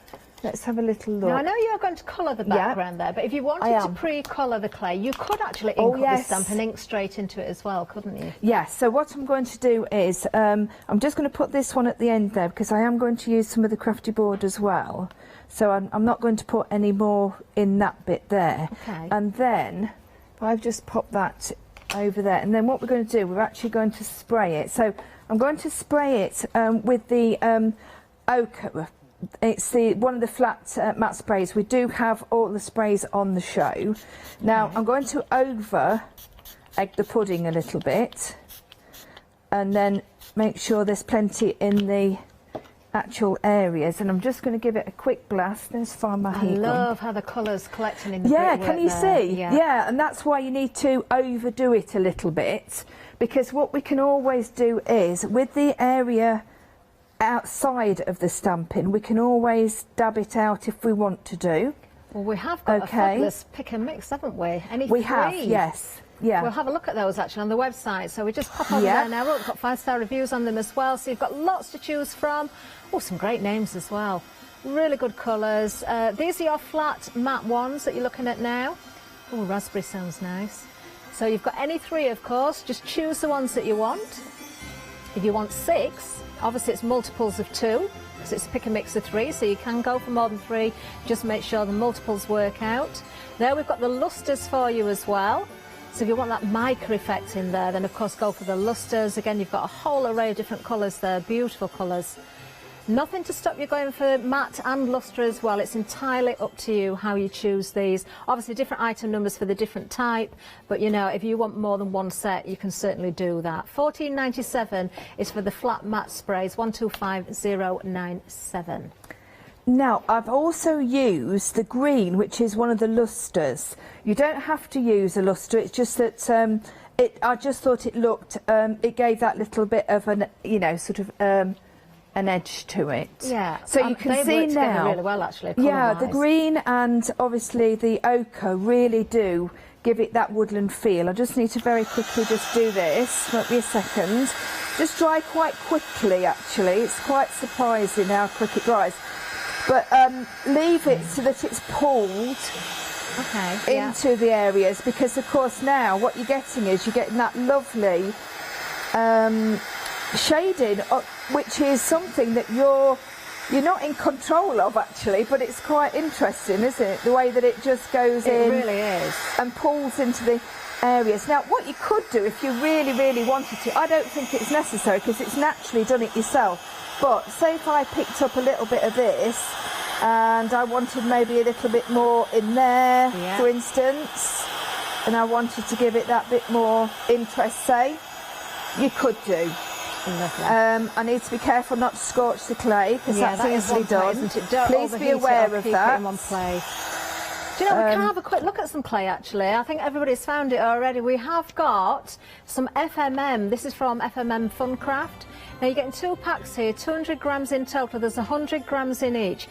Let's have a little look. Now, I know you're going to colour the background there, but if you wanted to pre-colour the clay, you could actually ink up the stamp and ink straight into it as well, couldn't you? Yes, so what I'm going to do is, I'm just going to put this one at the end there, because I am going to use some of the Crafty board as well. So I'm not going to put any more in that bit there. Okay. And then, I've just popped that over there, and then what we're going to do, we're actually going to spray it. So I'm going to spray it with the ochre. It's one of the flat matte sprays. We do have all the sprays on the show. Now I'm going to over egg the pudding a little bit, and then make sure there's plenty in the actual areas, and I'm just going to give it a quick blast. Let's find my heat gun. I love how the colours collecting in the brickwork brickwork can you there. see? Yeah, and that's why you need to overdo it a little bit, because what we can always do is, with the area outside of the stamping, we can always dab it out if we want to do. Well, we have got a fabulous pick and mix, haven't we? We have, yes. Yeah. We'll have a look at those actually on the website. So we just pop over there now. We've got 5-star reviews on them as well. So you've got lots to choose from. Oh, some great names as well. Really good colours. These are your flat matte ones that you're looking at now. Oh, raspberry sounds nice. So you've got any three, of course. Just choose the ones that you want. If you want 6, obviously it's multiples of 2, because it's a pick and mix of 3, so you can go for more than 3. Just make sure the multiples work out. There we've got the lustres for you as well. So if you want that mica effect in there, then of course go for the lustres. Again, you've got a whole array of different colours there, beautiful colours. Nothing to stop you going for matte and lustre as well. It's entirely up to you how you choose these. Obviously different item numbers for the different type, but you know, if you want more than one set, you can certainly do that. £14.97 is for the flat matte sprays, 125097. Now, I've also used the green, which is one of the lustres. You don't have to use a lustre, it's just that I just thought it looked, it gave that little bit of an, you know, sort of an edge to it. Yeah, so you can see now really well actually. Yeah, the green and obviously the ochre really do give it that woodland feel. I just need to very quickly just do this. Won't be a second. Just dry quite quickly actually. It's quite surprising how quick it dries. But leave it so that it's pulled into the areas, because of course now what you're getting is you're getting that lovely shading, which is something that you're not in control of actually, but it's quite interesting, isn't it? The way that it just goes in. It really is. And pulls into the areas. Now what you could do if you really, really wanted to, I don't think it's necessary because it's naturally done it yourself, but say if I picked up a little bit of this and I wanted maybe a little bit more in there, for instance, and I wanted to give it that bit more interest, say, you could do. I need to be careful not to scorch the clay, because that's easily done. Please be aware of that. Do you know, we can have a quick look at some clay actually. I think everybody's found it already. We have got some FMM. This is from FMM Funcraft. Now you're getting 2 packs here, 200 grams in total. There's 100 grams in each.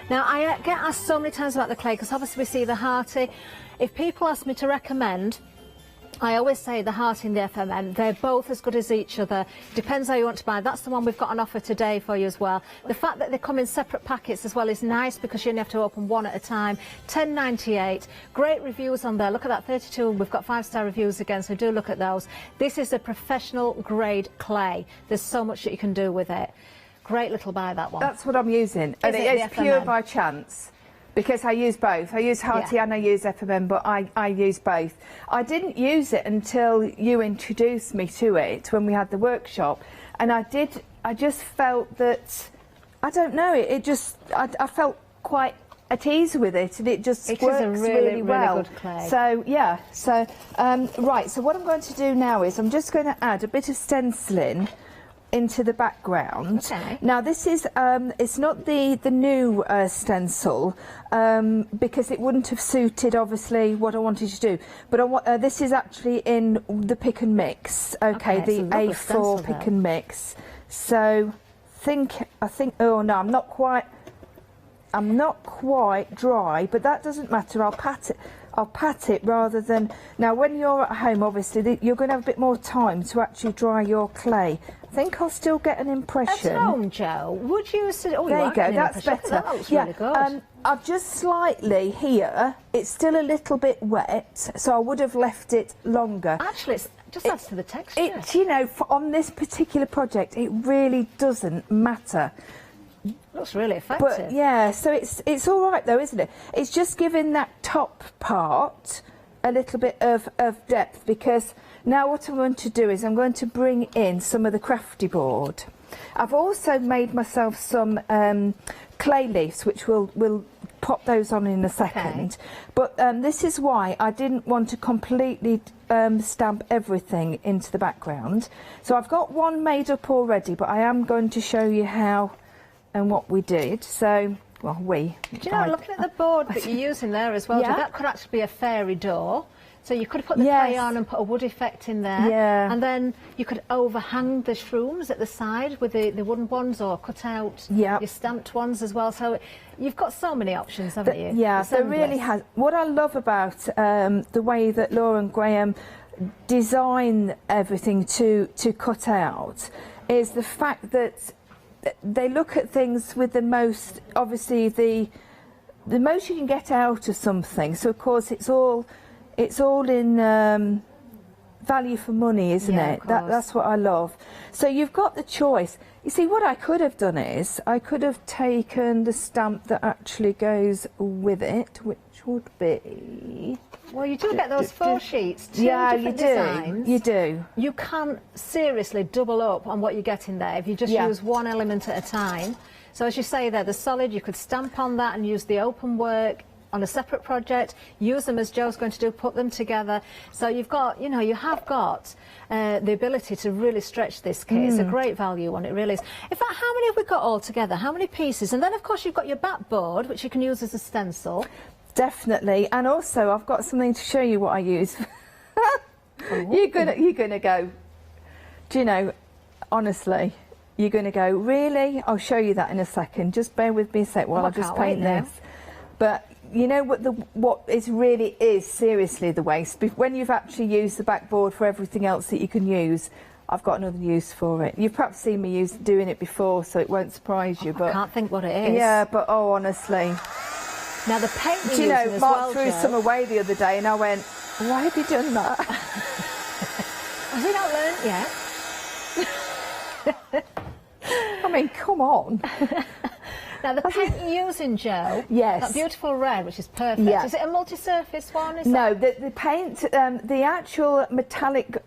Now I get asked so many times about the clay, because obviously we see the hearty. If people ask me to recommend I always say the heart in the FMN, they're both as good as each other. Depends how you want to buy. That's the one we've got on offer today for you as well. The fact that they come in separate packets as well is nice because you only have to open one at a time. £10.98. Great reviews on there. Look at that, 32. We've got 5-star reviews again, so do look at those. This is a professional grade clay. There's so much that you can do with it. Great little buy, that one. That's what I'm using. And it is pure by chance. Because I use both. I use Hearty and I use FMN, but I use both. I didn't use it until you introduced me to it when we had the workshop, and I just felt that, I don't know, I felt quite at ease with it, and it just works really well. Good clay. So yeah, right. So what I'm going to do now is I'm just going to add a bit of stenciling into the background. Okay. Now this is it's not the new stencil because it wouldn't have suited obviously what I wanted to do, but this is actually in the pick and mix. Okay, the A4 pick and mix. So I think oh no, I'm not quite dry, but that doesn't matter. I'll pat it rather than... Now, when you're at home, obviously, you're going to have a bit more time to actually dry your clay. I think I'll still get an impression. At home, Jo, would you... Oh, there you go, that's better. That looks really good. I've just slightly here, it's still a little bit wet, so I would have left it longer. Actually, it's just adds to the texture. You know, on this particular project, it really doesn't matter. Looks really effective. But yeah, so it's all right though, isn't it? It's just giving that top part a little bit of depth, because now what I'm going to do is I'm going to bring in some of the Crafty board. I've also made myself some clay leaves, which we'll pop those on in a second. Okay. But this is why I didn't want to completely stamp everything into the background. So I've got one made up already, but I am going to show you how and what we did. So, well, Do you know, looking at the board that you're using there as well, that could actually be a fairy door. So you could put the clay on and put a wood effect in there. Yeah. And then you could overhang the shrooms at the side with the wooden ones, or cut out your stamped ones as well. So you've got so many options, haven't you? Yeah, there really has. What I love about the way that Laura and Graham design everything to cut out is the fact that they look at things with the most, obviously the most you can get out of something. So of course it's all in value for money, isn't it? That's what I love. So you've got the choice. You see, what I could have done is I could have taken the stamp that actually goes with it, which would be... Well, you do get those 4 sheets, 2 different designs. You do. You can seriously double up on what you get in there if you just use one element at a time. So as you say there, the solid, you could stamp on that and use the open work on a separate project, use them as Jo's going to do, put them together. So you've got, you know, you have got the ability to really stretch this kit. It's a great value one, it really is. In fact, how many have we got all together? How many pieces? And then, of course, you've got your backboard, which you can use as a stencil. Definitely, and also I've got something to show you what I use. You're gonna go, do you know, honestly, you're gonna go, really? I'll show you that in a second. Just bear with me a sec while I just paint this. But you know what is really seriously the waste, when you've actually used the backboard for everything else that you can use. I've got another use for it. You've perhaps seen me doing it before, so it won't surprise you. But I can't think what it is. Yeah, but oh, honestly. Now the paint do you know, Mark threw some away the other day, and I went, why have you done that? Has he not learned yet? I mean, come on. Now the paint you're using, Jo, that beautiful red, which is perfect. Is it a multi-surface one? No, the paint, the actual metallic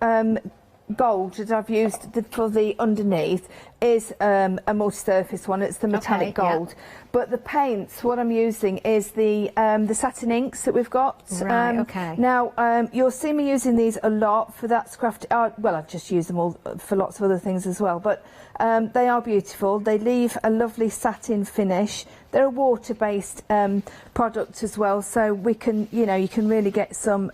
gold that I've used for the underneath is a multi-surface one. It's the metallic gold. But the paints, what I'm using is the satin inks that we've got. Right, Now, you'll see me using these a lot for that Crafty. Well, I've just used them all for lots of other things as well. But they are beautiful. They leave a lovely satin finish. They're a water-based product as well, so we can, you know, you can really get some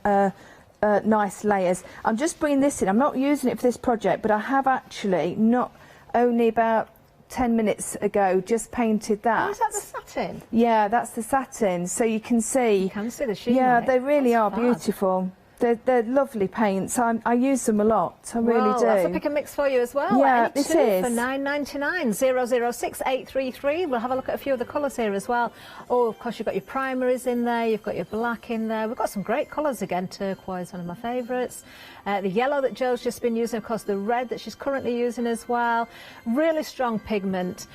nice layers. I'm just bringing this in. I'm not using it for this project, but I have actually not only about 10 minutes ago just painted that. Oh, is that the satin? Yeah, that's the satin. So you can see. You can see the sheen. Yeah, on it. they really are beautiful. They're lovely paints. I use them a lot. I really do. That's a pick and mix for you as well. Yeah, Any it two is. for $9.99. 006833. We'll have a look at a few of the colours here as well. Oh, of course, you've got your primaries in there. You've got your black in there. We've got some great colours again. Turquoise, one of my favourites. The yellow that Jo's just been using, of course, the red that she's currently using as well. Really strong pigment.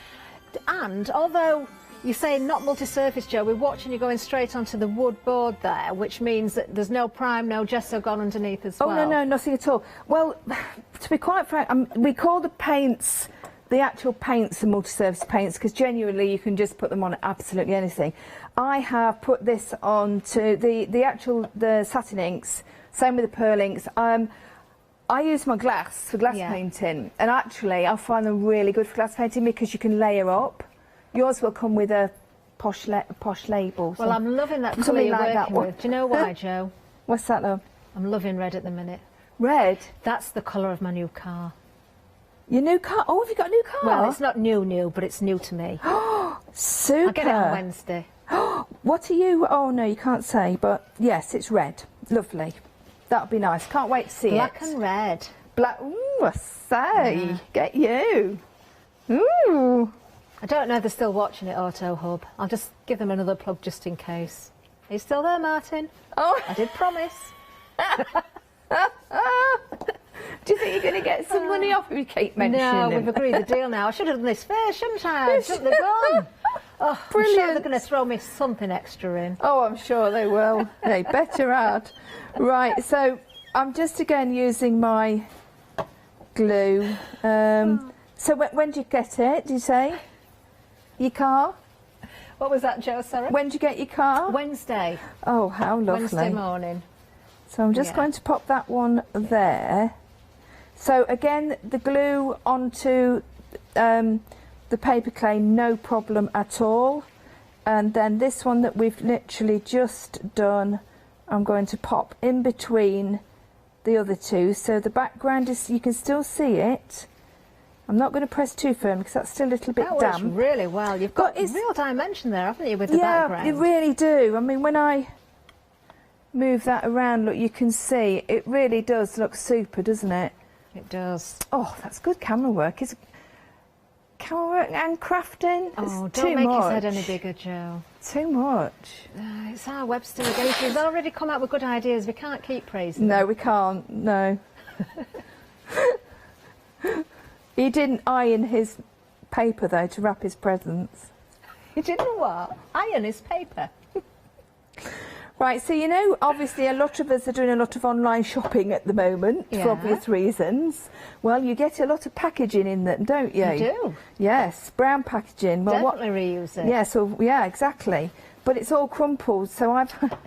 And although you say not multi-surface, Jo, we're watching you going straight onto the wood board there, which means that there's no prime, no gesso gone underneath as well. Oh, no, nothing at all. Well, to be quite frank, we call the paints, the actual paints, the multi-surface paints, because genuinely you can just put them on absolutely anything. I have put this on to the satin inks, same with the pearl inks. I use my glass for glass painting, and actually I find them really good for glass painting because you can layer up. Yours will come with a posh label. Well, I'm loving that colour you're working with. Do you know why, Jo? What's that, love? I'm loving red at the minute. Red? That's the colour of my new car. Your new car? Oh, have you got a new car? Well, it's not new, but it's new to me. Super. I'll get it on Wednesday. What are you? Oh, no, you can't say, but yes, it's red. Lovely. That'll be nice. Can't wait to see it. Black and red. Black. Ooh, I say. Get you. Ooh. I don't know if they're still watching it, Auto Hub. I'll just give them another plug just in case. Are you still there, Martin? Oh, I did promise. Do you think you're going to get some money off if you keep mentioning No, him? we've agreed the deal now. I should have done this first, shouldn't I? Jumped the gun. Oh, Brilliant. I'm sure they're going to throw me something extra in. Oh, I'm sure they will. They better add. Right, so I'm just again using my glue. So when did you get it, did you say? Your car? What was that, Jo? Sorry? When did you get your car? Wednesday. Oh, how lovely. Wednesday morning. So I'm just going to pop that one there. So again, the glue onto the paper clay, no problem at all. And then this one that we've literally just done, I'm going to pop in between the other two. So the background is, you can still see it. I'm not going to press too firm because that's still a little bit damp. That works really well. You've got real dimension there, haven't you, with the background? Yeah, you really do. I mean, when I move that around, look, you can see it really does look super, doesn't it? It does. Oh, that's good camera work. Is camera work and crafting? Oh, it's don't too make much. his head any bigger, Jo. Too much. It's our Webster again. He's already come out with good ideas. We can't keep praising No, him. we can't. No. He didn't iron his paper, though, to wrap his presents. He didn't what? Iron his paper. Right, so you know, obviously a lot of us are doing a lot of online shopping at the moment for obvious reasons. Well, you get a lot of packaging in them, don't you? You do. Yes, brown packaging. Well, Definitely reuse it. Yeah, so yeah, exactly. But it's all crumpled, so I've had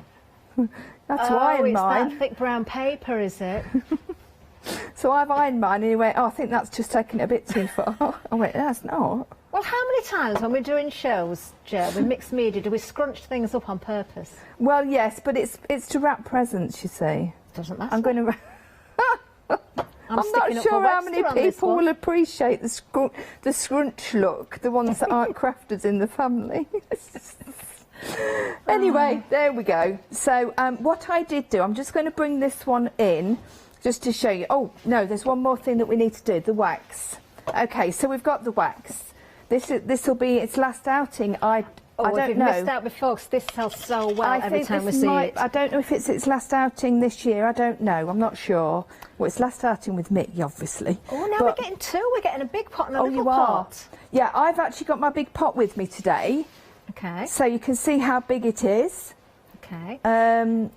to iron mine. That thick brown paper, is it? So I've ironed mine and he went, oh, I think that's just taking it a bit too far. I went, that's not. Well, how many times when we're doing shows, Jo, with mixed media, do we scrunch things up on purpose? Well, yes, but it's to wrap presents, you see. Doesn't matter. I'm going to... I'm not sticking up for sure how Webster many on this people one. will appreciate the scrunch look, the ones that aren't crafters in the family. Anyway, there we go. So what I did do, I'm just going to bring this one in just to show you. Oh, no, there's one more thing that we need to do, the wax. Okay, so we've got the wax. This will be its last outing. I don't know. Missed out before, 'cause this sells so well every time we see it. I don't know if it's its last outing this year. I don't know. I'm not sure. Well, it's last outing with Mick, obviously. Oh, now we're getting two. We're getting a big pot and a little you are. pot. Yeah, I've actually got my big pot with me today. Okay. So you can see how big it is. Okay.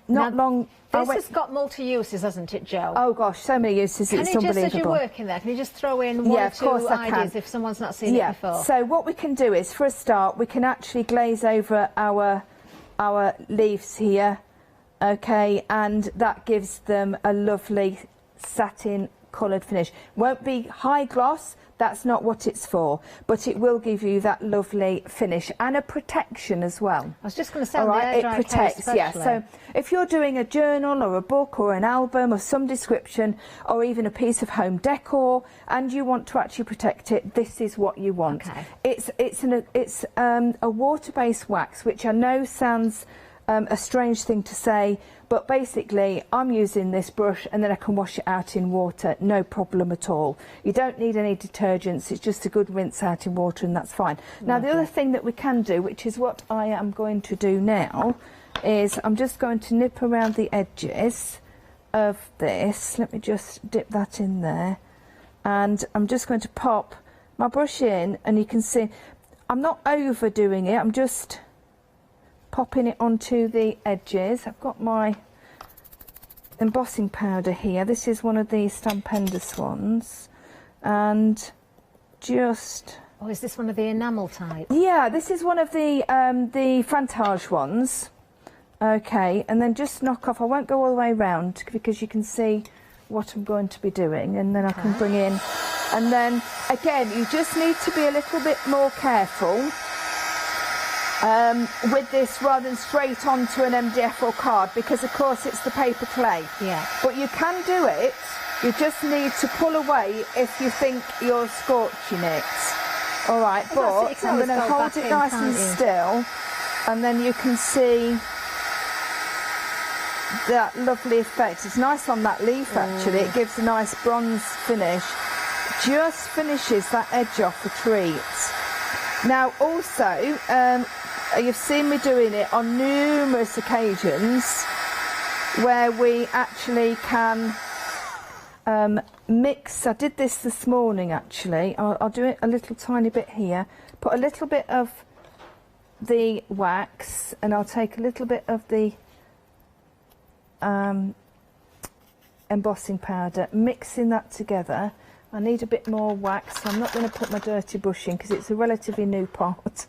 Not long. This has got multi-uses, hasn't it, Jo? Oh gosh, so many uses. It's unbelievable. Just as you're working there, can you just throw in one or two ideas if someone's not seen it before? So what we can do is, for a start, we can actually glaze over our leaves here, okay, and that gives them a lovely satin coloured finish. Won't be high gloss. That's not what it's for, but it will give you that lovely finish and a protection as well. I was just going to say, it protects, yeah. So if you're doing a journal or a book or an album of some description, or even a piece of home decor, and you want to actually protect it, this is what you want. Okay. It's a water-based wax, which I know sounds a strange thing to say, but basically I'm using this brush and then I can wash it out in water, no problem at all. You don't need any detergents, it's just a good rinse out in water and that's fine. Now the other thing that we can do, which is what I am going to do now, is I'm just going to nip around the edges of this. Let me just dip that in there, and I'm just going to pop my brush in, and you can see I'm not overdoing it, I'm just popping it onto the edges. I've got my embossing powder here. This is one of the Stampendous ones, and just... Oh, is this one of the enamel type? Yeah, this is one of the Frantage ones. Okay, and then just knock off. I won't go all the way around because you can see what I'm going to be doing, and then I can bring in, and then again you just need to be a little bit more careful with this rather than straight onto an MDF or card, because of course it's the paper clay. Yeah. But you can do it, you just need to pull away if you think you're scorching it. Alright, but I'm going to hold it nice and still, and then you can see that lovely effect. It's nice on that leaf actually, it gives a nice bronze finish, just finishes that edge off a treat. Now also, you've seen me doing it on numerous occasions where we actually can mix. I did this morning actually. I'll do it a little tiny bit here, put a little bit of the wax, and I'll take a little bit of the embossing powder, mixing that together. I need a bit more wax, so I'm not going to put my dirty brush in because it's a relatively new pot.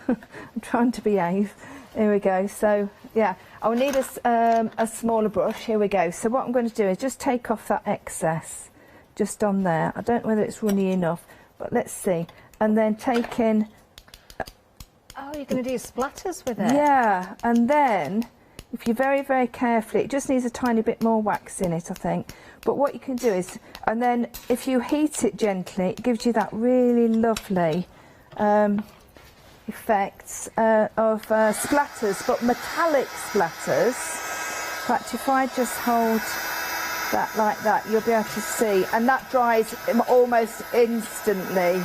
I'm trying to behave. Here we go. So yeah, I'll need a smaller brush. Here we go. So what I'm going to do is just take off that excess just on there. I don't know whether it's runny enough, but let's see. And then take in... Oh, you're going to do splatters with it? Yeah, and then if you're very, very carefully, it just needs a tiny bit more wax in it, I think. But what you can do is, and then if you heat it gently, it gives you that really lovely effects of splatters, but metallic splatters. In fact, if I just hold that like that, you'll be able to see, and that dries almost instantly.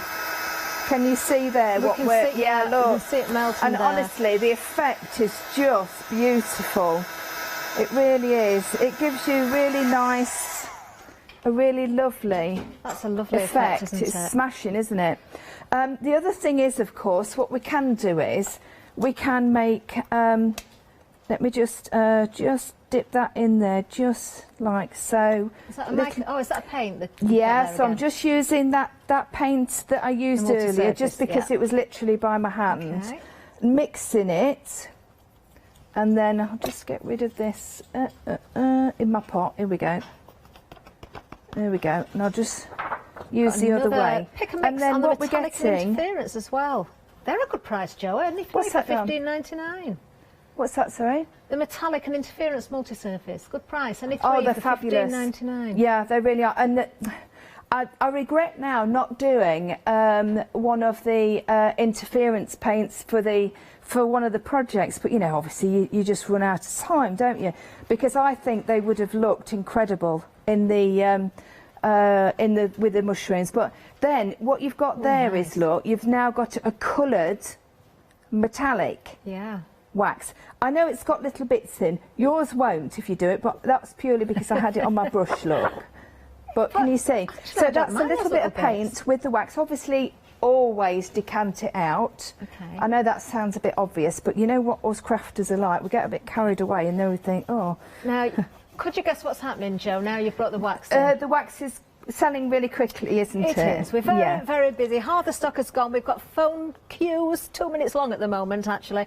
Can you see there what we're... Yeah, look. You can see it melting and there. honestly, the effect is just beautiful. It really is. It gives you really nice, a really lovely... That's a lovely effect, isn't it? It's smashing, isn't it? The other thing is, of course, what we can do is we can make... let me just dip that in there, just like so. Is that a is that a paint? Yeah, so I'm just using that paint that I used earlier, just because it was literally by my hand. Okay. Mixing it, and then I'll just get rid of this in my pot. Here we go. There we go. And I'll just use the other way. Pick and mix and then on the what we're metallic getting... interference as well. They're a good price, Jo. Only for $15.99. What's that, sorry? The metallic and interference multi-surface. Good price. Only they're for fabulous. $15.99. Yeah, they really are. And I regret now not doing one of the interference paints for one of the projects, but you know, obviously you just run out of time, don't you? Because I think they would have looked incredible in the with the mushrooms. But then what you've got there is, look, you've now got a coloured metallic. Yeah. Wax. I know it's got little bits in. Yours won't if you do it, but that's purely because I had it on my brush, look. But can you see? So that's a little bit of paint with the wax. Obviously, always decant it out. Okay. I know that sounds a bit obvious, but you know what us crafters are like. We get a bit carried away and then we think, oh. Now, could you guess what's happening, Jo? Now you've brought the wax in. The wax is selling really quickly, isn't it? It is. We're very, very busy. Half the stock has gone. We've got phone queues, 2 minutes long at the moment, actually.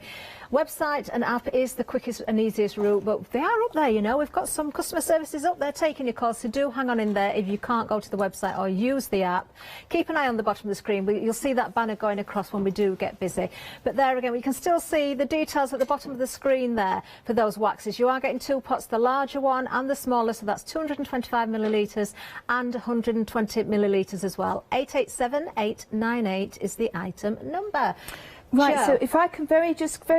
Website and app is the quickest and easiest route, but they are up there, you know. We've got some customer services up there taking your calls, so do hang on in there if you can't go to the website or use the app. Keep an eye on the bottom of the screen. You'll see that banner going across when we do get busy. But there again, we can still see the details at the bottom of the screen there for those waxes. You are getting 2 pots, the larger one and the smaller, so that's 225 millilitres and 120 millilitres as well. 887898 is the item number. Right, Jo. so if I can very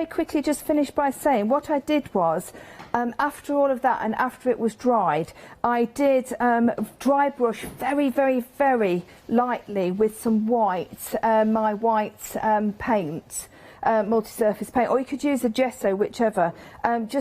quickly just finish by saying what I did was, after all of that and after it was dried, I did dry brush very, very, very lightly with some white, my white paint, multi-surface paint, or you could use a gesso, whichever, and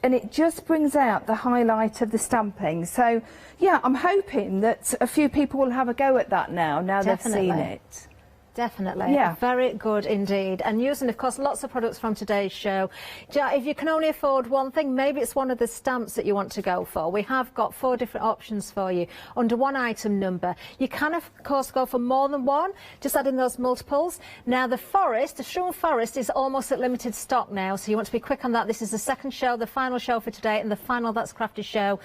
it just brings out the highlight of the stamping. So, yeah, I'm hoping that a few people will have a go at that now they've seen it. Definitely. Yeah. Very good indeed. And using, of course, lots of products from today's show. If you can only afford one thing, maybe it's one of the stamps that you want to go for. We have got 4 different options for you under one item number. You can, of course, go for more than one, just add in those multiples. Now, the Shroom Forest is almost at limited stock now, so you want to be quick on that. This is the second show, the final show for today, and the final That's Crafty show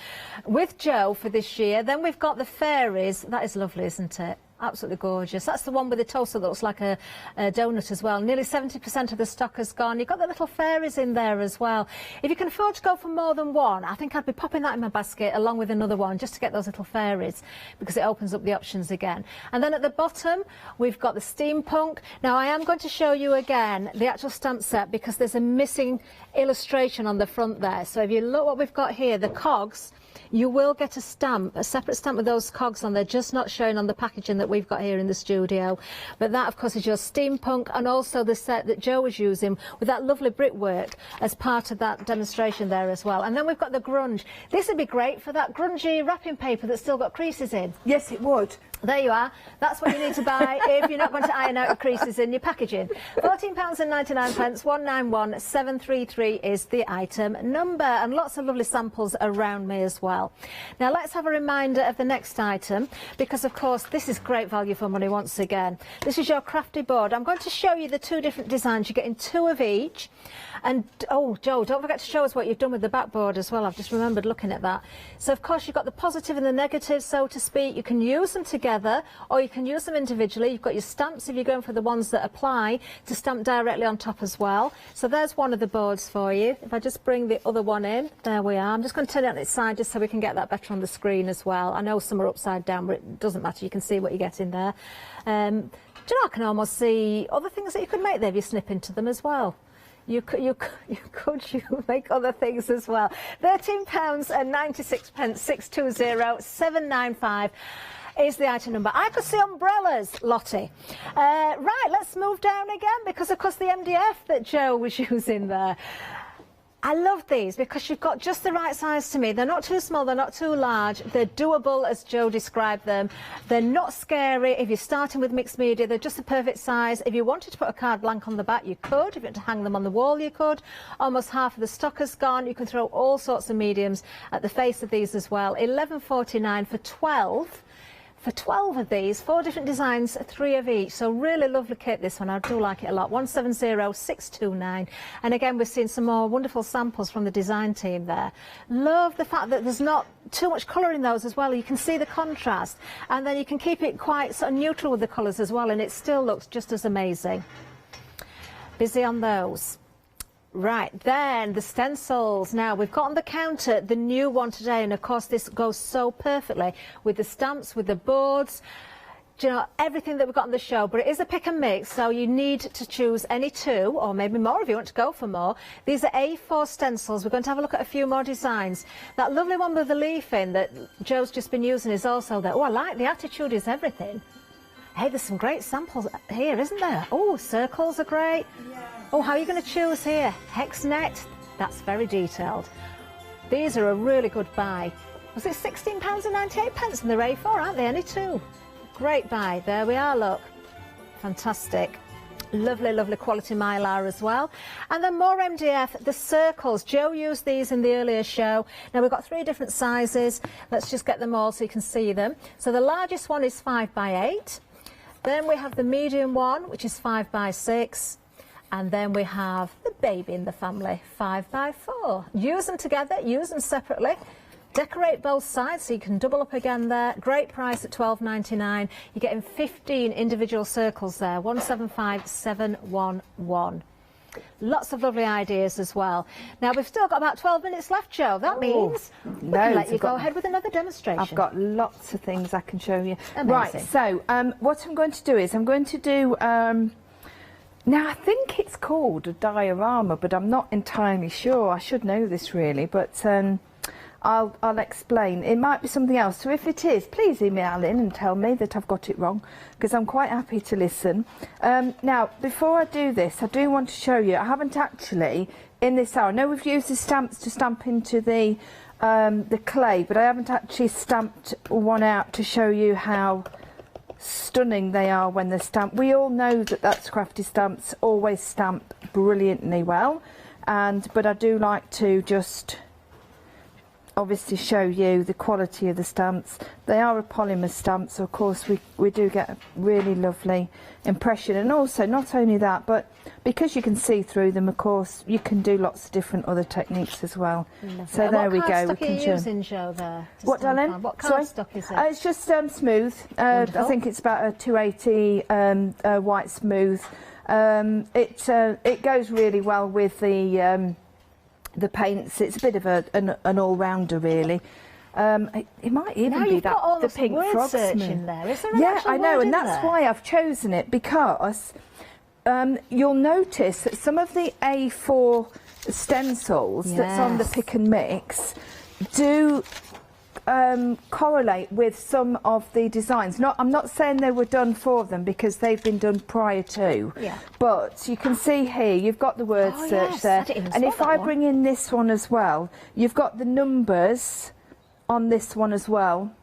with Jo for this year. Then we've got the Fairies. That is lovely, isn't it? Absolutely gorgeous. That's the one with the toaster that looks like a donut as well. Nearly 70% of the stock has gone. You've got the little fairies in there as well. If you can afford to go for more than one, I think I'd be popping that in my basket along with another one just to get those little fairies, because it opens up the options again. And then at the bottom, we've got the steampunk. Now, I am going to show you again the actual stamp set because there's a missing illustration on the front there. So if you look what we've got here, the cogs, you will get a stamp, a separate stamp with those cogs on. They're just not showing on the packaging that we've got here in the studio. But that, of course, is your steampunk, and also the set that Jo was using with that lovely brickwork as part of that demonstration there as well. And then we've got the grunge. This would be great for that grungy wrapping paper that's still got creases in. Yes, it would. There you are. That's what you need to buy if you're not going to iron out your creases in your packaging. £14.99, 191733 is the item number, and lots of lovely samples around me as well. Now let's have a reminder of the next item, because of course this is great value for money once again. This is your Crafty board. I'm going to show you the 2 different designs. You're getting 2 of each. And, oh, Jo, don't forget to show us what you've done with the backboard as well. I've just remembered looking at that. So, of course, you've got the positive and the negative, so to speak. You can use them together, or you can use them individually. You've got your stamps, if you're going for the ones that apply, to stamp directly on top as well. So there's one of the boards for you. If I just bring the other one in, there we are. I'm just going to turn it on its side just so we can get that better on the screen as well. I know some are upside down, but it doesn't matter. You can see what you get in there. Do you know, I can almost see other things that you could make there if you snip into them as well. You could make other things as well. £13.96, 620 795 is the item number. I could see umbrellas, Lottie. Right, let's move down again, because of course the MDF that Jo was using there. I love these because you've got just the right size to me. They're not too small, they're not too large. They're doable, as Jo described them. They're not scary. If you're starting with mixed media, they're just the perfect size. If you wanted to put a card blank on the back, you could. If you want to hang them on the wall, you could. Almost half of the stock has gone. You can throw all sorts of mediums at the face of these as well. $11.49 for 12. For 12 of these, 4 different designs, 3 of each. So really lovely kit, this one. I do like it a lot. 170629. And again, we've seen some more wonderful samples from the design team there. Love the fact that there's not too much colour in those as well. You can see the contrast. And then you can keep it quite sort of neutral with the colours as well. And it still looks just as amazing. Busy on those. Right, then the stencils. Now, we've got on the counter the new one today, and of course this goes so perfectly with the stamps, with the boards, you know, everything that we've got on the show. But it is a pick and mix, so you need to choose any 2, or maybe more if you want to go for more. These are A4 stencils. We're going to have a look at a few more designs. That lovely one with the leaf in that Jo's just been using is also there. Oh, I like the attitude is everything. Hey, there's some great samples here, isn't there? Oh, circles are great. Yeah. Oh, how are you going to choose here? Hex net, that's very detailed. These are a really good buy. Was it £16.98? And they're A4, aren't they? Only 2. Great buy. There we are, look. Fantastic. Lovely, lovely quality mylar as well. And then more MDF, the circles. Jo used these in the earlier show. Now, we've got 3 different sizes. Let's just get them all so you can see them. So the largest one is 5x8. Then we have the medium one, which is 5x6. And then we have the baby in the family, 5x4. Use them together, use them separately. Decorate both sides so you can double up again there. Great price at $12.99. You're getting 15 individual circles there, 175711. Lots of lovely ideas as well. Now, we've still got about 12 minutes left, Jo. That means we can let you go ahead with another demonstration. I've got lots of things I can show you. Amazing. Right, so what I'm going to do is I'm going to do Now, I think it's called a diorama, but I'm not entirely sure. I should know this really, but I'll explain. It might be something else. So if it is, please email in and tell me that I've got it wrong, because I'm quite happy to listen. Now, before I do this, I do want to show you, I haven't actually, in this hour, I know we've used the stamps to stamp into the clay, but I haven't actually stamped one out to show you how stunning they are when they're stamped. We all know that that's Crafty stamps always stamp brilliantly well, but I do like to just obviously show you the quality of the stamps. They are a polymer stamp, so of course we do get a really lovely impression. And also, not only that, but because you can see through them, of course, you can do lots of different other techniques as well. Lovely. So there we go. What kind of stock are you using, Jo, there? What, darling? What kind of stock is it? It's just smooth. I think it's about a 280 white smooth. It goes really well with the paints. It's a bit of an all-rounder really. It might even be that the pink frog search smooth. in there. Is there an Yeah, actual I know, word and in that's there? why I've chosen it, because you'll notice that some of the A4 stencils that's on the pick and mix do correlate with some of the designs. I'm not saying they were done for them, because they've been done prior to. Yeah. But you can see here, you've got the word search there. And if I bring in this one as well, you've got the numbers on this one as well.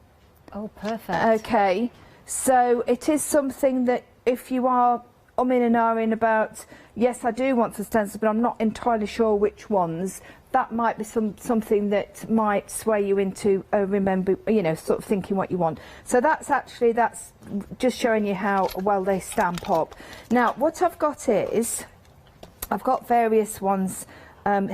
Oh, perfect. Okay. So it is something that if you are umming and ahhing about, yes, I do want some stencils, but I'm not entirely sure which ones, that might be something that might sway you into remember, sort of thinking what you want. So that's just showing you how well they stamp up. Now, what I've got is, I've got various ones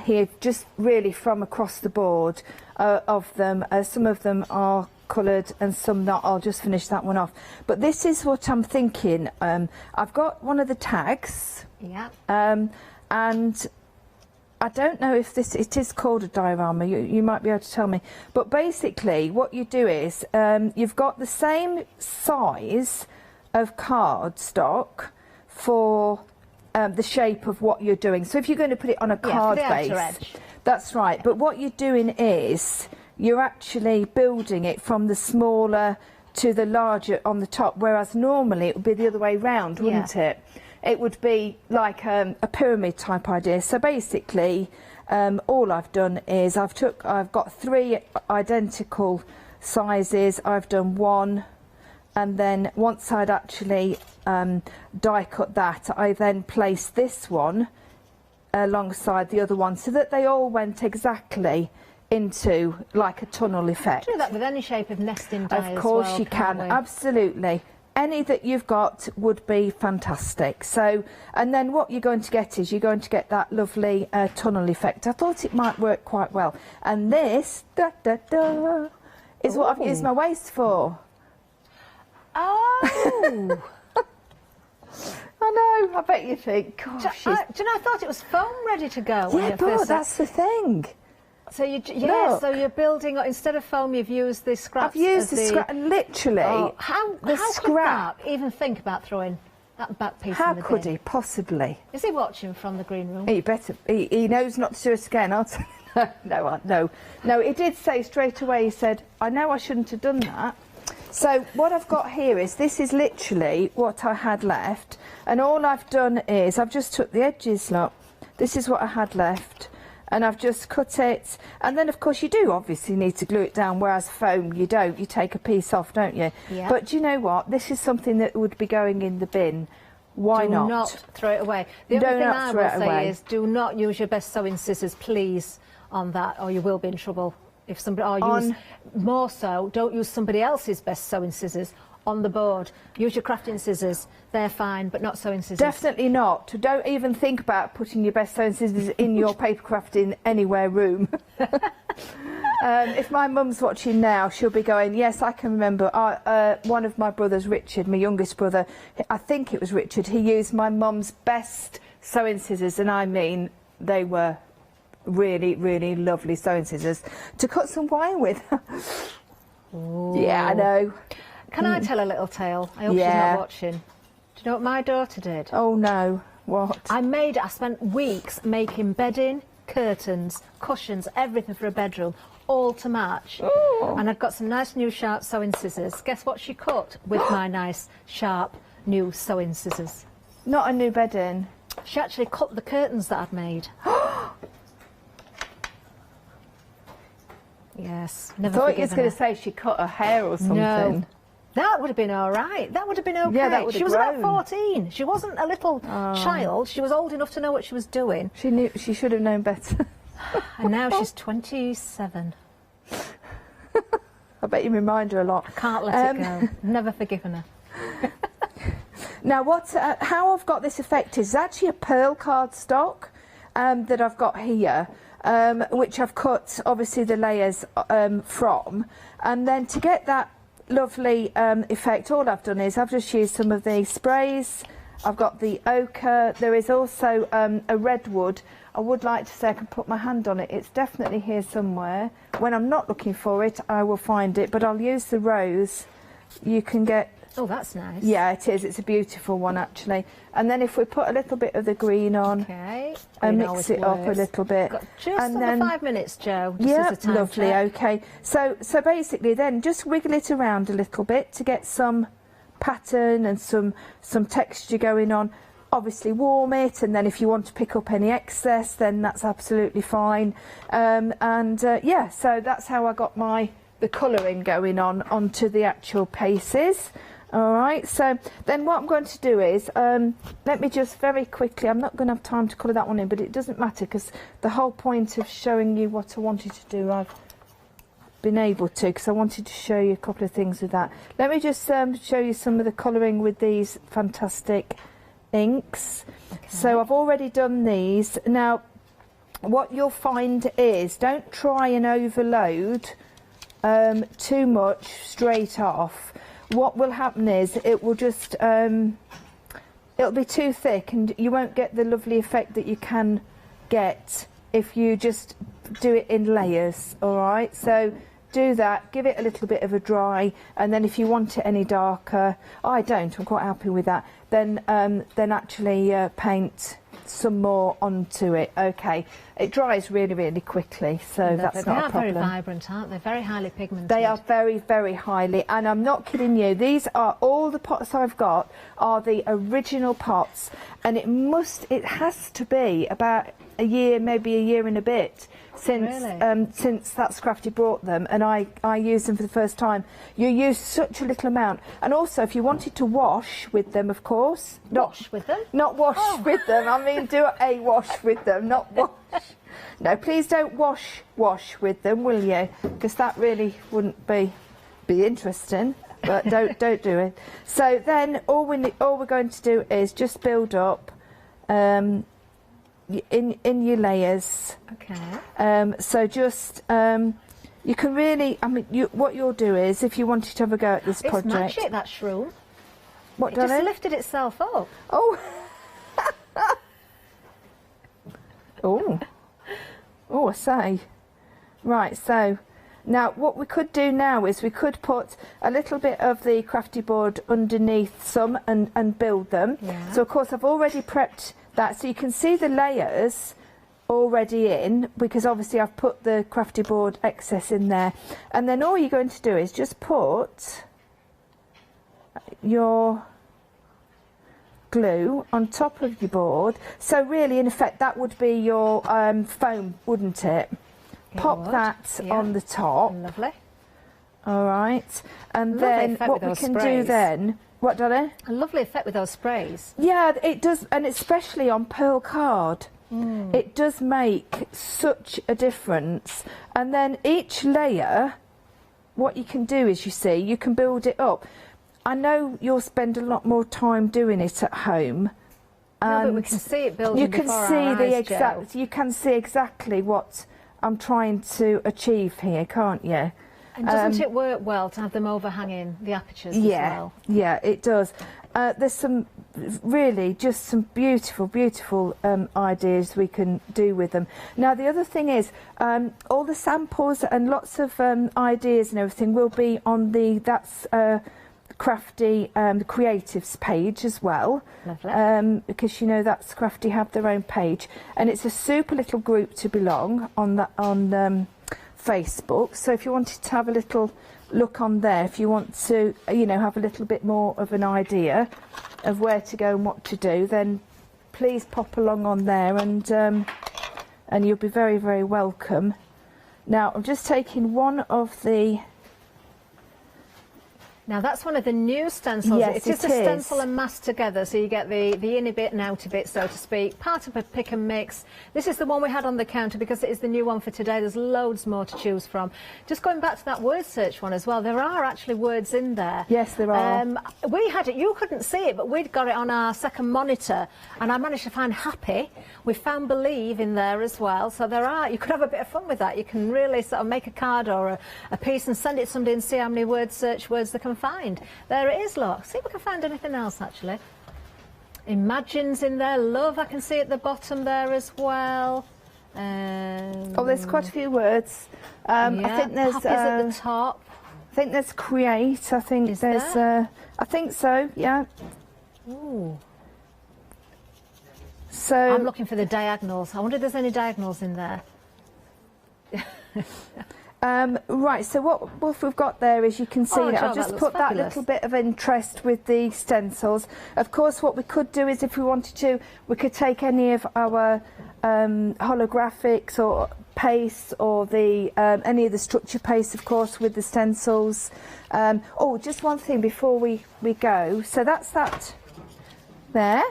here, just really from across the board of them. Some of them are coloured and some not. I'll just finish that one off. But this is what I'm thinking. I've got one of the tags. Yeah. And I don't know if it is called a diorama, you might be able to tell me. But basically what you do is, you've got the same size of cardstock for the shape of what you're doing. So if you're going to put it on a card base, that's right. But what you're doing is, you're actually building it from the smaller to the larger on the top, whereas normally it would be the other way round, wouldn't it? It would be like a pyramid type idea. So basically, all I've done is I've got 3 identical sizes. I've done one, and then once I'd actually die cut that, I then placed this one alongside the other one, so that they all went exactly into like a tunnel effect. You can do that with any shape of nesting die. Of course you can, absolutely. Any that you've got would be fantastic. So, and then what you're going to get is, you're going to get that lovely tunnel effect. I thought it might work quite well. And this, is what I've used my waist for. Oh! I know, I bet you think, gosh. Do you know, I thought it was foam ready to go. Yeah, but that's the thing. So so you're building, instead of foam, you've used the scraps. I've used the scrap, literally. How could Mark even think about throwing that back piece in the bin? How could he possibly? Is he watching from the green room? He better. He knows not to do it again. No. He did say straight away. He said, "I know I shouldn't have done that." So what I've got here is, this is literally what I had left, and all I've done is I've just took the edges. Look, this is what I had left. And I've just cut it, and then of course you do obviously need to glue it down, whereas foam you don't. You take a piece off, don't you? Yeah. But do you know what? This is something that would be going in the bin. Why not? Do not throw it away. The only thing I will say is, do not use your best sewing scissors, please, on that, or you will be in trouble. If somebody, more so, don't use somebody else's best sewing scissors on the board. Use your crafting scissors. They're fine, but not sewing scissors. Definitely not. Don't even think about putting your best sewing scissors in your paper crafting anywhere room. If my mum's watching now, she'll be going, yes, I can remember one of my brothers, Richard, my youngest brother, I think it was Richard, he used my mum's best sewing scissors, and I mean, they were really, really lovely sewing scissors to cut some wire with. Yeah, I know. Can I tell a little tale? I hope she's not watching. Do you know what my daughter did? Oh, no. What? I spent weeks making bedding, curtains, cushions, everything for a bedroom, all to match. Ooh. And I've got some nice new sharp sewing scissors. Guess what she cut with my nice sharp new sewing scissors? Not a new bedding. She actually cut the curtains that I'd made. Yes, never I thought you was forgiven going her. to say she cut her hair or something. No. That would have been all right. That would have been okay. Yeah, that would have She was about grown. 14. She wasn't a little child. She was old enough to know what she was doing. She knew. She should have known better. And now she's 27. I bet you remind her a lot. I can't let it go. Never forgiven her. Now, how I've got this effect is actually a pearl cardstock that I've got here, which I've cut obviously the layers from, and then to get that lovely effect, all I've done is I've just used some of the sprays. I've got the ochre. There is also a redwood. I would like to say I can put my hand on it. It's definitely here somewhere. When I'm not looking for it, I will find it, but I'll use the rose. You can get... Oh, that's nice. Yeah, it is. It's a beautiful one, actually. And then if we put a little bit of the green on, okay, and mix it up a little bit. Got just and under then, 5 minutes, Jo. Just yeah, as a time lovely. check. Okay. So basically, then just wiggle it around a little bit to get some pattern and some texture going on. Obviously, warm it, and then if you want to pick up any excess, then that's absolutely fine. Yeah, so that's how I got the colouring going on onto the actual pieces. All right, so then what I'm going to do is, let me just very quickly, I'm not going to have time to colour that one in, but it doesn't matter because the whole point of showing you what I wanted to do, I've been able to, because I wanted to show you a couple of things with that. Let me just show you some of the colouring with these fantastic inks. Okay. So I've already done these. Now, what you'll find is, don't try and overload too much straight off. What will happen is it will just it'll be too thick and you won't get the lovely effect that you can get if you just do it in layers. All right, so do that, give it a little bit of a dry, and then if you want it any darker, I'm quite happy with that, then actually paint some more onto it. Okay, it dries really, really quickly, so that's not a problem. They are very vibrant, aren't they? Very highly pigmented. They are very, very highly, and I'm not kidding you. These are all the pots I've got are the original pots, and it has to be about a year, maybe a year and a bit since that's Crafty brought them, and I used them for the first time. You use such a little amount, and also if you wanted to wash with them, of course, not with them, not wash with them. I mean, do a wash with them, not wash. No, please don't wash with them, will you? Because that really wouldn't be interesting. But don't do it. So then all we're going to do is just build up in your layers. Okay. So just you can really, I mean, what you'll do is, if you wanted to have a go at this project. It's magic, that shroom. What, it just lifted itself up. Oh. Oh, I say. Right, so now what we could do now is we could put a little bit of the Crafty board underneath some and build them. Yeah. So of course I've already prepped that, so you can see the layers already in, because obviously I've put the Crafty board excess in there. And then all you're going to do is just put your glue on top of your board. So really, in effect, that would be your foam, wouldn't it? Pop that on the top. Lovely. All right. And Lovely then effect what with we those can do sprays. then... What, darling? A lovely effect with those sprays. Yeah, it does, and especially on pearl card. It does make such a difference. And then each layer, what you can do is, you see, you can build it up. I know you'll spend a lot more time doing it at home. No, but we can see it building you can before see our the eyes, exact. Jo. You can see exactly what I'm trying to achieve here, can't you? And doesn't it work well to have them overhanging the apertures as well? Yeah, it does. There's some really just some beautiful, beautiful ideas we can do with them. Now, the other thing is, all the samples and lots of ideas and everything will be on Crafty the creatives page as well. Lovely. Because you know that's Crafty have their own page, and it's a super little group to belong on Facebook. So if you wanted to have a little look on there, if you want to have a little bit more of an idea of where to go and what to do, then please pop along on there, and you'll be very, very welcome. Now I'm just taking one of the... Now that's one of the new stencils. Yes, it is a stencil and mask together, so you get the inner bit and outer bit, so to speak. Part of a pick and mix. This is the one we had on the counter because it is the new one for today. There's loads more to choose from. Just going back to that word search one as well, there are actually words in there. Yes, there are. We had it, you couldn't see it, but we'd got it on our second monitor, and I managed to find happy. We found believe in there as well, so there are, you could have a bit of fun with that. You can really sort of make a card or a piece and send it to somebody and see how many word search words they can find. There it is, look. See if we can find anything else, actually. Imagine's in there. Love, I can see at the bottom there as well. Oh, there's quite a few words. I think there's... Happy's at the top. I think there's create. I think is there's... there? I think so, yeah. Ooh. So... I'm looking for the diagonals. I wonder if there's any diagonals in there. Right, so what we've got there is you can see that I've just put that little bit of interest with the stencils. Of course, what we could do is if we wanted to, we could take any of our holographics or paste or the any of the structure paste, of course, with the stencils. Oh, just one thing before we go. So that's that there.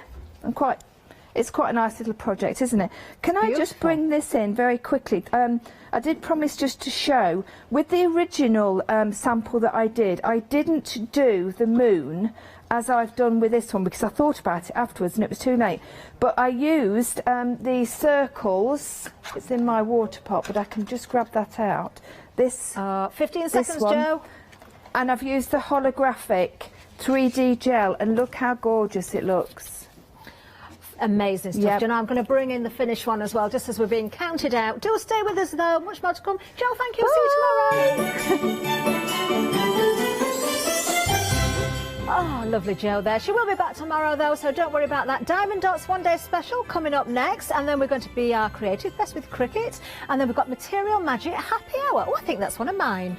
It's quite a nice little project, isn't it? Can I just bring this in very quickly? I did promise just to show, with the original sample that I didn't do the moon as I've done with this one because I thought about it afterwards and it was too late. But I used the circles. It's in my water pot, but I can just grab that out. This 15 seconds, one. Joe. And I've used the holographic 3D gel, and look how gorgeous it looks. Amazing stuff. Yep. You know, I'm going to bring in the finished one as well, just as we're being counted out. Do stay with us, though. Much more to come. Joe, thank you. See you tomorrow. Oh, lovely Joe there. She will be back tomorrow, though, so don't worry about that. Diamond Dots One Day Special coming up next, and then we're going to be our Creative Fest with Cricut, and then we've got Material Magic Happy Hour. Oh, I think that's one of mine.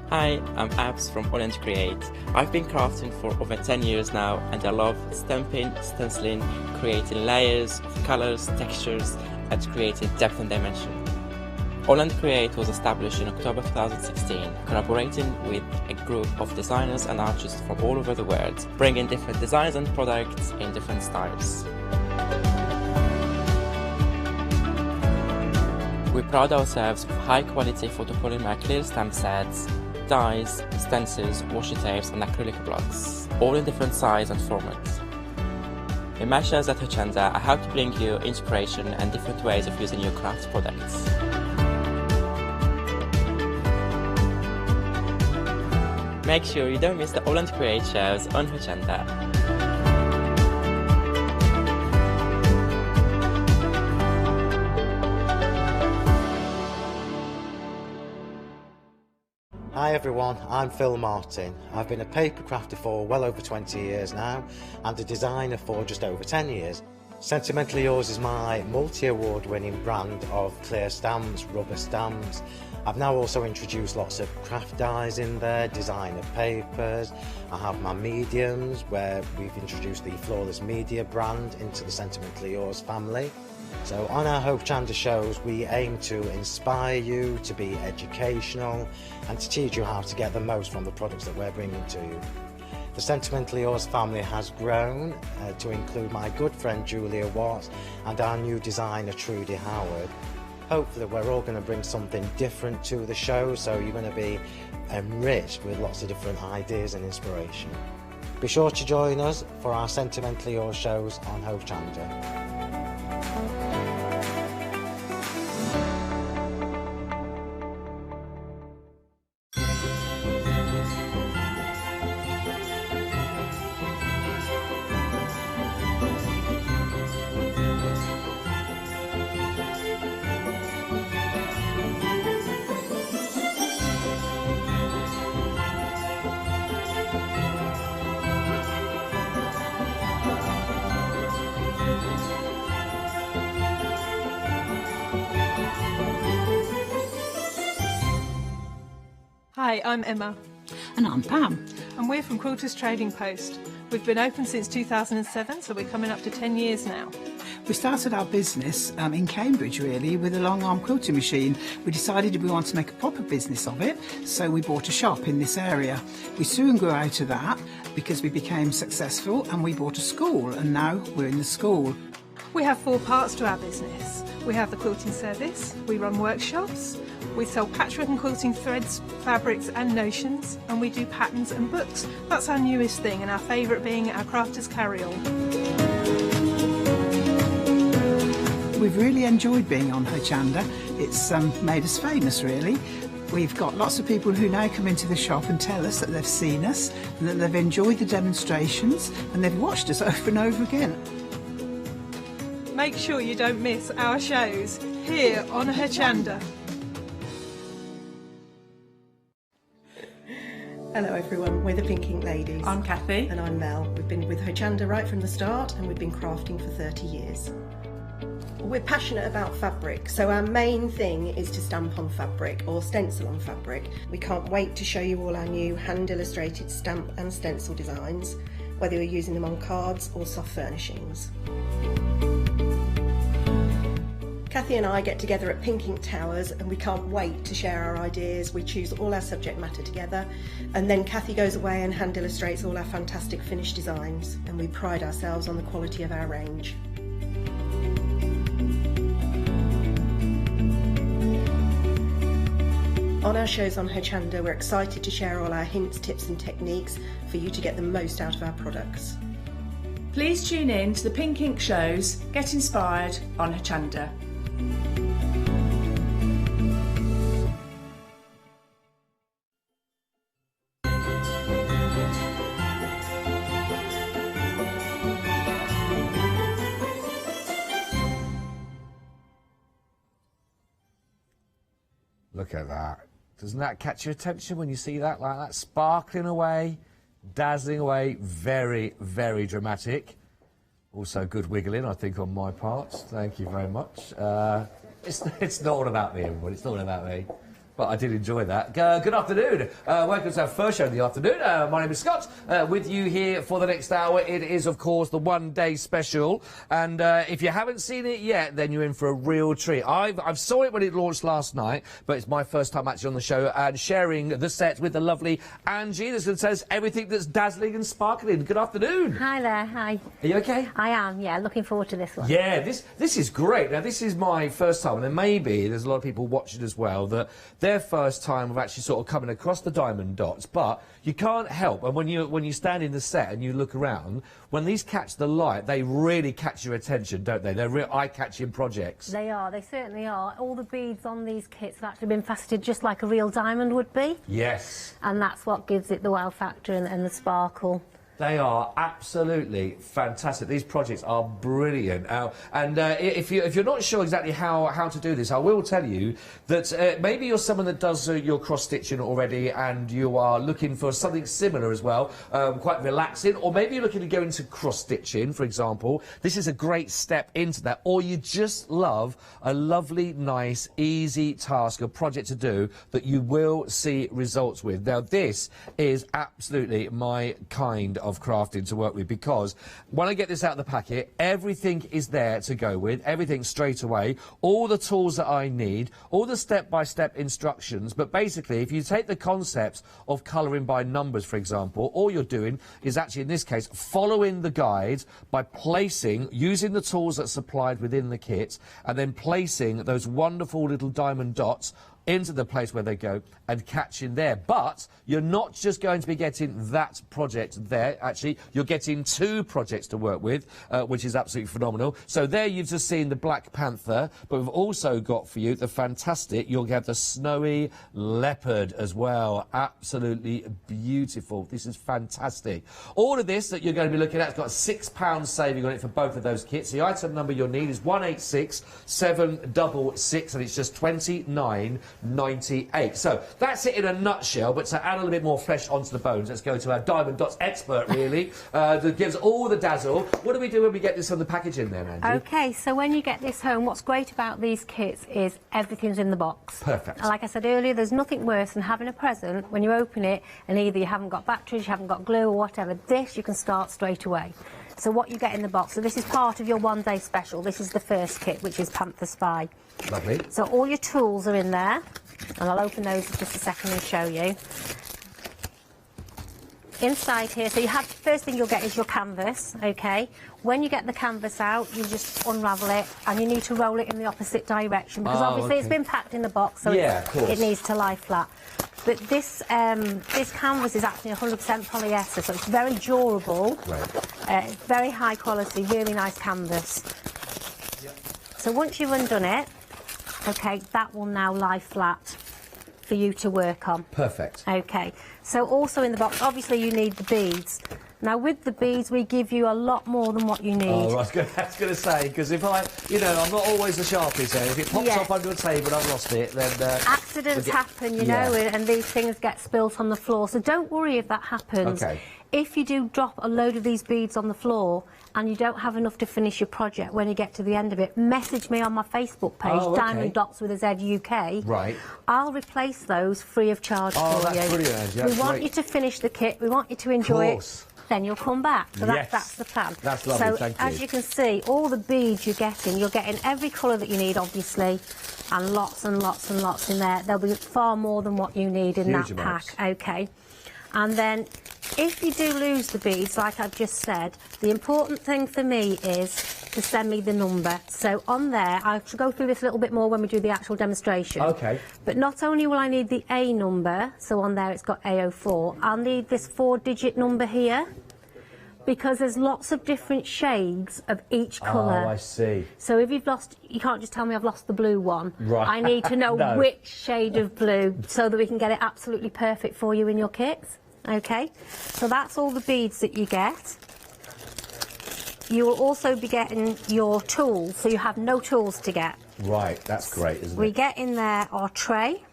Hi, I'm Abs from Hochanda Create. I've been crafting for over 10 years now, and I love stamping, stenciling, creating layers, colours, textures, and creating depth and dimension. Hochanda Create was established in October 2016, collaborating with a group of designers and artists from all over the world, bringing different designs and products in different styles. We pride ourselves with high-quality photopolymer clear stamp sets, dyes, stencils, washi tapes and acrylic blocks, all in different size and formats. Imagine us at Hochanda are how to bring you inspiration and different ways of using your craft products. Make sure you don't miss the Hochanda Create shows on Hochanda. Hi everyone, I'm Phil Martin. I've been a paper crafter for well over 20 years now and a designer for just over 10 years. Sentimentally Yours is my multi-award winning brand of clear stamps, rubber stamps. I've now also introduced lots of craft dyes in there, designer papers. I have my mediums where we've introduced the Flawless Media brand into the Sentimentally Yours family. So on our Hochanda shows we aim to inspire you, to be educational and to teach you how to get the most from the products that we're bringing to you. The Sentimentally Yours family has grown to include my good friend Julia Watts and our new designer Trudy Howard. Hopefully we're all going to bring something different to the show, so you're going to be enriched with lots of different ideas and inspiration. Be sure to join us for our Sentimentally Yours shows on Hochanda. Hi, I'm Emma. And I'm Pam. And we're from Quilters Trading Post. We've been open since 2007, so we're coming up to 10 years now. We started our business in Cambridge, really, with a long arm quilting machine. We decided we wanted to make a proper business of it, so we bought a shop in this area. We soon grew out of that because we became successful, and we bought a school, and now we're in the school. We have 4 parts to our business. We have the quilting service, we run workshops, we sell patchwork and quilting threads, fabrics and notions, and we do patterns and books. That's our newest thing, and our favourite being our crafters carry-all. We've really enjoyed being on Hochanda. It's made us famous, really. We've got lots of people who now come into the shop and tell us that they've seen us and that they've enjoyed the demonstrations and they've watched us over and over again. Make sure you don't miss our shows here on Hochanda. Hello everyone, we're the Pink Ink Ladies. I'm Kathy. And I'm Mel. We've been with Hochanda right from the start and we've been crafting for 30 years. We're passionate about fabric, so our main thing is to stamp on fabric or stencil on fabric. We can't wait to show you all our new hand illustrated stamp and stencil designs, whether you're using them on cards or soft furnishings. Kathy and I get together at Pink Ink Towers and we can't wait to share our ideas. We choose all our subject matter together and then Kathy goes away and hand illustrates all our fantastic finished designs, and we pride ourselves on the quality of our range. On our shows on Hochanda, we're excited to share all our hints, tips and techniques for you to get the most out of our products. Please tune in to the Pink Ink shows, get inspired on Hochanda. Look at that. Doesn't that catch your attention when you see that, like that, sparkling away, dazzling away, very, very dramatic. Also good wiggling, I think, on my part. Thank you very much. It's not all about me, everybody. It's not all about me. But I did enjoy that. Good afternoon. Welcome to our first show of the afternoon. My name is Scott. With you here for the next hour. It is, of course, the one-day special. And if you haven't seen it yet, then you're in for a real treat. I've saw it when it launched last night, but it's my first time actually on the show and sharing the set with the lovely Angie. This says everything that's dazzling and sparkling. Good afternoon. Hi there. Hi. Are you okay? I am. Yeah. Looking forward to this one. Yeah. This is great. Now this is my first time, and then maybe there's a lot of people watching as well that their first time of actually sort of coming across the diamond dots, but you can't help, and when you stand in the set and you look around, when these catch the light, they really catch your attention, don't they? They're real eye-catching projects. They are. They certainly are. All the beads on these kits have actually been faceted just like a real diamond would be. Yes. And that's what gives it the wow factor and the sparkle. They are absolutely fantastic. These projects are brilliant. And if you're not sure exactly how to do this, I will tell you that maybe you're someone that does your cross-stitching already and you are looking for something similar as well, quite relaxing, or maybe you're looking to go into cross-stitching, for example. This is a great step into that. Or you just love a lovely, nice, easy task, a project to do that you will see results with. Now, this is absolutely my kind of crafting to work with, because when I get this out of the packet, everything is there to go with, everything straight away, all the tools that I need, all the step-by-step instructions. But basically, if you take the concepts of colouring by numbers, for example, all you're doing is actually, in this case, following the guide by using the tools that's supplied within the kit, and then placing those wonderful little diamond dots into the place where they go and catching there. But you're not just going to be getting that project there, actually, you're getting 2 projects to work with, which is absolutely phenomenal. So there you've just seen the Black Panther, but we've also got for you the fantastic, you'll get the Snowy Leopard as well. Absolutely beautiful. This is fantastic. All of this that you're going to be looking at has got a £6 saving on it for both of those kits. The item number you'll need is 186766, and it's just £29. £9.98. So that's it in a nutshell, but to add a little bit more flesh onto the bones, let's go to our Diamond Dots expert, really, that gives all the dazzle. What do we do when we get this on the packaging then, Angie? OK, so when you get this home, what's great about these kits is everything's in the box. Perfect. And like I said earlier, there's nothing worse than having a present when you open it and either you haven't got batteries, you haven't got glue or whatever. This you can start straight away. So what you get in the box, so this is part of your one-day special. This is the first kit, which is Panther Spy. Lovely. So all your tools are in there, and I'll open those in just a second and show you. Inside here, so you have, first thing you'll get is your canvas, okay? When you get the canvas out, you just unravel it, and you need to roll it in the opposite direction, because obviously it's been packed in the box, so it needs to lie flat. But this this canvas is actually 100% polyester, so it's very durable, very high quality, really nice canvas. So once you've undone it, okay, that will now lie flat for you to work on. Perfect. Okay, so also in the box, obviously you need the beads. Now with the beads, we give you a lot more than what you need. Oh, I was going to say, because if I, you know, I'm not always the sharpest there. If it pops off under a table and I've lost it, then... accidents happen, you know, and these things get spilt on the floor. So don't worry if that happens. Okay. If you do drop a load of these beads on the floor and you don't have enough to finish your project when you get to the end of it, message me on my Facebook page, Diamond Dots with a Z UK. Right. I'll replace those free of charge for you. Oh, that's brilliant, Angie. We want you to finish the kit. We want you to enjoy it. Then you'll come back. So that's the plan. That's lovely, so thank you. as you can see, all the beads you're getting every colour that you need, obviously, and lots and lots and lots in there. There'll be far more than what you need in that pack. Okay. And then if you do lose the beads, like I've just said, the important thing for me is to send me the number. So on there, I should go through this a little bit more when we do the actual demonstration. Okay. But not only will I need the A number, so on there it's got A04, I'll need this 4-digit number here, because there's lots of different shades of each colour. Oh, I see. So if you've lost, you can't just tell me I've lost the blue one. Right. I need to know No. which shade of blue so that we can get it absolutely perfect for you in your kits. Okay, so that's all the beads that you get. You will also be getting your tools, so you have no tools to get. Right, that's great, isn't We it? get in there our tray.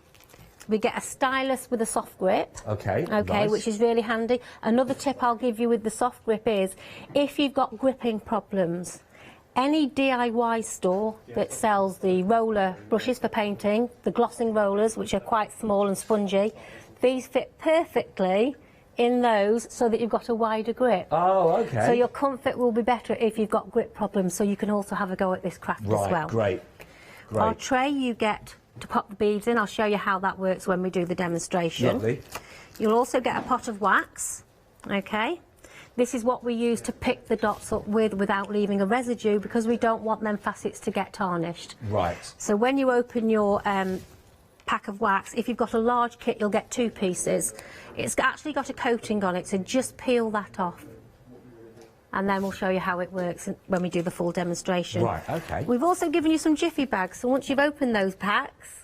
We get a stylus with a soft grip. Okay, Okay, which is really handy. Another tip I'll give you with the soft grip is, if you've got gripping problems, any DIY store that sells the roller brushes for painting, the glossing rollers, which are quite small and spongy, these fit perfectly in those so that you've got a wider grip. Oh, okay. So your comfort will be better if you've got grip problems, so you can also have a go at this craft as well. Right, great. Our tray you get to pop the beads in. I'll show you how that works when we do the demonstration. Lovely. You'll also get a pot of wax, okay? This is what we use to pick the dots up with without leaving a residue, because we don't want them facets to get tarnished. Right. So when you open your pack of wax, if you've got a large kit, you'll get 2 pieces. It's actually got a coating on it, so just peel that off. And then we'll show you how it works when we do the full demonstration. Right, okay. We've also given you some Jiffy bags, so once you've opened those packs,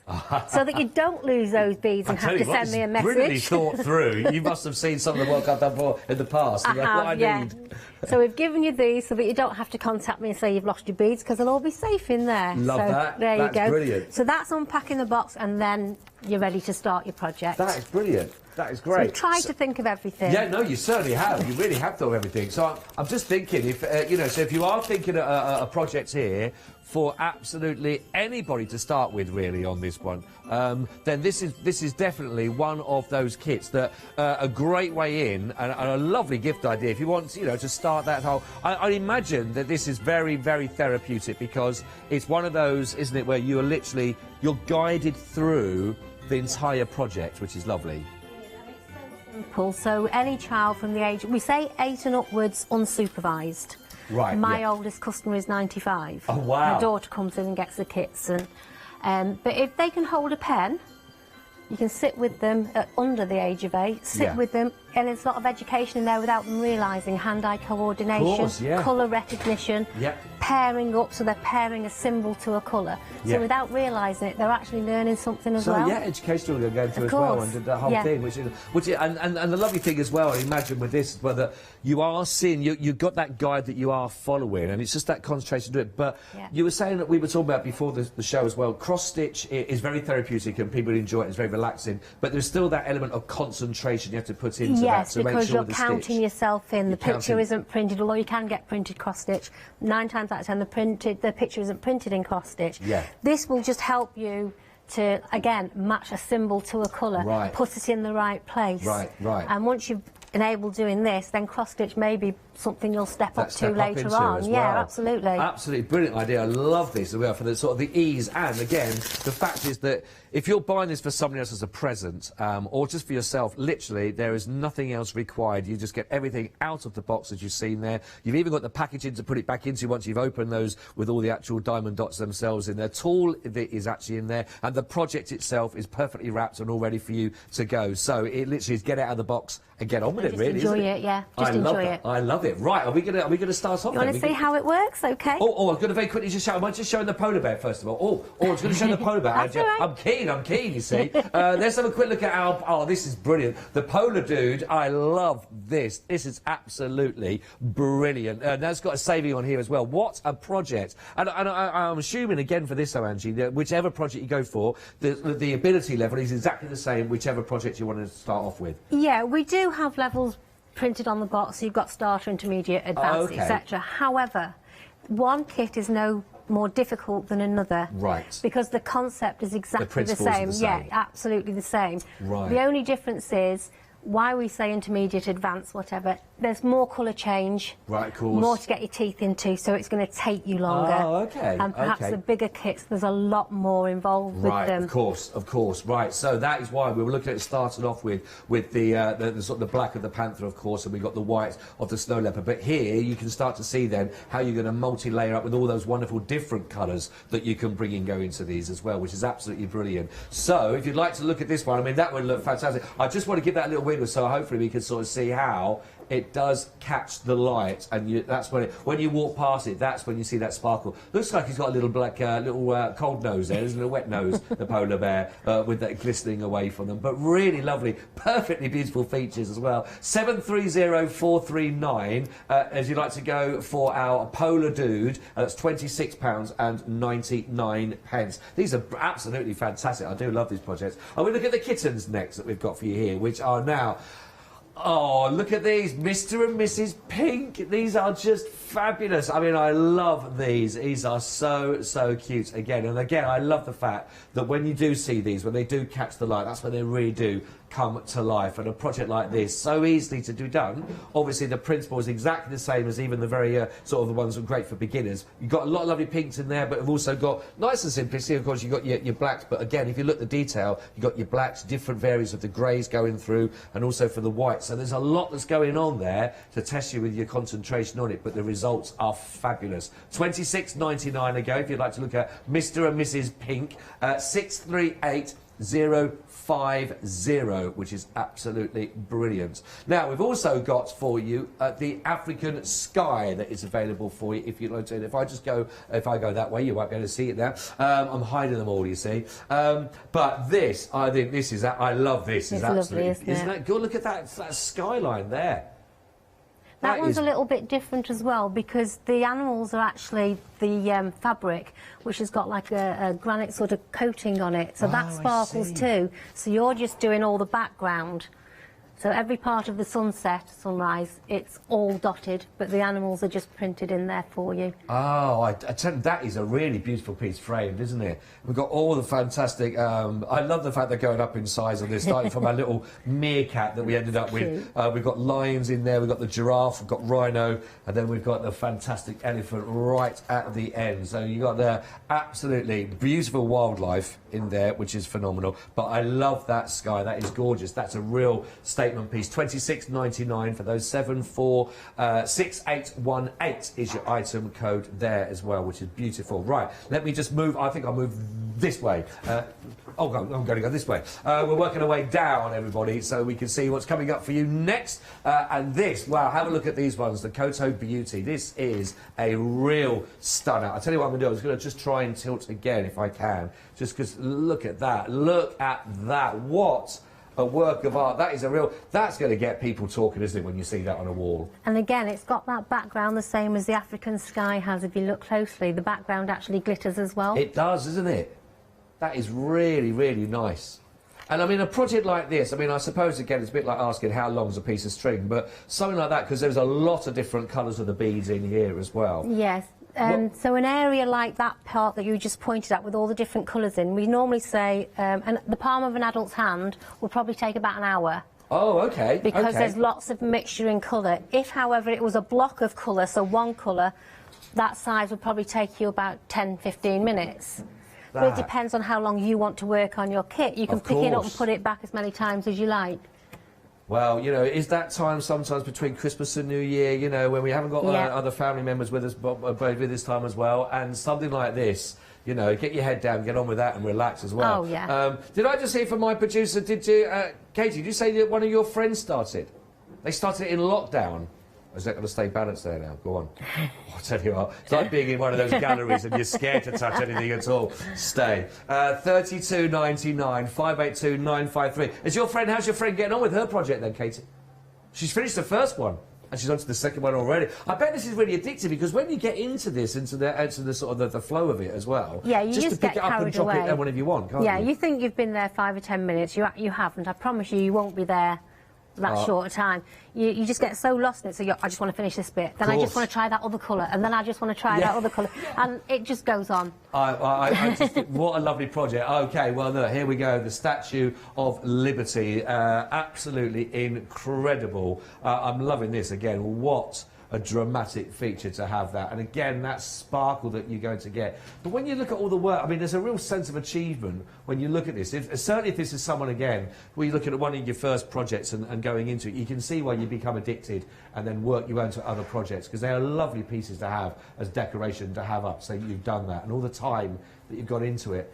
so that you don't lose those beads and have to send me a message. Brilliantly thought through. You must have seen some of the work I've done for in the past. I have, yeah. Need. So we've given you these so that you don't have to contact me and say you've lost your beads, because they'll all be safe in there. Love so that. There That's you go. Brilliant. So that's unpacking the box, and then you're ready to start your project. That is brilliant. That is So great. we've tried to think of everything. Yeah, no, you certainly have. You really have thought of everything. So I'm just thinking, if you know, so if you are thinking a project here for absolutely anybody to start with, really, on this one, then this is definitely one of those kits that a great way in and a lovely gift idea. If you want, you know, to start that whole, I imagine that this is very, very therapeutic, because it's one of those, isn't it, where you're guided through the entire project, which is lovely. Simple. So any child from the age, we say 8 and upwards, unsupervised. Right. My oldest customer is 95. Oh, wow. My daughter comes in and gets the kits, and but if they can hold a pen, you can sit with them under the age of 8. Sit with them, and there's a lot of education in there without them realising. Hand-eye coordination, Of course, yeah. colour recognition, pairing up, so they're pairing a symbol to a colour. So Yeah. without realising it, they're actually learning something as well. So yeah, educational they're going through Of as well, course. and the whole Yeah. thing, which is and the lovely thing as well. I imagine with this, well, that you are seeing, you've got that guide that you are following, and it's just that concentration to it. But Yeah. you were saying that we were talking about before the show as well. Cross stitch is very therapeutic, and people enjoy it. It's very relaxing, but there's still that element of concentration you have to put into that Yes, to make because sure you're the counting stitch. yourself in. The You're picture counting. isn't printed, although you can get printed cross stitch. 9 times out of 10, the picture isn't printed in cross stitch. Yeah. This will just help you to, again, match a symbol to a colour, Right. put it in the right place. Right, right. And once you've enabled doing this, then cross stitch may be something you'll step up to later into on. as Yeah, well. absolutely. Absolutely brilliant idea. I love this as well for the sort of the ease. And again, the fact is that if you're buying this for somebody else as a present, or just for yourself, literally there is nothing else required. You just get everything out of the box as you've seen there. You've even got the packaging to put it back into once you've opened those with all the actual diamond dots themselves in there. Tool that is actually in there, and the project itself is perfectly wrapped and all ready for you to go. So it literally is get it out of the box and get on with it. Just Really, enjoy isn't it, yeah. Just I enjoy love it. that. I love it. Right, are we gonna start off? You want then? to see how it works? Okay. Oh, I'm going to very quickly just show. Am I just showing the polar bear first of all? I was going to show the polar bear. That's all right. I'm keen. You see. Let's have a quick look at our. Oh, this is brilliant. The polar dude. I love this. This is absolutely brilliant. That's got a saving on here as well. What a project! And I'm assuming again for this, though, Angie, that whichever project you go for, the ability level is exactly the same. Whichever project you want to start off with. Yeah, we do have levels printed on the box, so you've got starter, intermediate, advanced, okay. etc. However, one kit is no more difficult than another. Right. Because the concept is exactly the principles are same. the Yeah, same. absolutely the same. Right. The only difference is why we say intermediate, advanced, whatever. There's more colour change. Right, of course. More to get your teeth into, so it's going to take you longer. Oh, okay, And perhaps okay. the bigger kits, there's a lot more involved with them. Of course. Right, so that is why we were looking at it starting off with the sort of the black of the panther, of course, and we got the white of the snow leopard. But here you can start to see then how you're going to multi-layer up with all those wonderful different colours that you can bring and go into these as well, which is absolutely brilliant. So if you'd like to look at this one, I mean, that would look fantastic. I just want to give that a little wiggle so hopefully we can sort of see how it does catch the light, and that's when you walk past it, that's when you see that sparkle. Looks like he's got a little black, cold nose there, isn't it? A wet nose, the polar bear, with that glistening away from them. But really lovely, perfectly beautiful features as well. 730439, as you'd like to go for our polar dude, that's £26.99. These are absolutely fantastic. I do love these projects. And we look at the kittens next that we've got for you here, which are now... Oh, look at these, Mr. and Mrs. Pink. These are just fabulous. I mean, I love these. These are so, so cute. Again, I love the fact that when you do see these, when they do catch the light, that's when they really do come to life. And a project like this, so easily to do done. Obviously, the principle is exactly the same as even the very sort of the ones that are great for beginners. You've got a lot of lovely pinks in there, but you've also got nice and simplicity. Of course, you've got your blacks, but again, if you look at the detail, you've got your blacks, different variants of the greys going through, and also for the whites. So there's a lot that's going on there to test you with your concentration on it, but the results are fabulous. £26.99 a go if you'd like to look at Mr. and Mrs. Pink. 638050, which is absolutely brilliant. Now, we've also got for you the African Sky that is available for you if you'd like to. If I go that way, you won't be able to see it now. I'm hiding them all, you see. But this, I think this is, I love this. It's absolutely, lovely, isn't it? Good, look at that skyline there. That one's a little bit different as well because the animals are actually the fabric, which has got like a granite sort of coating on it, so that sparkles too. So you're just doing all the background. So every part of the sunset, sunrise, it's all dotted, but the animals are just printed in there for you. Oh, I tell you, that is a really beautiful piece framed, isn't it? We've got all the fantastic... I love the fact they're going up in size on this, starting from our little meerkat that we ended up with. We've got lions in there, we've got the giraffe, we've got rhino, and then we've got the fantastic elephant right at the end. So you've got the absolutely beautiful wildlife in there, which is phenomenal. But I love that sky. That is gorgeous. That's a real statement statement piece, £26.99 for those 746818 is your item code there as well, which is beautiful. Right, let me just move. I think I'll move this way. I'm going to go this way. We're working our way down, everybody, so we can see what's coming up for you next. And this, wow, have a look at these ones, the Koto Beauty. This is a real stunner. I'll tell you what I'm going to do. I was going to just try and tilt again if I can, just because look at that. Look at that. What a work of art. That is a real... That's going to get people talking, isn't it, when you see that on a wall? And again, it's got that background the same as the African sky has. If you look closely, the background actually glitters as well. It does, isn't it? That is really, really nice. And, I mean, a project like this, I mean, I suppose, again, it's a bit like asking how long's a piece of string, but something like that, because there's a lot of different colours of the beads in here as well. Yes. So an area like that part that you just pointed at with all the different colours in, we normally say and the palm of an adult's hand will probably take about an hour. Oh, OK. Because there's lots of mixture in colour. If, however, it was a block of colour, so one colour, that size would probably take you about 10-15 minutes. But it depends on how long you want to work on your kit. You can pick it up and put it back as many times as you like. Well, you know, is that time sometimes between Christmas and New Year, you know, when we haven't got other family members with us with this time as well, and something like this, you know, get your head down, get on with that and relax as well. Oh, yeah. Did I just hear from my producer, did you, Katie, did you say that one of your friends started? They started it in lockdown. Is that going to stay balanced there now? Go on. I'll tell you what, it's like being in one of those galleries and you're scared to touch anything at all. Stay. 32.99, 582 953. Is your friend, how's your friend getting on with her project then, Katie? She's finished the first one. And she's on to the second one already. I bet this is really addictive because when you get into this, into the sort of the flow of it as well, yeah, you just to pick it up and drop it there whenever you want, can't you? Yeah, you think you've been there 5 or 10 minutes. You haven't. I promise you, you won't be there that short a time. You just get so lost in it, so I just want to finish this bit, then I just want to try that other colour, and then I just want to try that other colour, and it just goes on. What a lovely project. OK, well, look, here we go, the Statue of Liberty. Absolutely incredible. I'm loving this again. What a dramatic feature to have that. And again, that sparkle that you're going to get. But when you look at all the work, I mean, there's a real sense of achievement when you look at this. Certainly if this is someone, again, where you're looking at one of your first projects and going into it, you can see why you become addicted and then work your way into other projects, because they are lovely pieces to have as decoration to have up. So you've done that. And all the time that you've got into it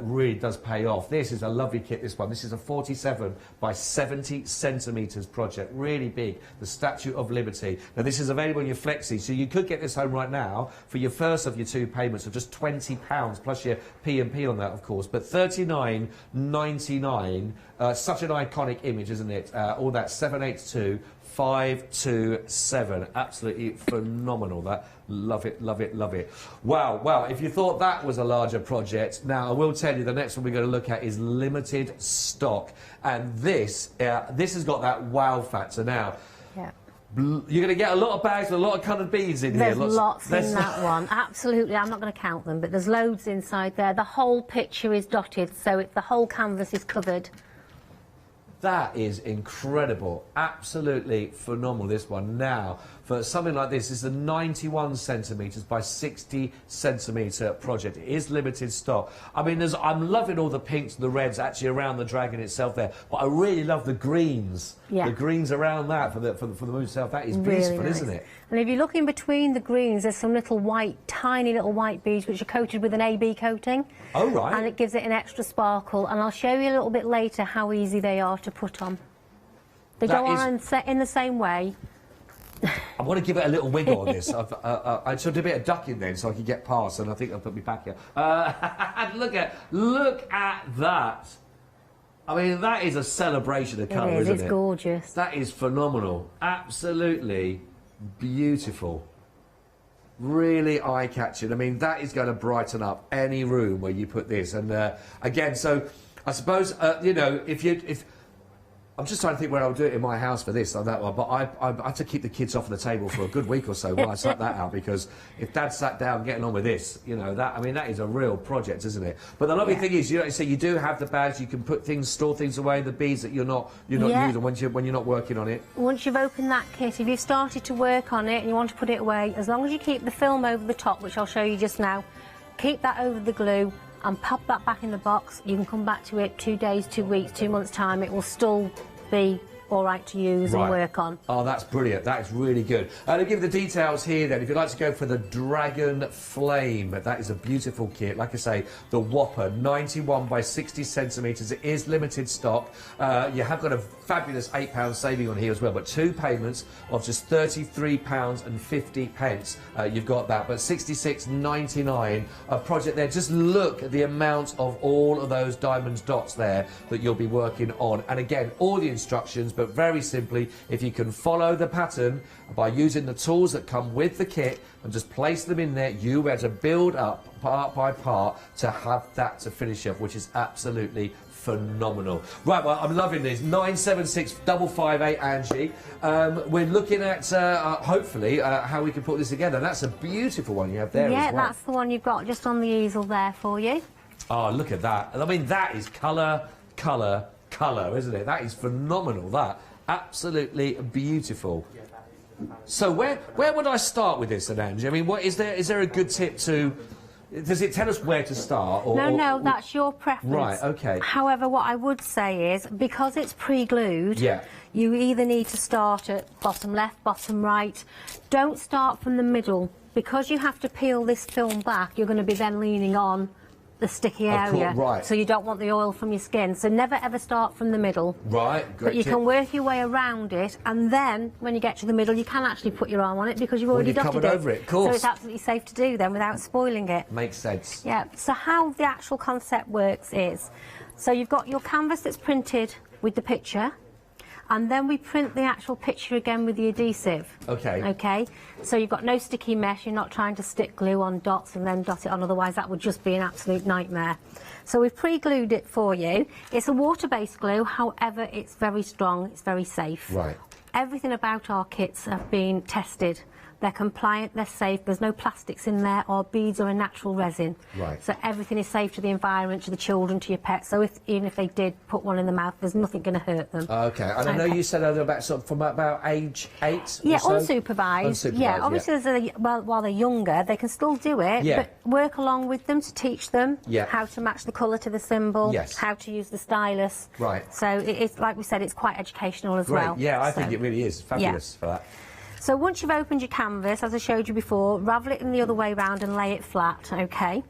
really does pay off. This is a lovely kit, this one. This is a 47 by 70 centimetres project, really big, the Statue of Liberty. Now, this is available in your Flexi, so you could get this home right now for your first of your 2 payments of just £20, plus your P&P on that, of course, but £39.99. Such an iconic image, isn't it? All that 782 527. Absolutely phenomenal, that. Love it, love it, love it. Wow, wow, if you thought that was a larger project, now I will tell you the next one we're going to look at is limited stock. And this has got that wow factor now. Yeah. You're going to get a lot of bags with a lot of coloured beads in here. There's lots in that one. Absolutely, I'm not going to count them, but there's loads inside there. The whole picture is dotted, so the whole canvas is covered. That is incredible. Absolutely phenomenal, this one. Now, for something like this, it's a 91 centimetres by 60 centimetre project. It is limited stock. I mean, I'm loving all the pinks and the reds actually around the dragon itself there, but I really love the greens. Yeah. The greens around that for the moon itself. That is beautiful, really nice. Isn't it? And if you look in between the greens, there's some little white, tiny little white beads which are coated with an AB coating. Oh, right. And it gives it an extra sparkle. And I'll show you a little bit later how easy they are to put on. They go on in the same way. I want to give it a little wiggle on this. I should do a bit of ducking then so I can get past, and I think I'll put me back here. Look at that. I mean, that is a celebration of colour, isn't it? It's gorgeous. That is phenomenal. Absolutely beautiful. Really eye-catching. I mean, that is going to brighten up any room where you put this. And again, so I suppose, you know, if I'm just trying to think where I'll do it in my house for this or that one, but I have to keep the kids off the table for a good week or so while I sort that out, because if Dad sat down getting on with this, you know, I mean, that is a real project, isn't it? But the lovely thing is, you know, so you do have the bags, you can put things, store things away, the beads that you're not using when you're not working on it. Once you've opened that kit, if you've started to work on it and you want to put it away, as long as you keep the film over the top, which I'll show you just now, keep that over the glue and pop that back in the box. You can come back to it 2 days, 2 weeks, 2 months' time. It will still be all right to use and work on. Oh, that's brilliant. That is really good. To give the details here then, if you'd like to go for the Dragon Flame, that is a beautiful kit. Like I say, the Whopper, 91 by 60 centimetres. It is limited stock. You have got a fabulous £8 saving on here as well, but 2 payments of just £33.50. You've got that, but £66.99 a project there. Just look at the amount of all of those diamond dots there that you'll be working on. And again, all the instructions, but very simply, if you can follow the pattern by using the tools that come with the kit and just place them in there, you are able to build up part by part to have that to finish off, which is absolutely phenomenal. Right, well, I'm loving this. 976-558, Angie. We're looking at, hopefully, how we can put this together. That's a beautiful one you have there as well. Yeah, that's the one you've got just on the easel there for you. Oh, look at that. I mean, that is colour, colour, colour, isn't it? That is phenomenal, that. Absolutely beautiful. So where would I start with this then, Angie? I mean, what is there a good tip to... Does it tell us where to start? Or, no, that's your preference. Right, OK. However, what I would say is, because it's pre-glued, you either need to start at bottom left, bottom right. Don't start from the middle. Because you have to peel this film back, you're going to be then leaning on the sticky area, so you don't want the oil from your skin. So never ever start from the middle. Right, great. But you can work your way around it, and then when you get to the middle, you can actually put your arm on it because you've already dotted it. Over it, of course. So it's absolutely safe to do then without spoiling it. Makes sense. Yeah. So how the actual concept works is, so you've got your canvas that's printed with the picture. And then we print the actual picture again with the adhesive. OK. OK? So you've got no sticky mesh, you're not trying to stick glue on dots and then dot it on, otherwise that would just be an absolute nightmare. So we've pre-glued it for you. It's a water-based glue, however, it's very strong, it's very safe. Right. Everything about our kits have been tested. They're compliant, they're safe, there's no plastics in there or beads or a natural resin. Right. So everything is safe to the environment, to the children, to your pets. So even if they did put one in the mouth, there's nothing going to hurt them. OK. And I know you said earlier about sort of from about age 8 Yeah, or so? unsupervised. Yeah, obviously while they're younger, they can still do it, but work along with them to teach them how to match the colour to the symbol, how to use the stylus. Right. So it's, like we said, it's quite educational as well. Yeah, I think it really is. Fabulous for that. So once you've opened your canvas, as I showed you before, ravel it in the other way round and lay it flat, OK?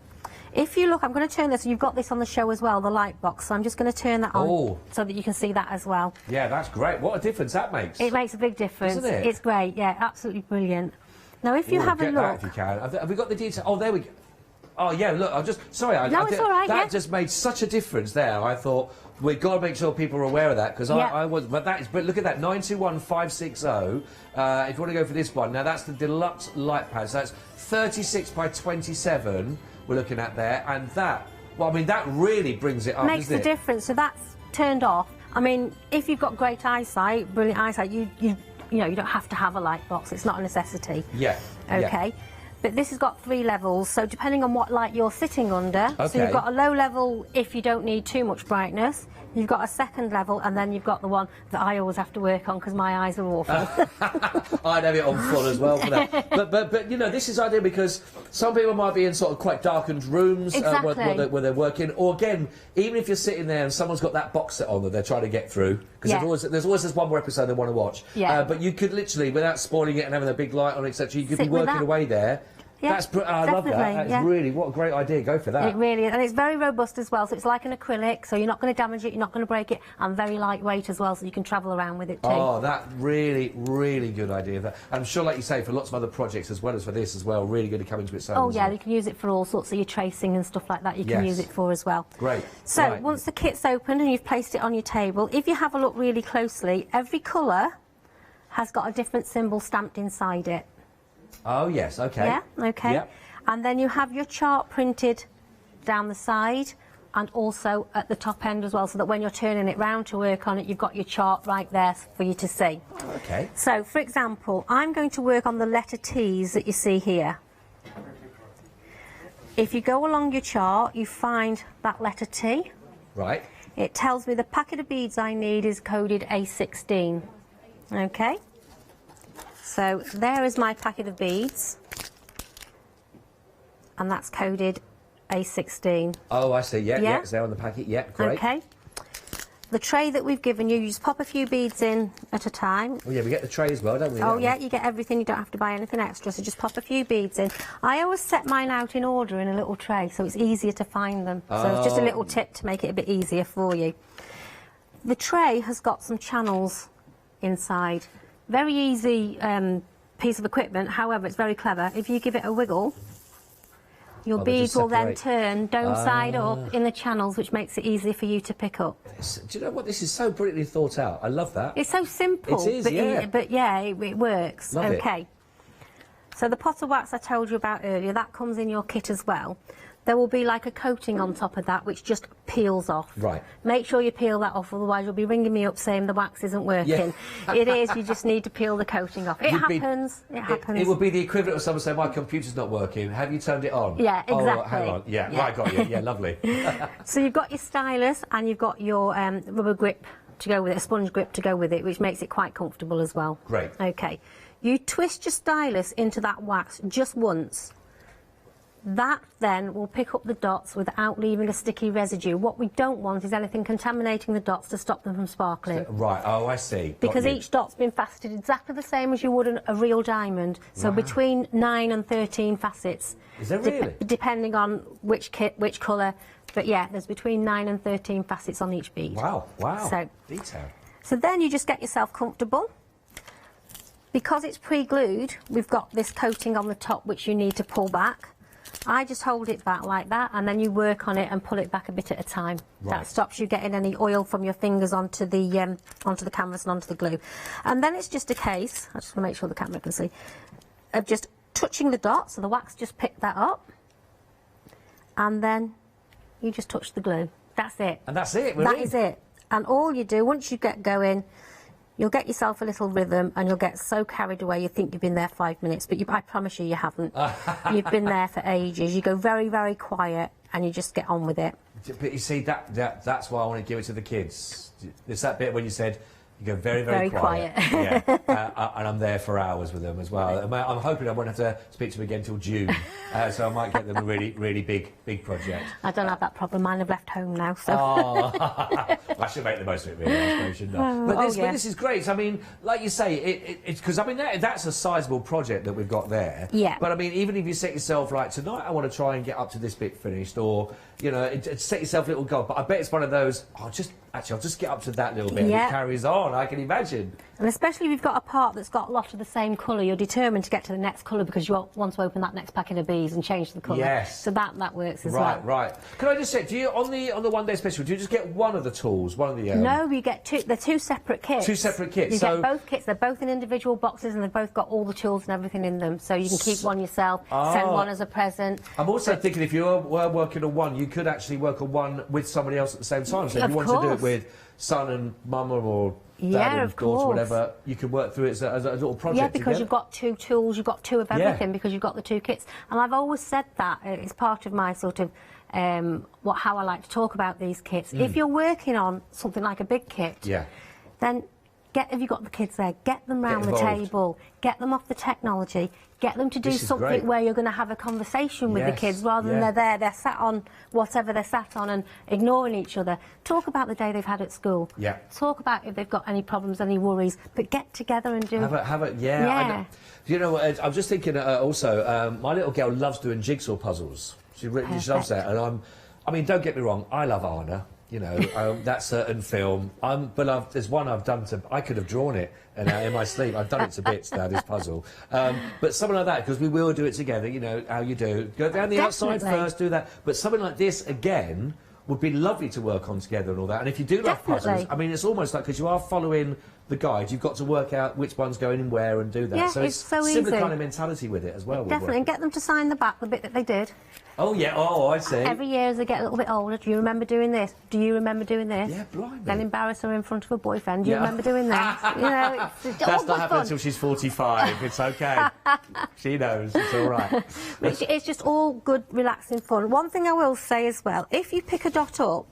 If you look, I'm going to turn this, you've got this on the show as well, the light box, so I'm just going to turn that on so that you can see that as well. Yeah, that's great. What a difference that makes. It makes a big difference. Doesn't it? It's great, yeah, absolutely brilliant. Now, if you have a look... That if you can. Have we got the detail? Oh, there we go. Oh, yeah, look, I'm just... Sorry, no, it's all right, that just made such a difference there. I thought, we've got to make sure people are aware of that, because I was... But that is... But look at that, 921560. If you want to go for this one, now that's the deluxe light pad, so that's 36 by 27 we're looking at there, and that... Well, I mean, that really brings it up, makes the difference, so that's turned off. I mean, if you've got great eyesight, brilliant eyesight, you know, you don't have to have a light box, it's not a necessity. Yeah. OK. Yeah. But this has got 3 levels, so depending on what light you're sitting under, so you've got a low level if you don't need too much brightness, you've got a second level, and then you've got the one that I always have to work on because my eyes are awful. I'd have it on full as well for that. But you know, this is ideal because some people might be in sort of quite darkened rooms where they're working, or again, even if you're sitting there and someone's got that box set on that they're trying to get through, because there's always this one more episode they want to watch. Yeah. But you could literally, without spoiling it and having a big light on, etc., you could be working away there. Yeah, I love that. That's really, what a great idea. Go for that. It really is. And it's very robust as well. So it's like an acrylic, so you're not going to damage it, you're not going to break it, and very lightweight as well, so you can travel around with it too. Oh, that really, really good idea. I'm sure, like you say, for lots of other projects as well as for this as well, really good to come into its own. Oh, yeah, you can use it for all sorts of your tracing and stuff like that. You can use it for as well. Great. So once the kit's open and you've placed it on your table, if you have a look really closely, every colour has got a different symbol stamped inside it. Oh, yes, OK. Yeah, OK. Yep. And then you have your chart printed down the side and also at the top end as well, so that when you're turning it round to work on it, you've got your chart right there for you to see. OK. So, for example, I'm going to work on the letter T's that you see here. If you go along your chart, you find that letter T. Right. It tells me the packet of beads I need is coded A16. OK? So, there is my packet of beads. And that's coded A16. Oh, I see. Yeah, it's there on the packet. Yeah, great. OK. the tray that we've given you, you just pop a few beads in at a time. Oh yeah, we get the tray as well, don't we? Oh yeah, you get everything, you don't have to buy anything extra, so just pop a few beads in. I always set mine out in order in a little tray, so it's easier to find them. So it's just a little tip to make it a bit easier for you. The tray has got some channels inside. Very easy piece of equipment, however, it's very clever. If you give it a wiggle, your beads will then turn dome side up in the channels, which makes it easier for you to pick up. Do you know what? This is so brilliantly thought out. I love that. It's so simple. It is, but yeah, it works. Love it. Okay. So the pot of wax I told you about earlier, that comes in your kit as well. There will be like a coating on top of that which just peels off. Right. Make sure you peel that off, otherwise you'll be ringing me up saying the wax isn't working. Yeah. It is, you just need to peel the coating off. It happens. It would be the equivalent of someone saying, my computer's not working, have you turned it on? Yeah, exactly. Oh, hang on. Yeah, right, got you. Yeah, lovely. So you've got your stylus and you've got your rubber grip to go with it, a sponge grip to go with it, which makes it quite comfortable as well. Great. Okay. You twist your stylus into that wax just once. That then will pick up the dots without leaving a sticky residue. What we don't want is anything contaminating the dots to stop them from sparkling. Right, oh, I see. Because each dot's been faceted exactly the same as you would a real diamond. So between 9 and 13 facets. Is there really? Depending on which kit, which colour. But yeah, there's between 9 and 13 facets on each bead. Wow, wow. So, detail. So then you just get yourself comfortable. Because it's pre-glued, we've got this coating on the top which you need to pull back. I just hold it back like that, and then you work on it and pull it back a bit at a time. Right. That stops you getting any oil from your fingers onto the canvas and onto the glue. And then it's just a case, I just want to make sure the camera can see, of just touching the dot, so the wax just picked that up, and then you just touch the glue. That's it. And that's it, That is it. And all you do, once you get going, you'll get yourself a little rhythm and you'll get so carried away you think you've been there 5 minutes, but I promise you, you haven't. You've been there for ages. You go very, very quiet and you just get on with it. But you see, that's why I want to give it to the kids. It's that bit when you said, you go very, very quiet. Yeah. And I'm there for hours with them as well. I'm hoping I won't have to speak to them again till June, so I might get them a really, really big project. I don't have that problem. Mine have left home now, so... Oh. I should make the most of it, really, I suppose, shouldn't I? But this is great. I mean, like you say, it's because, I mean, that's a sizable project that we've got there. Yeah. But, I mean, even if you set yourself, like, tonight I want to try and get up to this bit finished, or, you know, set yourself a little goal. But I bet it's one of those, I'll just get up to that little bit, and it carries on, I can imagine. And especially if you've got a part that's got a lot of the same colour, you're determined to get to the next colour because you want to open that next packet of beads and change the colour. Yes. So that works as well. Right. Can I just check, do you, on the one day special, do you just get one of the tools, one of the... No, you get two. They're two separate kits. Two separate kits. You get both kits. They're both in individual boxes and they've both got all the tools and everything in them. So you can keep one yourself, send one as a present. I'm also thinking if you were working on one, you could actually work on one with somebody else at the same time. So if you want to do it with son and mum or dad and daughter, whatever, you can work through it as a little project. Yeah, because together. you've got two tools, you've got two of everything because you've got the two kits. And I've always said that it's part of my sort of how I like to talk about these kits. If you're working on something like a big kit, then have you got the kids there? Get them round the table, get them off the technology, get them to do something where you're going to have a conversation with the kids rather than they're sat on whatever they're sat on and ignoring each other. Talk about the day they've had at school. Yeah. Talk about if they've got any problems, any worries, but get together and do... Have a you know, I'm just thinking also, my little girl loves doing jigsaw puzzles. She loves that, and I mean, don't get me wrong, I love Anna. You know, that certain film. But there's one I've done I could have drawn it in my sleep. I've done it to bits now, this puzzle. But something like that, because we will do it together, you know, how you do. Go down the outside first, do that. But something like this, again, would be lovely to work on together and all that. And if you do love puzzles, I mean, it's almost like, because you are following the guide, you've got to work out which one's going in where and do that. Yeah, so it's so similar easy. kind of mentality with it as well. Definitely, and get them to sign the back, the bit that they did. Oh, yeah, I see. Every year as they get a little bit older, do you remember doing this? Do you remember doing this? Yeah, blimey. Then embarrass her in front of a boyfriend. Do you remember doing that? You know, it's That's not happening until she's 45. It's okay. She knows. It's all right. It's just all good, relaxing fun. One thing I will say as well, if you pick a dot up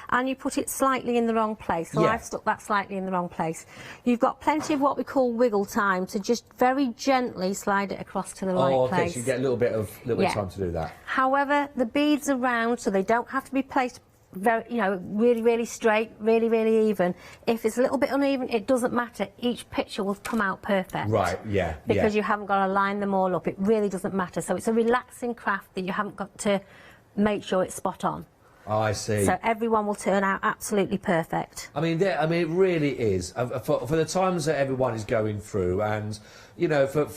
and you put it slightly in the wrong place, so I've stuck that slightly in the wrong place, you've got plenty of what we call wiggle time to just very gently slide it across to the right place. So you get a little bit of time to do that. However, the beads are round, so they don't have to be placed very, you know, really, really straight, really, really even. If it's a little bit uneven, it doesn't matter. Each picture will come out perfect. Right, yeah. Because you haven't got to line them all up. It really doesn't matter. So it's a relaxing craft that you haven't got to make sure it's spot on. Oh, I see. So everyone will turn out absolutely perfect. I mean, it really is. For the times that everyone is going through, and, you know, for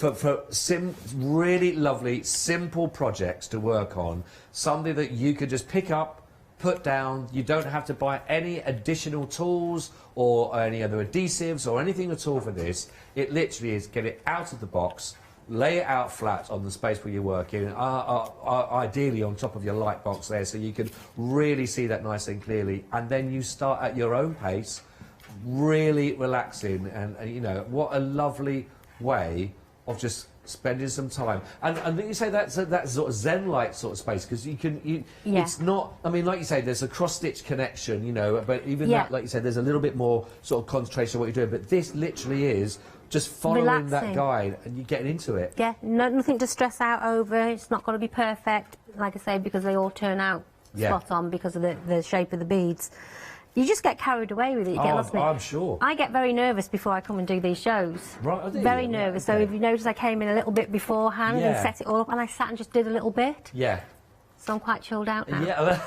really lovely, simple projects to work on, something that you could just pick up, put down, you don't have to buy any additional tools or any other adhesives or anything at all for this. It literally is get it out of the box, lay it out flat on the space where you're working, ideally on top of your light box there, so you can really see that nice and clearly, and then you start at your own pace, really relaxing, and you know, what a lovely way of just spending some time. And you say that's that sort of zen-like sort of space, because it's not, I mean, like you say, there's a cross-stitch connection, you know, but even that, like you said, there's a little bit more sort of concentration on what you're doing, but this literally is just following that guide and you're getting into it. Yeah, nothing to stress out over. It's not got to be perfect, like I say, because they all turn out spot on because of the shape of the beads. You just get carried away with it. You get lost in it. I'm sure. I get very nervous before I come and do these shows. Right, I do. Very nervous. Okay. So if you notice, I came in a little bit beforehand and set it all up, and I sat and just did a little bit. Yeah. So I'm quite chilled out now. Yeah,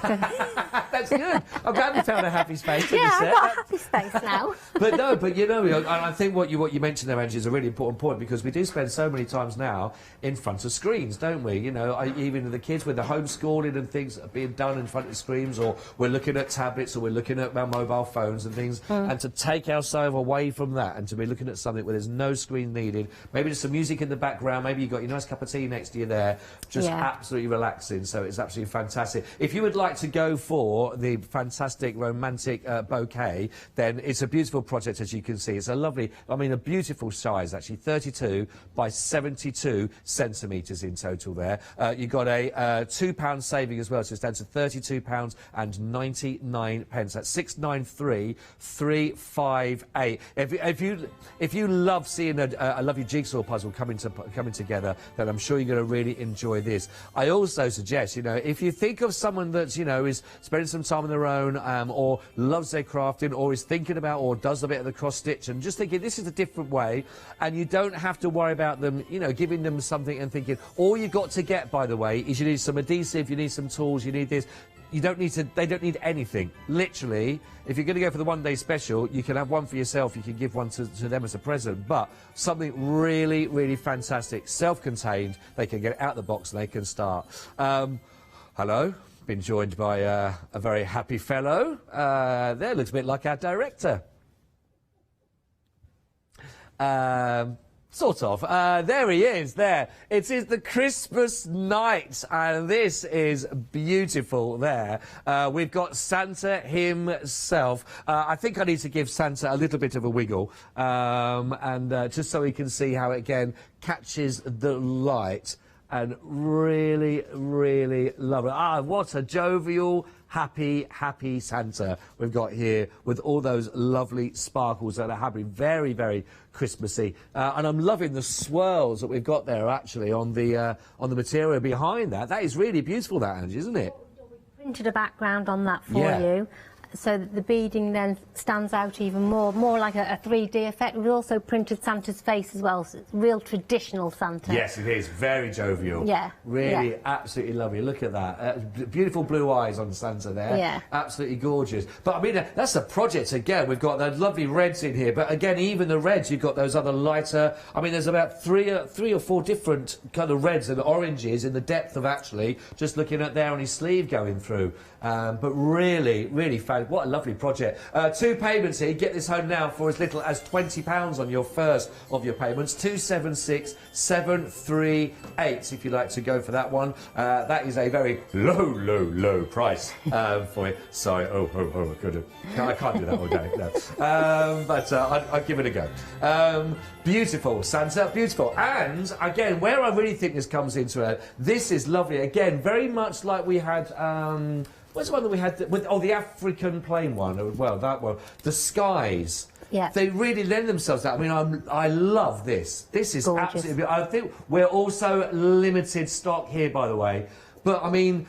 that's good. I'm glad you found a happy space. Yeah, I've got a happy space now. But you know, I think what you mentioned there, Angie, is a really important point, because we do spend so many times now in front of screens, don't we? You know, even the kids with the homeschooling and things being done in front of screens, or we're looking at tablets, or we're looking at our mobile phones and things, and to take ourselves away from that and to be looking at something where there's no screen needed, maybe just some music in the background, maybe you've got your nice cup of tea next to you there, just absolutely relaxing. So it's absolutely fantastic. If you would like to go for the fantastic romantic bouquet, then it's a beautiful project, as you can see. It's a lovely, I mean, a beautiful size, actually, 32 by 72 centimetres in total there. You've got a £2 saving as well, so it's down to £32.99. That's 693,358. If you love seeing a lovely jigsaw puzzle coming together, then I'm sure you're going to really enjoy this. I also suggest, you know, if you think of someone that, you know, is spending some time on their own, or loves their crafting, or is thinking about, or does a bit of the cross stitch, and just thinking this is a different way, and you don't have to worry about them, you know, giving them something and thinking, all you've got to get, by the way, is you need some adhesive, you need some tools, you need this. You don't need to, they don't need anything. Literally, if you're going to go for the one-day special, you can have one for yourself, you can give one to them as a present, but something really, really fantastic, self-contained, they can get it out of the box and they can start. Hello, been joined by a very happy fellow. There, looks a bit like our director. Sort of. There he is, there. It is the Christmas night, and this is beautiful there. We've got Santa himself. I think I need to give Santa a little bit of a wiggle, and just so he can see how it, again, catches the light. And really, really love it. Ah, what a jovial, happy Santa we've got here, with all those lovely sparkles that are happening. Very, very Christmassy. And I'm loving the swirls that we've got there, actually, on the material behind that. That is really beautiful, that, Angie, isn't it? Printed a background on that for you, so that the beading then stands out even more like a 3D effect. We've also printed Santa's face as well, so it's real traditional Santa. Yes, it is. Very jovial. Yeah. Really, absolutely lovely. Look at that. Beautiful blue eyes on Santa there. Yeah. Absolutely gorgeous. But, I mean, that's a project, again. We've got those lovely reds in here, but, again, even the reds, you've got those other lighter... I mean, there's about three or four different kind of reds and oranges in the depth of, actually, just looking at there on his sleeve going through. But really, really fun. What a lovely project. 2 payments here. You get this home now for as little as £20 on your first of your payments. 276,738 if you'd like to go for that one. That is a very low price for you. Sorry. Oh, I can't do that all day. No. But I'll give it a go. Beautiful, Santa, beautiful. And, again, where I really think this comes into it, this is lovely. Again, very much like we had... what's the one that we had with the African plain one? Well, that one. The skies. Yeah. They really lend themselves to that. I mean, I love this. This is absolutely... I think we're also limited stock here, by the way. But, I mean,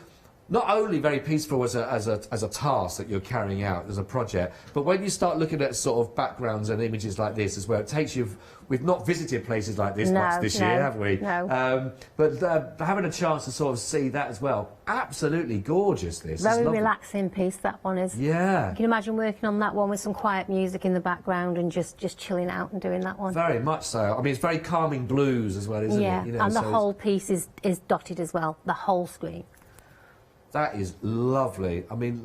not only very peaceful as a task that you're carrying out as a project, but when you start looking at sort of backgrounds and images like this as well, it takes you. We've not visited places like this much this year, have we? No. But having a chance to sort of see that as well, absolutely gorgeous. This very relaxing piece. That one is. Yeah. You can imagine working on that one with some quiet music in the background and just chilling out and doing that one. Very much so. I mean, it's very calming blues as well, isn't it? Yeah, You know, and the so whole piece is dotted as well. The whole screen. That is lovely. I mean,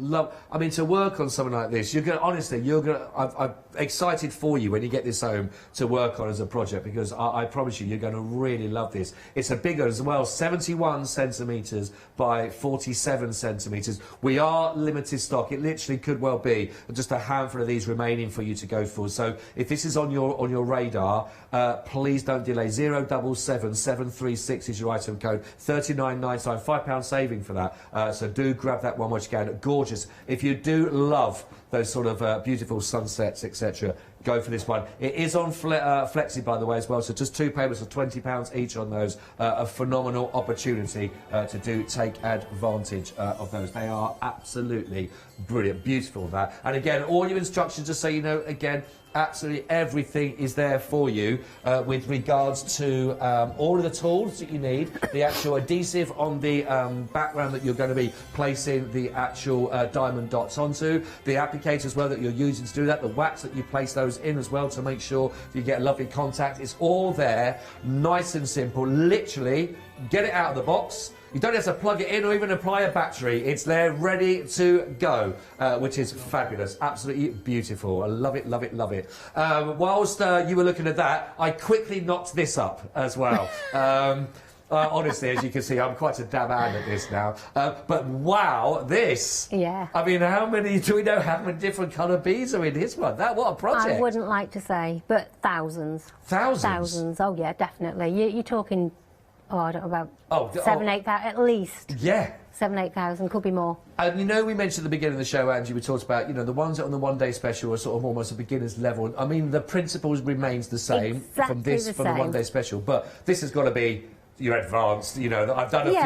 to work on something like this, I'm excited for you when you get this home to work on as a project, because I promise you, you're going to really love this. It's a bigger as well, 71 centimetres by 47 centimetres. We are limited stock. It literally could well be just a handful of these remaining for you to go for. So if this is on your radar, please don't delay. 077 736 is your item code. 39.99, £5 saving for that. So do grab that one once you can. Gorgeous. If you do love those sort of beautiful sunsets, etc., go for this one. It is on Flexi, by the way, as well, so just 2 payments of £20 each on those. A phenomenal opportunity to take advantage of those. They are absolutely brilliant. Beautiful, that. And again, all your instructions, just so you know, again, absolutely everything is there for you with regards to all of the tools that you need, the actual adhesive on the background that you're going to be placing the actual diamond dots onto, the applicator as well that you're using to do that, the wax that you place those in as well to make sure you get a lovely contact. It's all there, nice and simple. Literally, get it out of the box. You don't have to plug it in or even apply a battery. It's there ready to go, which is fabulous. Absolutely beautiful. I love it, love it, love it. Whilst you were looking at that, I quickly knocked this up as well. Honestly, as you can see, I'm quite a dab hand at this now. But wow, this! Yeah. I mean, do we know how many different colour beads are in this one? What a project! I wouldn't like to say, but thousands. Thousands? Thousands, oh yeah, definitely. You're talking, I don't know, about 7,000, 8,000, at least. Yeah. 7,000, 8,000, could be more. And you know, we mentioned at the beginning of the show, Angie, we talked about, you know, the ones that on the one-day special are sort of almost a beginner's level. I mean, the principles remains the same from the one-day special, but this has got to be your advanced, you know, I've done a few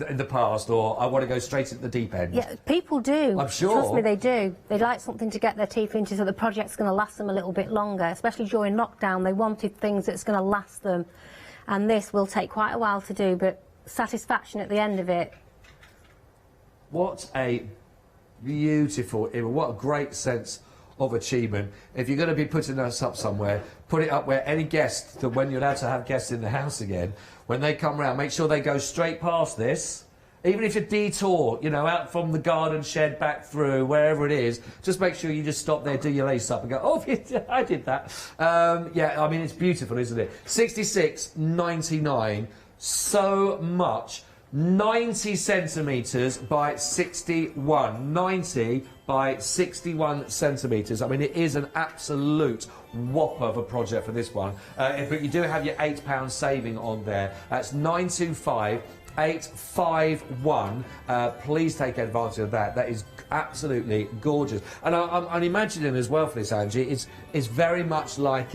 in the past, or I want to go straight at the deep end. Yeah, people do. I'm sure. Trust me, they do. They like something to get their teeth into so the project's going to last them a little bit longer, especially during lockdown. They wanted things that's going to last them, and this will take quite a while to do, but satisfaction at the end of it. What a beautiful image. What a great sense of achievement. If you're going to be putting this up somewhere, put it up where any guest, that when you're allowed to have guests in the house again, when they come round, make sure they go straight past this. Even if you detour, you know, out from the garden shed back through, wherever it is, just make sure you just stop there, do your lace up and go, oh, I did that. Yeah, I mean, it's beautiful, isn't it? £66.99, so much. 90 centimetres by 61. 90 by 61 centimetres. I mean, it is an absolute whopper of a project for this one. But you do have your £8 saving on there. That's 925-851. Please take advantage of that. That is absolutely gorgeous. And I'm imagining as well for this, Angie, it's very much like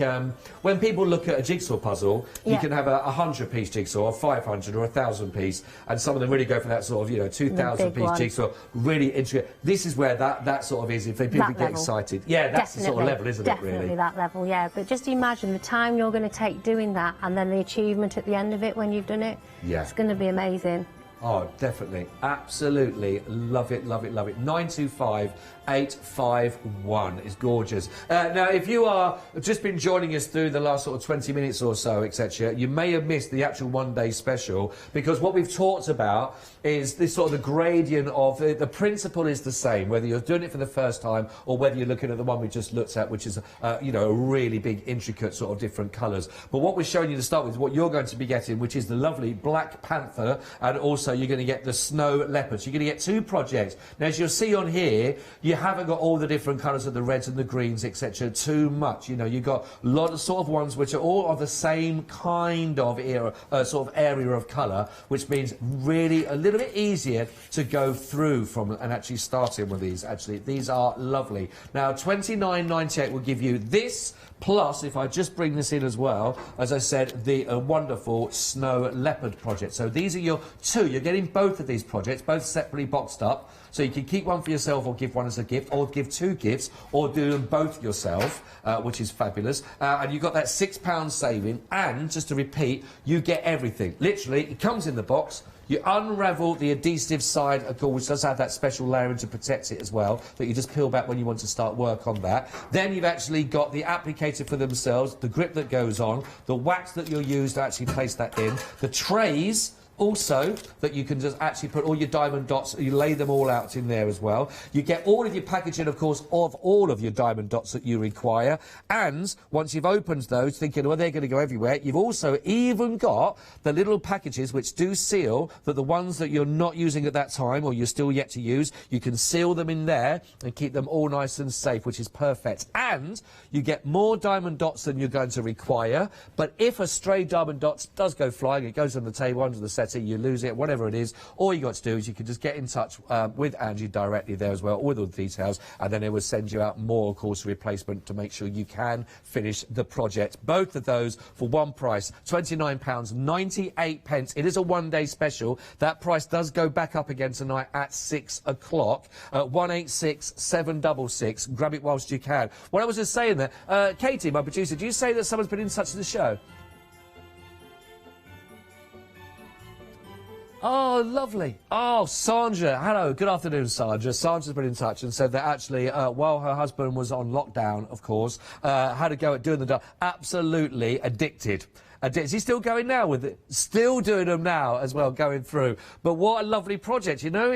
when people look at a jigsaw puzzle, you can have a 100-piece jigsaw, or 500 or 1,000-piece, and some of them really go for that sort of, you know, 2,000-piece jigsaw, really intricate. This is where that sort of is, if people get excited. Yeah, that's the sort of level, isn't it, really? Definitely that level, yeah. But just imagine the time you're going to take doing that, and then the achievement at the end of it when you've done it. Yeah. It's going to be amazing. Oh, definitely. Absolutely. Love it, love it, love it. 925-851 is gorgeous. Now, if you are just been joining us through the last sort of 20 minutes or so, etc., you may have missed the actual one-day special, because what we've talked about is this sort of the gradient of the principle is the same, whether you're doing it for the first time or whether you're looking at the one we just looked at, which is, you know, a really big, intricate sort of different colours. But what we're showing you to start with is what you're going to be getting, which is the lovely Black Panther, and also you're going to get the Snow Leopard. So you're going to get two projects. Now, as you'll see on here, you haven't got all the different colours of the reds and the greens, etc. too much. You know, you've got a lot of sort of ones which are all of the same kind of era, sort of area of colour, which means really a little bit easier to go through from and actually start in with these. Actually, these are lovely. Now, £29.98 will give you this Plus, if I just bring this in as well, as I said, the wonderful Snow Leopard project. So these are your two. You're getting both of these projects, both separately boxed up. So you can keep one for yourself or give one as a gift, or give two gifts, or do them both yourself, which is fabulous. And you've got that £6 saving, and, just to repeat, you get everything. Literally, it comes in the box. You unravel the adhesive side, of course, which does have that special layering to protect it as well, that you just peel back when you want to start work on that. Then you've actually got the applicator for themselves, the grip that goes on, the wax that you'll use to actually place that in, the trays also that you can just actually put all your diamond dots, you lay them all out in there as well. You get all of your packaging, of course, of all of your diamond dots that you require. And once you've opened those, thinking, well, they're going to go everywhere, you've also even got the little packages which do seal, that the ones that you're not using at that time or you're still yet to use, you can seal them in there and keep them all nice and safe, which is perfect. And you get more diamond dots than you're going to require. But if a stray diamond dot does go flying, it goes on the table under the settee, you lose it, whatever it is, all you got to do is you can just get in touch with Angie directly there as well, with all the details, and then it will send you out more, of course, replacement to make sure you can finish the project. Both of those for one price, £29.98. It is a one-day special. That price does go back up again tonight at 6 o'clock. 186 766. Grab it whilst you can. What I was just saying there, Katie, my producer, do you say that someone's been in touch with the show? Oh, lovely. Oh, Sandra. Hello. Good afternoon, Sandra. Sandra's been in touch and said that actually, while her husband was on lockdown, of course, had a go at doing the... Absolutely addicted. Is he still going now with it? Still doing them now as well, going through. But what a lovely project, you know.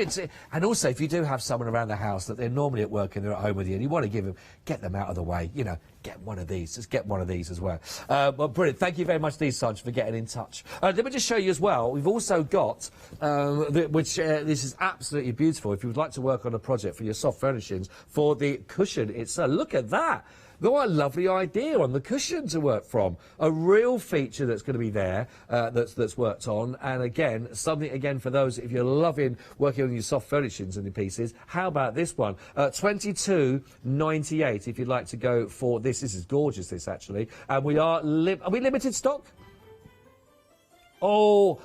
And also, if you do have someone around the house that they're normally at work and they're at home with you, and you want to get them out of the way, you know, get one of these. Just get one of these as well. Well, brilliant. Thank you very much, Sandra, for getting in touch. Let me just show you as well. We've also got, this is absolutely beautiful. If you would like to work on a project for your soft furnishings, for the cushion itself. Look at that. What a lovely idea on the cushion to work from. A real feature that's going to be there, that's worked on. And again, something again for those, if you're loving working on your soft furnishings and your pieces, how about this one? £22.98 if you'd like to go for this. This is gorgeous, this actually. And we are we limited stock? Oh,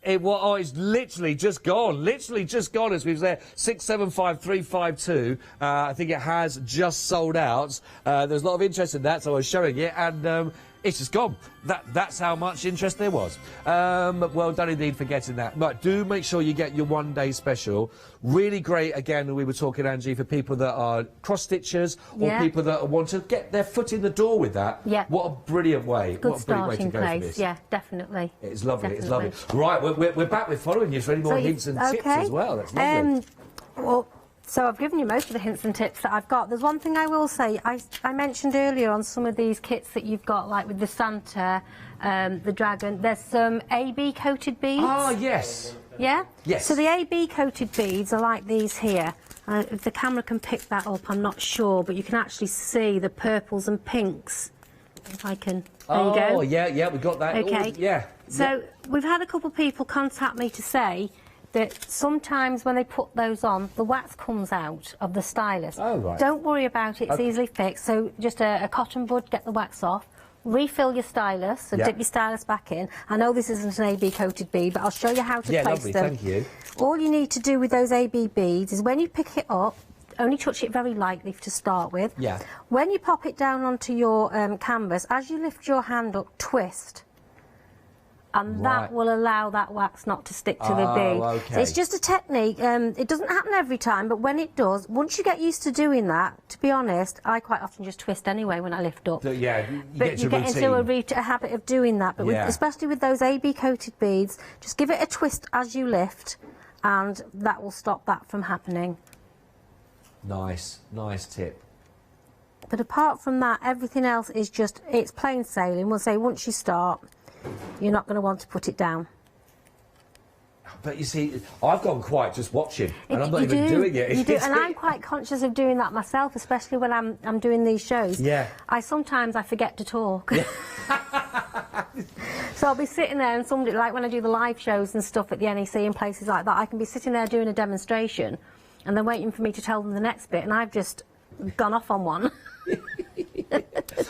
it's literally just gone. Literally just gone as we was there. 675352. I think it has just sold out. There's a lot of interest in that, so I was showing it, and it's just gone. That's how much interest there was. Well done indeed for getting that. But do make sure you get your one-day special. Really great, again, we were talking, Angie, for people that are cross-stitchers or people that want to get their foot in the door with that. Yeah. What a brilliant way. Good what a brilliant way to go place. for this. Yeah, definitely. It's lovely, Definitely. it's lovely. Right, we're back. We're following you for any more hints and tips as well. That's lovely. So I've given you most of the hints and tips that I've got. There's one thing I will say. I mentioned earlier on some of these kits that you've got, like with the Santa, the dragon, there's some AB coated beads. Ah, yes. Yeah? Yes. So the AB coated beads are like these here. If the camera can pick that up, I'm not sure, but you can actually see the purples and pinks. If I can... There you go. Oh, yeah, we got that. Okay. Yeah. So we've had a couple of people contact me to say that sometimes when they put those on, the wax comes out of the stylus. Oh, right. Don't worry about it, it's easily fixed. So just a cotton bud, get the wax off, refill your stylus, so dip your stylus back in. I know this isn't an AB coated bead, but I'll show you how to place lovely, them. thank you. All you need to do with those AB beads is when you pick it up, only touch it very lightly to start with. Yeah. When you pop it down onto your canvas, as you lift your hand up, twist. And that will allow that wax not to stick to the bead. Okay. So it's just a technique. It doesn't happen every time, but when it does, once you get used to doing that, to be honest, I quite often just twist anyway when I lift up. So, yeah, you but you get into a habit of doing that. But especially with those AB coated beads, just give it a twist as you lift, and that will stop that from happening. Nice tip. But apart from that, everything else is just, it's plain sailing. We'll say once you start, you're not going to want to put it down. But you see, I've gone quiet just watching, and I'm not even doing it. You do, and I'm quite conscious of doing that myself, especially when I'm doing these shows. Yeah. Sometimes I forget to talk. Yeah. So I'll be sitting there, and somebody, like when I do the live shows and stuff at the NEC and places like that, I can be sitting there doing a demonstration, and they're waiting for me to tell them the next bit, and I've just gone off on one.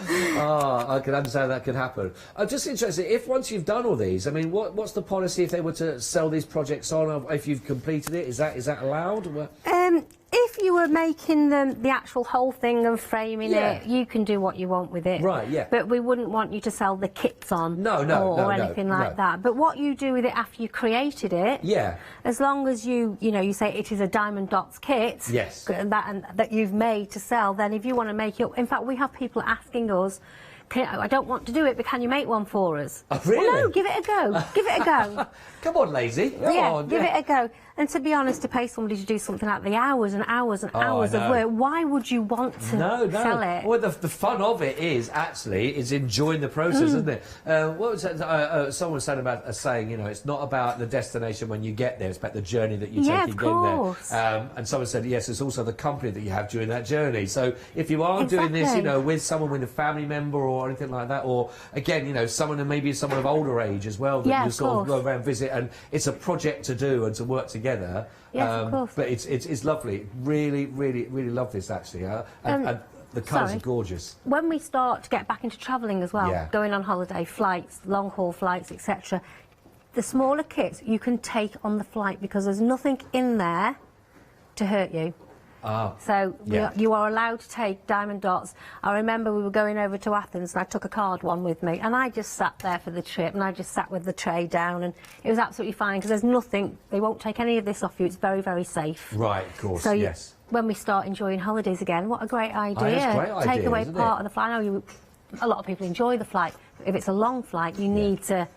Oh, I can understand that could happen. I'm just interested, if once you've done all these, I mean, what's the policy if they were to sell these projects on, or if you've completed it? Is that allowed? If you were making the actual whole thing and framing Yeah. it, you can do what you want with it. Right, yeah. But we wouldn't want you to sell the kits on no, or anything like no. that. But what you do with it after you created it, Yeah. as long as you say it is a Diamond Dots kit Yes. that you've made to sell, then if you want to make it, in fact, we have people asking us, I don't want to do it, but can you make one for us? Oh, really? Well, no, give it a go. Give it a go. Come on, lazy. Come on, give it a go. And to be honest, to pay somebody to do something like the hours and hours and hours of work, why would you want to sell it? Well, the fun of it is enjoying the process, isn't it? What was that? Someone was saying about saying, it's not about the destination when you get there; it's about the journey that you take in getting there. And someone said, yes, it's also the company that you have during that journey. So if you are doing this, with someone, with a family member or anything like that, or again, someone of older age as well that you sort of go around and visit, and it's a project to do and to work together. Yes, of course. But it's lovely. Really, really, really love this actually. And the colours are gorgeous. When we start to get back into travelling as well, going on holiday, flights, long haul flights, etc., the smaller kits you can take on the flight because there's nothing in there to hurt you. So you are allowed to take Diamond Dots. I remember we were going over to Athens and I took a card one with me and I just sat there for the trip and I just sat with the tray down and it was absolutely fine because there's nothing, they won't take any of this off you, it's very, very safe. Right, of course, so yes. When we start enjoying holidays again, what a great idea. That's a great idea, take away isn't part it? of the flight. I know a lot of people enjoy the flight. If it's a long flight, you need to,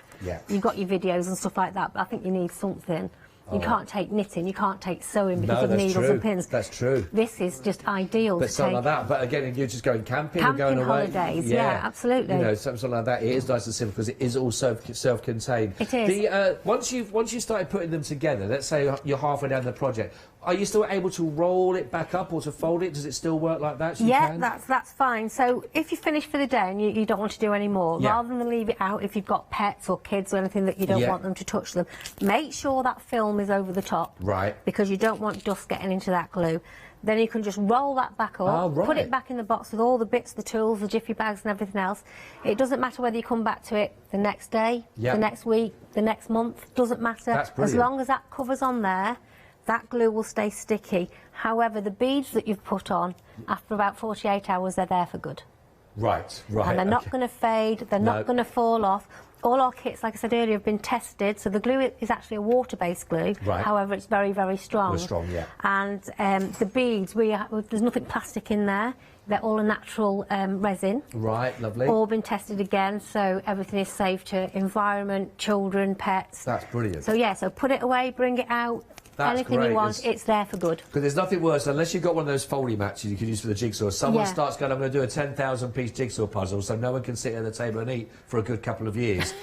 you've got your videos and stuff like that, but I think you need something. You can't take knitting, you can't take sewing because of needles and pins. That's true. This is just ideal But to something take. like that. But again, you're just going camping or going away. Holidays, yeah, absolutely. Something like that. It is nice and simple because it is all self-contained. It is. Once you started putting them together, let's say you're halfway down the project, are you still able to roll it back up or to fold it? Does it still work like that? That's fine. So if you finish for the day and you don't want to do any more, rather than leave it out, if you've got pets or kids or anything that you don't want them to touch them, make sure that film is over the top. Right. Because you don't want dust getting into that glue. Then you can just roll that back up, put it back in the box with all the bits, the tools, the jiffy bags and everything else. It doesn't matter whether you come back to it the next day, the next week, the next month, doesn't matter. That's brilliant. As long as that cover's on there, that glue will stay sticky. However, the beads that you've put on, after about 48 hours, they're there for good. Right. And they're not going to fade, they're not going to fall off. All our kits, like I said earlier, have been tested, so the glue is actually a water-based glue. Right. However, it's very, very strong. Very strong, yeah. And the beads, there's nothing plastic in there. They're all a natural resin. Right, lovely. All been tested again, so everything is safe to environment, children, pets. That's brilliant. So put it away, bring it out. That's anything great. you want, it's there for good. Because there's nothing worse, unless you've got one of those foldy mats you can use for the jigsaw. Someone Yeah. starts going, I'm going to do a 10,000-piece jigsaw puzzle, so no one can sit at the table and eat for a good couple of years.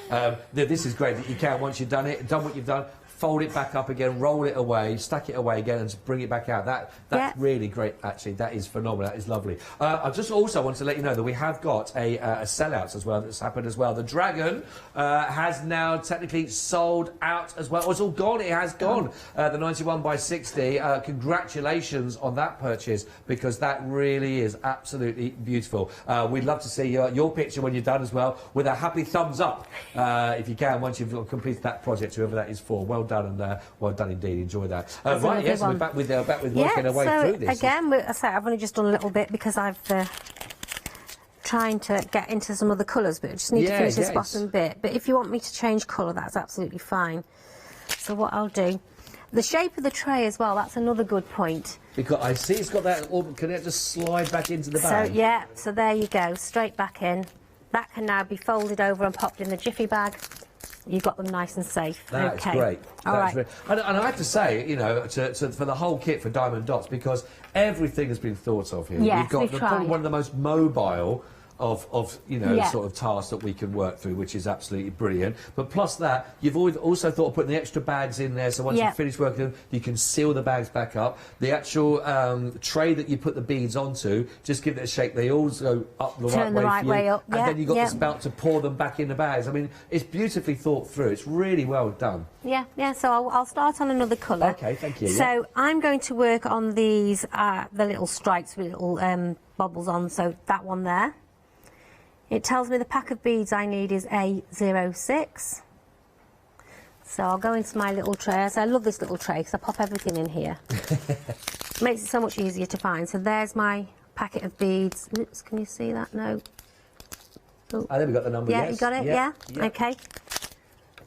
This is great that you can, once you've done what you've done, fold it back up again, roll it away, stack it away again, and bring it back out. That's really great, actually. That is phenomenal. That is lovely. I just also want to let you know that we have got a sellout as well that's happened as well. The Dragon has now technically sold out as well. Oh, it's all gone. It has gone. The 91 by 60. Congratulations on that purchase because that really is absolutely beautiful. We'd love to see your picture when you're done as well with a happy thumbs up if you can once you've completed that project, whoever that is for. Well done and well done indeed. Enjoy that. Right, yes, we're back with working our way through this. Again, I've only just done a little bit because I've trying to get into some other colours, but I just need to finish this bottom bit. But if you want me to change colour, that's absolutely fine. So what I'll do, the shape of the tray as well, that's another good point. Because I see it's got that, can it just slide back into the bag? So so there you go, straight back in. That can now be folded over and popped in the jiffy bag. You've got them nice and safe. That's okay. great. All right. And I have to say, for the whole kit for Diamond Dots, because everything has been thought of here. Yes, we've got probably tried. one of the most mobile of sort of tasks that we can work through, which is absolutely brilliant. But plus that, you've always also thought of putting the extra bags in there, so once you've finished working them, you can seal the bags back up. The actual tray that you put the beads onto, just give it a shake. They all go up the right way up, and then you've got the spout to pour them back in the bags. I mean, it's beautifully thought through. It's really well done. Yeah, so I'll start on another colour. Okay, thank you. So I'm going to work on these, the little stripes with little bobbles on, so that one there. It tells me the pack of beads I need is A06. So I'll go into my little tray. So I love this little tray because I pop everything in here. Makes it so much easier to find. So there's my packet of beads. Oops, can you see that? No. Oh, there we got the number, yeah, yes. You got it? Yeah. Okay.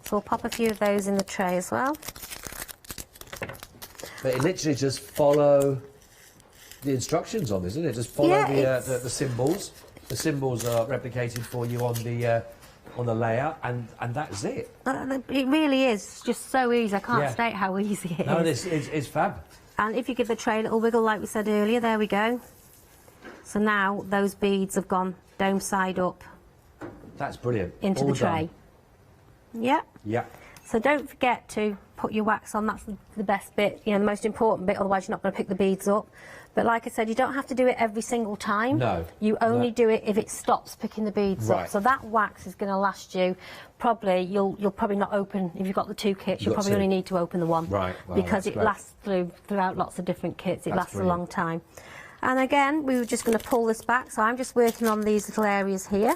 So we'll pop a few of those in the tray as well. But it literally just follow the instructions on this, isn't it? Just follow the symbols. The symbols are replicated for you on the layout, and that's it. It really is just so easy. I can't state how easy it is. No, this is fab. And if you give the tray a little wiggle, like we said earlier, there we go. So now those beads have gone dome side up. That's brilliant. Into the tray. Yeah. Yeah. So don't forget to put your wax on. That's the best bit, you know, the most important bit. Otherwise, you're not going to pick the beads up. But like I said, you don't have to do it every single time. No. You only do it if it stops picking the beads up. So that wax is going to last you. Probably you'll probably not open if you've got the two kits. You'll probably only need to open the one. Right. Because it lasts throughout lots of different kits. It lasts a long time. And again, we were just going to pull this back. So I'm just working on these little areas here.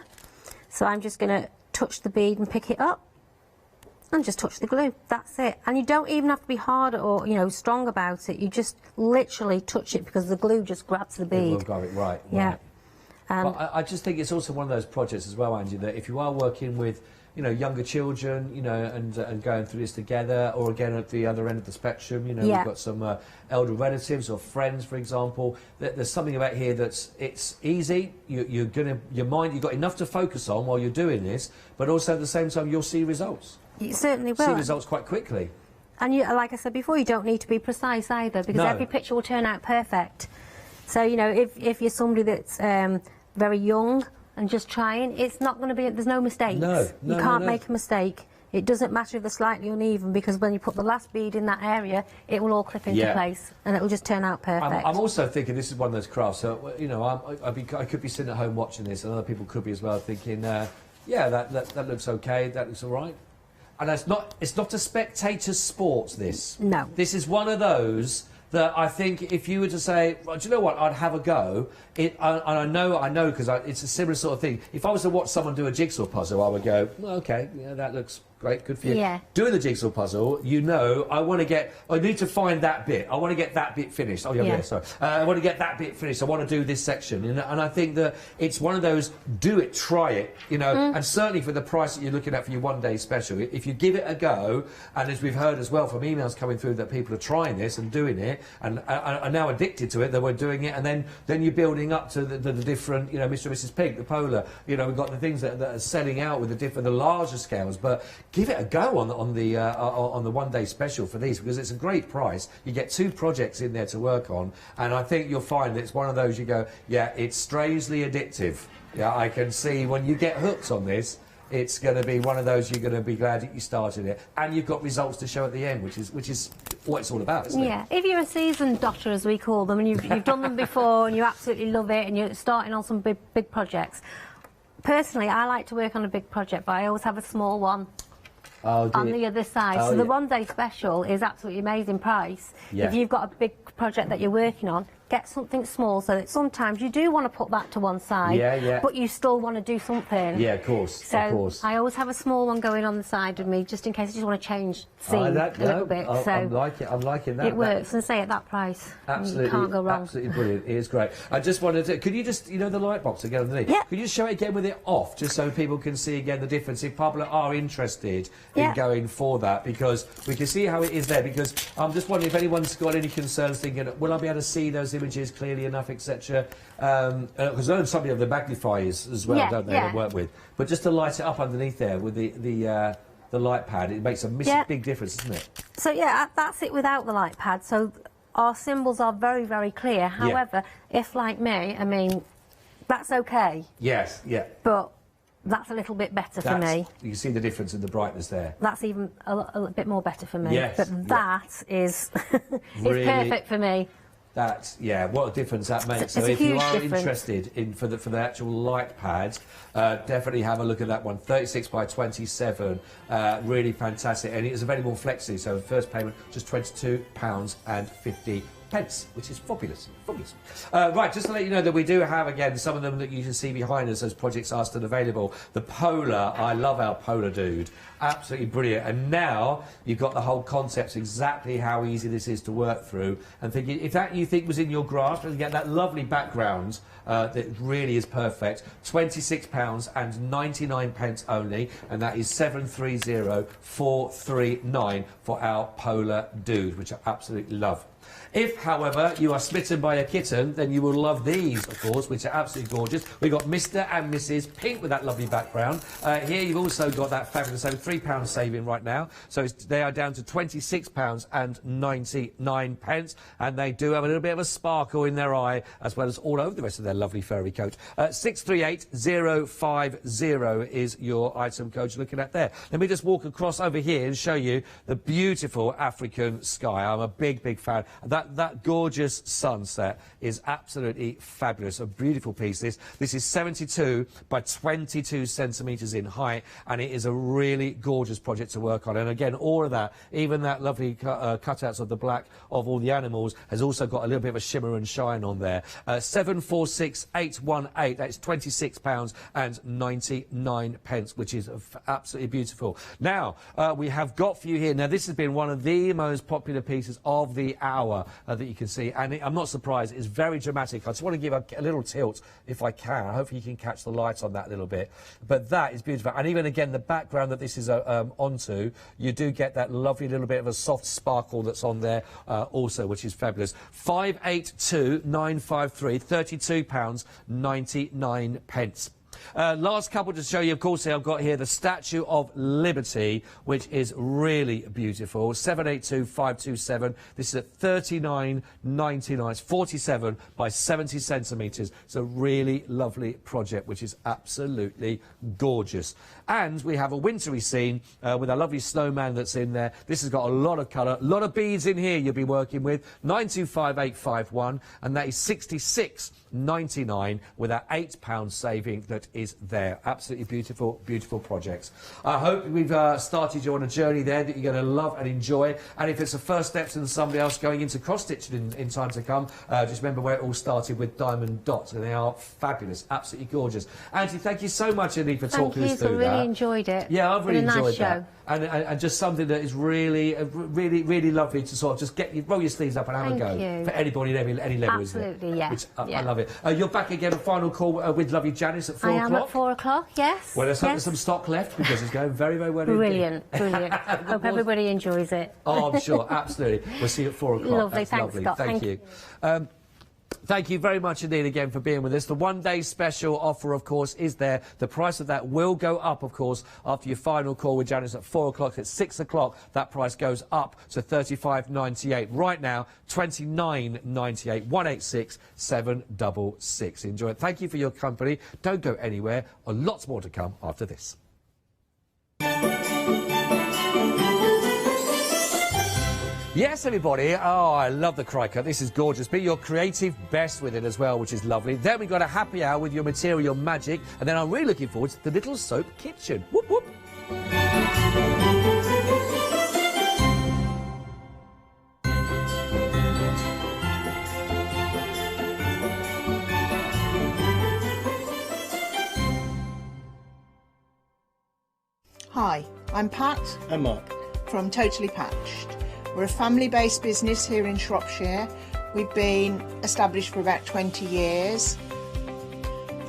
So I'm just going to touch the bead and pick it up. And just touch the glue. That's it. And you don't even have to be hard or, you know, strong about it. You just literally touch it because the glue just grabs the bead. It will grab it, right. Yeah. But I just think it's also one of those projects as well, Angie, that if you are working with, you know, younger children, you know, and going through this together, or again at the other end of the spectrum, you know, we've got some elder relatives or friends, for example. There's something about here it's easy. You've got enough to focus on while you're doing this, but also at the same time you'll see results. You certainly will. See results quite quickly. And you, like I said before, you don't need to be precise either, because every picture will turn out perfect. So, you know, if you're somebody that's very young and just trying, it's not going to be, there's no mistakes. You can't make a mistake. It doesn't matter if they're slightly uneven, because when you put the last bead in that area, it will all clip into place, and it will just turn out perfect. I'm also thinking this is one of those crafts, so, you know, I could be sitting at home watching this, and other people could be as well, thinking, yeah, that looks okay, that looks all right. And it's not a spectator sport, this. No. This is one of those that I think if you were to say, well, do you know what, I'd have a go, and I know because it's a similar sort of thing. If I was to watch someone do a jigsaw puzzle, I would go, well, okay, yeah, that looks great, good for you. Yeah. Doing the jigsaw puzzle, you know, I need to find that bit. I want to get that bit finished. Oh, yeah, sorry. I want to get that bit finished. I want to do this section. And I think that it's one of those, do it, try it, you know, and certainly for the price that you're looking at for your one-day special, if you give it a go, and as we've heard as well from emails coming through that people are trying this and doing it, and are now addicted to it, they were doing it, and then you're building up to the different, you know, Mr. and Mrs. Pink, the Polar, you know, we've got the things that are selling out with the larger scales, but give it a go on the one-day special for these, because it's a great price. You get 2 projects in there to work on, and I think you'll find that it's one of those you go, yeah, it's strangely addictive. Yeah, I can see when you get hooked on this, it's going to be one of those you're going to be glad that you started it, and you've got results to show at the end, which is what it's all about, isn't it? Yeah, if you're a seasoned dotter, as we call them, and you've done them before and you absolutely love it, and you're starting on some big projects. Personally, I like to work on a big project, but I always have a small one on the other side. So the one-day special is absolutely amazing price. If you've got a big project that you're working on, get something small, so that sometimes you do want to put that to one side, but you still want to do something. Yeah, of course. So of course. I always have a small one going on the side of me, just in case I just want to change scene a little bit. So I'm liking that. It works, and say at that price, absolutely, you can't go wrong. Absolutely brilliant. It is great. I just wanted to, could you just, you know, the light box again underneath? Yeah. Could you just show it again with it off, just so people can see again the difference, if people are interested in going for that, because we can see how it is there, because I'm just wondering if anyone's got any concerns thinking, will I be able to see those images clearly enough, etc. Because I know some of the magnifiers as well, don't they, that work with. But just to light it up underneath there with the light pad, it makes a big difference, doesn't it? So yeah, that's it without the light pad. So our symbols are very, very clear. However, if like me, I mean, that's okay. Yes, yeah. But that's a little bit better for me. You can see the difference in the brightness there. That's even a bit more better for me. Yes, but that is really, perfect for me. That's, yeah, what a difference that makes. So if you are interested in for the actual light pad, definitely have a look at that one. 36 by 27, really fantastic, and it is available flexi. So the first payment just £22.50. pence, which is fabulous. Right, just to let you know that we do have, again, some of them that you can see behind us as projects are still available. The Polar, I love our Polar dude. Absolutely brilliant. And now you've got the whole concept, exactly how easy this is to work through. And thinking, if that you think was in your grasp, and you get that lovely background that really is perfect, £26.99 only, and that is 730439 for our Polar dude, which I absolutely love. If, however, you are smitten by a kitten, then you will love these, of course, which are absolutely gorgeous. We've got Mr. and Mrs. Pink with that lovely background. Here you've also got that fabulous £3 saving right now. So they are down to £26.99, and they do have a little bit of a sparkle in their eye, as well as all over the rest of their lovely furry coat. 638050 is your item code you're looking at there. Let me just walk across over here and show you the beautiful African sky. I'm a big, big fan. That gorgeous sunset is absolutely fabulous. A beautiful piece. This is 72 by 22 centimetres in height, and it is a really gorgeous project to work on. And again, all of that, even that lovely cutouts of the black of all the animals, has also got a little bit of a shimmer and shine on there. 746818. That's £26.99, which is absolutely beautiful. Now we have got for you here. Now this has been one of the most popular pieces of the hour that you can see, and I'm not surprised. It's very dramatic. I just want to give a little tilt if I can. Hopefully you can catch the light on that a little bit, but that is beautiful. And even again, the background that this is onto, you do get that lovely little bit of a soft sparkle that's on there also, which is fabulous. 582953, £32.99. Last couple to show you, of course, I've got here the Statue of Liberty, which is really beautiful. 782527. This is at $39.99. It's 47 by 70 centimetres. It's a really lovely project, which is absolutely gorgeous. And we have a wintry scene with a lovely snowman that's in there. This has got a lot of colour, a lot of beads in here you'll be working with. 925851, and that is $66.99 with that £8 saving that is there. Absolutely beautiful, beautiful projects. I hope we've started you on a journey there that you're going to love and enjoy. And if it's the first steps in somebody else going into cross-stitching in time to come, just remember where it all started with diamond dots, and they are fabulous, absolutely gorgeous. Auntie, thank you so much, Annie, for talking us through that. I really enjoyed it. Yeah, I've really enjoyed that. Show. And just something that is really, really lovely to sort of just roll your sleeves up and have a go. For anybody at any level, isn't it? Absolutely, yeah. I love it. You're back again, a final call with lovely Janice at 4 o'clock. I am at 4 o'clock, yes. Well, there's some stock left because it's going very, very well. Brilliant, brilliant. Hope everybody enjoys it. Oh, I'm sure, absolutely. We'll see you at 4 o'clock. Lovely, That's thanks, lovely. Scott. Thank you. Thank you very much indeed again for being with us. The one-day special offer, of course, is there. The price of that will go up, of course, after your final call with Janice at 4 o'clock. At 6 o'clock, that price goes up to $35.98. Right now, $29.98. 186-766. Enjoy it. Thank you for your company. Don't go anywhere. Lots more to come after this. Yes, everybody. Oh, I love the Cricut. This is gorgeous. Be your creative best with it as well, which is lovely. Then we've got a happy hour with your material magic. And then I'm really looking forward to the little soap kitchen. Whoop, whoop. Hi, I'm Pat. And Mark. From Totally Patched. We're a family-based business here in Shropshire. We've been established for about 20 years.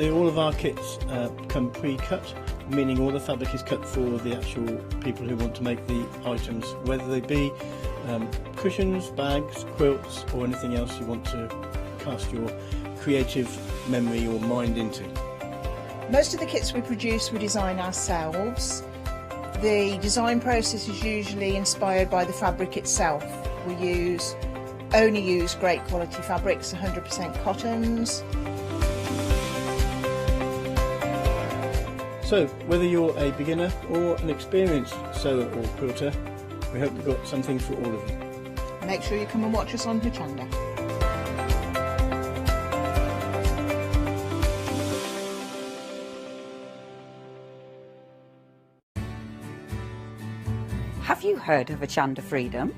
All of our kits come pre-cut, meaning all the fabric is cut for the actual people who want to make the items, whether they be cushions, bags, quilts, or anything else you want to cast your creative memory or mind into. Most of the kits we produce we design ourselves. The design process is usually inspired by the fabric itself. We only use great quality fabrics, 100% cottons. So, whether you're a beginner or an experienced sewer or quilter, we hope we've got something for all of you. Make sure you come and watch us on Hochanda. Have you heard of Hochanda Freedom?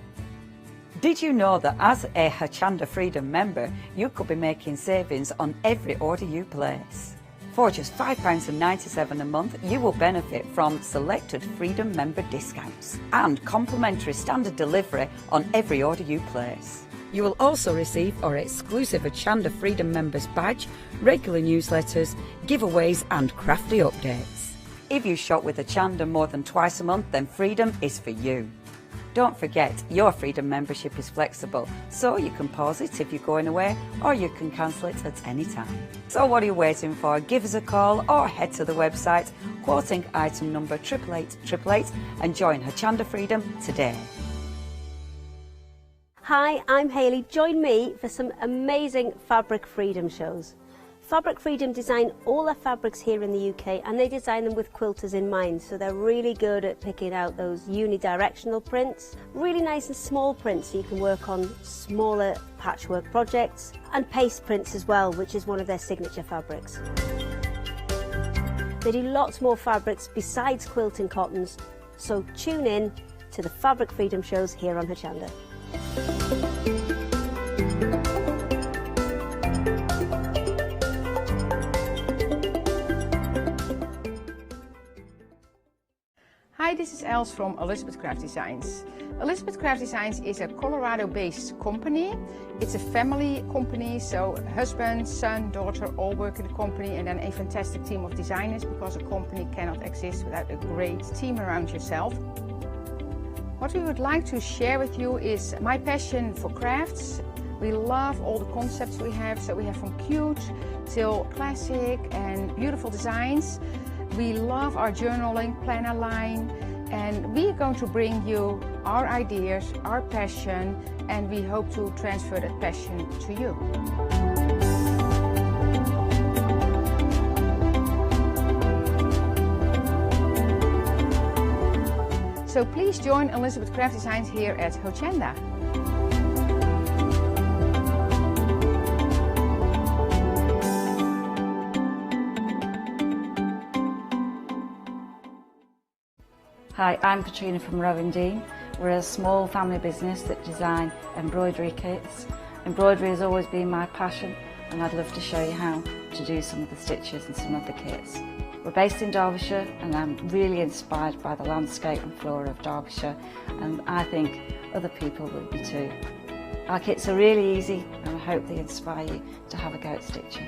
Did you know that as a Hochanda Freedom member, you could be making savings on every order you place? For just £5.97 a month, you will benefit from selected Freedom member discounts and complimentary standard delivery on every order you place. You will also receive our exclusive Hochanda Freedom members badge, regular newsletters, giveaways and crafty updates. If you shop with Hochanda more than twice a month, then Freedom is for you. Don't forget, your Freedom membership is flexible, so you can pause it if you're going away, or you can cancel it at any time. So what are you waiting for? Give us a call or head to the website, quoting item number 88888 and join Hochanda Freedom today. Hi, I'm Hayley. Join me for some amazing Fabric Freedom shows. Fabric Freedom design all their fabrics here in the UK, and they design them with quilters in mind, so they're really good at picking out those unidirectional prints, really nice and small prints so you can work on smaller patchwork projects, and paste prints as well, which is one of their signature fabrics. They do lots more fabrics besides quilting cottons, so tune in to the Fabric Freedom shows here on Hochanda. Hi, this is Els from Elizabeth Craft Designs. Elizabeth Craft Designs is a Colorado-based company. It's a family company, so husband, son, daughter all work in the company, and then a fantastic team of designers, because a company cannot exist without a great team around yourself. What we would like to share with you is my passion for crafts. We love all the concepts we have, so we have from cute till classic and beautiful designs. We love our journaling planner line, and we are going to bring you our ideas, our passion, and we hope to transfer that passion to you. So please join Elizabeth Craft Designs here at Hochanda. Hi, I'm Katrina from Rowan-Dean. We're a small family business that design embroidery kits. Embroidery has always been my passion, and I'd love to show you how to do some of the stitches and some of the kits. We're based in Derbyshire, and I'm really inspired by the landscape and flora of Derbyshire, and I think other people will be too. Our kits are really easy, and I hope they inspire you to have a go at stitching.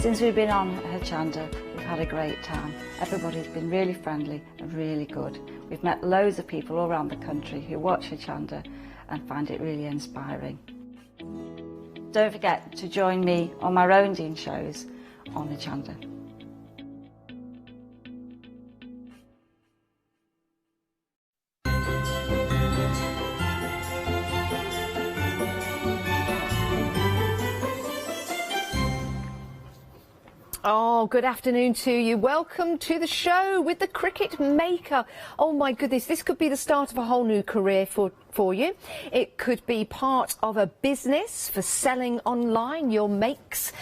Since we've been on Hochanda, we've had a great time. Everybody's been really friendly and really good. We've met loads of people all around the country who watch Hochanda and find it really inspiring. Don't forget to join me on my Rowan-Dean shows on Hochanda. Oh, good afternoon to you. Welcome to the show with the Cricut Maker. Oh my goodness, this could be the start of a whole new career for you. It could be part of a business for selling online your makes,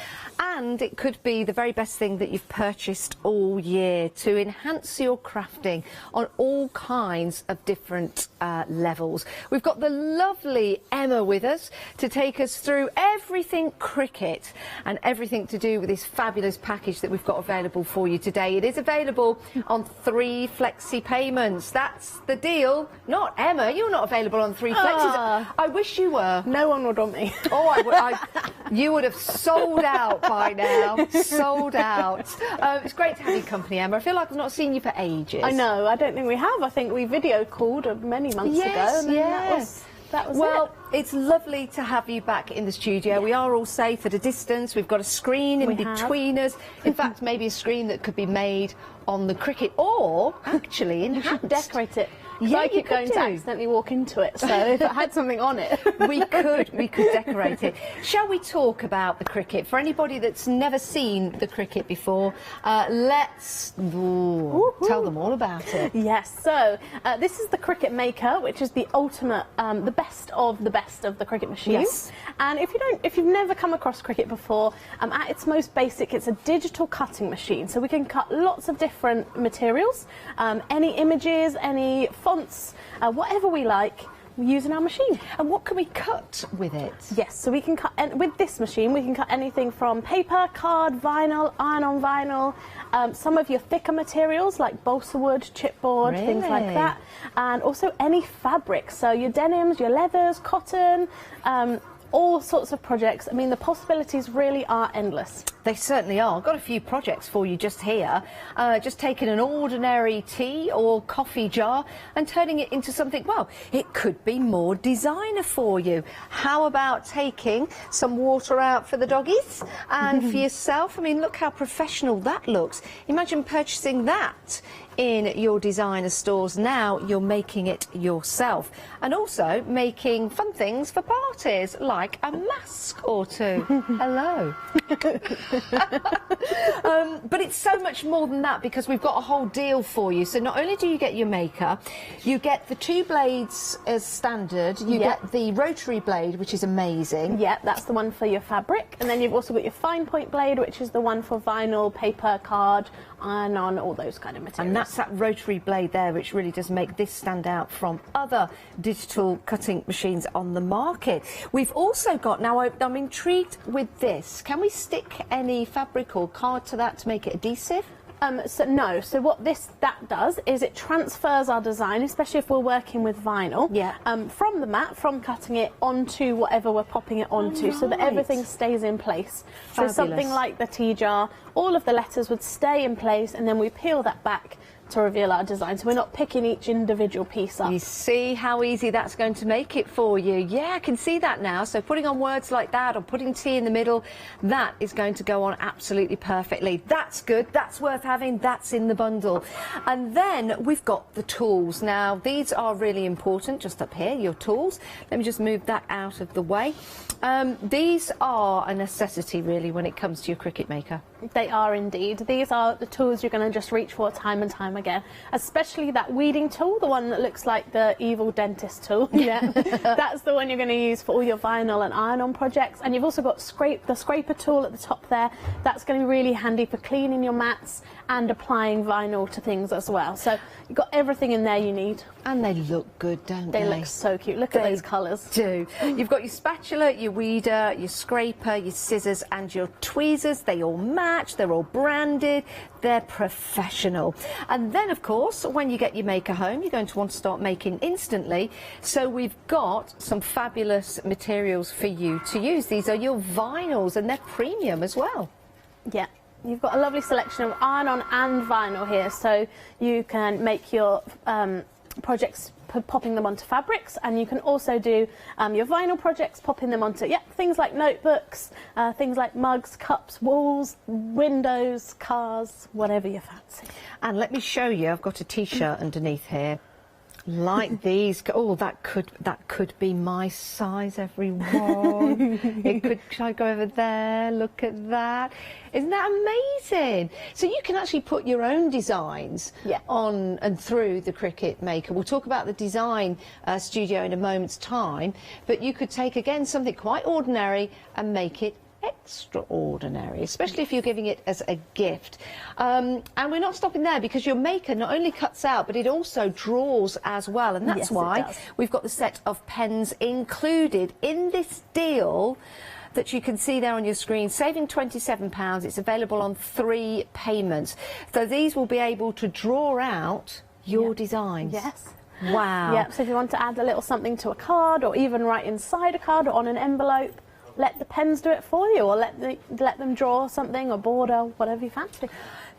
and it could be the very best thing that you've purchased all year to enhance your crafting on all kinds of different levels. We've got the lovely Emma with us to take us through everything Cricut and everything to do with this fabulous package that we've got available for you today. It is available on 3 flexi payments. That's the deal. Not Emma, you're not available on 3 flexis. I wish you were. No one would want me. Oh, you would have sold out by now. Sold out. It's great to have you company, Emma. I feel like I've not seen you for ages. I know. I don't think we have. I think we video called many months ago. And then that was well, it's lovely to have you back in the studio. We are all safe at a distance. We've got a screen in between us. In fact, maybe a screen that could be made on the Cricut, or actually enhanced. We should decorate it. So I keep going to accidentally walk into it, so if it had something on it. we could decorate it. Shall we talk about the Cricut? For anybody that's never seen the Cricut before, let's tell them all about it. Yes, so this is the Cricut Maker, which is the ultimate, the best of the Cricut machines. Yes. And if you've never come across Cricut before, at its most basic, it's a digital cutting machine. So we can cut lots of different materials, any images, any fonts, whatever we like. We use in our machine. And what can we cut with it? Yes, so we can cut, with this machine, we can cut anything from paper, card, vinyl, iron-on vinyl, some of your thicker materials like balsa wood, chipboard, things like that, and also any fabric, so your denims, your leathers, cotton, all sorts of projects. I mean, the possibilities really are endless. They certainly are. I've got a few projects for you just here. Just taking an ordinary tea or coffee jar and turning it into something, well, it could be more designer for you. How about taking some water out for the doggies and for yourself? I mean, look how professional that looks. Imagine purchasing that in your designer stores. Now you're making it yourself, and also making fun things for parties like a mask or two. Hello. But it's so much more than that, because we've got a whole deal for you. So not only do you get your maker, you get the 2 blades as standard, you get the rotary blade, which is amazing. Yeah, that's the one for your fabric, and then you've also got your fine point blade, which is the one for vinyl, paper, card, iron-on, all those kind of materials. And that's that rotary blade there, which really does make this stand out from other digital cutting machines on the market. We've also got, now I'm intrigued with this, can we stick any fabric or card to that to make it adhesive? No, so what that does is it transfers our design, especially if we're working with vinyl, from the mat, from cutting it onto whatever we're popping it onto, so that everything stays in place. Fabulous. So something like the tea jar, all of the letters would stay in place, and then we peel that back to reveal our design, so we're not picking each individual piece up. You see how easy that's going to make it for you? Yeah, I can see that now. So putting on words like that, or putting tea in the middle, that is going to go on absolutely perfectly. That's good, that's worth having, that's in the bundle. And then we've got the tools. Now these are really important, just up here, your tools. Let me just move that out of the way. These are a necessity really when it comes to your Cricut Maker. They are indeed. These are the tools you're going to just reach for time and time again, especially that weeding tool, the one that looks like the evil dentist tool. Yeah, that's the one you're going to use for all your vinyl and iron-on projects. And you've also got the scraper tool at the top there. That's going to be really handy for cleaning your mats and applying vinyl to things as well. So you've got everything in there you need. And they look good, don't they? They look so cute. Look at those colours. Do. You've got your spatula, your weeder, your scraper, your scissors and your tweezers. They all match, they're all branded, they're professional. And then, of course, when you get your maker home, you're going to want to start making instantly. So we've got some fabulous materials for you to use. These are your vinyls, and they're premium as well. Yeah. You've got a lovely selection of iron-on and vinyl here, so you can make your projects popping them onto fabrics, and you can also do your vinyl projects, popping them onto things like notebooks, things like mugs, cups, walls, windows, cars, whatever you fancy. And let me show you, I've got a t-shirt underneath here. Like these. Oh, that could be my size, everyone. It could. Should I go over there? Look at that. Isn't that amazing? So you can actually put your own designs on and through the Cricut Maker. We'll talk about the design studio in a moment's time, but you could take again something quite ordinary and make it extraordinary, especially if you're giving it as a gift. And we're not stopping there, because your maker not only cuts out, but it also draws as well, and that's why we've got the set of pens included in this deal that you can see there on your screen, saving £27. It's available on 3 payments. So these will be able to draw out your designs. Yes. Wow. Yeah, so if you want to add a little something to a card, or even write inside a card or on an envelope, let the pens do it for you, or let them draw something or border, whatever you fancy.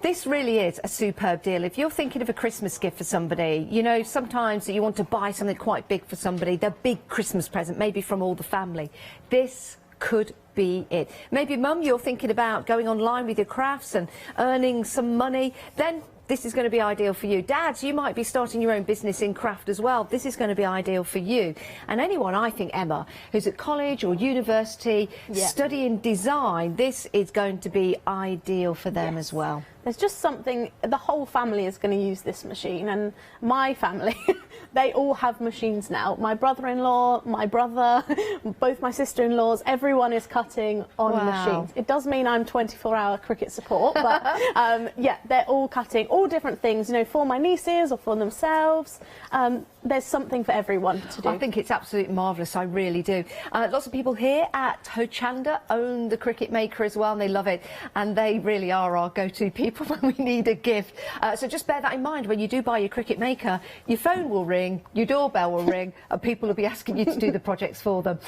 This really is a superb deal. If you're thinking of a Christmas gift for somebody, you know, sometimes you want to buy something quite big for somebody, their big Christmas present, maybe from all the family. This could be it. Maybe, Mum, you're thinking about going online with your crafts and earning some money, then this is going to be ideal for you. Dads, you might be starting your own business in craft as well. This is going to be ideal for you. And anyone, I think, Emma, who's at college or university studying design, this is going to be ideal for them as well. There's just something, the whole family is going to use this machine, and my family, they all have machines now. My brother-in-law, my brother, both my sister-in-laws, everyone is cutting on machines. It does mean I'm 24-hour Cricut support, but yeah, they're all cutting all different things, you know, for my nieces or for themselves. There's something for everyone to do. I think it's absolutely marvellous, I really do. Lots of people here at Hochanda own the Cricut maker as well, and they love it, and they really are our go-to people when we need a gift. So just bear that in mind when you do buy your Cricut maker. Your phone will ring, your doorbell will ring, and people will be asking you to do the projects for them.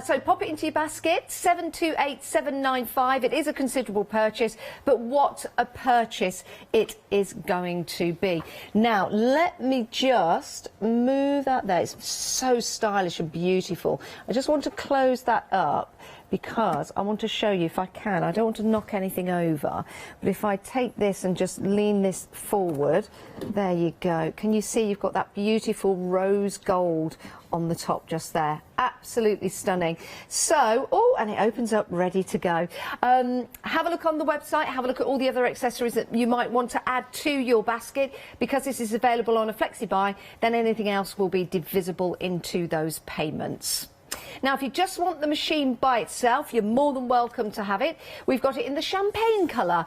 So pop it into your basket, 728795. It is a considerable purchase, but what a purchase it is going to be. Now, let me just move that there. It's so stylish and beautiful. I just want to close that up because I want to show you, if I can, I don't want to knock anything over, but if I take this and just lean this forward, there you go. Can you see you've got that beautiful rose gold on the top just there? Absolutely stunning. So, oh, and it opens up ready to go. Have a look on the website, have a look at all the other accessories that you might want to add to your basket. Because this is available on a flexi buy, then anything else will be divisible into those payments. Now, if you just want the machine by itself, you're more than welcome to have it. We've got it in the champagne colour,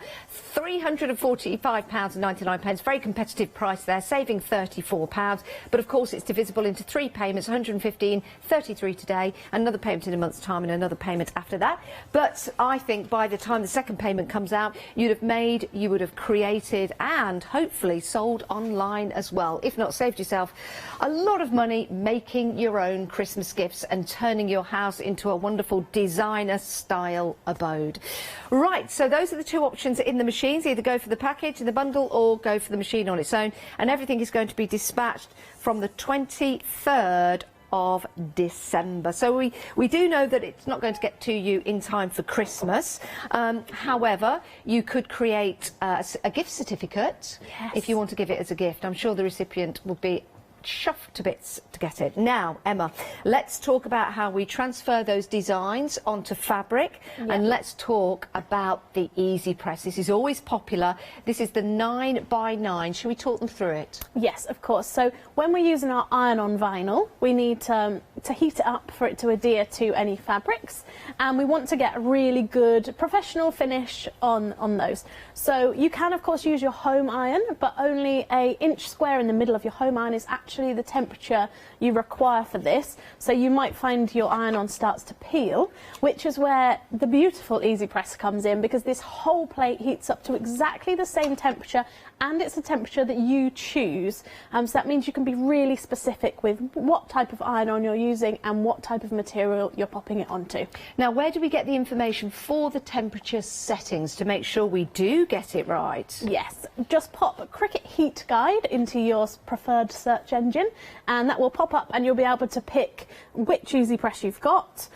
£345.99. Very competitive price there, saving £34. But of course, it's divisible into 3 payments, 115, 33 today, another payment in a month's time, and another payment after that. But I think by the time the second payment comes out, you'd have made, you would have created, and hopefully sold online as well. If not, saved yourself a lot of money making your own Christmas gifts and turning your house into a wonderful designer style abode. Right, so those are the 2 options in the machines. Either go for the package in the bundle or go for the machine on its own, and everything is going to be dispatched from the 23rd of December. So we do know that it's not going to get to you in time for Christmas. However, you could create a gift certificate if you want to give it as a gift. I'm sure the recipient will be chuffed to bits to get it. Now, Emma, let's talk about how we transfer those designs onto fabric, and let's talk about the Easy Press. This is always popular. This is the 9x9. Shall we talk them through it? Yes, of course. So when we're using our iron-on vinyl, we need to heat it up for it to adhere to any fabrics, and we want to get a really good professional finish on those. So you can, of course, use your home iron, but only an inch square in the middle of your home iron is actually the temperature you require for this. So you might find your iron-on starts to peel, which is where the beautiful Easy Press comes in, because this whole plate heats up to exactly the same temperature, and it's a temperature that you choose. So that means you can be really specific with what type of iron-on you're using and what type of material you're popping it onto. Now, where do we get the information for the temperature settings to make sure we do get it right? Yes, just pop Cricut Heat Guide into your preferred search engine, and that will pop up, and you'll be able to pick which Easy Press you've got,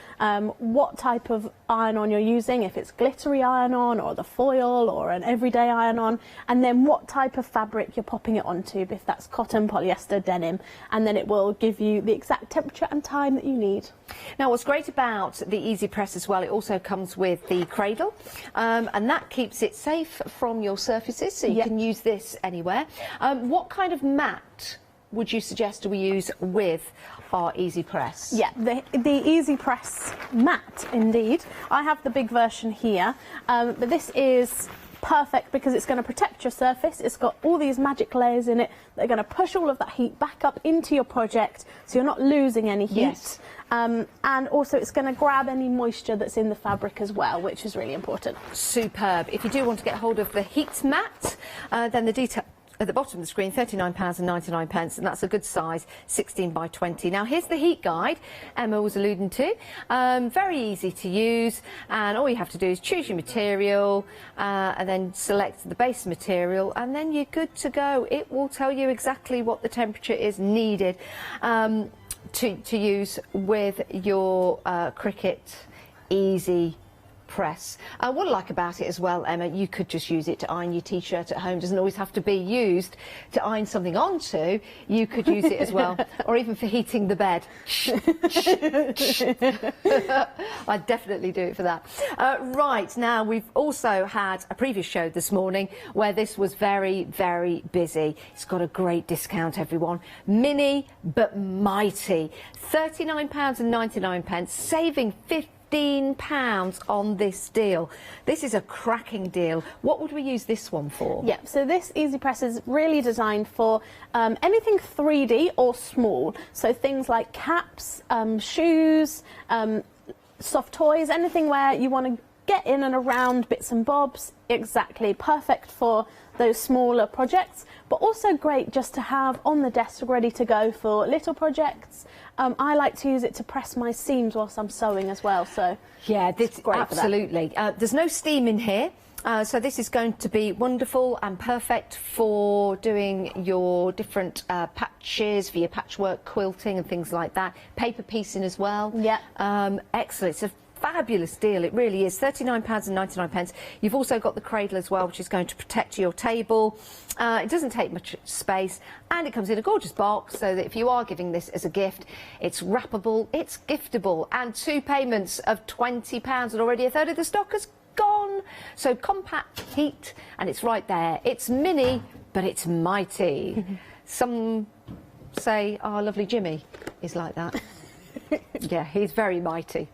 what type of iron-on you're using, if it's glittery iron-on or the foil or an everyday iron-on, and then what type of fabric you're popping it onto, if that's cotton, polyester, denim, and then it will give you the exact temperature and time that you need. Now, what's great about the Easy Press as well, it also comes with the cradle, and that keeps it safe from your surfaces, so you can use this anywhere. What kind of mat would you suggest we use with our Easy Press? Yeah, the Easy Press mat, indeed. I have the big version here, but this is perfect because it's going to protect your surface. It's got all these magic layers in it that are going to push all of that heat back up into your project, so you're not losing any heat. Yes. And also it's going to grab any moisture that's in the fabric as well, which is really important. Superb. If you do want to get hold of the heat mat, then the detail at the bottom of the screen, £39.99, and that's a good size, 16 by 20. Now, here's the heat guide Emma was alluding to. Very easy to use, and all you have to do is choose your material and then select the base material, and then you're good to go. It will tell you exactly what the temperature is needed to use with your Cricut Easy press. What I like about it as well, Emma, you could just use it to iron your t-shirt at home. It doesn't always have to be used to iron something onto. You could use it as well, or even for heating the bed. I'd definitely do it for that. Right, now we've also had a previous show this morning where this was very, very busy. It's got a great discount, everyone. Mini but mighty. £39.99, saving £15 on this deal. This is a cracking deal. What would we use this one for? Yeah, so this Easy Press is really designed for anything 3D or small. So things like caps, shoes, soft toys, anything where you want to get in and around bits and bobs. Exactly, perfect for those smaller projects, but also great just to have on the desk ready to go for little projects. I like to use it to press my seams whilst I'm sewing as well, so yeah, this great absolutely. There's no steam in here, so this is going to be wonderful and perfect for doing your different patches for your patchwork quilting and things like that. Paper piecing as well. Yeah. Excellent. It's a fabulous deal, it really is. £39.99. You've also got the cradle as well, which is going to protect your table. It doesn't take much space, and it comes in a gorgeous box, so that if you are giving this as a gift, it's wrappable, it's giftable, and 2 payments of £20, and already a third of the stock has gone. So compact, heat, and it's right there. It's mini, but it's mighty. Some say our lovely Jimmy is like that. Yeah, he's very mighty.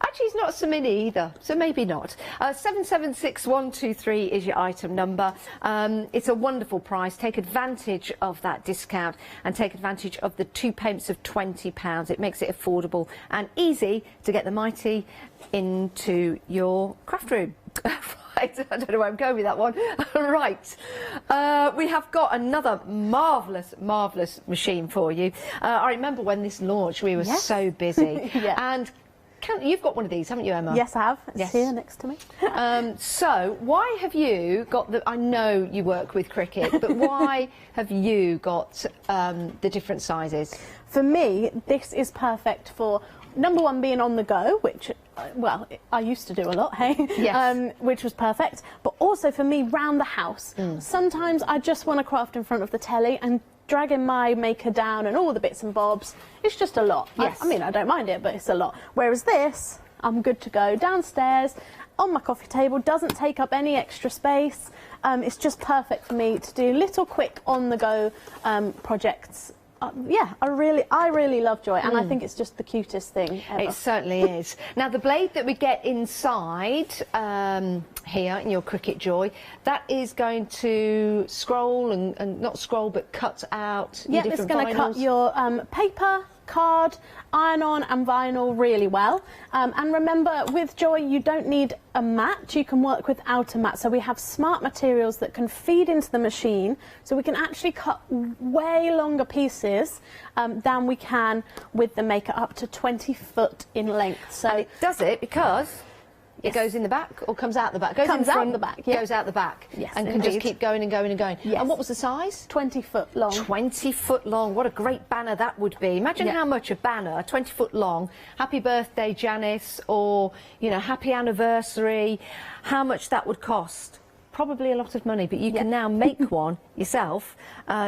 Actually, he's not so mini either, so maybe not. 776123 is your item number. It's a wonderful price. Take advantage of that discount and take advantage of the 2 payments of £20. It makes it affordable and easy to get the mighty into your craft room. Right, I don't know where I'm going with that one. Right, we have got another marvellous, marvellous machine for you. I remember when this launched, we were so busy. Yeah. And you've got one of these, haven't you, Emma? Yes, I have. It's Yes. here next to me. So, why have you got the... I know you work with Cricut, but why have you got the different sizes? For me, this is perfect for, number one, being on the go, which, well, I used to do a lot, hey? Yes. Which was perfect. But also for me, round the house. Sometimes I just want to craft in front of the telly, and dragging my maker down and all the bits and bobs, it's just a lot. Yes. I mean, I don't mind it, but it's a lot. Whereas this, I'm good to go downstairs, on my coffee table, doesn't take up any extra space. It's just perfect for me to do little quick on-the-go projects. Yeah, I really love Joy, and I think it's just the cutest thing ever. It certainly is. Now, the blade that we get inside here in your Cricut Joy, that is going to scroll and not scroll, but cut out your different it's going to cut vinyls. your paper, card, iron-on and vinyl really well. And remember, with Joy, you don't need a mat. You can work without a mat. So we have smart materials that can feed into the machine, so we can actually cut way longer pieces than we can with the maker, up to 20 foot in length. So and it does it because it goes in the back or comes out the back? Goes Comes in out front, the back, goes out the back. Yes, and can just indeed. keep going and going and going. Yes. And what was the size? 20 foot long. 20 foot long. What a great banner that would be. Imagine how much a banner, 20 foot long, happy birthday Janice, or, you know, happy anniversary, how much that would cost. Probably a lot of money, but you can now make one yourself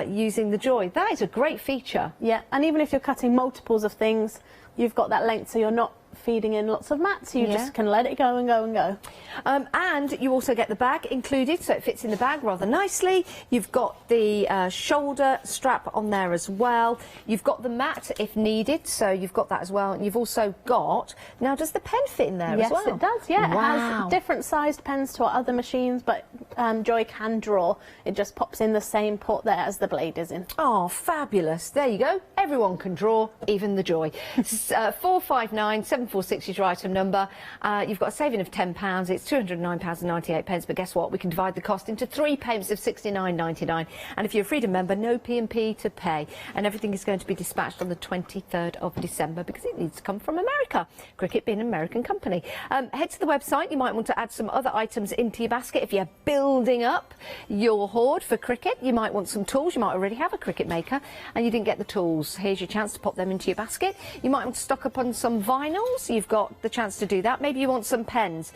using the Joy. That is a great feature. Yeah, and even if you're cutting multiples of things, you've got that length, so you're not feeding in lots of mats. You just can let it go and go and go. And you also get the bag included, so it fits in the bag rather nicely. You've got the shoulder strap on there as well. You've got the mat if needed, so you've got that as well. And you've also got... Now, does the pen fit in there as well? Yes, it does, yeah. Wow. It has different sized pens to our other machines, but Joy can draw. It just pops in the same port there as the blade is in. Oh, fabulous. There you go. Everyone can draw, even the Joy. 459746 is your item number. You've got a saving of £10. It's £209.98, but guess what? We can divide the cost into 3 payments of £69.99. And if you're a Freedom member, no P&P to pay. And everything is going to be dispatched on the 23rd of December because it needs to come from America. Cricut being an American company. Head to the website. You might want to add some other items into your basket if you're building building up your hoard for Cricut. You might want some tools. You might already have a Cricut maker and you didn't get the tools. Here's your chance to pop them into your basket. You might want to stock up on some vinyls. You've got the chance to do that. Maybe you want some pens.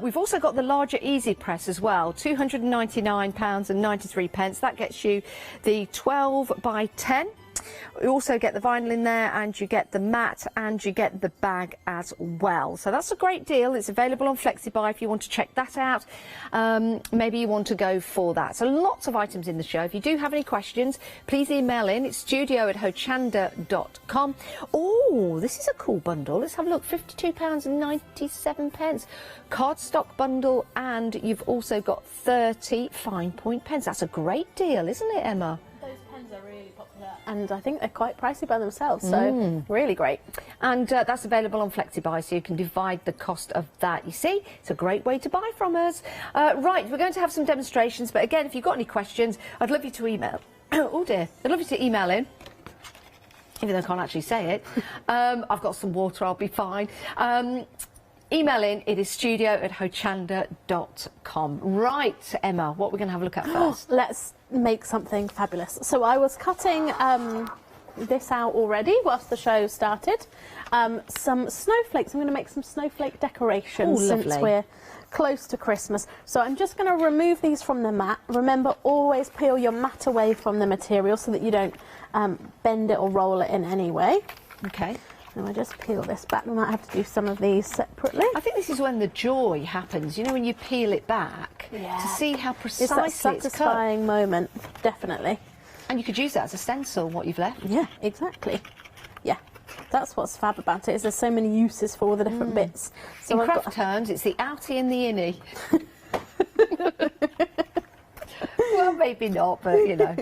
We've also got the larger Easy Press as well, £299.93. That gets you the 12 by 10. You also get the vinyl in there, and you get the mat, and you get the bag as well. So that's a great deal. It's available on FlexiBuy if you want to check that out. Maybe you want to go for that. So lots of items in the show. If you do have any questions, please email in. It's studio@hochanda.com. Oh, this is a cool bundle. Let's have a look. £52.97. Cardstock bundle, and you've also got 30 fine point pens. That's a great deal, isn't it, Emma? Those pens are really popular, and I think they're quite pricey by themselves, so really great. And that's available on FlexiBuy, so you can divide the cost of that. You see, it's a great way to buy from us. Right, we're going to have some demonstrations, but again, if you've got any questions, I'd love you to email. Oh dear, I'd love you to email in. Even though I can't actually say it. I've got some water, I'll be fine. Email in, it is studio@hochanda.com. Right, Emma, what we're going to have a look at first? Let's make something fabulous. So I was cutting this out already whilst the show started. Some snowflakes. I'm going to make some snowflake decorations since we're close to Christmas. So I'm just going to remove these from the mat. Remember, always peel your mat away from the material so that you don't bend it or roll it in any way. Okay. And I just peel this back. We might have to do some of these separately. I think this is when the joy happens, you know, when you peel it back to see how precisely it's that it's cut. satisfying moment, definitely. And you could use that as a stencil, what you've left. Yeah, exactly. Yeah, that's what's fab about it, is there's so many uses for all the different bits. So in craft terms, it's the outie and the innie. Well, maybe not, but you know.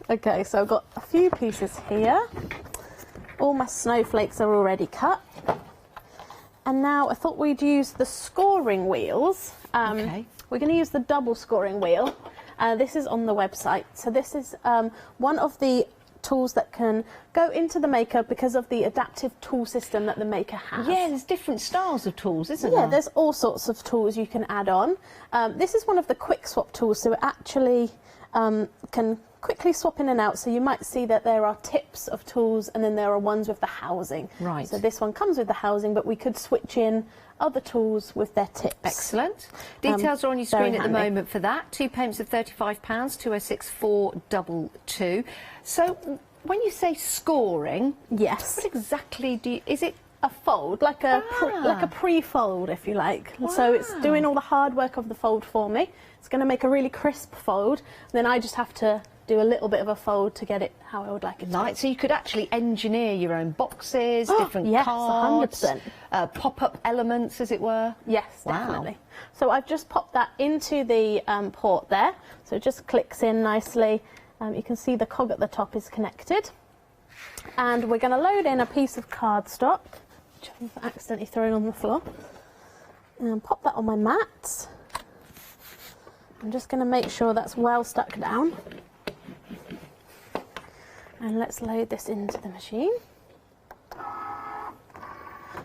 Okay, so I've got a few pieces here. All my snowflakes are already cut. And now I thought we'd use the scoring wheels. Okay. We're going to use the double scoring wheel. This is on the website. So this is one of the tools that can go into the maker because of the adaptive tool system that the maker has. Yeah, there's different styles of tools, isn't there? Yeah, there's all sorts of tools you can add on. This is one of the quick swap tools, so it actually can quickly swap in and out. So you might see that there are tips of tools and then there are ones with the housing. Right. So this one comes with the housing, but we could switch in other tools with their tips. Excellent. Details are on your screen at the moment for that. 2 payments of £35, 206422. So when you say scoring, yes, what exactly do you, is it? A fold, like a pre-fold, if you like. Wow. So it's doing all the hard work of the fold for me. It's going to make a really crisp fold. Then I just have to do a little bit of a fold to get it how I would like it to be. So you could actually engineer your own boxes, different cards, 100%. Pop-up elements, as it were. Yes, definitely. So I've just popped that into the port there. So it just clicks in nicely. You can see the cog at the top is connected. And we're going to load in a piece of cardstock, which I've accidentally thrown on the floor, and pop that on my mat. I'm just going to make sure that's well stuck down. And let's load this into the machine.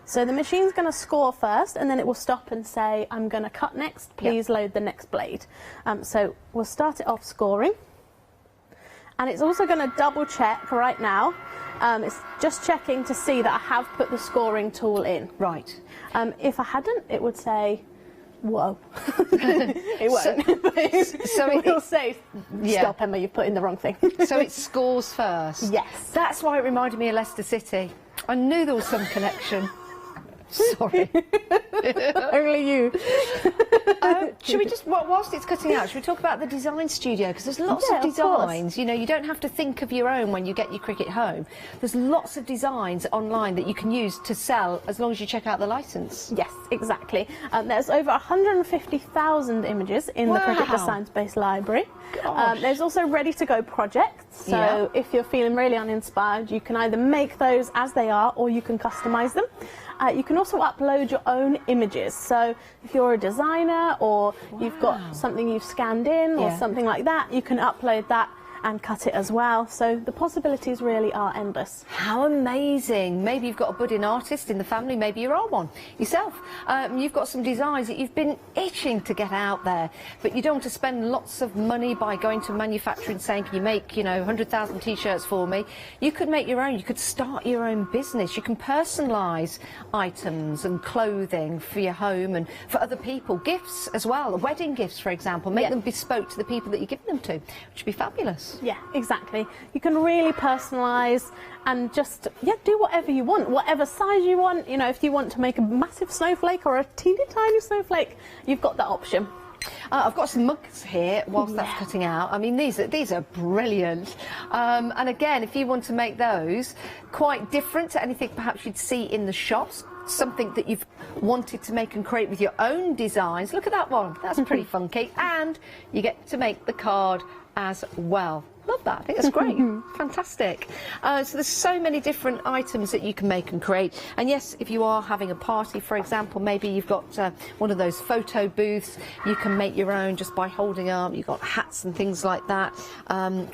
So the machine's going to score first, and then it will stop and say, I'm going to cut next, please load the next blade. So we'll start it off scoring. And it's also going to double check right now. It's just checking to see that I have put the scoring tool in. Right. If I hadn't, it would say, whoa. It won't. So it will say, stop, Emma, you've put in the wrong thing. So it scores first? Yes. That's why it reminded me of Leicester City. I knew there was some connection. Sorry. Only you. Should we just, whilst it's cutting out, should we talk about the design studio? Because there's lots of designs. You know, you don't have to think of your own when you get your Cricut home. There's lots of designs online that you can use to sell as long as you check out the licence. Yes, exactly. There's over 150,000 images in the Cricut Design Space library. There's also ready-to-go projects. So if you're feeling really uninspired, you can either make those as they are or you can customise them. You can also upload your own images. So if you're a designer or you've got something you've scanned in or something like that, you can upload that and cut it as well. So the possibilities really are endless. How amazing. Maybe you've got a budding artist in the family, maybe you are one yourself. You've got some designs that you've been itching to get out there, but you don't want to spend lots of money by going to manufacturing saying, can you make, 100,000 t-shirts for me? You could make your own. You could start your own business. You can personalise items and clothing for your home and for other people. Gifts as well, wedding gifts, for example. Make them bespoke to the people that you give them to, which would be fabulous. Yeah, exactly. You can really personalise and just, do whatever you want, whatever size you want. If you want to make a massive snowflake or a teeny tiny snowflake, you've got that option. I've got some mugs here whilst that's cutting out. I mean, these are brilliant. And again, if you want to make those quite different to anything perhaps you'd see in the shops, something that you've wanted to make and create with your own designs. Look at that one. That's pretty funky. And you get to make the card as well. Love that. I think that's great. Fantastic. So there's so many different items that you can make and create. And yes, if you are having a party, for example, maybe you've got one of those photo booths, you can make your own just by holding up. You've got hats and things like that.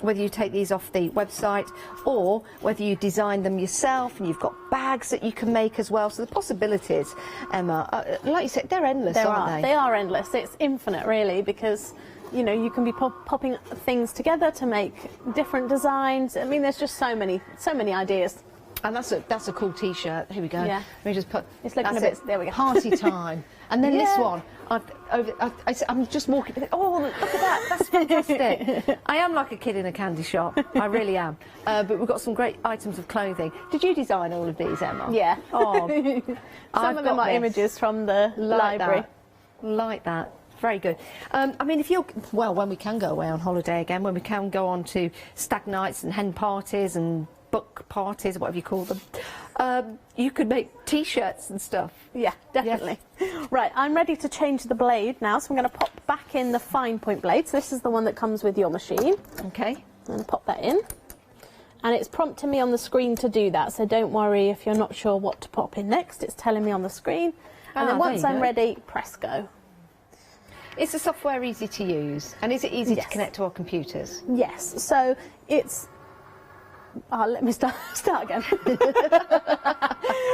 Whether you take these off the website or whether you design them yourself, and you've got bags that you can make as well. So the possibilities, Emma, like you said, they're endless, aren't they? They are endless. It's infinite, really, because you can be popping things together to make different designs. I mean, there's just so many ideas. And that's a cool T-shirt. Here we go. Yeah. Let me just put. It's looking a bit. There we go. Party time. And then this one. I'm just walking. Oh, look at that. That's fantastic. I am like a kid in a candy shop. I really am. But we've got some great items of clothing. Did you design all of these, Emma? Yeah. Oh, some of them are images from the library. Like that. Very good. I mean, when we can go away on holiday again, when we can go on to stag nights and hen parties and book parties, whatever you call them, you could make T-shirts and stuff. Yeah, definitely. Yes. Right, I'm ready to change the blade now, so I'm going to pop back in the fine point blade. So this is the one that comes with your machine. Okay. I'm going to pop that in. And it's prompting me on the screen to do that, so don't worry if you're not sure what to pop in next. It's telling me on the screen. And then once I'm ready, press go. Is the software easy to use? And is it easy to connect to our computers? Yes. So it's... let me start again.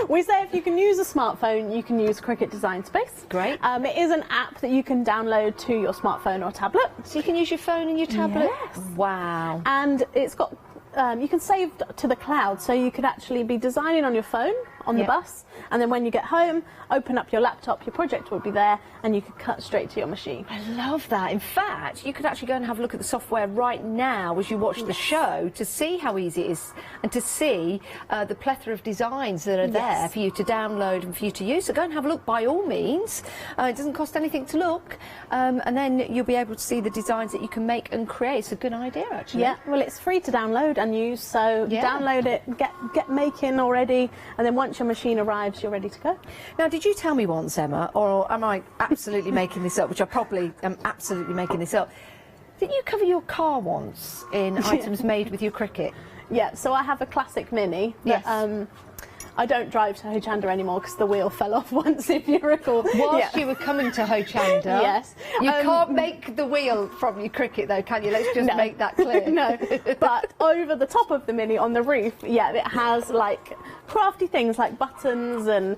We say if you can use a smartphone, you can use Cricut Design Space. Great. It is an app that you can download to your smartphone or tablet. So you can use your phone and your tablet? Yes. Wow. And it's got... you can save to the cloud, so you could actually be designing on your phone, on the bus, and then when you get home, open up your laptop, your project will be there, and you could cut straight to your machine. I love that. In fact, you could actually go and have a look at the software right now as you watch the show to see how easy it is and to see the plethora of designs that are there for you to download and for you to use. So go and have a look by all means. It doesn't cost anything to look, and then you'll be able to see the designs that you can make and create. It's a good idea, actually. Yeah, well, it's free to download and use, so download it, get making already, and then once your machine arrives, you're ready to go. Now, did you tell me once, Emma, or am I absolutely making this up, which I probably am absolutely making this up, didn't you cover your car once in items made with your Cricut? Yeah, so I have a classic Mini that I don't drive to Hochanda anymore because the wheel fell off once, if you recall. Whilst you were coming to Hochanda. Yes. You can't make the wheel from your Cricut though, can you? Let's just make that clear. No, but over the top of the Mini on the roof, it has like crafty things like buttons and,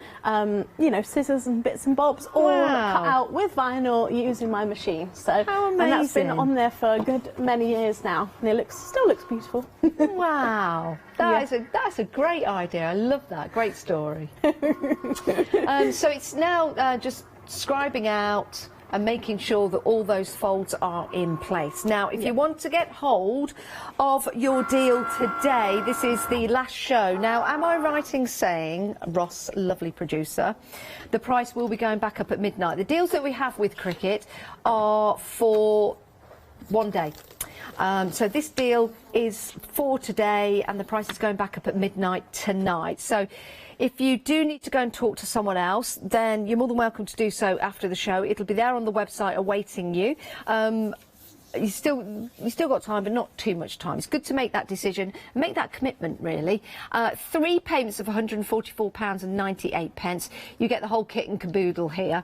scissors and bits and bobs all cut out with vinyl using my machine. So, how amazing. And that's been on there for a good many years now, and it still looks beautiful. Wow. That's a great idea. I love that. Great story. So it's now just scribing out and making sure that all those folds are in place. Now, if you want to get hold of your deal today, this is the last show. Now, am I right in saying, Ross, lovely producer, the price will be going back up at midnight? The deals that we have with Cricut are for one day. So this deal is for today, and the price is going back up at midnight tonight. So if you do need to go and talk to someone else, then you're more than welcome to do so after the show. It'll be there on the website awaiting you. you still got time, but not too much time. It's good to make that decision, make that commitment, really. 3 payments of £144.98. You get the whole kit and caboodle here.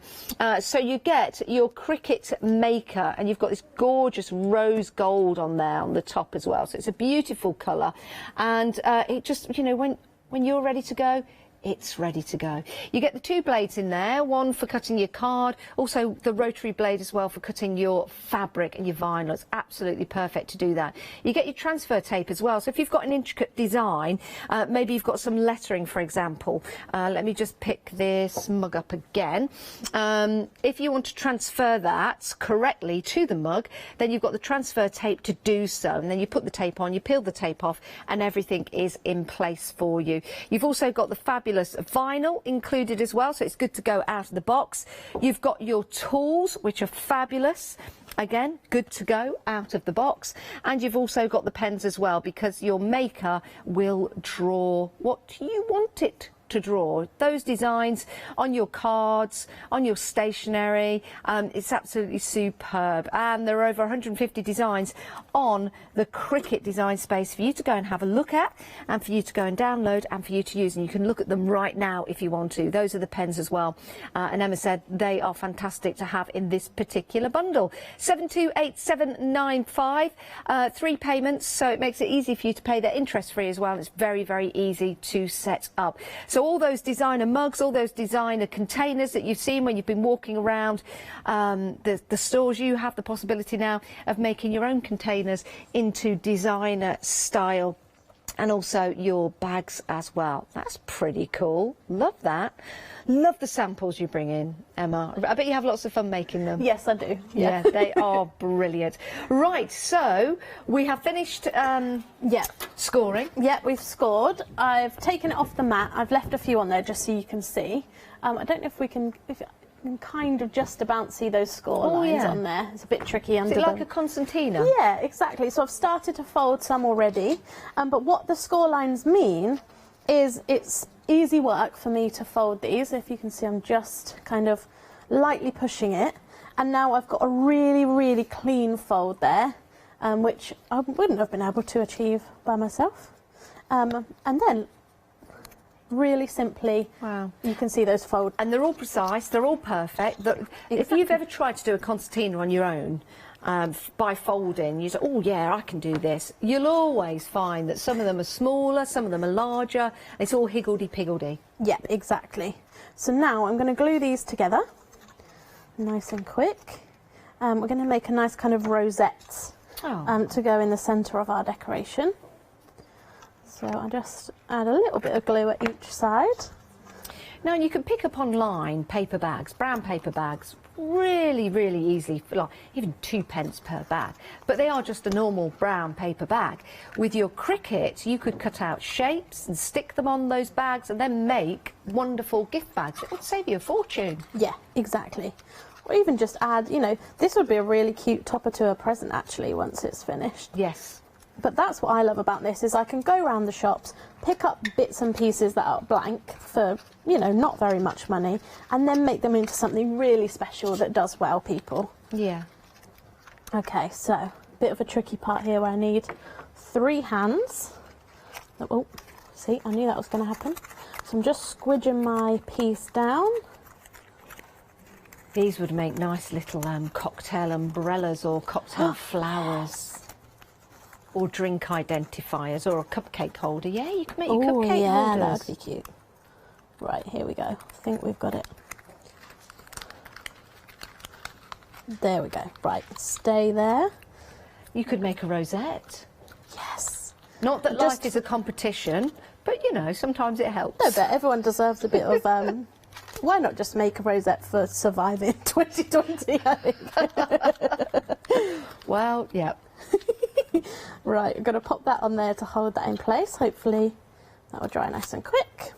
So you get your Cricut maker, and you've got this gorgeous rose gold on there on the top as well. So it's a beautiful colour, and it just, you know, when you're ready to go, it's ready to go. You get the 2 blades in there, one for cutting your card, also the rotary blade as well for cutting your fabric and your vinyl. It's absolutely perfect to do that. You get your transfer tape as well, so if you've got an intricate design, maybe you've got some lettering, for example. Let me just pick this mug up again. If you want to transfer that correctly to the mug, then you've got the transfer tape to do so, and then you put the tape on, you peel the tape off, and everything is in place for you. You've also got the fabulous vinyl included as well, so it's good to go out of the box. You've got your tools, which are fabulous. Again, good to go out of the box. And you've also got the pens as well, because your maker will draw what you want it to draw. Those designs on your cards, on your stationery, it's absolutely superb. And there are over 150 designs on the Cricut design space for you to go and have a look at, and for you to go and download, and for you to use. And you can look at them right now if you want to. Those are the pens as well. And Emma said they are fantastic to have in this particular bundle. 728795, 3 payments, so it makes it easy for you to pay. They're interest free as well, and it's very, very easy to set up. So all those designer mugs, all those designer containers that you've seen when you've been walking around the stores, you have the possibility now of making your own containers into designer style. And also your bags as well. That's pretty cool. Love that. Love the samples you bring in, Emma. I bet you have lots of fun making them. Yes, I do. Yeah, they are brilliant. Right, so we have finished scoring. Yeah, we've scored. I've taken it off the mat. I've left a few on there just so you can see. I don't know if we can... you can kind of just about see those score lines on there. It's a bit tricky under them. Is it like a concertina? Yeah, exactly. So I've started to fold some already, but what the score lines mean is it's easy work for me to fold these. If you can see, I'm just kind of lightly pushing it, and now I've got a really, really clean fold there, which I wouldn't have been able to achieve by myself. And then really simply, you can see those fold. And they're all precise, they're all perfect. If you've ever tried to do a concertina on your own, by folding, you say, oh yeah, I can do this. You'll always find that some of them are smaller, some of them are larger. It's all higgledy-piggledy. Yeah, exactly. So now I'm going to glue these together, nice and quick. We're going to make a nice kind of rosette to go in the centre of our decoration. So I just add a little bit of glue at each side. Now, you can pick up online paper bags, brown paper bags, really, really easily, like even 2p per bag. But they are just a normal brown paper bag. With your Cricut, you could cut out shapes and stick them on those bags and then make wonderful gift bags. It would save you a fortune. Yeah, exactly. Or even just add, you know, this would be a really cute topper to a present, actually, once it's finished. Yes. But that's what I love about this, is I can go around the shops, pick up bits and pieces that are blank for, you know, not very much money, and then make them into something really special that does wow people. Yeah. Okay, so a bit of a tricky part here where I need 3 hands. Oh, see, I knew that was going to happen. So I'm just squidging my piece down. These would make nice little cocktail umbrellas or cocktail flowers. Or drink identifiers, or a cupcake holder. Yeah, you can make your cupcake holders. Yeah, that would be cute. Right, here we go. I think we've got it. There we go. Right, stay there. You could make a rosette. Yes. Not that life is a competition, but, you know, sometimes it helps. No, but everyone deserves a bit of... why not just make a rosette for surviving 2020, I think? Well, yeah. Right, I'm going to pop that on there to hold that in place. Hopefully that will dry nice and quick.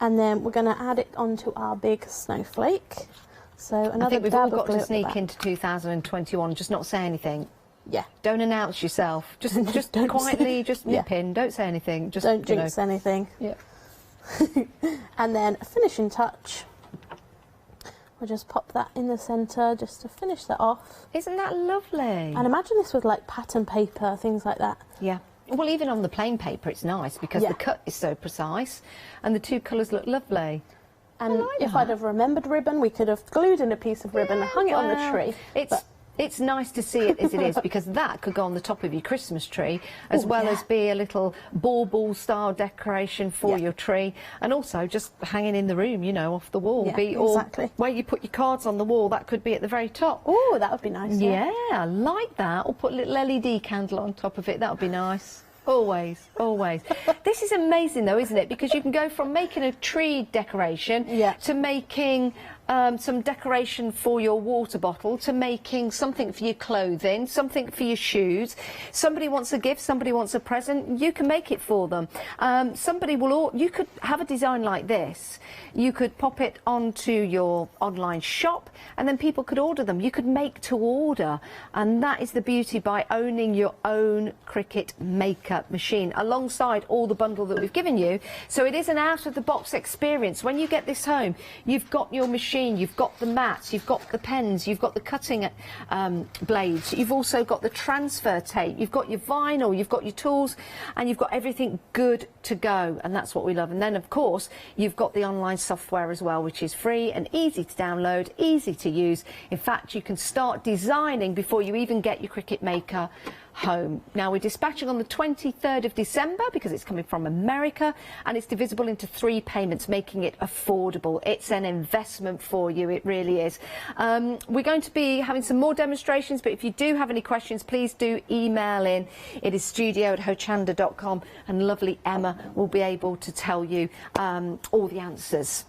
And then we're going to add it onto our big snowflake. So another I think we've all got to glue sneak into 2021, just not say anything. Yeah. Don't announce yourself. Just quietly, just nip in. Don't say anything. Just don't jinx anything. Yeah. And then a finishing touch. We'll just pop that in the centre just to finish that off. Isn't that lovely? And imagine this with like pattern paper, things like that. Yeah. Well, even on the plain paper, it's nice because the cut is so precise and the two colours look lovely. And if I'd have remembered ribbon, we could have glued in a piece of ribbon and hung it on the tree. It's nice to see it as it is because that could go on the top of your Christmas tree as well as be a little bauble style decoration for your tree, and also just hanging in the room, you know, off the wall. Or where you put your cards on the wall, that could be at the very top. Oh, that would be nice. Yeah, I like that. Or put a little LED candle on top of it. That would be nice. Always, always. This is amazing though, isn't it? Because you can go from making a tree decoration to making some decoration for your water bottle, to making something for your clothing, something for your shoes. Somebody wants a gift, somebody wants a present, you can make it for them. You could have a design like this. You could pop it onto your online shop and then people could order them. You could make to order, and that is the beauty by owning your own Cricut makeup machine alongside all the bundle that we've given you. So it is an out-of-the-box experience. When you get this home, you've got your machine, you've got the mats, you've got the pens, you've got the cutting blades, you've also got the transfer tape, you've got your vinyl, you've got your tools, and you've got everything good to go, and that's what we love. And then of course you've got the online software as well, which is free and easy to download, easy to use. In fact, you can start designing before you even get your Cricut Maker home. Now, we're dispatching on the 23rd of December because it's coming from America, and it's divisible into 3 payments, making it affordable. It's an investment for you, it really is. We're going to be having some more demonstrations, but if you do have any questions, please do email in. It is studio@hochanda.com, and lovely Emma will be able to tell you all the answers.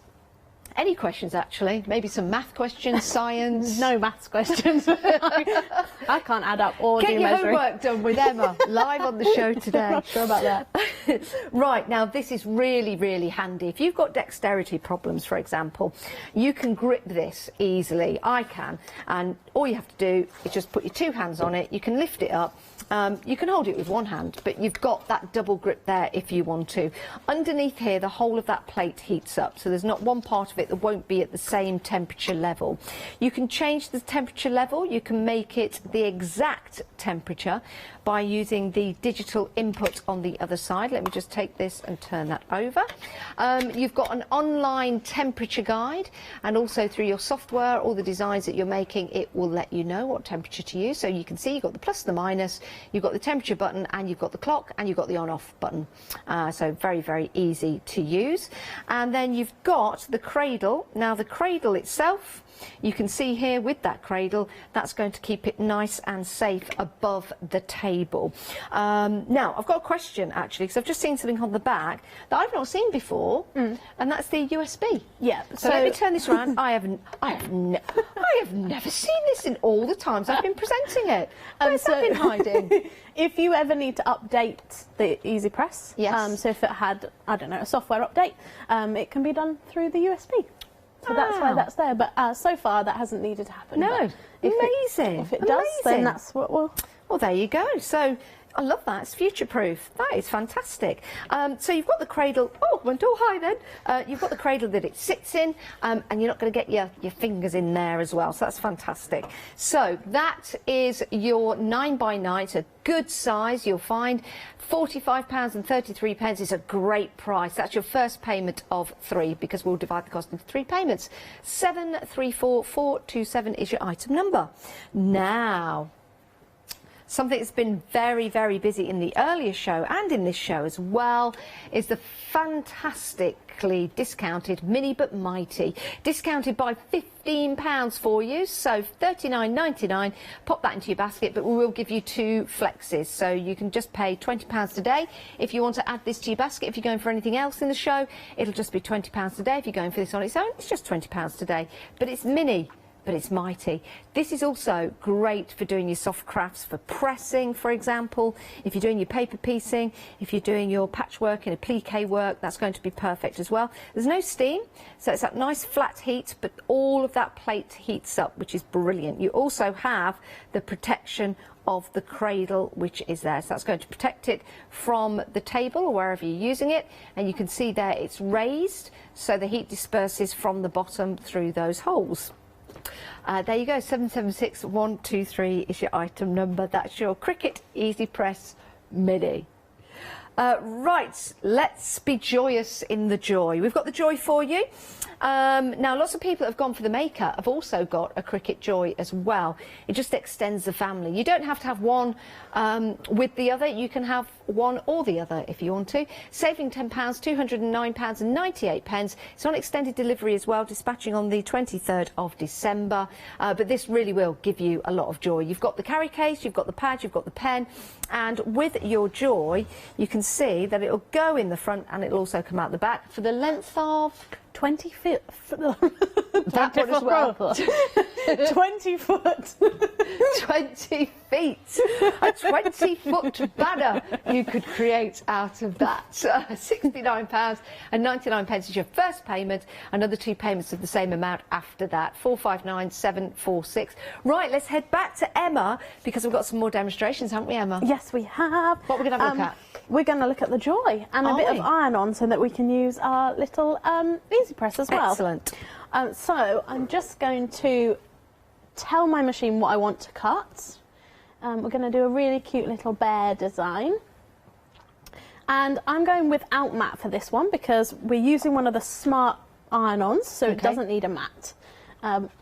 Any questions, actually? Maybe some math questions, science? No maths questions. I can't add up or Get do your measuring. homework done with Emma, live on the show today. Not sure about that. Right, now this is really, really handy. If you've got dexterity problems, for example, you can grip this easily. I can. And all you have to do is just put your 2 hands on it. You can lift it up. You can hold it with 1 hand, but you've got that double grip there if you want to. Underneath here, the whole of that plate heats up, so there's not one part of it that won't be at the same temperature level. You can change the temperature level. You can make it the exact temperature by using the digital input on the other side. Let me just take this and turn that over. You've got an online temperature guide, and also through your software, all the designs that you're making, it will let you know what temperature to use. So you can see you've got the plus, the minus, you've got the temperature button, and you've got the clock, and you've got the on-off button. So very, very easy to use. And then you've got the cradle. Now the cradle itself, you can see here with that cradle, that's going to keep it nice and safe above the table. Now, I've got a question, actually, because I've just seen something on the back that I've not seen before, and that's the USB. Yeah. So let me turn this around. I have never seen this in all the times I've been presenting it. Where's that been hiding? If you ever need to update the Easy Press, so if it had, I don't know, a software update, it can be done through the USB. So that's why that's there, but so far that hasn't needed to happen. No, amazing. If it does, then that's what we'll... Well, there you go. So I love that. It's future-proof. That is fantastic. So you've got the cradle. Oh, went all high then. You've got the cradle that it sits in, and you're not going to get your fingers in there as well. So that's fantastic. So that is your 9x9. It's a good size. You'll find £45.33 is a great price. That's your first payment of 3, because we'll divide the cost into 3 payments. 734427 is your item number. Now, something that's been very, very busy in the earlier show and in this show as well is the fantastically discounted Mini But Mighty. Discounted by £15 for you, so $39.99. Pop that into your basket, but we will give you 2 flexes, so you can just pay £20 today. If you want to add this to your basket, if you're going for anything else in the show, it'll just be £20 today. If you're going for this on its own, it's just £20 today. But it's mini. but it's mighty. This is also great for doing your soft crafts, for pressing, for example. If you're doing your paper piecing, if you're doing your patchwork and a plique work, that's going to be perfect as well. There's no steam, so it's that nice flat heat, but all of that plate heats up, which is brilliant. You also have the protection of the cradle, which is there, so that's going to protect it from the table or wherever you're using it. And you can see there it's raised, so the heat disperses from the bottom through those holes. There you go, 776123 is your item number. That's your Cricut Easy Press Mini. Right, let's be joyous in the joy. We've got the joy for you. Now, lots of people that have gone for the maker have also got a Cricut Joy as well. It just extends the family. You don't have to have one with the other. You can have one or the other if you want to. Saving £10, £209.98. It's on extended delivery as well, dispatching on the 23rd of December. But this really will give you a lot of joy. You've got the carry case, you've got the pad, you've got the pen, and with your Joy, you can see that it'll go in the front and it'll also come out the back for the length of 20 feet. That one as well. 20 foot. 20 feet. A 20-foot banner you could create out of that. £69.99 is your first payment. Another 2 payments of the same amount after that. 459,746. Right, let's head back to Emma because we've got some more demonstrations, haven't we, Emma? Yes, we have. What are we going to have a look at? We're going to look at the Joy and a bit of iron-on so that we can use our little Easy Press as well. Excellent. So I'm just going to tell my machine what I want to cut. We're going to do a really cute little bear design. And I'm going without mat for this one because we're using one of the smart iron-ons, so it doesn't need a mat,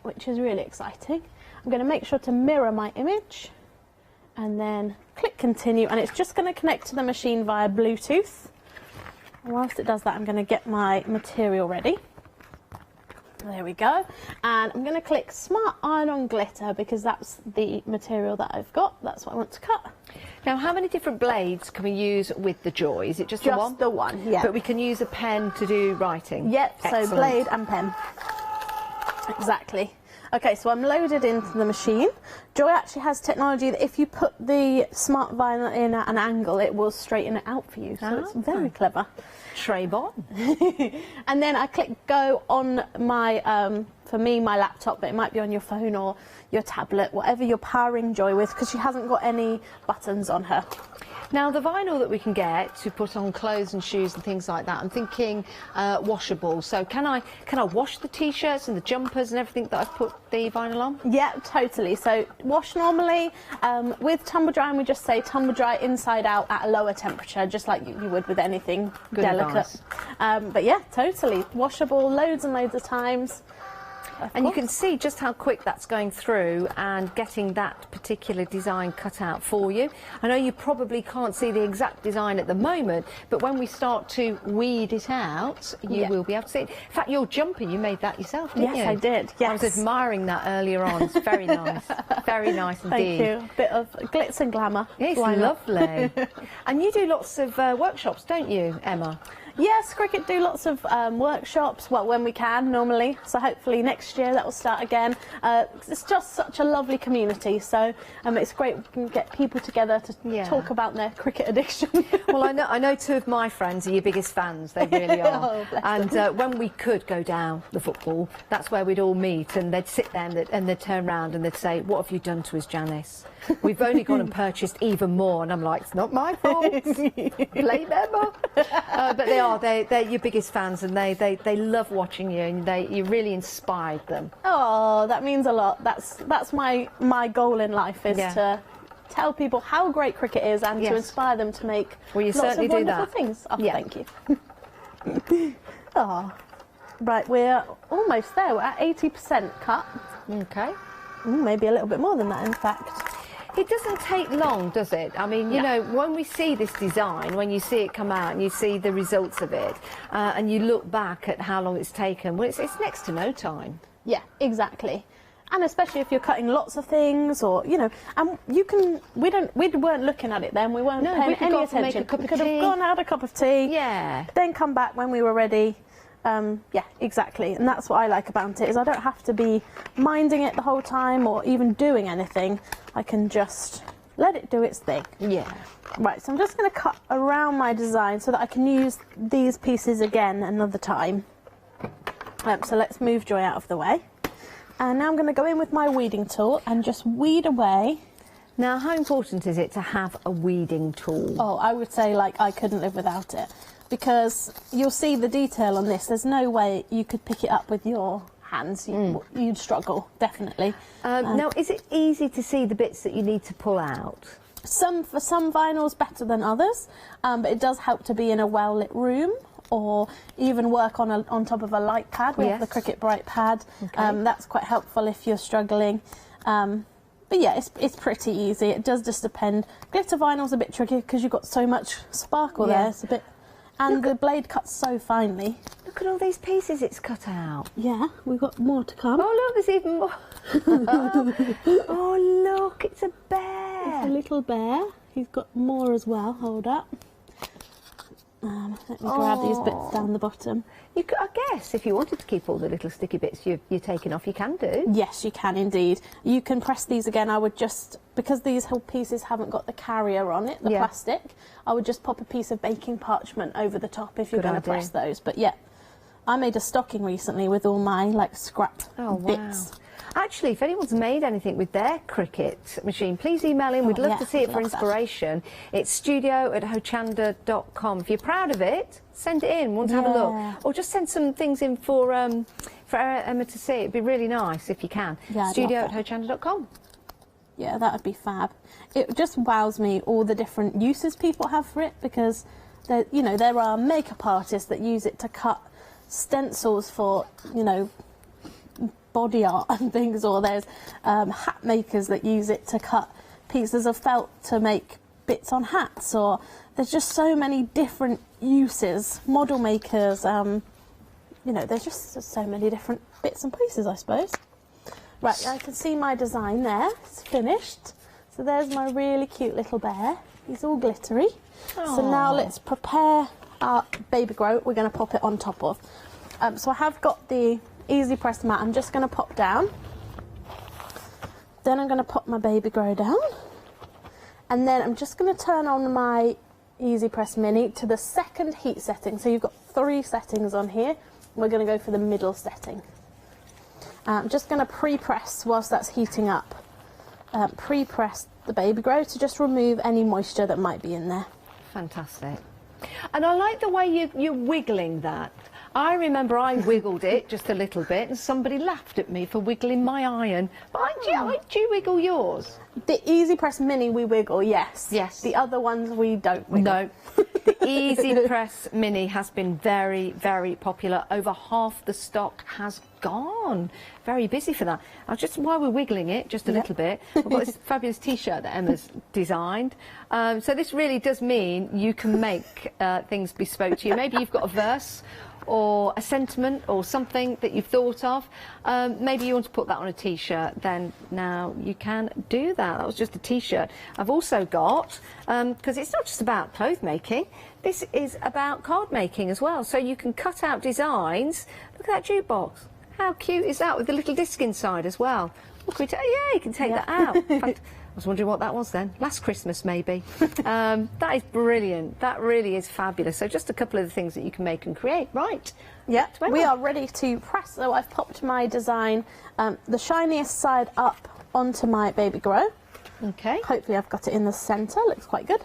which is really exciting. I'm going to make sure to mirror my image and then click continue, and it's just going to connect to the machine via Bluetooth. And whilst it does that, I'm going to get my material ready. There we go. And I'm going to click Smart Iron-On Glitter because that's the material that I've got. That's what I want to cut. Now, how many different blades can we use with the Joy? Is it just the one? Just the one, yeah. But we can use a pen to do writing? Yep, Excellent. so blade and pen. Exactly. Okay, so I'm loaded into the machine. Joy actually has technology that if you put the smart vinyl in at an angle, it will straighten it out for you. So it's very clever. Tray bon. And then I click go on my, for me, my laptop, but it might be on your phone or your tablet, whatever you're powering Joy with, because she hasn't got any buttons on her. Now, the vinyl that we can get to put on clothes and shoes and things like that, I'm thinking washable. So can I wash the T-shirts and the jumpers and everything that I've put the vinyl on? Yeah, totally. So wash normally. With tumble drying, we just say tumble dry inside out at a lower temperature, just like you would with anything delicate. But yeah, totally. Washable loads and loads of times. And you can see just how quick that's going through and getting that particular design cut out for you. I know you probably can't see the exact design at the moment, but when we start to weed it out, you will be able to see it. In fact, your jumper, you made that yourself, didn't you? Yes, I did. Yes. I was admiring that earlier on. It's very nice. Very nice indeed. Thank you. Bit of glitz and glamour. It's lovely. And you do lots of workshops, don't you, Emma? Yes, Cricut do lots of workshops, well, when we can, normally. So hopefully next year that will start again. It's just such a lovely community, so it's great we can get people together to talk about their Cricut addiction. Well, I know 2 of my friends are your biggest fans, they really are. And when we could go down the football, that's where we'd all meet, and they'd sit there and they'd turn around and they'd say, "What have you done to us, Janice? We've only gone and purchased even more." And I'm like, "It's not my fault. Blame Emma." But they're your biggest fans, and they love watching you, and you really inspired them. Oh, that means a lot. That's my goal in life, is to tell people how great Cricut is and to inspire them to make lots of wonderful things. Oh, thank you. Oh, right, we're almost there. We're at 80% cut. Okay. Maybe a little bit more than that, in fact. It doesn't take long, does it? I mean, you know, when we see this design, when you see it come out and you see the results of it, and you look back at how long it's taken, well, it's next to no time. Yeah, exactly. And especially if you're cutting lots of things, or, you know, and you can, we weren't looking at it then, we weren't paying any attention. Make a cup of we could tea. have gone, had a cup of tea, then come back when we were ready, Yeah, exactly, and that's what I like about it, is I don't have to be minding it the whole time or even doing anything. I can just let it do its thing. Yeah. Right, so I'm just going to cut around my design so that I can use these pieces again another time. So let's move Joy out of the way. And now I'm going to go in with my weeding tool and just weed away. Now, how important is it to have a weeding tool? Oh, I would say, like, I couldn't live without it. Because you'll see the detail on this. There's no way you could pick it up with your hands. You'd struggle, definitely. Now, is it easy to see the bits that you need to pull out? For some vinyls better than others, but it does help to be in a well-lit room, or even work on top of a light pad. We have the Cricut Bright pad. Okay. That's quite helpful if you're struggling. But yeah, it's pretty easy. It does just depend. Glitter vinyl's a bit tricky because you've got so much sparkle there. It's a bit, and the blade cuts so finely. Look at all these pieces it's cut out. Yeah, we've got more to come. Oh look, there's even more. Oh look, it's a bear. It's a little bear. He's got more as well. Hold up. Let me grab these bits down the bottom. You could, I guess, if you wanted to keep all the little sticky bits you're taking off, you can do. Yes, you can indeed. You can press these again. I would just, because these whole pieces haven't got the carrier on it, the plastic, I would just pop a piece of baking parchment over the top if you're going to press those. But yeah, I made a stocking recently with all my like scrap bits. Actually, if anyone's made anything with their Cricut machine, please email in. We'd love to see it for inspiration. It's studio@hochanda.com. If you're proud of it, send it in. Want to have a look, or just send some things in for Emma to see. It'd be really nice if you can. Yeah, studio@hochanda.com. Yeah, that would be fab. It just wows me all the different uses people have for it, because there are makeup artists that use it to cut stencils for body art and things, or there's hat makers that use it to cut pieces of felt to make bits on hats, or there's just so many different uses. Model makers, there's just so many different bits and pieces, I suppose. Right, I can see my design there. It's finished. So there's my really cute little bear. He's all glittery. So now let's prepare our baby grow we're going to pop it on top of. So I have got the easy press mat. I'm just going to pop down. Then I'm going to pop my baby grow down. And then I'm just going to turn on my Easy Press Mini to the second heat setting. So you've got 3 settings on here. We're going to go for the middle setting. I'm just going to pre-press whilst that's heating up. Pre-press the baby grow to just remove any moisture that might be in there. Fantastic. And I like the way you're wiggling that. I remember I wiggled it just a little bit and somebody laughed at me for wiggling my iron. But do you wiggle yours? The Easy Press Mini we wiggle, yes. Yes. The other ones we don't wiggle. No. The Easy Press Mini has been very, very popular. Over half the stock has gone. Very busy for that. While we're wiggling it just a little bit, I've got this fabulous T-shirt that Emma's designed. So this really does mean you can make things bespoke to you. Maybe you've got a verse or a sentiment or something that you've thought of. Maybe you want to put that on a T-shirt, then now you can do that. That was just a T-shirt. I've also got, because it's not just about clothes making, this is about card making as well. So you can cut out designs. Look at that jukebox. How cute is that, with the little disc inside as well? Look, yeah, you can take that out. In fact, I was wondering what that was then. Last Christmas, maybe. That is brilliant. That really is fabulous. So just a couple of the things that you can make and create. Right. Yeah, we are ready to press. So I've popped my design, the shiniest side up onto my baby grow. Okay. Hopefully I've got it in the centre. Looks quite good.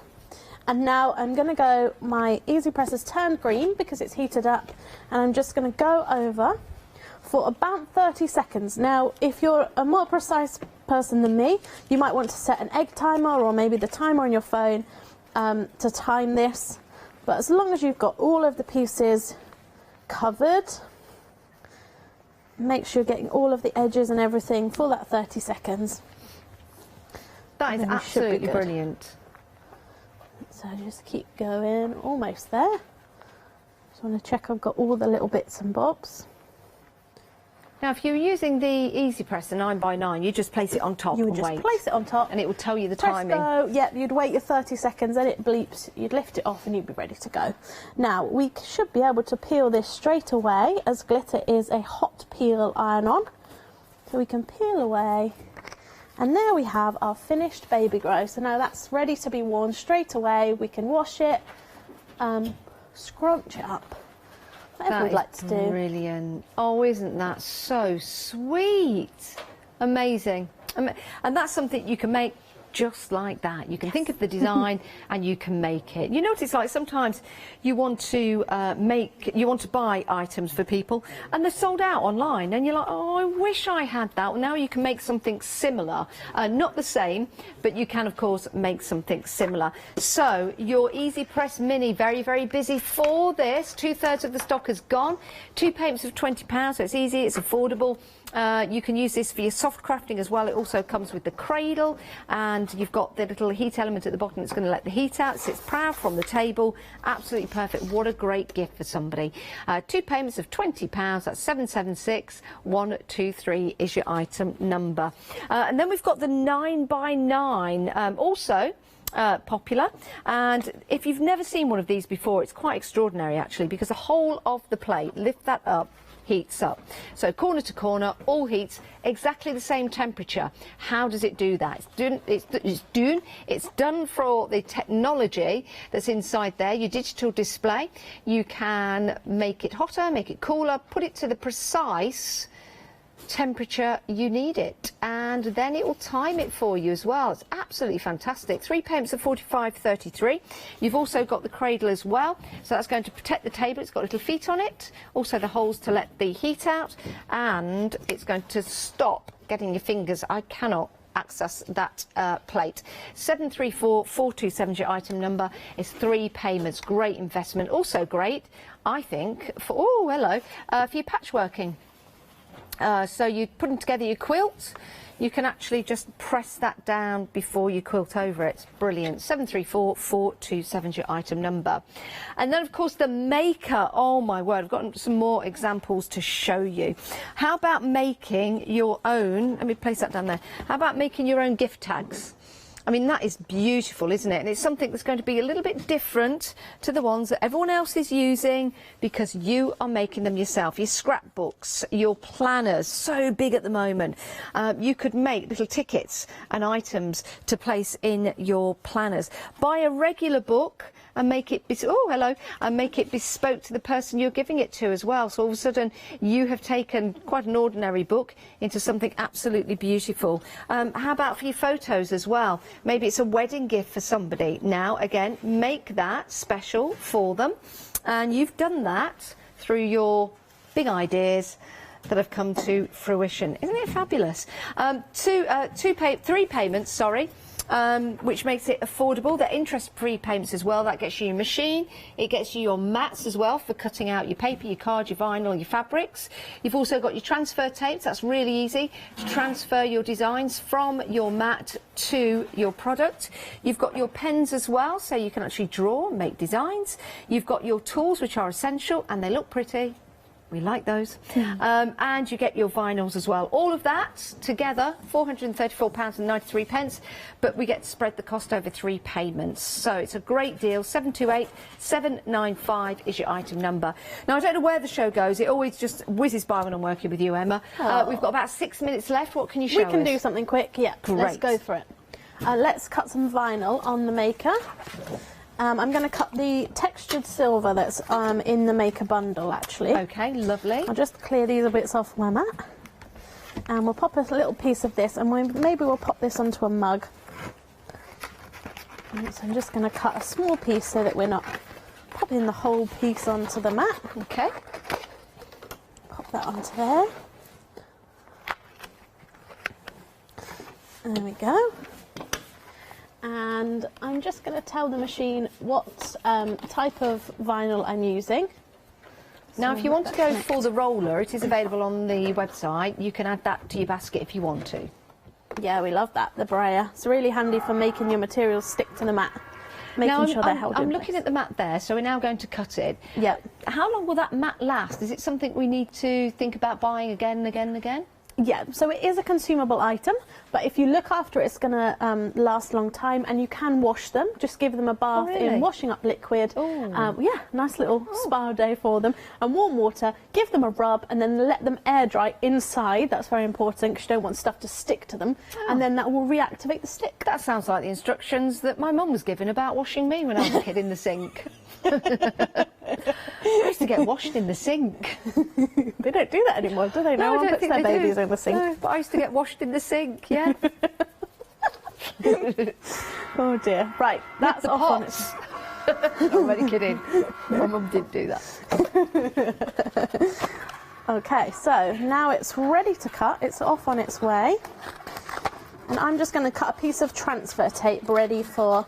And now I'm going to go, my Easy Press has turned green because it's heated up. And I'm just going to go over for about 30 seconds. Now, if you're a more precise person than me, you might want to set an egg timer or maybe the timer on your phone to time this. But as long as you've got all of the pieces covered, make sure you're getting all of the edges and everything for that 30 seconds. That is absolutely brilliant. So just keep going, almost there. Just want to check I've got all the little bits and bobs. Now, if you're using the Easy Press, the 9x9, you just place it on top You would and just wait. place it on top. And it will tell you the Press timing. go. Yep, you'd wait your 30 seconds, then it bleeps, you'd lift it off and you'd be ready to go. Now, we should be able to peel this straight away, as glitter is a hot peel iron-on. So we can peel away. And there we have our finished baby grow. So now that's ready to be worn straight away. We can wash it, scrunch it up. Whatever we'd like to do. Brilliant. Oh, isn't that so sweet? Amazing. And that's something you can make just like that. You can think of the design and you can make it. You know what it's like? Sometimes you want to buy items for people and they're sold out online and you're like, oh, I wish I had that. Well, now you can make something similar. Not the same, but you can, of course, make something similar. So your Easy Press Mini, very, very busy for this. 2/3 of the stock has gone. 2 payments of £20, so it's easy, it's affordable. You can use this for your soft crafting as well. It also comes with the cradle and you've got the little heat element at the bottom that's going to let the heat out. It sits proud from the table. Absolutely perfect. What a great gift for somebody. 2 payments of £20. That's 776123 is your item number. And then we've got the 9x9 also. Popular, and if you've never seen one of these before, it's quite extraordinary actually, because the whole of the plate, lift that up, heats up. So corner to corner, all heats, exactly the same temperature. How does it do that? It's done for the technology that's inside there, your digital display. You can make it hotter, make it cooler, put it to the precise temperature you need it, and then it will time it for you as well. It's absolutely fantastic. 3 payments of £45.33. You've also got the cradle as well, so that's going to protect the table. It's got little feet on it, also the holes to let the heat out, and it's going to stop getting your fingers. I cannot access that plate. 734427 is your item number. It's 3 payments. Great investment. Also great, I think, for for your patchworking. So you're putting together your quilt, you can actually just press that down before you quilt over it. It's brilliant. 734427 is your item number. And then, of course, the maker. Oh, my word, I've got some more examples to show you. How about making your own, let me place that down there. How about making your own gift tags? I mean, that is beautiful, isn't it? And it's something that's going to be a little bit different to the ones that everyone else is using, because you are making them yourself. Your scrapbooks, your planners, so big at the moment. You could make little tickets and items to place in your planners. Buy a regular book and make it make it bespoke to the person you're giving it to as well. So all of a sudden you have taken quite an ordinary book into something absolutely beautiful. How about for your photos as well? Maybe it's a wedding gift for somebody. Now again, make that special for them, and you've done that through your big ideas that have come to fruition. Isn't it fabulous? 3 payments, sorry. Which makes it affordable. They're interest-free payments as well. That gets you your machine. It gets you your mats as well for cutting out your paper, your card, your vinyl, your fabrics. You've also got your transfer tapes. That's really easy to transfer your designs from your mat to your product. You've got your pens as well, so you can actually draw and make designs. You've got your tools, which are essential, and they look pretty. We like those. And you get your vinyls as well. All of that together, £434.93, but we get to spread the cost over 3 payments. So it's a great deal. 728795 is your item number. Now, I don't know where the show goes. It always just whizzes by when I'm working with you, Emma. We've got about 6 minutes left. What can you show us? We can do something quick, yeah. Great. Let's go for it. Let's cut some vinyl on the maker. I'm going to cut the textured silver that's in the maker bundle, actually. Okay, lovely. I'll just clear these bits off my mat. And we'll pop a little piece of this, and maybe we'll pop this onto a mug. And so I'm just going to cut a small piece so that we're not popping the whole piece onto the mat. Okay. Pop that onto there. There we go. And I'm just going to tell the machine what type of vinyl I'm using. Now, if you want to go for the roller, it is available on the website. You can add that to your basket if you want to. Yeah, we love that, the brayer. It's really handy for making your materials stick to the mat. making sure they're held in I'm place. looking at the mat there, so we're now going to cut it. Yeah. How long will that mat last? Is it something we need to think about buying again and again and again? Yeah, so it is a consumable item, but if you look after it, it's going to last a long time, and you can wash them. Just give them a bath in washing up liquid. Yeah, nice little spa day for them. And warm water, give them a rub, and then let them air dry inside. That's very important because you don't want stuff to stick to them, and then that will reactivate the stick. That sounds like the instructions that my mum was given about washing me when I was a kid in the sink. I used to get washed in the sink. They don't do that anymore, do they? No one puts their babies in the sink. No, but I used to get washed in the sink, yeah. Oh dear. Right, that's off on its... I'm only kidding. My mum did do that. Okay, so now it's ready to cut. It's off on its way. And I'm just going to cut a piece of transfer tape ready for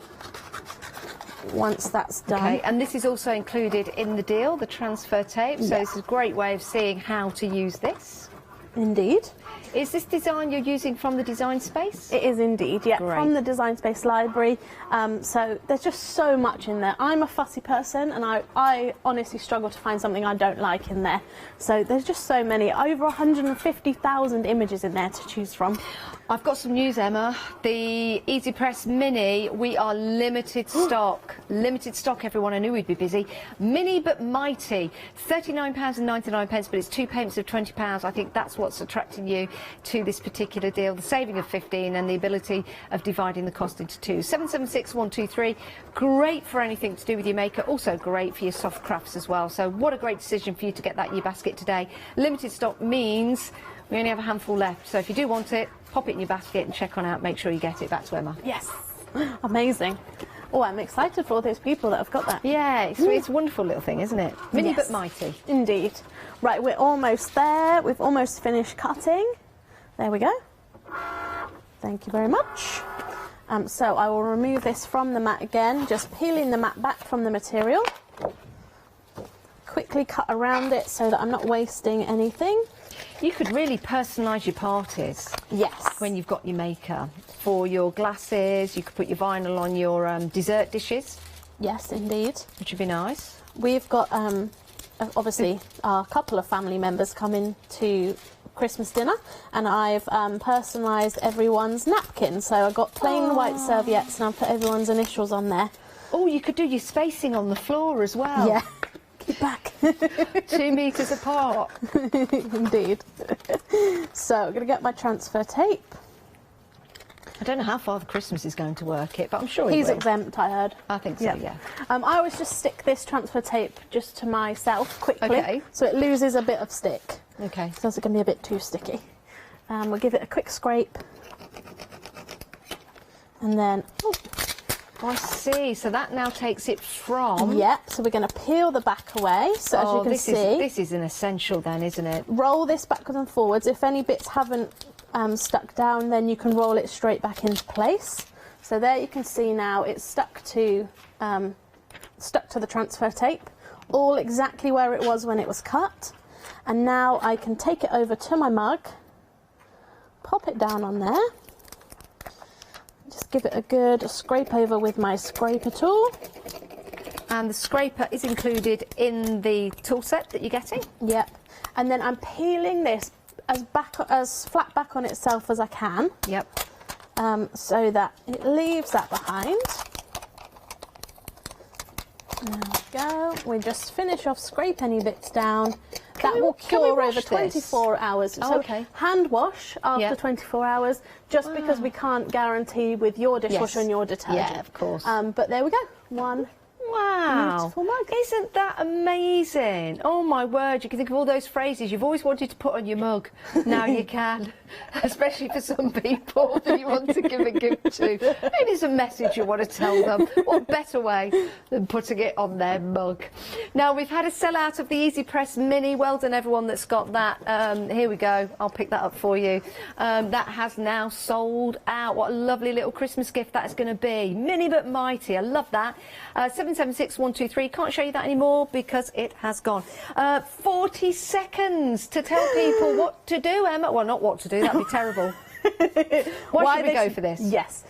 once that's done. Okay, and this is also included in the deal, the transfer tape, so this is a great way of seeing how to use this. Indeed. Is this design you're using from the design space? It is indeed, yeah, Great. from the Design Space library. So there's just so much in there. I'm a fussy person, and I honestly struggle to find something I don't like in there. So there's just so many, over 150,000 images in there to choose from. I've got some news, Emma. The Easy Press Mini, we are limited stock. Limited stock, everyone. I knew we'd be busy. Mini but mighty. £39.99, but it's 2 payments of £20. I think that's what's attracting you to this particular deal. The saving of 15 and the ability of dividing the cost into two. 776123. Great for anything to do with your maker. Also great for your soft crafts as well. So what a great decision for you to get that in your basket today. Limited stock means we only have a handful left. So if you do want it, pop it in your basket and check on out. Make sure you get it. Back to Emma. Yes. Amazing. Oh, I'm excited for all those people that have got that. Yeah, it's a wonderful little thing, isn't it? Mini but mighty. Indeed. Right, we're almost there. We've almost finished cutting. There we go. Thank you very much. So I will remove this from the mat again, just peeling the mat back from the material. Quickly cut around it so that I'm not wasting anything. You could really personalise your parties. Yes. When you've got your maker. For your glasses, you could put your vinyl on your dessert dishes. Yes, indeed. Which would be nice. We've got, obviously, a couple of family members coming to Christmas dinner, and I've personalised everyone's napkin. So I've got plain white serviettes, and I've put everyone's initials on there. Oh, you could do your spacing on the floor as well. Yeah. Keep back. 2 metres apart. Indeed. So I'm going to get my transfer tape. I don't know how Father Christmas is going to work it, but I'm sure he's will. exempt, I heard. I think so, yeah. I always just stick this transfer tape just to myself quickly, Okay. so it loses a bit of stick. Okay. So it's going to be a bit too sticky. We'll give it a quick scrape. And then... Oh, I see. So that now takes it from... Yep, so we're going to peel the back away. So as you can see... This is an essential then, isn't it? Roll this backwards and forwards. If any bits haven't stuck down, then you can roll it straight back into place. So there you can see now it's stuck to the transfer tape, all exactly where it was when it was cut. And now I can take it over to my mug, pop it down on there, just give it a good scrape over with my scraper tool. And the scraper is included in the tool set that you're getting? Yep. And then I'm peeling this as flat back on itself as I can. Yep. So that it leaves that behind. There we go. We just finish off, scrape any bits down. That will cure over 24 hours. Oh, so okay. hand wash after 24 hours, just because we can't guarantee with your dishwasher and your detergent. Yeah, of course. But there we go. One. Wow. Beautiful mug. Isn't that amazing? Oh my word, you can think of all those phrases you've always wanted to put on your mug. Now you can. Especially for some people that you want to give a gift to. Maybe it's a message you want to tell them. What better way than putting it on their mug? Now, we've had a sellout of the Easy Press Mini. Well done, everyone that's got that. Here we go. I'll pick that up for you. That has now sold out. What a lovely little Christmas gift that is going to be. Mini but mighty. I love that. 776123. Can't show you that anymore because it has gone. 40 seconds to tell people what to do, Emma. Well, not what to do. That'd be terrible. Why should we go for this? Yes.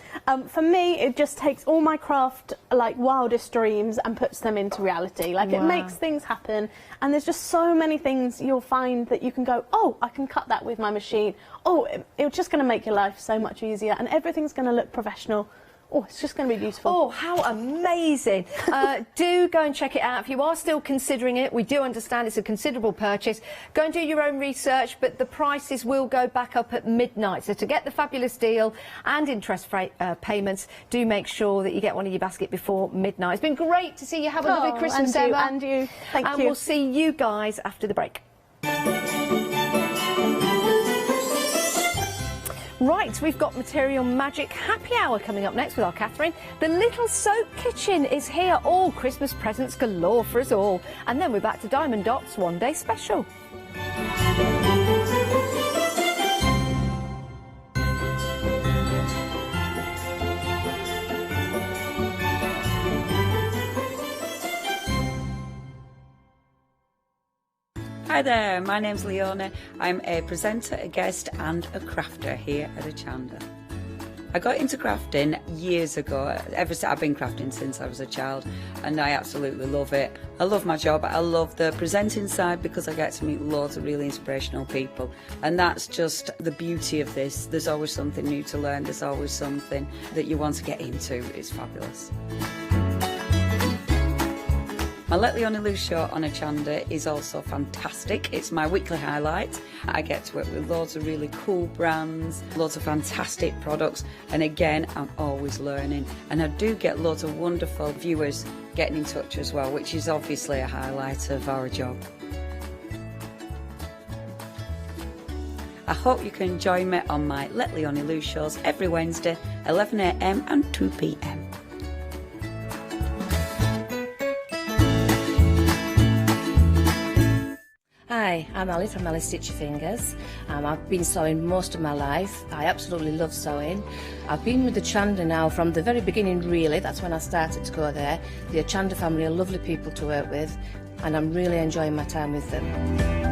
For me, it just takes all my craft, like, wildest dreams and puts them into reality. Like, it makes things happen, and there's just so many things you'll find that you can go, oh, I can cut that with my machine. Oh, it's just going to make your life so much easier, and everything's going to look professional. Oh, it's just going to be beautiful. Oh, how amazing. Do go and check it out. If you are still considering it, we do understand it's a considerable purchase. Go and do your own research, but the prices will go back up at midnight. So to get the fabulous deal and interest-free payments, do make sure that you get one in your basket before midnight. It's been great to see you. Have a lovely Christmas, Emma. And you. Thank you. And we'll see you guys after the break. Right, we've got Material Magic Happy Hour coming up next with our Catherine. The Little Soap Kitchen is here. All Christmas presents galore for us all. And then we're back to Diamond Dot's One Day Special. Hi there, my name's Leona. I'm a presenter, a guest and a crafter here at Hochanda. I got into crafting years ago. I've been crafting since I was a child and I absolutely love it. I love my job. I love the presenting side because I get to meet loads of really inspirational people, and that's just the beauty of this. There's always something new to learn. There's always something that you want to get into. It's fabulous. My Let Leona Loose show on Hochanda is also fantastic. It's my weekly highlight. I get to work with loads of really cool brands, loads of fantastic products, and again, I'm always learning. And I do get loads of wonderful viewers getting in touch as well, which is obviously a highlight of our job. I hope you can join me on my Let Leona Loose shows every Wednesday, 11 AM and 2 PM. Hi, I'm Ali from Ali Stitch Your Fingers. I've been sewing most of my life. I absolutely love sewing. I've been with the Hochanda now from the very beginning, really. That's when I started to go there. The Hochanda family are lovely people to work with, and I'm really enjoying my time with them.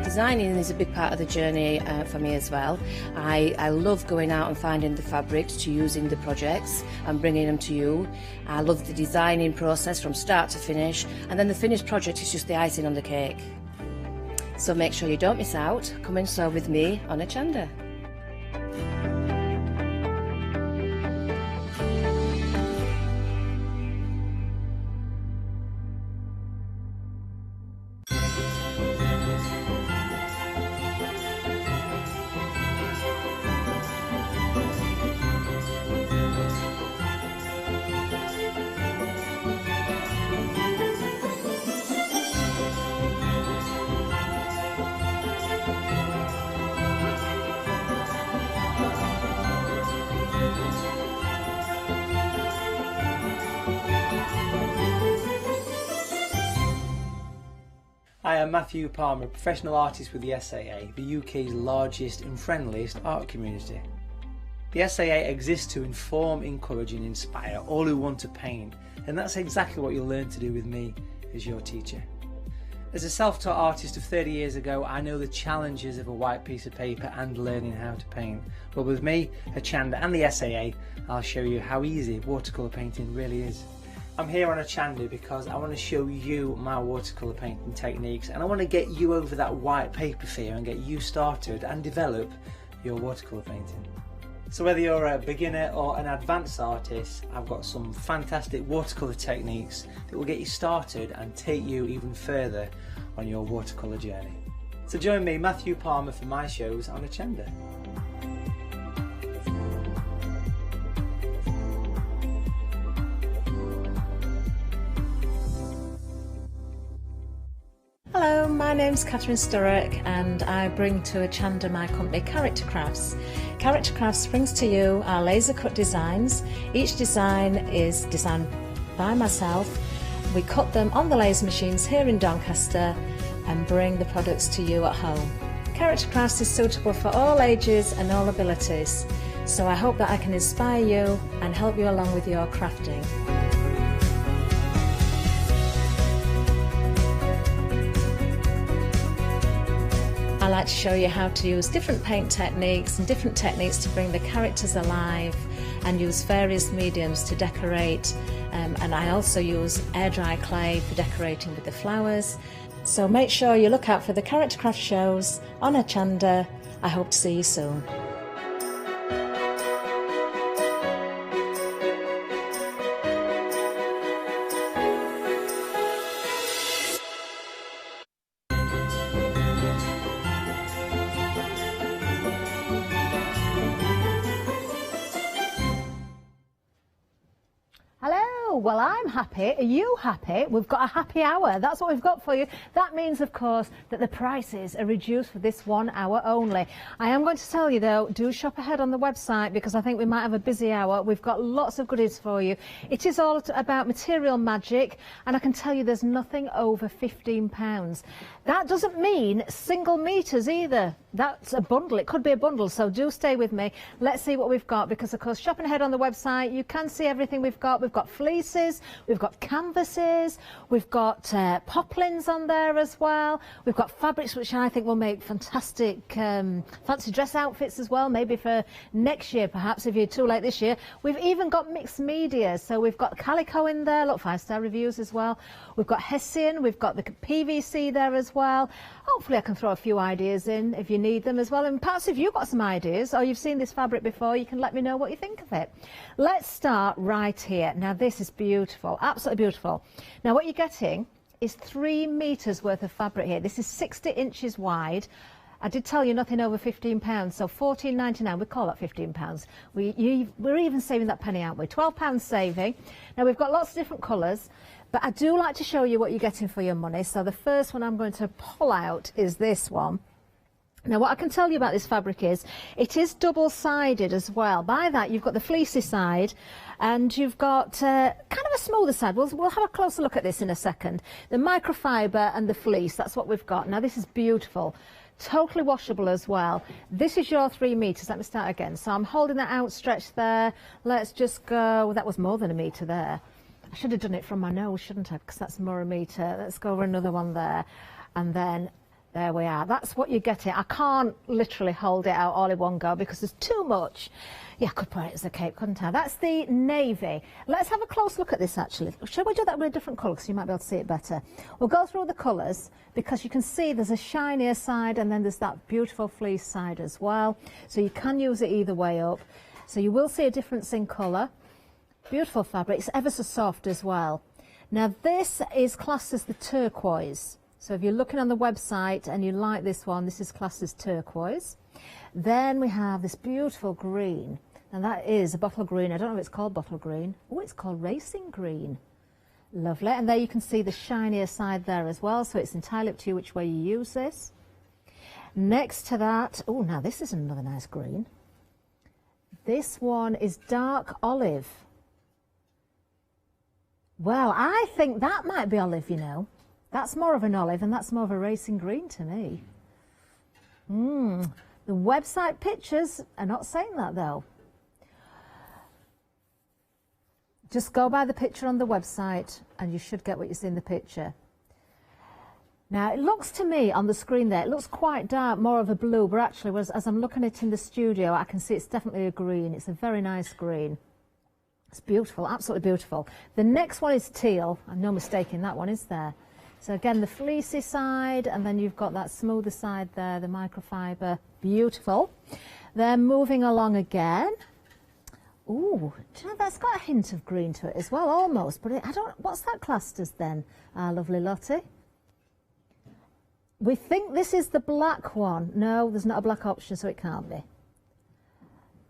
Designing is a big part of the journey for me as well. I love going out and finding the fabrics to use in the projects and bringing them to you. I love the designing process from start to finish, and then the finished project is just the icing on the cake. So make sure you don't miss out. Come and sew with me on Hochanda. I am Matthew Palmer, a professional artist with the SAA, the UK's largest and friendliest art community. The SAA exists to inform, encourage and inspire all who want to paint, and that's exactly what you'll learn to do with me as your teacher. As a self-taught artist of 30 years ago, I know the challenges of a white piece of paper and learning how to paint. But with me, Hochanda and the SAA, I'll show you how easy watercolour painting really is. I'm here on Hochanda because I want to show you my watercolour painting techniques, and I want to get you over that white paper fear and get you started and develop your watercolour painting. So whether you're a beginner or an advanced artist, I've got some fantastic watercolour techniques that will get you started and take you even further on your watercolour journey. So join me, Matthew Palmer, for my shows on Hochanda. Hello, my name's Catherine Sturrock and I bring to Hochanda my company Character Crafts. Character Crafts brings to you our laser cut designs. Each design is designed by myself. We cut them on the laser machines here in Doncaster and bring the products to you at home. Character Crafts is suitable for all ages and all abilities, so I hope that I can inspire you and help you along with your crafting. I like to show you how to use different paint techniques and different techniques to bring the characters alive, and use various mediums to decorate, and I also use air dry clay for decorating with the flowers. So make sure you look out for the Character Craft shows on Hochanda. I hope to see you soon. Well, I'm happy. Are you happy? We've got a happy hour. That's what we've got for you. That means, of course, that the prices are reduced for this 1 hour only. I am going to tell you, though, do shop ahead on the website because I think we might have a busy hour. We've got lots of goodies for you. It is all about material magic, and I can tell you there's nothing over £15. That doesn't mean single meters either. That's a bundle. It could be a bundle, so do stay with me. Let's see what we've got, because, of course, shopping ahead on the website, you can see everything we've got. We've got fleeces, we've got canvases, we've got poplins on there as well. We've got fabrics, which I think will make fantastic fancy dress outfits as well, maybe for next year, perhaps, if you're too late this year. We've even got mixed media, so we've got calico in there, look, 5-star reviews as well. We've got Hessian, we've got the PVC there as well. Hopefully I can throw a few ideas in if you need them as well. And perhaps if you've got some ideas or you've seen this fabric before, you can let me know what you think of it. Let's start right here. Now this is beautiful, absolutely beautiful. Now what you're getting is 3 meters worth of fabric here. This is 60 inches wide. I did tell you nothing over £15, so £14.99, we call that £15. We're even saving that penny, aren't we? £12 saving. Now we've got lots of different colours, but I do like to show you what you're getting for your money. So the first one I'm going to pull out is this one. Now what I can tell you about this fabric is it is double-sided as well. By that you've got the fleecy side and you've got kind of a smoother side. We'll have a closer look at this in a second. The microfiber and the fleece, that's what we've got. Now this is beautiful. Totally washable as well. This is your 3 meters. Let me start again. So I'm holding that outstretched there. Let's just go, well, that was more than a meter there. I should have done it from my nose, shouldn't I? Because that's more a meter. Let's go over another one there. And then there we are. That's what you're getting. I can't literally hold it out all in one go because there's too much. Yeah, I could put it as a cape, couldn't I? That's the navy. Let's have a close look at this, actually. Shall we do that with a different colour so you might be able to see it better? We'll go through the colours because you can see there's a shinier side and then there's that beautiful fleece side as well. So you can use it either way up. So you will see a difference in colour. Beautiful fabric. It's ever so soft as well. Now this is classed as the turquoise. So if you're looking on the website and you like this one, this is classed as turquoise. Then we have this beautiful green, and that is a bottle green. I don't know if it's called bottle green. Oh, it's called racing green. Lovely. And there you can see the shinier side there as well, so it's entirely up to you which way you use this. Next to that, oh, now this is another nice green. This one is dark olive. Well, I think that might be olive, you know. That's more of an olive and that's more of a racing green to me. The website pictures are not saying that though. Just go by the picture on the website and you should get what you see in the picture. Now it looks to me on the screen there, it looks quite dark, more of a blue, but actually as I'm looking at it in the studio I can see it's definitely a green. It's a very nice green. It's beautiful, absolutely beautiful. The next one is teal. I'm no mistake in that one, is there? So again, the fleecy side, and then you've got that smoother side there, the microfiber. Beautiful. Then moving along again. Ooh, do you know, that's got a hint of green to it as well, almost. But I don't, what's that classed as then, our lovely Lottie? We think this is the black one. No, there's not a black option, so it can't be.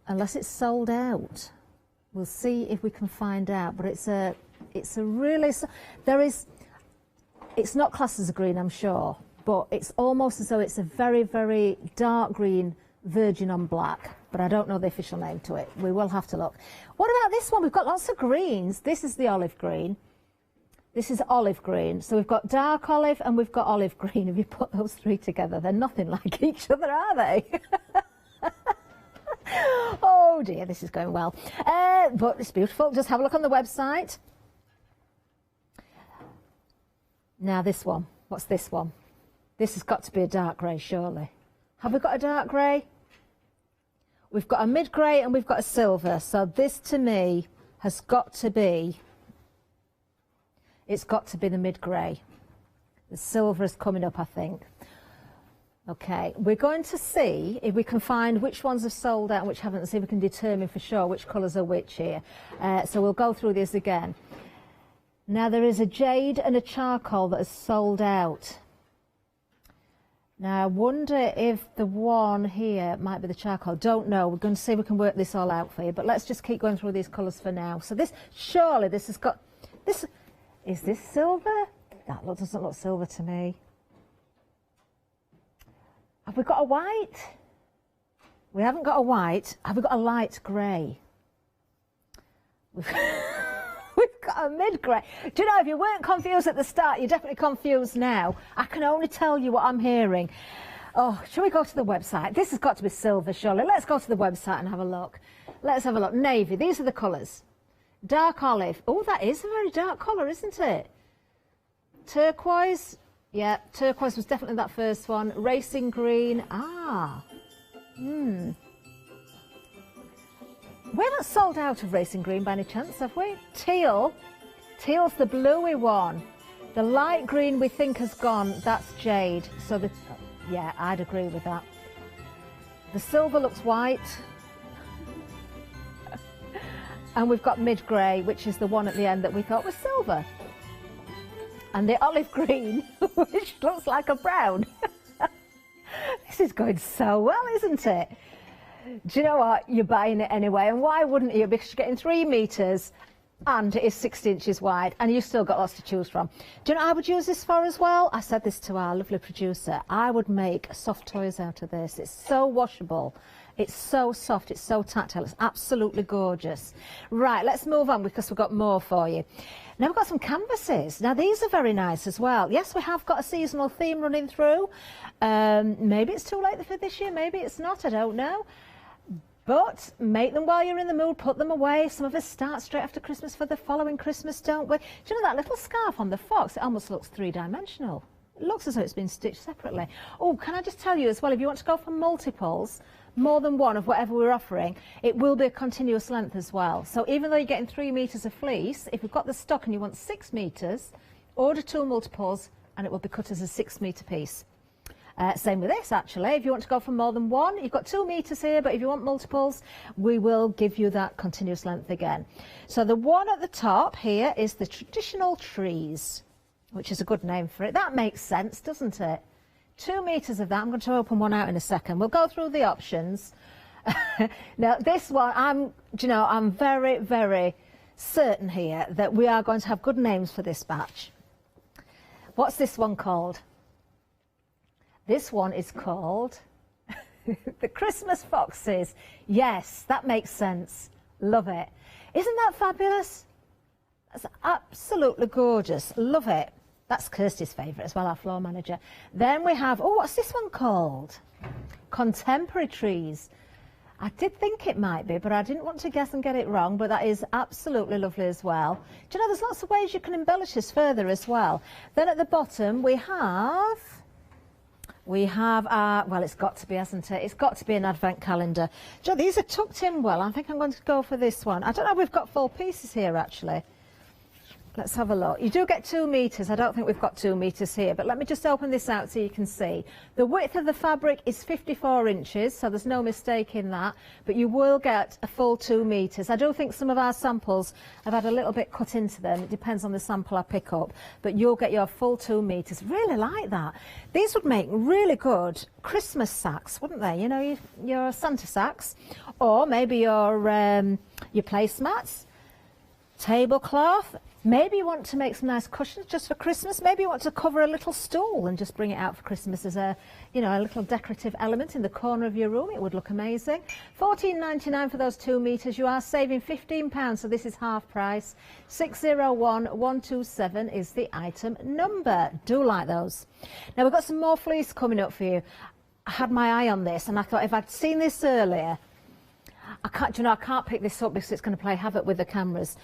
Unless it's sold out. We'll see if we can find out. But it's a really, there is, it's not classed as a green, I'm sure, but it's almost as though it's a very, very dark green virgin on black, but I don't know the official name to it. We will have to look. What about this one? We've got lots of greens. This is the olive green. This is olive green. So we've got dark olive and we've got olive green. If you put those three together, they're nothing like each other, are they? Oh dear, this is going well. But it's beautiful. Just have a look on the website. Now this one. What's this one? This has got to be a dark grey, surely. Have we got a dark grey? We've got a mid-grey and we've got a silver. So this, to me, has got to be... It's got to be the mid-grey. The silver is coming up, I think. Okay, we're going to see if we can find which ones have sold out and which haven't, and see if we can determine for sure which colours are which here. So we'll go through this again. Now, there is a jade and a charcoal that has sold out. Now, I wonder if the one here might be the charcoal. Don't know. We're going to see if we can work this all out for you. But let's just keep going through these colours for now. So this, surely this has got... This, is this silver? That doesn't look silver to me. Have we got a white? We haven't got a white. Have we got a light grey? We've got a mid-grey. Do you know, if you weren't confused at the start, you're definitely confused now. I can only tell you what I'm hearing. Oh, shall we go to the website? This has got to be silver, surely. Let's go to the website and have a look. Let's have a look. Navy, these are the colours. Dark olive. Oh, that is a very dark colour, isn't it? Turquoise. Yeah, turquoise was definitely that first one. Racing green. Ah. We haven't sold out of racing green by any chance, have we? Teal. Teal's the bluey one. The light green we think has gone. That's jade. So the... Yeah, I'd agree with that. The silver looks white. And we've got mid-grey, which is the one at the end that we thought was silver. And the olive green, which looks like a brown. This is going so well, isn't it? Do you know what? You're buying it anyway. And why wouldn't you? Because you're getting 3 metres and it is 60 inches wide. And you've still got lots to choose from. Do you know what I would use this for as well? I said this to our lovely producer. I would make soft toys out of this. It's so washable. It's so soft, it's so tactile, it's absolutely gorgeous. Right, let's move on because we've got more for you. Now we've got some canvases. Now these are very nice as well. Yes, we have got a seasonal theme running through. Maybe it's too late for this year, maybe it's not, I don't know. But make them while you're in the mood, put them away. Some of us start straight after Christmas for the following Christmas, don't we? Do you know that little scarf on the fox? It almost looks three-dimensional. It looks as though it's been stitched separately. Oh, can I just tell you as well, if you want to go for multiples, more than one of whatever we're offering, it will be a continuous length as well. So even though you're getting 3 metres of fleece, if you've got the stock and you want 6 metres, order 2 multiples and it will be cut as a 6 metre piece. Same with this actually. If you want to go for more than one, you've got 2 metres here, but if you want multiples, we will give you that continuous length again. So the one at the top here is the traditional trees, which is a good name for it. That makes sense, doesn't it? 2 metres of that. I'm going to open one out in a second. We'll go through the options. Now this one, I'm very, very certain here that we are going to have good names for this batch. What's this one called? This one is called the Christmas Foxes. Yes, that makes sense. Love it. Isn't that fabulous? That's absolutely gorgeous. Love it. That's Kirsty's favourite as well, our floor manager. Then we have, oh, what's this one called? Contemporary trees. I did think it might be, but I didn't want to guess and get it wrong, but that is absolutely lovely as well. Do you know, there's lots of ways you can embellish this further as well. Then at the bottom we have our, well, it's got to be, hasn't it? It's got to be an advent calendar. Do you know, these are tucked in well. I think I'm going to go for this one. I don't know if we've got full pieces here, actually. Let's have a look. You do get 2 metres. I don't think we've got 2 metres here, but let me just open this out so you can see. The width of the fabric is 54 inches, so there's no mistake in that, but you will get a full 2 metres. I do think some of our samples have had a little bit cut into them. It depends on the sample I pick up, but you'll get your full 2 metres. Really like that. These would make really good Christmas sacks, wouldn't they? You know, your Santa sacks, or maybe your placemats, tablecloth. Maybe you want to make some nice cushions just for Christmas. Maybe you want to cover a little stool and just bring it out for Christmas as a, you know, a little decorative element in the corner of your room. It would look amazing. £14.99 for those 2 metres. You are saving £15, so this is half price. 601127 is the item number. Do like those. Now we've got some more fleece coming up for you. I had my eye on this and I thought if I'd seen this earlier, I can't pick this up because it's going to play havoc with the cameras.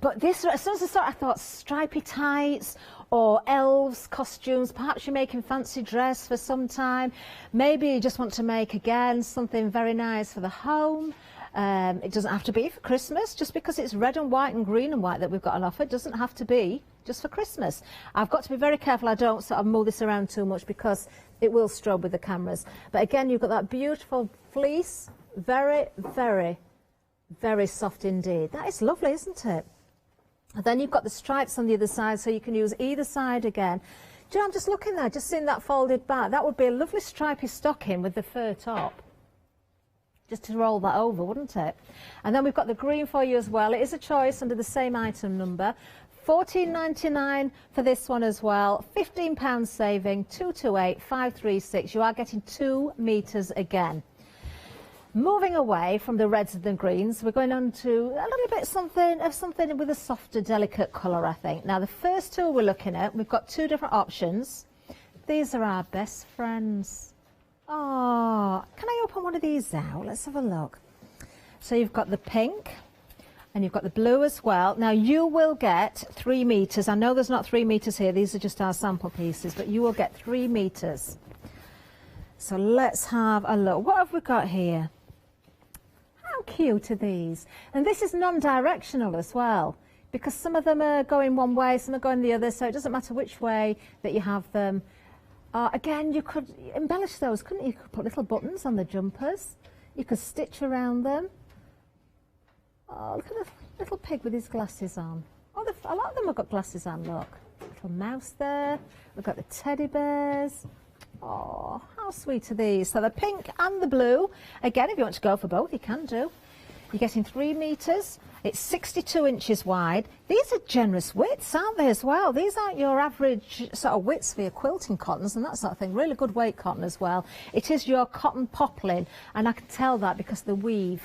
But this, as soon as I saw it, I thought stripy tights or elves costumes. Perhaps you're making fancy dress for some time. Maybe you just want to make, again, something very nice for the home. It doesn't have to be for Christmas. Just because it's red and white and green and white that we've got on offer, it doesn't have to be just for Christmas. I've got to be very careful I don't sort of move this around too much because it will strobe with the cameras. But again, you've got that beautiful fleece. Very, very, very soft indeed. That is lovely, isn't it? And then you've got the stripes on the other side, so you can use either side again. Do you know, I'm just looking there, just seeing that folded back. That would be a lovely stripy stocking with the fur top. Just to roll that over, wouldn't it? And then we've got the green for you as well. It is a choice under the same item number. £14.99 for this one as well. £15 saving, 228536. You are getting 2 metres again. Moving away from the reds and the greens, we're going on to a little bit something with a softer, delicate colour, I think. Now, the first two we're looking at, we've got 2 different options. These are our best friends. Oh, can I open one of these out? Let's have a look. So you've got the pink and you've got the blue as well. Now, you will get 3 metres. I know there's not 3 metres here. These are just our sample pieces, but you will get 3 metres. So let's have a look. What have we got here? How cute are these? And this is non-directional as well, because some of them are going one way, some are going the other, so it doesn't matter which way that you have them. Again, you could embellish those, couldn't you? You could put little buttons on the jumpers. You could stitch around them. Oh, look at the little pig with his glasses on. Oh, a lot of them have got glasses on, look. Little mouse there. We've got the teddy bears. Oh, how sweet are these? So the pink and the blue. Again, if you want to go for both, you can do. You're getting 3 metres. It's 62 inches wide. These are generous widths, aren't they, as well? These aren't your average sort of widths for your quilting cottons and that sort of thing. Really good weight cotton as well. It is your cotton poplin, and I can tell that because the weave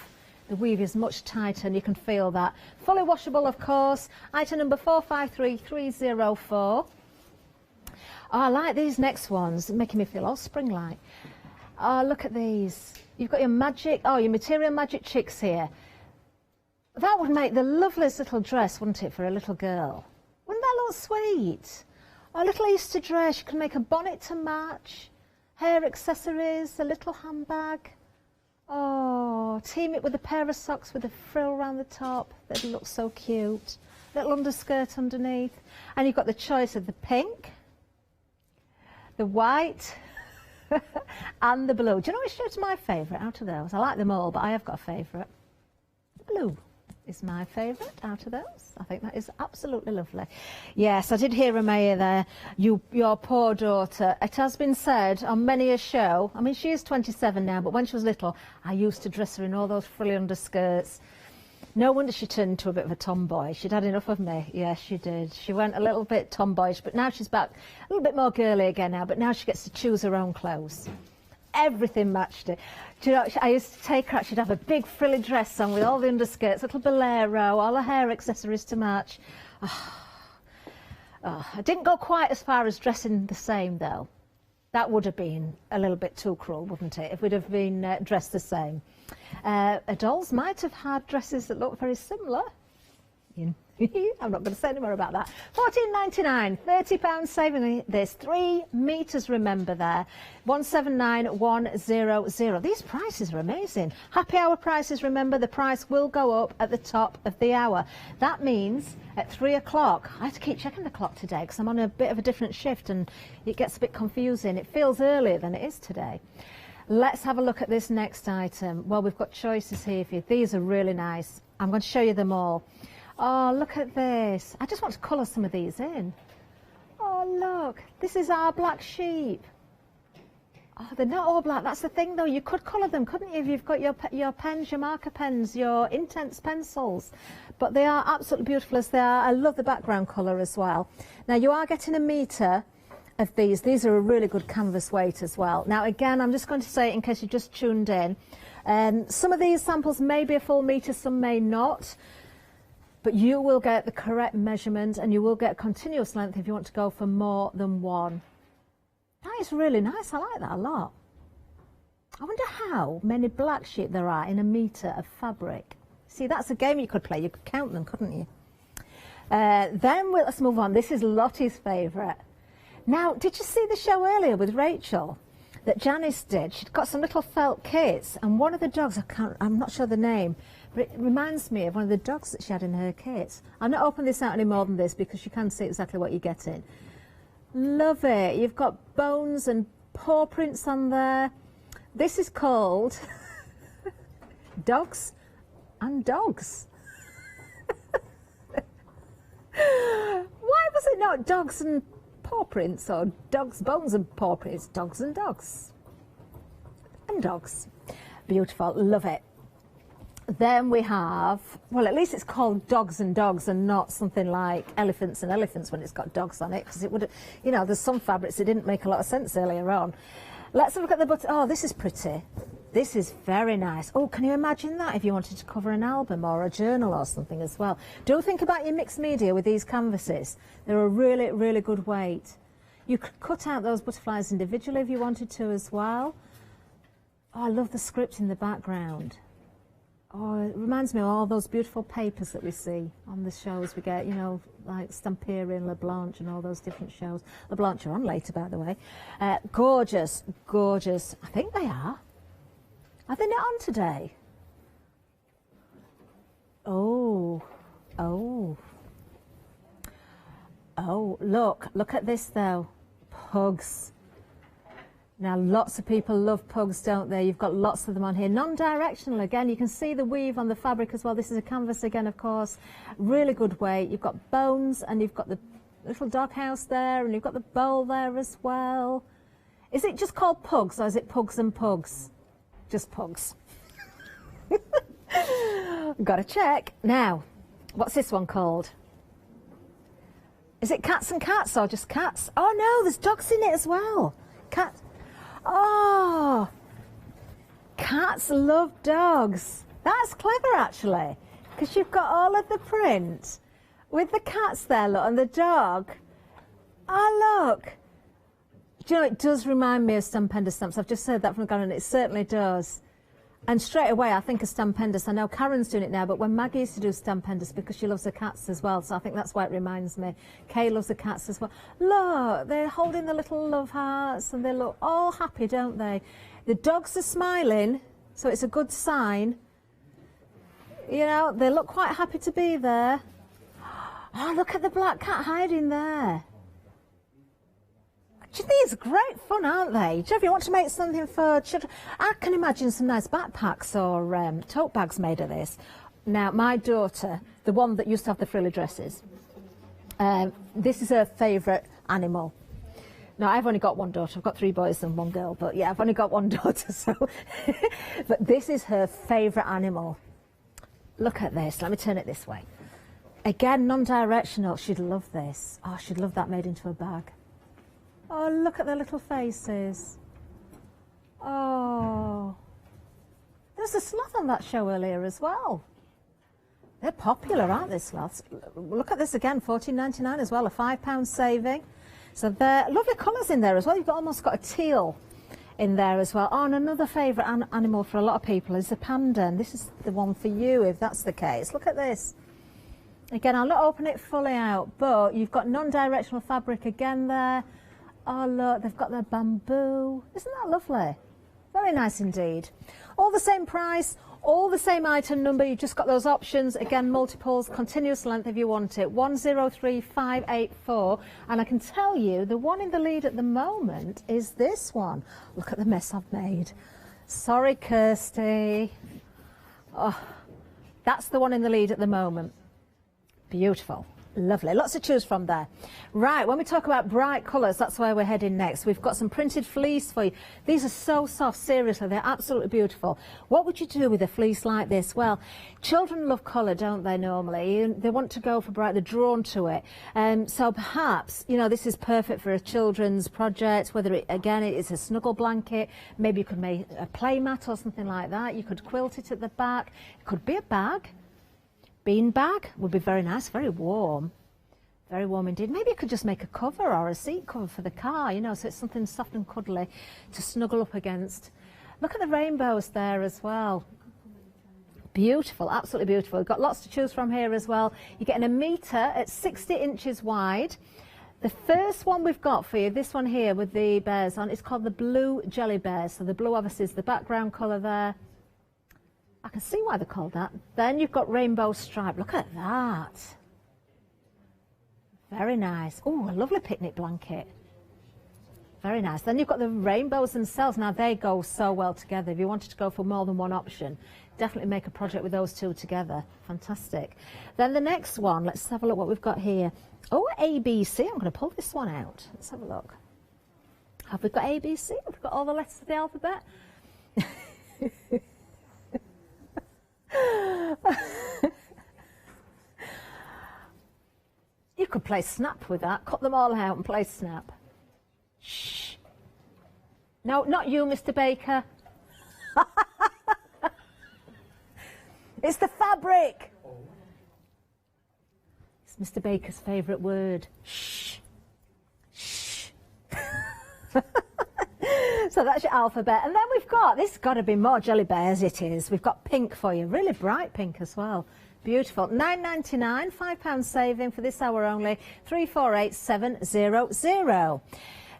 is much tighter and you can feel that. Fully washable, of course. Item number 453304. Oh, I like these next ones, making me feel all spring-like. Oh, look at these. You've got your your Material Magic chicks here. That would make the loveliest little dress, wouldn't it, for a little girl? Wouldn't that look sweet? Oh, a little Easter dress. You can make a bonnet to match, hair accessories, a little handbag. Oh, team it with a pair of socks with a frill around the top. That'd look so cute. Little underskirt underneath. And you've got the choice of the pink, the white and the blue. Do you know which is my favourite out of those? I like them all, but I have got a favourite. The blue is my favourite out of those. I think that is absolutely lovely. Yes, I did hear Amaya there, your poor daughter. It has been said on many a show, I mean, she is 27 now, but when she was little, I used to dress her in all those frilly underskirts. No wonder she turned into a bit of a tomboy. She'd had enough of me. Yes, she did. She went a little bit tomboyish, but now she's back a little bit more girly again now, but now she gets to choose her own clothes. Everything matched it. Do you know, I used to take her out, she'd have a big frilly dress on with all the underskirts, little bolero, all her hair accessories to match. I didn't go quite as far as dressing the same, though. That would have been a little bit too cruel, wouldn't it, if we'd have been dressed the same. Dolls might have had dresses that look very similar. I'm not going to say any more about that. £14.99, £30 saving this. 3 metres, remember there. 179100. These prices are amazing. Happy hour prices, remember, the price will go up at the top of the hour. That means at 3 o'clock, I have to keep checking the clock today because I'm on a bit of a different shift and it gets a bit confusing. It feels earlier than it is today. Let's have a look at this next item. Well, we've got choices here for you. These are really nice. I'm going to show you them all. Oh, look at this. I just want to colour some of these in. Oh, look. This is our black sheep. Oh, they're not all black. That's the thing, though. You could colour them, couldn't you, if you've got your pens, your marker pens, your intense pencils. But they are absolutely beautiful as they are. I love the background colour as well. Now, you are getting a metre of these. These are a really good canvas weight as well. Now, again, I'm just going to say it in case you just tuned in. Some of these samples may be a full metre, some may not. But you will get the correct measurement and you will get continuous length if you want to go for more than one. That is really nice. I like that a lot. I wonder how many black sheep there are in a metre of fabric. See, that's a game you could play. You could count them, couldn't you? Then let's move on. This is Lottie's favourite. Now, did you see the show earlier with Rachel that Janice did? She'd got some little felt kits, and one of the dogs, I'm not sure the name, but it reminds me of one of the dogs that she had in her kit. I'll not open this out any more than this because you can see exactly what you're getting. Love it. You've got bones and paw prints on there. This is called Dogs and Dogs. Why was it not Dogs and Paw Prints or Dogs, Bones and Paw Prints? Dogs and Dogs. And Dogs. Beautiful. Love it. Then we have, well, at least it's called Dogs and Dogs and not something like Elephants and Elephants when it's got dogs on it, because it would, you know, there's some fabrics that didn't make a lot of sense earlier on. Let's have a look at the button. Oh, this is pretty. This is very nice. Oh, can you imagine that if you wanted to cover an album or a journal or something as well? Do think about your mixed media with these canvases. They're a really, really good weight. You could cut out those butterflies individually if you wanted to as well. Oh, I love the script in the background. Oh, it reminds me of all those beautiful papers that we see on the shows we get, you know, like Stamperia and LeBlanc and all those different shows. LeBlanc are on later, by the way. Gorgeous, gorgeous. I think they are. Are they not on today? Oh, oh. Oh, look at this though. Pugs. Now, lots of people love pugs, don't they? You've got lots of them on here. Non-directional, again, you can see the weave on the fabric as well. This is a canvas again, of course. Really good weight. You've got bones and you've got the little doghouse there and you've got the bowl there as well. Is it just called pugs or is it pugs and pugs? Just pugs. Got to check. Now, what's this one called? Is it cats and cats or just cats? Oh, no, there's dogs in it as well. Cats. Oh, cats love dogs. That's clever, actually, because you've got all of the print with the cats there, look, and the dog. Oh, look. Do you know, it does remind me of Stampender stamps. I've just said that from Garen, it certainly does. And straight away, I think of Stampenders. I know Karen's doing it now, but when Maggie used to do Stampenders, because she loves the cats as well, so I think that's why it reminds me. Kay loves the cats as well. Look, they're holding the little love hearts, and they look all happy, don't they? The dogs are smiling, so it's a good sign. You know, they look quite happy to be there. Oh, look at the black cat hiding there. Do you think it's great fun, aren't they? Do you know, if you want to make something for children, I can imagine some nice backpacks or tote bags made of this. Now, my daughter, the one that used to have the frilly dresses, this is her favourite animal. Now, I've only got one daughter. I've got 3 boys and 1 girl, but yeah, I've only got 1 daughter, so... But this is her favourite animal. Look at this. Let me turn it this way. Again, non-directional. She'd love this. Oh, she'd love that made into a bag. Oh, look at their little faces. Oh. There's a sloth on that show earlier as well. They're popular, aren't they, sloths? Look at this again, $14.99 as well, a £5 saving. So they're lovely colours in there as well. You've almost got a teal in there as well. Oh, and another favourite animal for a lot of people is the panda. And this is the one for you, if that's the case. Look at this. Again, I'll not open it fully out, but you've got non-directional fabric again there. Oh, look, they've got their bamboo. Isn't that lovely? Very nice indeed. All the same price, all the same item number. You've just got those options. Again, multiples, continuous length if you want it. 103584. And I can tell you, the one in the lead at the moment is this one. Look at the mess I've made. Sorry, Kirsty. Oh, that's the one in the lead at the moment. Beautiful. Lovely, lots to choose from there. Right, when we talk about bright colours, that's where we're heading next. We've got some printed fleece for you. These are so soft, seriously, they're absolutely beautiful. What would you do with a fleece like this? Well, children love colour, don't they, normally? They want to go for bright, they're drawn to it. So perhaps, you know, this is perfect for a children's project, whether it, again, it's a snuggle blanket, maybe you could make a play mat or something like that. You could quilt it at the back. It could be a bag. Bean bag would be very nice, very warm indeed. Maybe you could just make a cover or a seat cover for the car, you know, so it's something soft and cuddly to snuggle up against. Look at the rainbows there as well. Beautiful, absolutely beautiful. We've got lots to choose from here as well. You're getting a metre at 60 inches wide. The first one we've got for you, this one here with the bears on, is called the blue jelly bears. So the blue obviously is the background colour there. I can see why they're called that. Then you've got rainbow stripe. Look at that. Very nice. Oh, a lovely picnic blanket. Very nice. Then you've got the rainbows themselves. Now, they go so well together. If you wanted to go for more than one option, definitely make a project with those two together. Fantastic. Then the next one, let's have a look what we've got here. Oh, ABC. I'm going to pull this one out. Let's have a look. Have we got ABC? Have we got all the letters of the alphabet? You could play snap with that. Cut them all out and play snap. Shh. No, not you, Mr. Baker. It's the fabric. It's Mr. Baker's favourite word. Shh. Shh. So that's your alphabet. And then we've got, this has got to be more jelly bears, it is. We've got pink for you, really bright pink as well. Beautiful. £9.99, £5 saving for this hour only, 348700.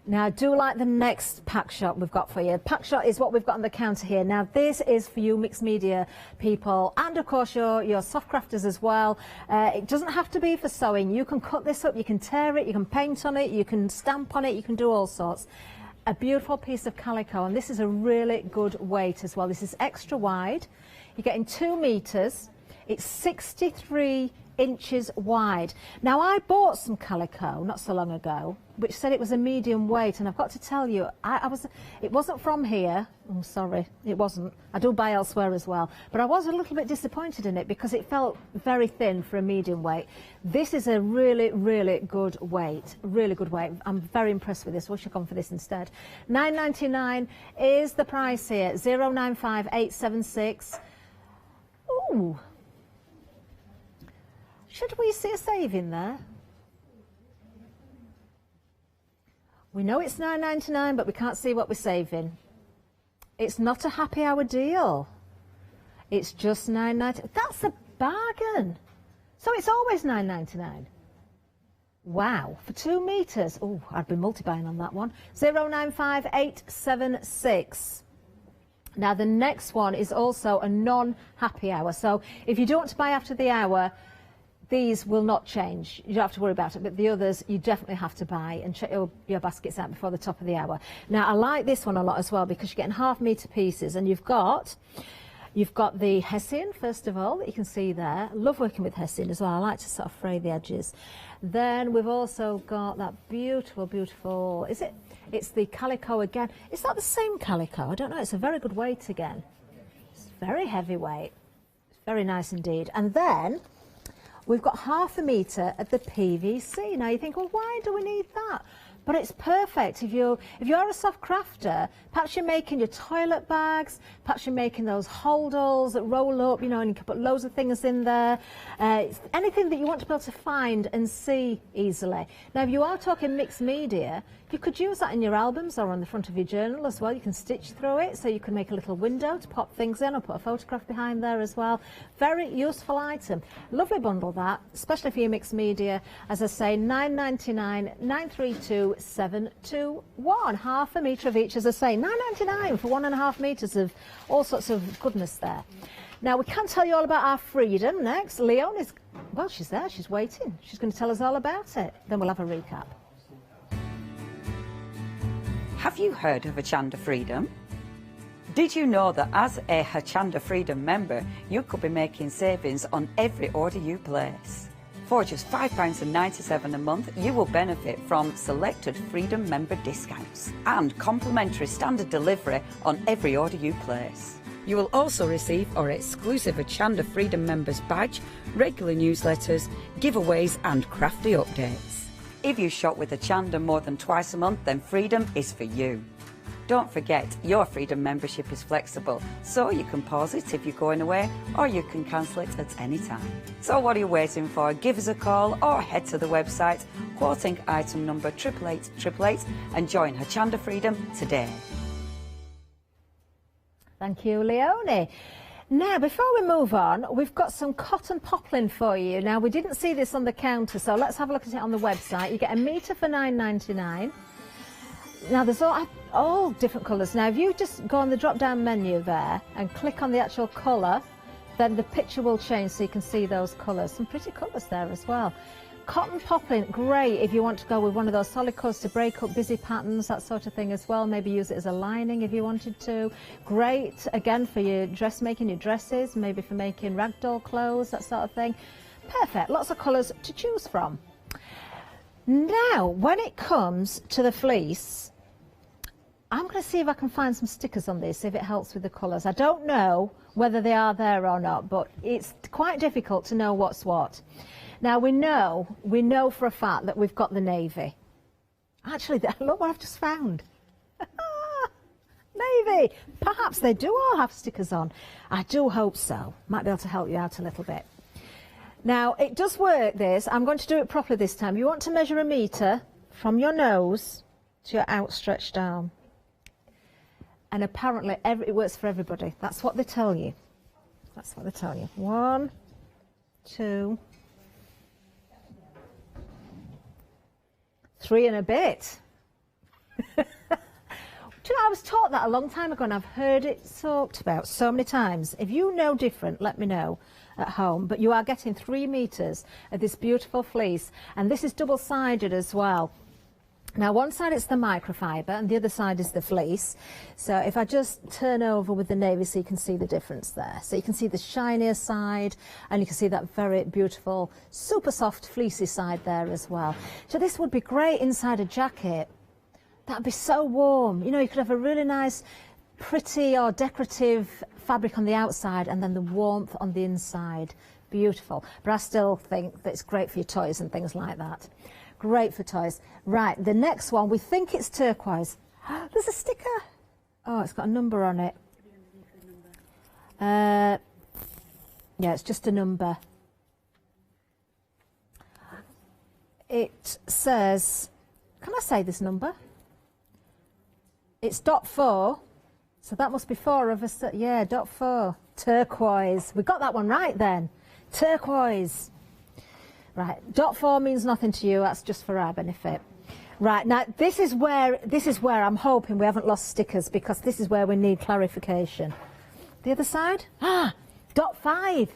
Now, do like the next pack shot we've got for you. Pack shot is what we've got on the counter here. Now, this is for you mixed media people and, of course, your soft crafters as well. It doesn't have to be for sewing. You can cut this up, you can tear it, you can paint on it, you can stamp on it, you can do all sorts. A beautiful piece of calico, and this is a really good weight as well. This is extra wide. You're getting 2 metres. It's 63 inches wide. Now, I bought some calico not so long ago, which said it was a medium weight, and I've got to tell you, it wasn't from here. I'm sorry, it wasn't. I do buy elsewhere as well, but I was a little bit disappointed in it because it felt very thin for a medium weight. This is a really, really good weight, really good weight. I'm very impressed with this. Wish I'd gone for this instead. £9.99 is the price here. 095876. Ooh. Should we see a saving there? We know it's £9.99, but we can't see what we're saving. It's not a happy hour deal. It's just £9.99. That's a bargain. So it's always £9.99. Wow, for 2 metres. Oh, I'd be multi-buying on that one. 095876. Now, the next one is also a non-happy hour. So if you do want to buy after the hour, these will not change. You don't have to worry about it, but the others you definitely have to buy and check your baskets out before the top of the hour. Now, I like this one a lot as well because you're getting half-metre pieces, and you've got the Hessian, first of all, that you can see there. I love working with Hessian as well. I like to sort of fray the edges. Then we've also got that beautiful, beautiful, it's the calico again. It's not the same calico, I don't know. It's a very good weight again. It's very heavyweight. It's very nice indeed. And then we've got half a metre at the PVC. Now you think, well, why do we need that? But it's perfect if you're a soft crafter. Perhaps you're making your toilet bags, perhaps you're making those holdalls that roll up, you know, and you can put loads of things in there. Anything that you want to be able to find and see easily. Now, if you are talking mixed media, you could use that in your albums or on the front of your journal as well. You can stitch through it, so you can make a little window to pop things in or put a photograph behind there as well. Very useful item. Lovely bundle that, especially for your mixed media. As I say, £9.99, 932 721. Half a metre of each, as I say. £9.99 for 1.5 metres of all sorts of goodness there. Now, we can tell you all about our freedom next. Leon is, well, she's there, she's waiting. She's going to tell us all about it. Then we'll have a recap. Have you heard of Hochanda Freedom? Did you know that as a Hochanda Freedom member, you could be making savings on every order you place? For just £5.97 a month, you will benefit from selected Freedom member discounts and complimentary standard delivery on every order you place. You will also receive our exclusive Hochanda Freedom members badge, regular newsletters, giveaways and crafty updates. If you shop with Hochanda more than twice a month, then Freedom is for you. Don't forget, your Freedom membership is flexible, so you can pause it if you're going away, or you can cancel it at any time. So what are you waiting for? Give us a call or head to the website, quoting item number 88888 and join Hochanda Freedom today. Thank you, Leonie. Now, before we move on, we've got some cotton poplin for you. Now, we didn't see this on the counter, so let's have a look at it on the website. You get a metre for £9.99. Now, there's all different colours. Now, if you just go on the drop-down menu there and click on the actual colour, then the picture will change so you can see those colours. Some pretty colours there as well. Cotton poplin, great if you want to go with one of those solid colours to break up busy patterns, that sort of thing as well. Maybe use it as a lining if you wanted to. Great, again, for your dressmaking, your dresses, maybe for making ragdoll clothes, that sort of thing. Perfect, lots of colours to choose from. Now, when it comes to the fleece, I'm going to see if I can find some stickers on this, if it helps with the colours. I don't know whether they are there or not, but it's quite difficult to know what's what. Now, we know for a fact that we've got the navy. Actually, look what I've just found. Navy! Perhaps they do all have stickers on. I do hope so. Might be able to help you out a little bit. Now, it does work, this. I'm going to do it properly this time. You want to measure a metre from your nose to your outstretched arm. And apparently it works for everybody. That's what they tell you. That's what they tell you. 1, 2, 3 and a bit. Do you know, I was taught that a long time ago and I've heard it talked about so many times. If you know different, let me know at home. But you are getting 3 metres of this beautiful fleece. And this is double-sided as well. Now, one side it's the microfiber and the other side is the fleece. So if I just turn over with the navy so you can see the difference there. So you can see the shinier side and you can see that very beautiful, super soft fleecy side there as well. So this would be great inside a jacket. That'd be so warm. You know, you could have a really nice, pretty or decorative fabric on the outside and then the warmth on the inside. Beautiful. But I still think that it's great for your toys and things like that. Great for toys. Right, the next one, we think it's turquoise. There's a sticker. Oh, it's got a number on it. Yeah, it's just a number. It says, can I say this number? It's .4, so that must be 4 of us. Yeah, .4. Turquoise. We got that one right then. Turquoise. Right, .4 means nothing to you, that's just for our benefit. Right, now this is where I'm hoping we haven't lost stickers because this is where we need clarification. The other side? .5.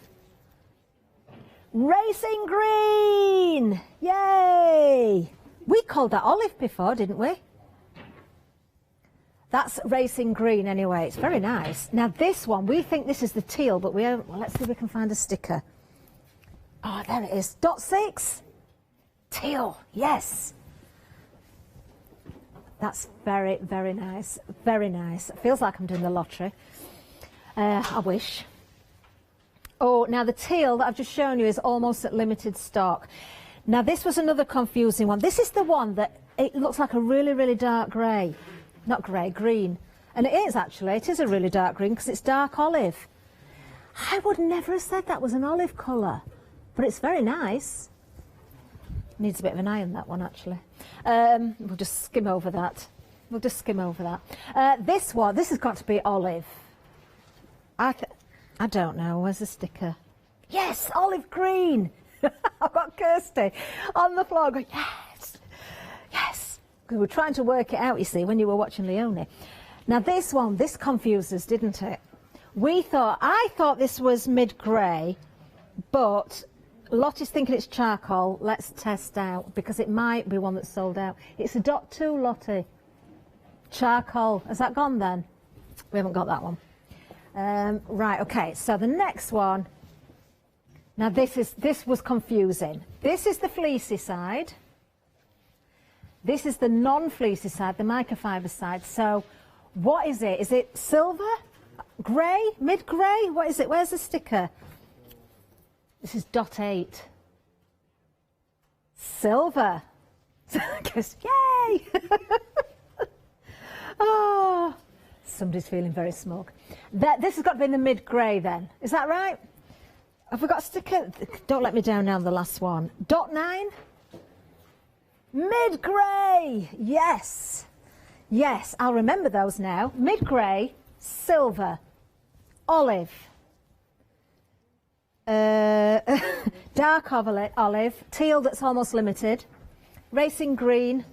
Racing green! Yay! We called that olive before, didn't we? That's racing green anyway, it's very nice. Now this one, we think this is the teal, but well, let's see if we can find a sticker. Oh, there it is. .6. Teal. Yes. That's very, very nice. Very nice. It feels like I'm doing the lottery. I wish. Oh, now the teal that I've just shown you is almost at limited stock. Now this was another confusing one. This is the one that it looks like a really, really dark grey. Not grey, green. And it is actually. It is a really dark green because it's dark olive. I would never have said that was an olive colour. But it's very nice. Needs a bit of an eye on that one, actually. We'll just skim over that. We'll just skim over that. This one, this has got to be olive. I don't know. Where's the sticker? Yes, olive green. I've got Kirsty on the floor going, yes, yes. Because we're trying to work it out, you see, when you were watching Leonie. Now this one, this confused us, didn't it? I thought this was mid-grey, but Lottie's thinking it's charcoal. Let's test out because it might be one that's sold out. It's a .2, Lottie. Charcoal. Has that gone then? We haven't got that one. Right, okay, so the next one Now this was confusing. This is the fleecy side. This is the non-fleecy side, the microfiber side. So what is it? Is it silver? Grey? Mid-grey? What is it? Where's the sticker? This is .8. Silver. Yay! Oh, somebody's feeling very smug. This has got to be in the mid-grey then. Is that right? Have we got a sticker? Don't let me down now, the last one. .9? Mid-grey! Yes! Yes, I'll remember those now. Mid-grey, silver, olive, dark olive, teal that's almost limited, racing green,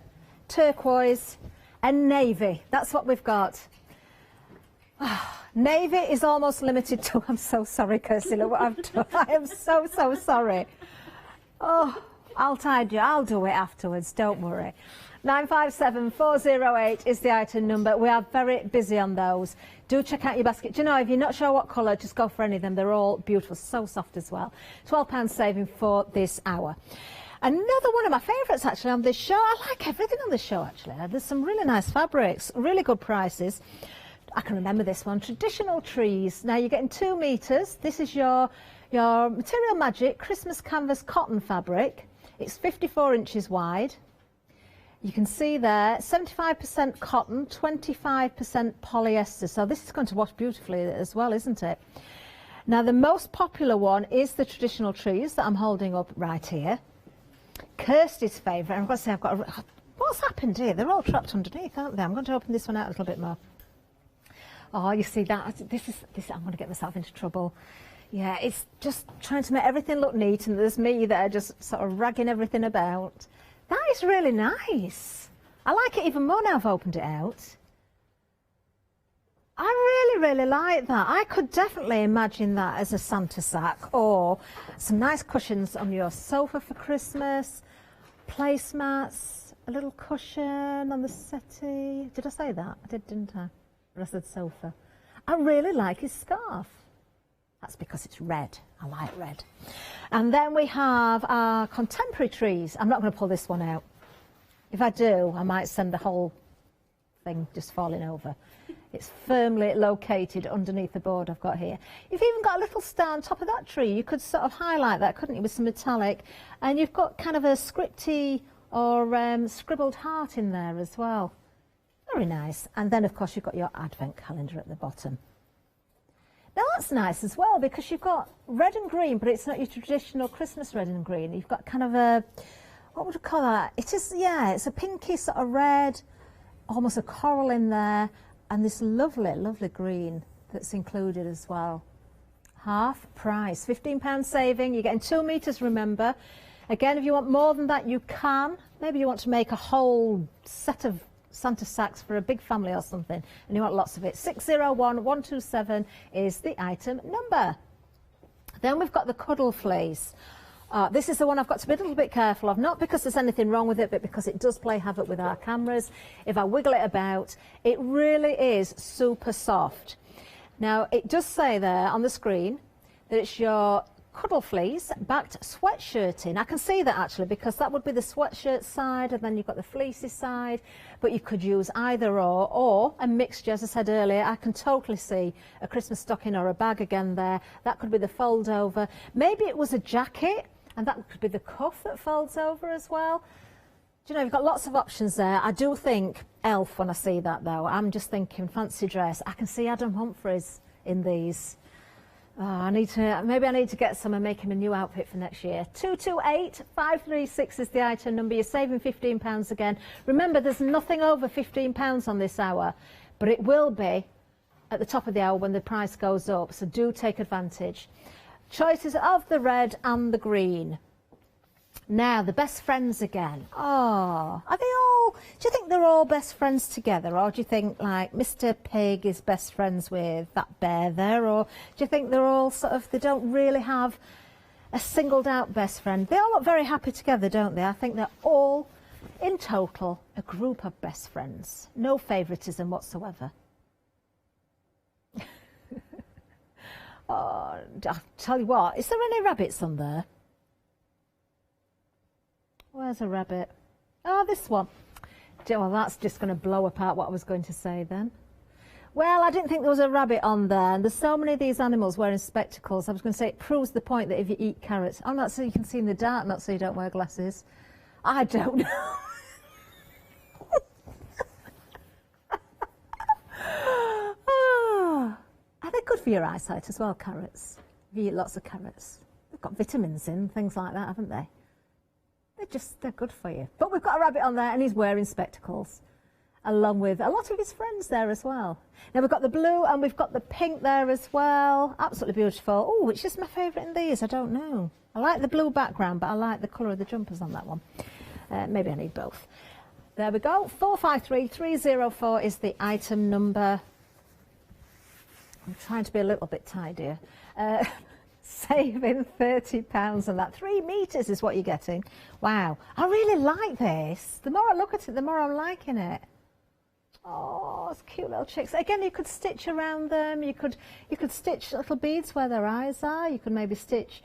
turquoise, and navy. That's what we've got. Navy is almost limited to... I'm so sorry, Kirsty, look what I've done. I am so, so sorry. Oh, I'll tide you. I'll do it afterwards, don't worry. 957408 is the item number. We are very busy on those. Do check out your basket. Do you know, if you're not sure what colour, just go for any of them. They're all beautiful, so soft as well. £12 saving for this hour. Another one of my favourites actually on this show. I like everything on this show actually. There's some really nice fabrics, really good prices. I can remember this one, traditional trees. Now you're getting 2 metres. This is your Material Magic Christmas canvas cotton fabric. It's 54 inches wide. You can see there 75% cotton, 25% polyester. So this is going to wash beautifully as well, isn't it? Now the most popular one is the traditional trees that I'm holding up right here. Kirsty's favourite. I've got to say, what's happened here? They're all trapped underneath, aren't they? I'm going to open this one out a little bit more. Oh, you see that? This. I'm going to get myself into trouble. Yeah, it's just trying to make everything look neat, and there's me there just sort of ragging everything about. That is really nice. I like it even more now I've opened it out. I really, really like that. I could definitely imagine that as a Santa sack, or some nice cushions on your sofa for Christmas, placemats, a little cushion on the settee. Did I say that? I did, didn't I? But I said sofa. I really like his scarf. That's because it's red. I like red. And then we have our contemporary trees. I'm not going to pull this one out. If I do, I might send the whole thing just falling over. It's firmly located underneath the board I've got here. You've even got a little star on top of that tree. You could sort of highlight that, couldn't you, with some metallic. And you've got kind of a scripty or scribbled heart in there as well. Very nice. And then, of course, you've got your advent calendar at the bottom. Now, that's nice as well, because you've got red and green, but it's not your traditional Christmas red and green. You've got kind of a, what would you call that? It is, yeah, it's a pinky sort of red, almost a coral in there, and this lovely, lovely green that's included as well. Half price, £15 saving. You're getting 2 metres, remember. Again, if you want more than that, you can. Maybe you want to make a whole set of Santa sacks for a big family or something, and you want lots of it. 601127 is the item number. Then we've got the cuddle fleece. This is the one I've got to be a little bit careful of, not because there's anything wrong with it, but because it does play havoc with our cameras. If I wiggle it about, it really is super soft. Now, it does say there on the screen that it's your cuddle fleece backed sweatshirting. I can see that actually, because that would be the sweatshirt side, and then you've got the fleecy side, but you could use either or a mixture. As I said earlier, I can totally see a Christmas stocking or a bag again there. That could be the fold over. Maybe it was a jacket, and that could be the cuff that folds over as well. Do you know, you've got lots of options there. I do think elf when I see that though. I'm just thinking fancy dress. I can see Adam Humphries in these. Oh, maybe I need to get some and make him a new outfit for next year. 228536 is the item number. You're saving £15 again. Remember, there's nothing over £15 on this hour, but it will be at the top of the hour when the price goes up, so do take advantage. Choices of the red and the green. Now, the best friends again. Oh, are they all, do you think they're all best friends together? Or do you think, like, Mr. Pig is best friends with that bear there? Or do you think they're all sort of, they don't really have a singled out best friend? They all look very happy together, don't they? I think they're all, in total, a group of best friends. No favouritism whatsoever. Oh, I'll tell you what, is there any rabbits on there? Where's a rabbit? Oh, this one. Well, that's just going to blow apart what I was going to say then. Well, I didn't think there was a rabbit on there, and there's so many of these animals wearing spectacles. I was going to say it proves the point that if you eat carrots, I'm not so you can see in the dark, not so you don't wear glasses. I don't know. Oh, are they good for your eyesight as well, carrots? If you eat lots of carrots. They've got vitamins in, things like that, haven't they? They're good for you. But we've got a rabbit on there and he's wearing spectacles, along with a lot of his friends there as well. Now we've got the blue and we've got the pink there as well. Absolutely beautiful. Oh, which is my favourite in these? I don't know. I like the blue background, but I like the colour of the jumpers on that one. Maybe I need both. There we go. 453304 is the item number. I'm trying to be a little bit tidier. Saving £30 on that. 3 metres is what you're getting. Wow. I really like this. The more I look at it, the more I'm liking it. Oh, it's cute little chicks. Again, you could stitch around them. You could stitch little beads where their eyes are. You could maybe stitch,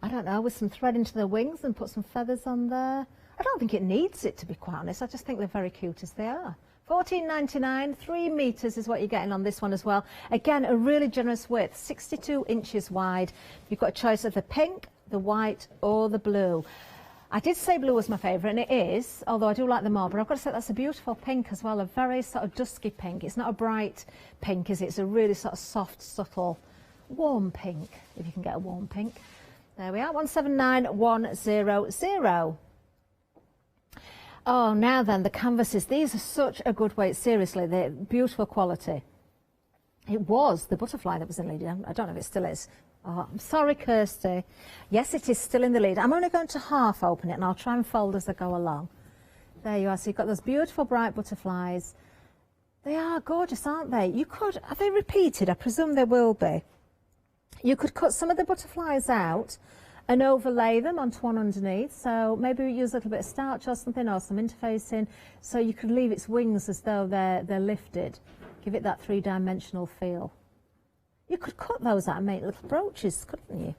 I don't know, with some thread into their wings and put some feathers on there. I don't think it needs it, to be quite honest. I just think they're very cute as they are. $14.99, 3 metres is what you're getting on this one as well. Again, a really generous width, 62 inches wide. You've got a choice of the pink, the white or the blue. I did say blue was my favourite, and it is, although I do like them all, but I've got to say that's a beautiful pink as well, a very sort of dusky pink. It's not a bright pink, is it? It's a really sort of soft, subtle, warm pink, if you can get a warm pink. There we are, 179100. Oh, now then, the canvases. These are such a good weight. Seriously, they're beautiful quality. It was the butterfly that was in the lead. I don't know if it still is. Oh, I'm sorry, Kirsty. Yes, it is still in the lead. I'm only going to half open it, and I'll try and fold as I go along. There you are. So you've got those beautiful bright butterflies. They are gorgeous, aren't they? You could, are they repeated? I presume they will be. You could cut some of the butterflies out and overlay them onto one underneath. So maybe use a little bit of starch or something, or some interfacing, so you could leave its wings as though they're lifted. Give it that three-dimensional feel. You could cut those out and make little brooches, couldn't you?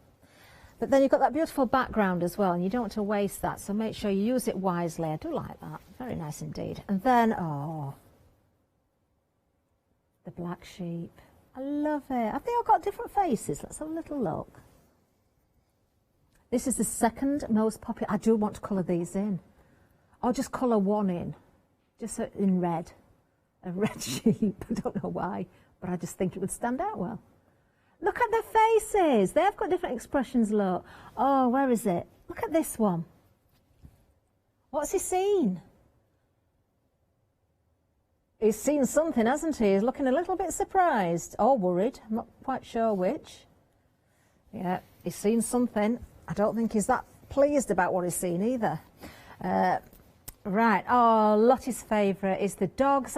But then you've got that beautiful background as well, and you don't want to waste that, so make sure you use it wisely. I do like that. Very nice indeed. And then, oh, the black sheep. I love it. Have they all got different faces? Let's have a little look. This is the second most popular. I do want to colour these in. I'll just colour one in, just in red. A red sheep. I don't know why, but I just think it would stand out well. Look at their faces. They have got different expressions, look. Oh, where is it? Look at this one. What's he seen? He's seen something, hasn't he? He's looking a little bit surprised or worried. I'm not quite sure which. Yeah, he's seen something. I don't think he's that pleased about what he's seen either. Right, oh, Lottie's favourite is the dogs